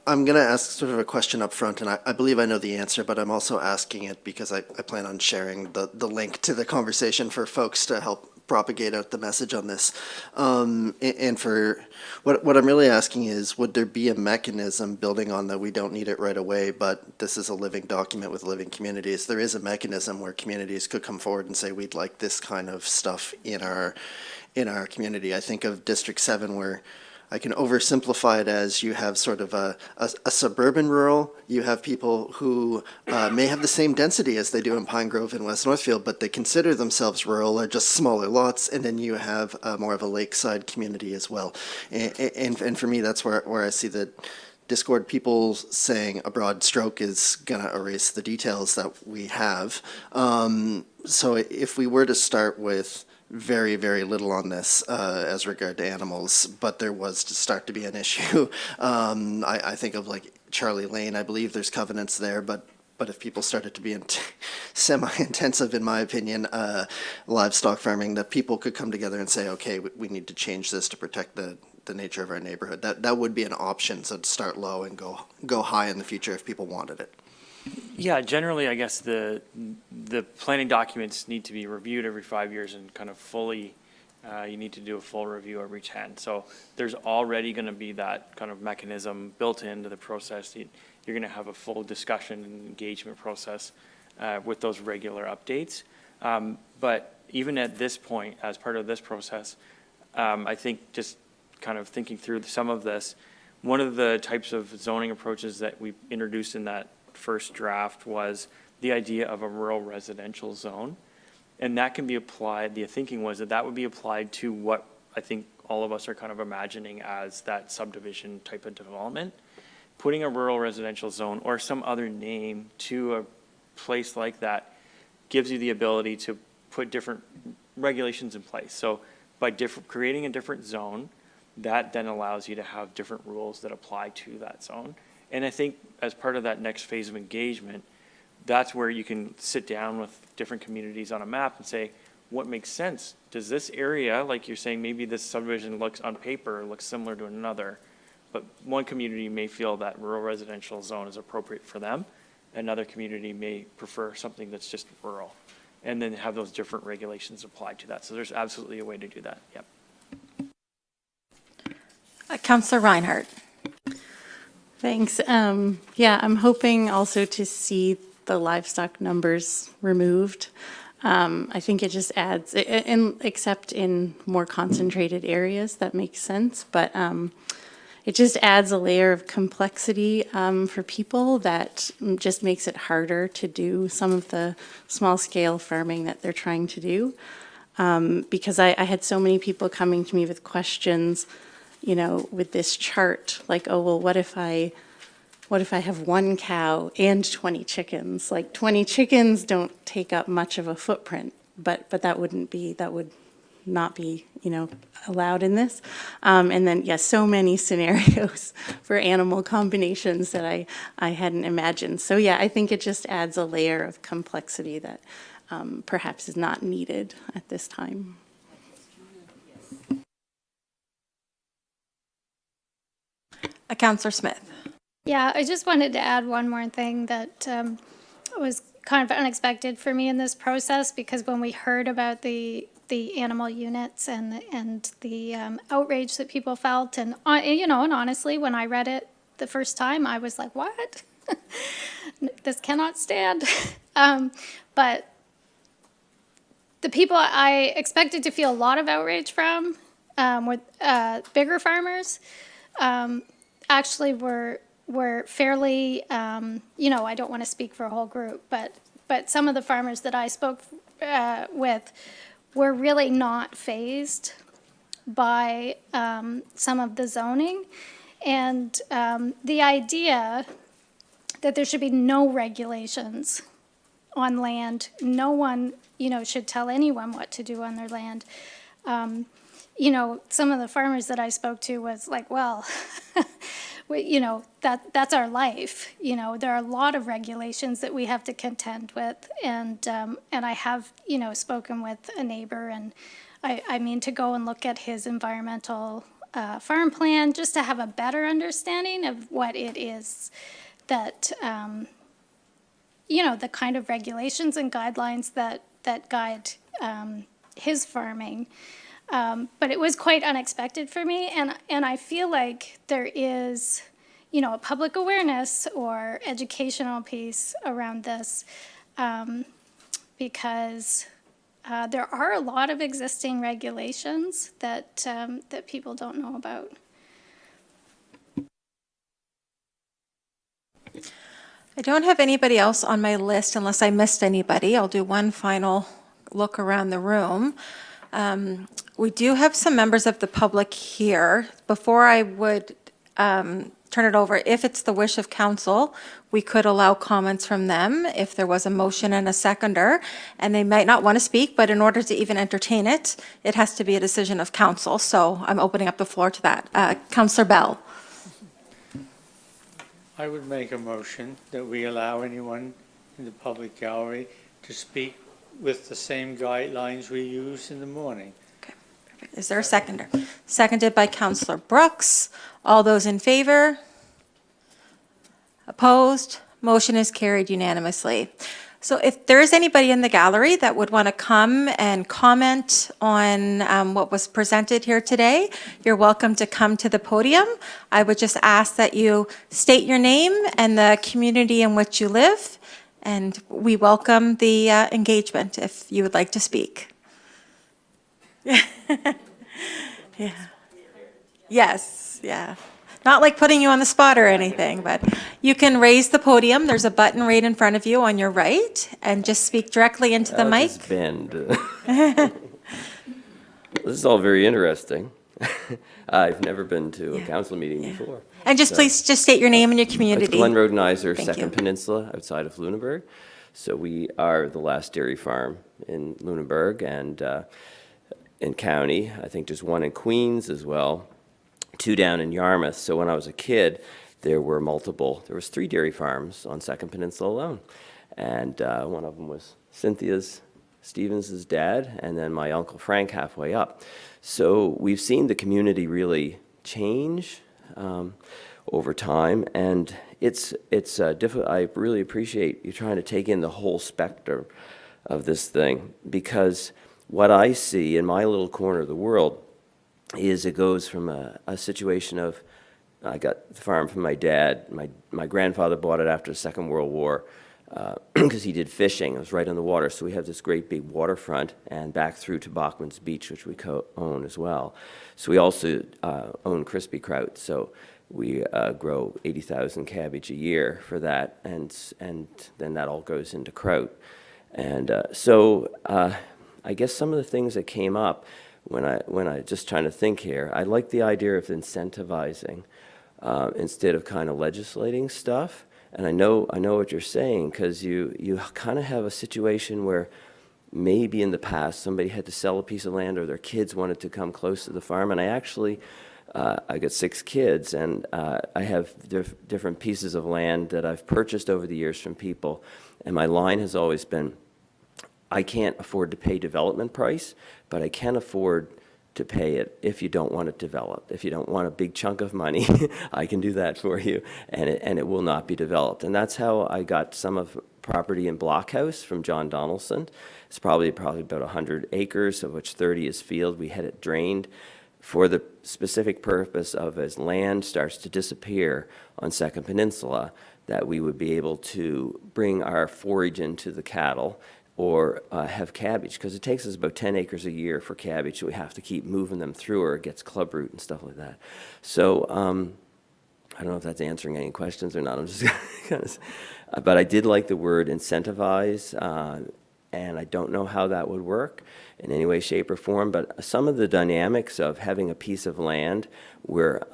I'm going to ask sort of a question up front, and I believe I know the answer, but I'm also asking it because I plan on sharing the link to the conversation for folks to help propagate out the message on this. And for what I'm really asking is, would there be a mechanism building on that we don't need it right away, but this is a living document with living communities. There is a mechanism where communities could come forward and say, we'd like this kind of stuff in our community. I think of District 7 where I can oversimplify it as you have sort of a suburban rural, you have people who may have the same density as they do in Pine Grove and West Northfield, but they consider themselves rural or just smaller lots, and then you have more of a lakeside community as well. And for me, that's where I see the discord, people saying a broad stroke is going to erase the details that we have. So if we were to start with very, very little on this as regard to animals, but there was to start to be an issue. I think of like Charlie Lane, I believe there's covenants there, but if people started to be semi-intensive, in my opinion, livestock farming, that people could come together and say, okay, we need to change this to protect the nature of our neighborhood. That would be an option, so to start low and go high in the future if people wanted it. Yeah, generally, I guess the planning documents need to be reviewed every 5 years and kind of fully, you need to do a full review every 10. So there's already going to be that kind of mechanism built into the process. You're going to have a full discussion and engagement process with those regular updates. But even at this point, as part of this process, I think just kind of thinking through some of this, one of the types of zoning approaches that we introduced in that first draft was the idea of a rural residential zone. And that can be applied, the thinking was that would be applied to what I think all of us are kind of imagining as that subdivision type of development. Putting a rural residential zone or some other name to a place like that gives you the ability to put different regulations in place. So by creating a different zone, that then allows you to have different rules that apply to that zone. And I think as part of that next phase of engagement, that's where you can sit down with different communities on a map and say, what makes sense? Does this area, like you're saying, maybe this subdivision looks on paper, looks similar to another, but one community may feel that rural residential zone is appropriate for them. another community may prefer something that's just rural, and then have those different regulations applied to that. So there's absolutely a way to do that, yep. Councillor Reinhardt. Thanks. Yeah, I'm hoping also to see the livestock numbers removed. I think it just adds, except in more concentrated areas, that makes sense, but it just adds a layer of complexity for people that just makes it harder to do some of the small-scale farming that they're trying to do. Because I had so many people coming to me with questions, you know, with this chart, like, oh, well, what if I have 1 cow and 20 chickens? Like 20 chickens don't take up much of a footprint, but that would not be, you know, allowed in this. And then, yes, so many scenarios for animal combinations that I hadn't imagined. So yeah, I think it just adds a layer of complexity that perhaps is not needed at this time. Councillor Smith. Yeah, I just wanted to add one more thing that was kind of unexpected for me in this process, because when we heard about the animal units and the outrage that people felt, and you know, and honestly, when I read it the first time, I was like, what? This cannot stand. But the people I expected to feel a lot of outrage from were bigger farmers. Actually were fairly, you know, I don't want to speak for a whole group, but some of the farmers that I spoke with were really not fazed by some of the zoning. And the idea that there should be no regulations on land, no one, you know, should tell anyone what to do on their land. You know, some of the farmers that I spoke to was like, well, you know, that's our life. You know, there are a lot of regulations that we have to contend with, and I have, you know, spoken with a neighbor, and I mean to go and look at his environmental farm plan just to have a better understanding of what it is that, you know, the kind of regulations and guidelines that guide his farming. But it was quite unexpected for me, and I feel like there is, you know, a public awareness or educational piece around this, because there are a lot of existing regulations that that people don't know about. I don't have anybody else on my list unless I missed anybody. I'll do one final look around the room. We do have some members of the public here. Before I would turn it over, if it's the wish of council, we could allow comments from them if there was a motion and a seconder, and they might not want to speak, but in order to even entertain it, it has to be a decision of council. So I'm opening up the floor to that. Councillor Bell. I would make a motion that we allow anyone in the public gallery to speak with the same guidelines we use in the morning. Is there a seconder? Seconded by Councillor Brooks. All those in favor? Opposed? Motion is carried unanimously. So if there is anybody in the gallery that would want to come and comment on what was presented here today, you're welcome to come to the podium. I would just ask that you state your name and the community in which you live, and we welcome the engagement if you would like to speak. Yeah. Yes, yeah. Not like putting you on the spot or anything, but you can raise the podium. There's a button right in front of you on your right, and just speak directly into the mic. Just bend. This is all very interesting. I've never been to a council meeting before. And just please just state your name and your community. It's Glenn Rodenizer, Thank Second you. Peninsula, outside of Lunenburg. So we are the last dairy farm in Lunenburg and in county. I think there's one in Queens as well, 2 down in Yarmouth. So when I was a kid, there was 3 dairy farms on Second Peninsula alone. And one of them was Cynthia's Stevens' dad, and then my Uncle Frank halfway up. So we've seen the community really change over time, and it's difficult. I really appreciate you trying to take in the whole spectrum of this thing, because what I see in my little corner of the world is it goes from a situation of, I got the farm from my dad. My grandfather bought it after the Second World War because he did fishing. It was right on the water, so we have this great big waterfront, and back through to Bachman's Beach, which we own as well. So we also own Crispy Kraut, so we grow 80,000 cabbage a year for that, and then that all goes into kraut. And so I guess some of the things that came up when I just trying to think here, I like the idea of incentivizing instead of kind of legislating stuff. And I know what you're saying, because you kind of have a situation where maybe in the past somebody had to sell a piece of land or their kids wanted to come close to the farm. And I actually, I got 6 kids, and I have different pieces of land that I've purchased over the years from people. And my line has always been, I can't afford to pay development price, but I can afford to pay it if you don't want it developed. If you don't want a big chunk of money, I can do that for you, and it will not be developed. And that's how I got some of property in Blockhouse from John Donaldson. It's probably about 100 acres, of which 30 is field. We had it drained for the specific purpose of, as land starts to disappear on Second Peninsula, that we would be able to bring our forage into the cattle or have cabbage, because it takes us about 10 acres a year for cabbage, so we have to keep moving them through, or it gets club root and stuff like that. So I don't know if that's answering any questions or not. I'm just kind of, but I did like the word incentivize, and I don't know how that would work in any way, shape, or form, but some of the dynamics of having a piece of land where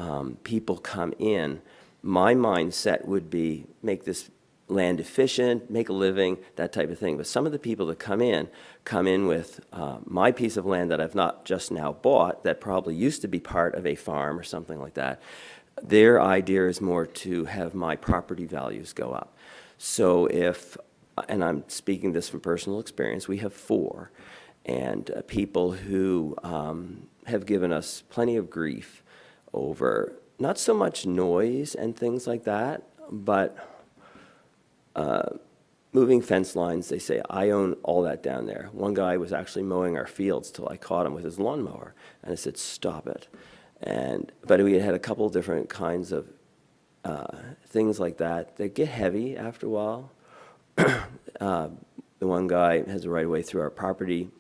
people come in, my mindset would be make this land efficient, make a living, that type of thing. But some of the people that come in with my piece of land that I've not just now bought, that probably used to be part of a farm or something like that. Their idea is more to have my property values go up. So if, and I'm speaking this from personal experience, we have 4, and people who have given us plenty of grief over not so much noise and things like that, but moving fence lines. They say, I own all that down there. One guy was actually mowing our fields till I caught him with his lawnmower, and I said, stop it. But we had a couple different kinds of things like that that get heavy after a while. The one guy has a right of way through our property,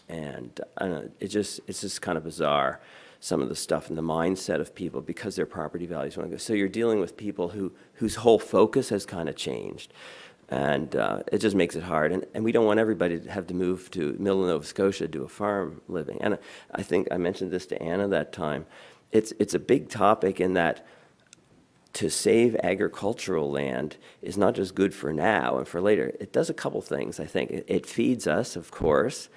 and I don't know, it's just kind of bizarre, some of the stuff and the mindset of people, because their property values want to go. So you're dealing with people whose whole focus has kind of changed, and it just makes it hard. And we don't want everybody to have to move to middle of Nova Scotia to do a farm living. And I think I mentioned this to Anna that time. It's a big topic in that to save agricultural land is not just good for now and for later. It does a couple things, I think. It feeds us, of course,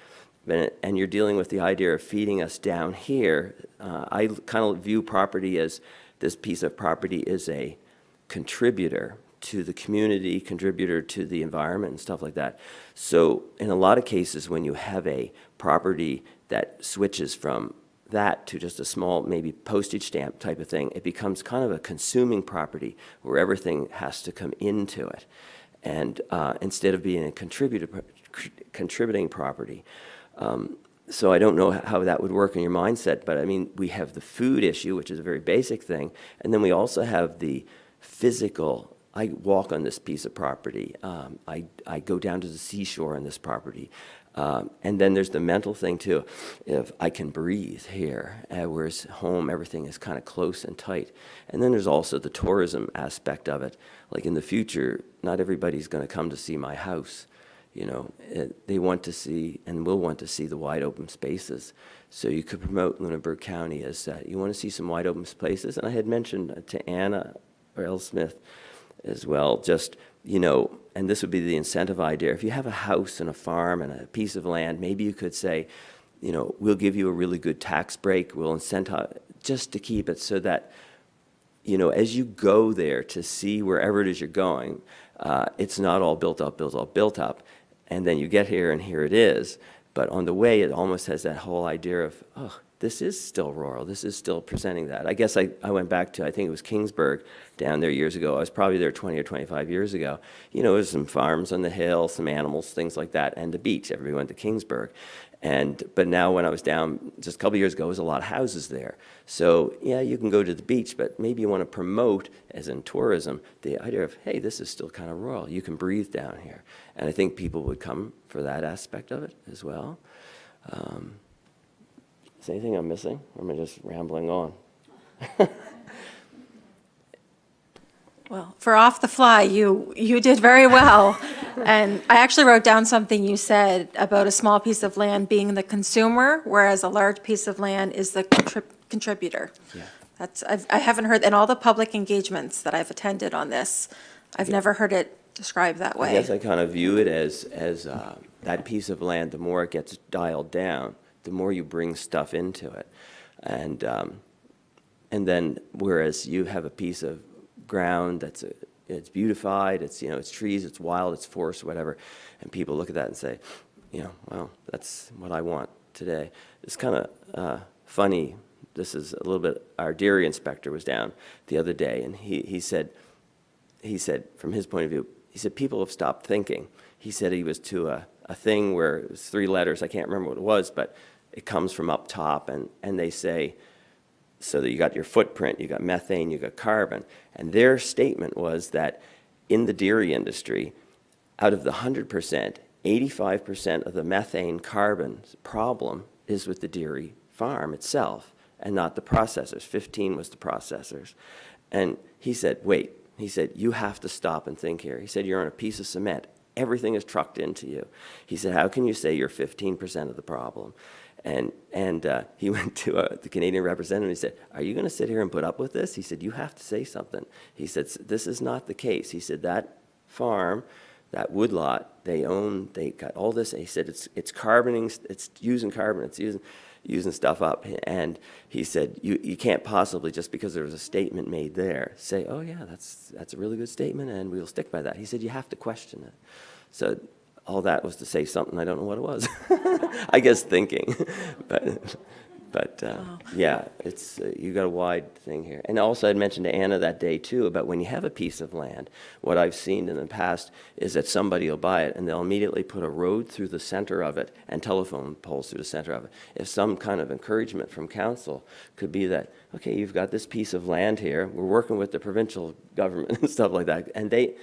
and you're dealing with the idea of feeding us down here. I kind of view property as, this piece of property is a contributor to the community, contributor to the environment and stuff like that. So in a lot of cases, when you have a property that switches from that to just a small, maybe postage stamp type of thing, it becomes kind of a consuming property where everything has to come into it. And instead of being a contributing property. So I don't know how that would work in your mindset, but I mean, we have the food issue, which is a very basic thing, and then we also have the physical. I walk on this piece of property. I go down to the seashore on this property. And then there's the mental thing too. If I can breathe here, whereas home, everything is kind of close and tight. And then there's also the tourism aspect of it. Like in the future, not everybody's going to come to see my house. You know, they want to see and will want to see the wide open spaces. So you could promote Lunenburg County as that. You want to see some wide open spaces. And I had mentioned to Anna or Elle Smith as well, just, you know, and this would be the incentive idea. If you have a house and a farm and a piece of land, maybe you could say, you know, we'll give you a really good tax break. We'll incentivize just to keep it so that, you know, as you go there to see wherever it is you're going, it's not all built up. And then you get here and here it is. But on the way, it almost has that whole idea of, oh, this is still rural. This is still presenting that. I guess I went back to, I think it was Kingsburg down there years ago. I was probably there 20 or 25 years ago. You know, there's some farms on the hill, some animals, things like that, and the beach. Everybody went to Kingsburg. But now when I was down just a couple of years ago, there's a lot of houses there. So yeah, you can go to the beach, but maybe you want to promote, as in tourism, the idea of, hey, this is still kind of rural. You can breathe down here. And I think people would come for that aspect of it as well. Is there anything I'm missing, or am I just rambling on? Well, for off the fly, you did very well. And I actually wrote down something you said about a small piece of land being the consumer, whereas a large piece of land is the contributor. Yeah. I haven't heard, in all the public engagements that I've attended on this, I've never heard it described that way. I guess I kind of view it as that piece of land, the more it gets dialed down, the more you bring stuff into it. And then, whereas you have a piece of ground it's beautified, it's trees, it's wild, it's forest, whatever, and people look at that and say, well, that's what I want today. It's kind of funny. This is a little bit, our dairy inspector was down the other day, and he said, from his point of view, he said, people have stopped thinking. He said he was to a thing where it was 3 letters, I can't remember what it was, but it comes from up top, and they say, so that you got your footprint, you got methane, you got carbon. And their statement was that in the dairy industry, out of the 100%, 85% of the methane carbon problem is with the dairy farm itself and not the processors. 15 was the processors. And he said, wait, he said, you have to stop and think here. He said, you're on a piece of cement. Everything is trucked into you. He said, how can you say you're 15% of the problem? And he went to the Canadian representative and he said, are you going to sit here and put up with this? He said, you have to say something. He said, this is not the case. He said, that farm, that woodlot, they got all this. He said, it's carboning, it's using carbon, it's using stuff up. And he said, you can't possibly, just because there was a statement made there, say, oh yeah, that's a really good statement and we'll stick by that. He said, you have to question it. So all that was to say something, I don't know what it was. I guess thinking, but yeah, it's you got a wide thing here. And also I'd mentioned to Anna that day too about when you have a piece of land, what I've seen in the past is that somebody will buy it and they'll immediately put a road through the center of it and telephone poles through the center of it. If some kind of encouragement from council could be that, okay, you've got this piece of land here, we're working with the provincial government and stuff like that, and they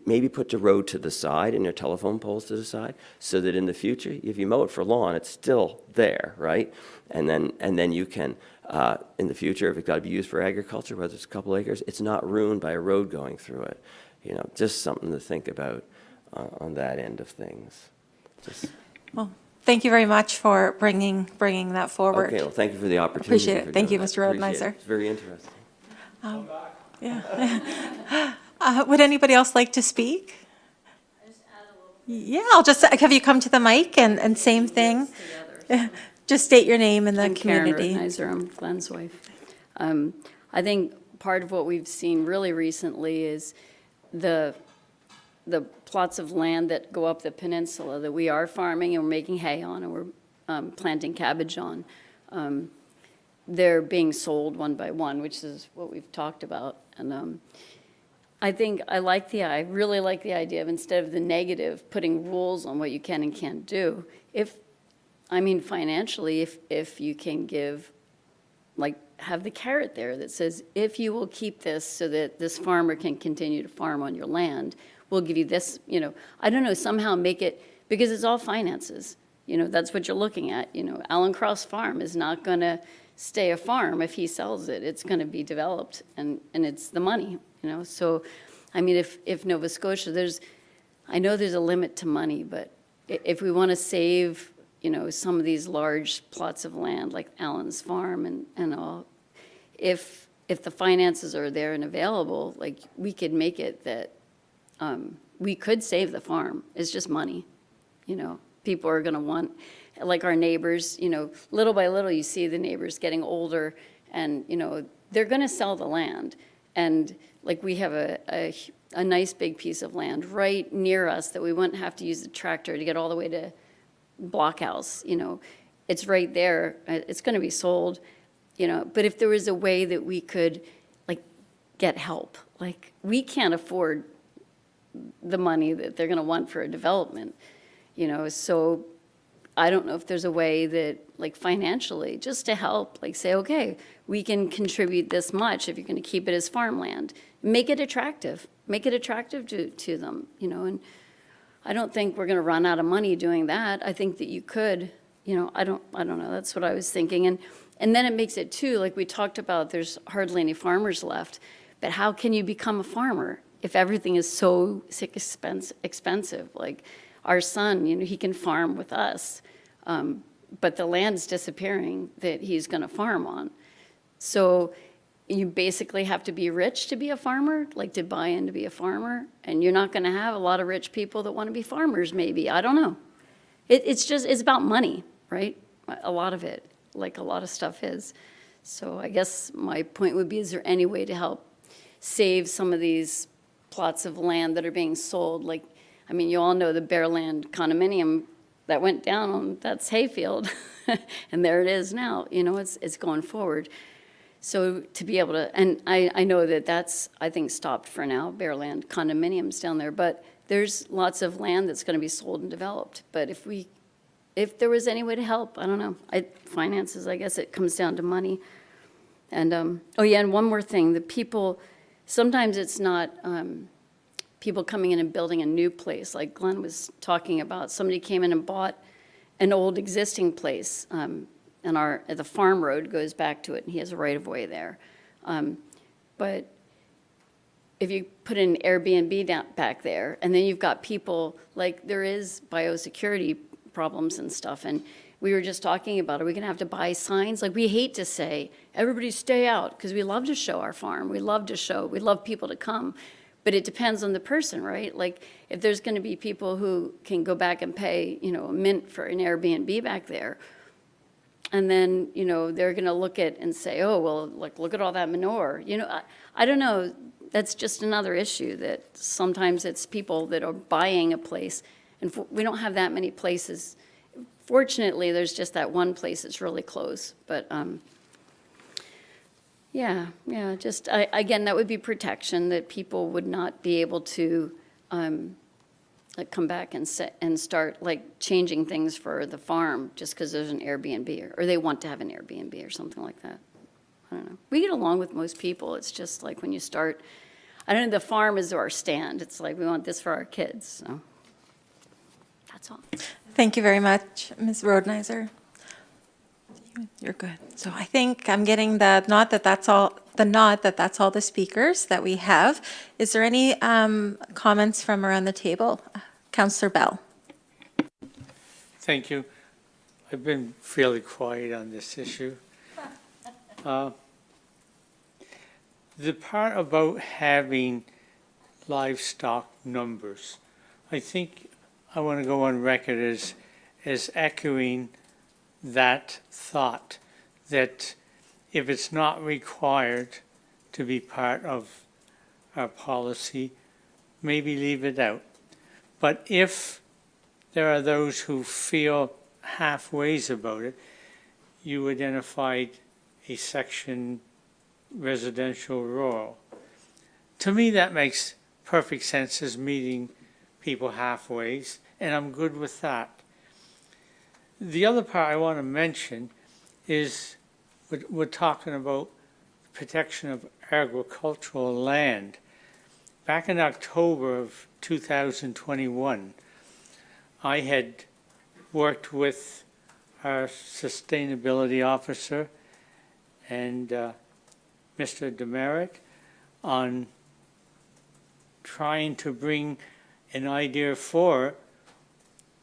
maybe put the road to the side and your telephone poles to the side so that in the future, if you mow it for lawn, it's still there, right? And then you can, in the future, if it's got to be used for agriculture, whether it's a couple acres, it's not ruined by a road going through it. Just something to think about on that end of things. Well, thank you very much for bringing that forward. Okay, well, thank you for the opportunity. Appreciate it. Thank you, Mr. Rodenheiser. It's very interesting. Yeah. Would anybody else like to speak? Yeah, I'll just have you come to the mic and same thing. Just state your name and the community. Karen Rodenheiser, I'm Glenn's wife. I think part of what we've seen really recently is the plots of land that go up the peninsula that we are farming and we're making hay on and we're planting cabbage on. They're being sold one by one, which is what we've talked about. And I think I really like the idea of, instead of the negative, putting rules on what you can and can't do. Financially, if you can have the carrot there that says, if you will keep this so that this farmer can continue to farm on your land, we'll give you this, I don't know, somehow make it, because it's all finances. That's what you're looking at. Alan Cross Farm is not going to stay a farm if he sells it. It's going to be developed, and it's the money, So, if Nova Scotia, I know there's a limit to money, but if we want to save some of these large plots of land like Allen's Farm and all, if the finances are there and available, we could make it that we could save the farm. It's just money. People are going to want, like our neighbors, little by little you see the neighbors getting older and, they're going to sell the land. And we have a nice big piece of land right near us that we wouldn't have to use the tractor to get all the way to Blockhouse, it's right there, it's gonna be sold, but if there was a way that we could, like, get help, like, we can't afford the money that they're gonna want for a development, so I don't know if there's a way that, like, financially, just to help, like, say, okay, we can contribute this much if you're gonna keep it as farmland. Make it attractive to them, and I don't think we're gonna run out of money doing that. I think that you could, I don't know, that's what I was thinking. And then it makes it too, like we talked about, there's hardly any farmers left, but how can you become a farmer if everything is so expensive? Like, our son, he can farm with us, but the land's disappearing that he's gonna farm on. So you basically have to be rich to be a farmer, like to buy in to be a farmer, and you're not gonna have a lot of rich people that wanna be farmers, maybe, I don't know. It's about money, right? A lot of it, like a lot of stuff is. So I guess my point would be, is there any way to help save some of these plots of land that are being sold? Like, I mean, you all know the Bearland condominium that went down on, that's Hayfield, and there it is now, it's going forward. So to be able to, and I know that that's, I think, stopped for now, Bearland condominiums down there, but there's lots of land that's gonna be sold and developed. But if there was any way to help, I don't know, finances, I guess it comes down to money. And, oh yeah, and one more thing, the people, sometimes it's not people coming in and building a new place, like Glenn was talking about. Somebody came in and bought an old existing place, and the farm road goes back to it, and he has a right-of-way there. But if you put an Airbnb back there, and then you've got people, like, there is biosecurity problems and stuff, and we were just talking about, are we gonna have to buy signs? Like, we hate to say, everybody stay out, because we love to show our farm, we love people to come, but it depends on the person, right? Like, if there's gonna be people who can go back and pay, a mint for an Airbnb back there, and then, they're gonna look at and say, oh, well, like, look at all that manure. I don't know, that's just another issue, that sometimes it's people that are buying a place, and we don't have that many places. Fortunately, there's just that one place that's really close, but, yeah, just, again, that would be protection, that people would not be able to, like, come back and start, like, changing things for the farm just because there's an Airbnb, or they want to have an Airbnb or something like that. I don't know. We get along with most people. It's just like when you start, I don't know, the farm is our stand. It's like, we want this for our kids, so that's all. Thank you very much, Ms. Rodenizer. You're good. So I think I'm getting the nod that that's all the speakers that we have. Is there any comments from around the table? Councillor Bell. Thank you. I've been fairly quiet on this issue. The part about having livestock numbers, I think I want to go on record as echoing that thought, that if it's not required to be part of our policy, maybe leave it out. But if there are those who feel halfways about it, you identified a section residential rural. To me, that makes perfect sense as meeting people halfways, and I'm good with that. The other part I want to mention is we're talking about protection of agricultural land. Back in October of 2021, I had worked with our sustainability officer and Mr. Demerit on trying to bring an idea for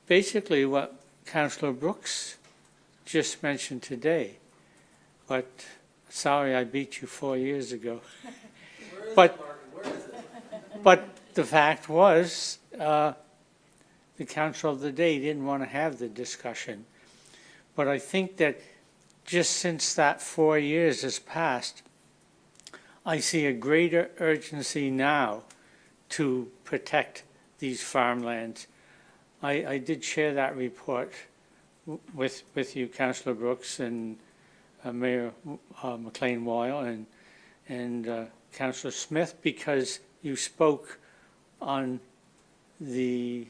basically what Councillor Brooks just mentioned today. But sorry, I beat you 4 years ago. But the fact was, the council of the day didn't want to have the discussion. But I think that just since that 4 years has passed, I see a greater urgency now to protect these farmlands. I did share that report with you, Councillor Brooks and Mayor McLean Weil and Councillor Smith, because you spoke on the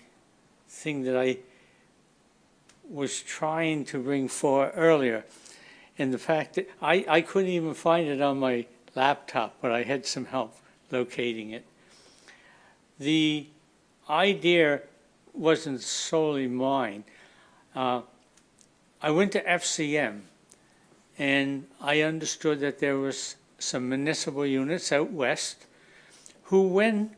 thing that I was trying to bring forward earlier. And the fact that I couldn't even find it on my laptop, but I had some help locating it. The idea wasn't solely mine. I went to FCM, and I understood that there was some municipal units out west who, when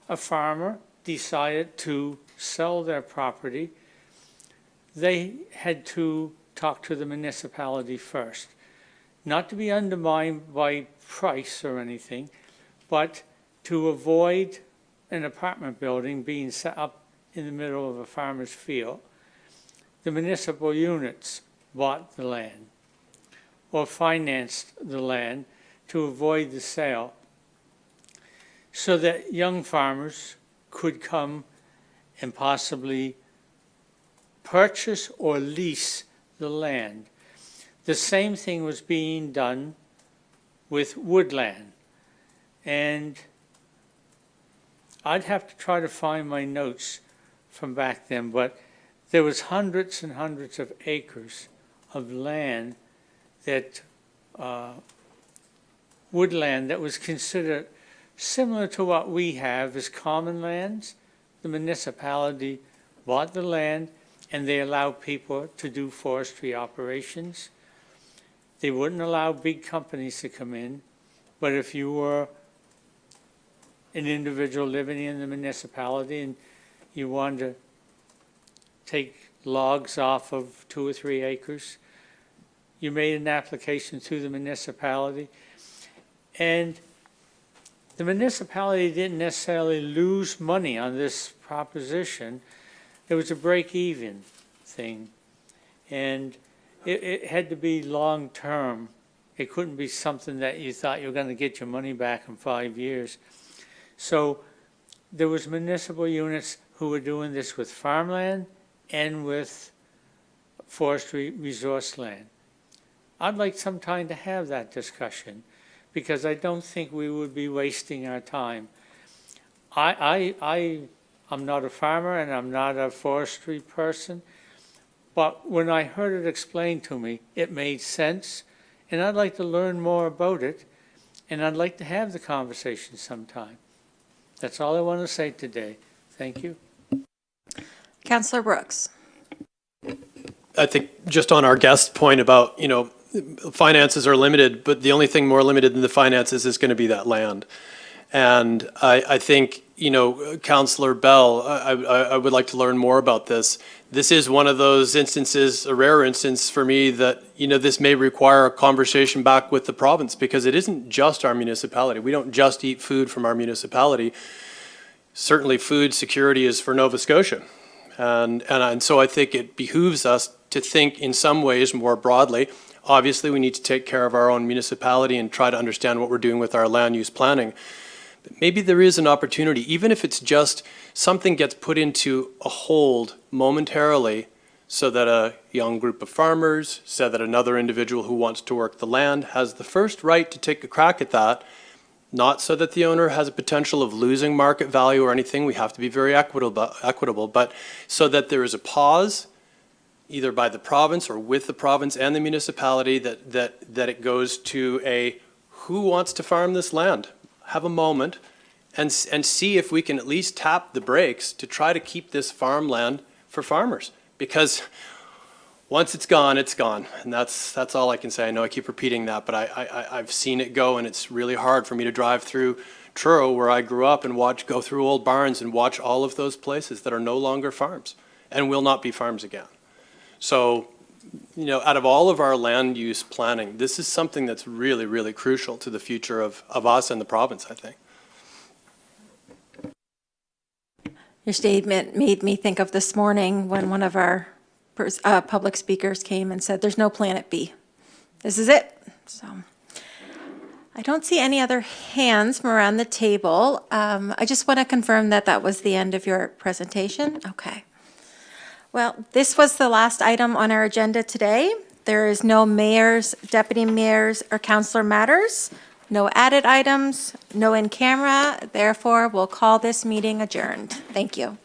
a farmer decided to sell their property, they had to talk to the municipality first. Not to be undermined by price or anything, but to avoid an apartment building being set up in the middle of a farmer's field. The municipal units bought the land or financed the land to avoid the sale, so that young farmers could come and possibly purchase or lease the land. The same thing was being done with woodland. And I'd have to try to find my notes from back then, but there was hundreds and hundreds of acres of land that, woodland that was considered similar to what we have as common lands. The municipality bought the land and they allowed people to do forestry operations. They wouldn't allow big companies to come in, but if you were an individual living in the municipality and you wanted to take logs off of 2 or 3 acres, you made an application to the municipality. And the municipality didn't necessarily lose money on this proposition. It was a break-even thing. And it had to be long-term. It couldn't be something that you thought you were going to get your money back in 5 years. So there was municipal units who were doing this with farmland and with forestry resource land. I'd like some time to have that discussion, because I don't think we would be wasting our time. I'm not a farmer and I'm not a forestry person, but when I heard it explained to me, it made sense, and I'd like to learn more about it, and I'd like to have the conversation sometime. That's all I want to say today. Thank you. Councillor Brooks. I think just on our guest point about, finances are limited, but the only thing more limited than the finances is going to be that land. And I think, Councillor Bell, I would like to learn more about this. This is one of those instances, a rare instance for me, that, this may require a conversation back with the province, because it isn't just our municipality. We don't just eat food from our municipality. Certainly food security is for Nova Scotia. And so I think it behooves us to think in some ways more broadly. Obviously, we need to take care of our own municipality and try to understand what we're doing with our land use planning. But maybe there is an opportunity, even if it's just something gets put into a hold momentarily, so that a young group of farmers, so that another individual who wants to work the land has the first right to take a crack at that, not so that the owner has a potential of losing market value or anything. We have to be very equitable, but so that there is a pause, either by the province or with the province and the municipality, that it goes to a, who wants to farm this land? Have a moment and see if we can at least tap the brakes to try to keep this farmland for farmers. Because once it's gone, and that's all I can say. I know I keep repeating that, but I've seen it go, and it's really hard for me to drive through Truro, where I grew up, and go through old barns and watch all of those places that are no longer farms and will not be farms again. So, out of all of our land use planning, this is something that's really, really crucial to the future of us and the province, I think. Your statement made me think of this morning when one of our public speakers came and said, there's no Planet B. This is it. So I don't see any other hands from around the table. I just want to confirm that that was the end of your presentation. Okay. Well, this was the last item on our agenda today. There is no mayors, deputy mayors, or councillor matters, no added items, no in camera. Therefore, we'll call this meeting adjourned. Thank you.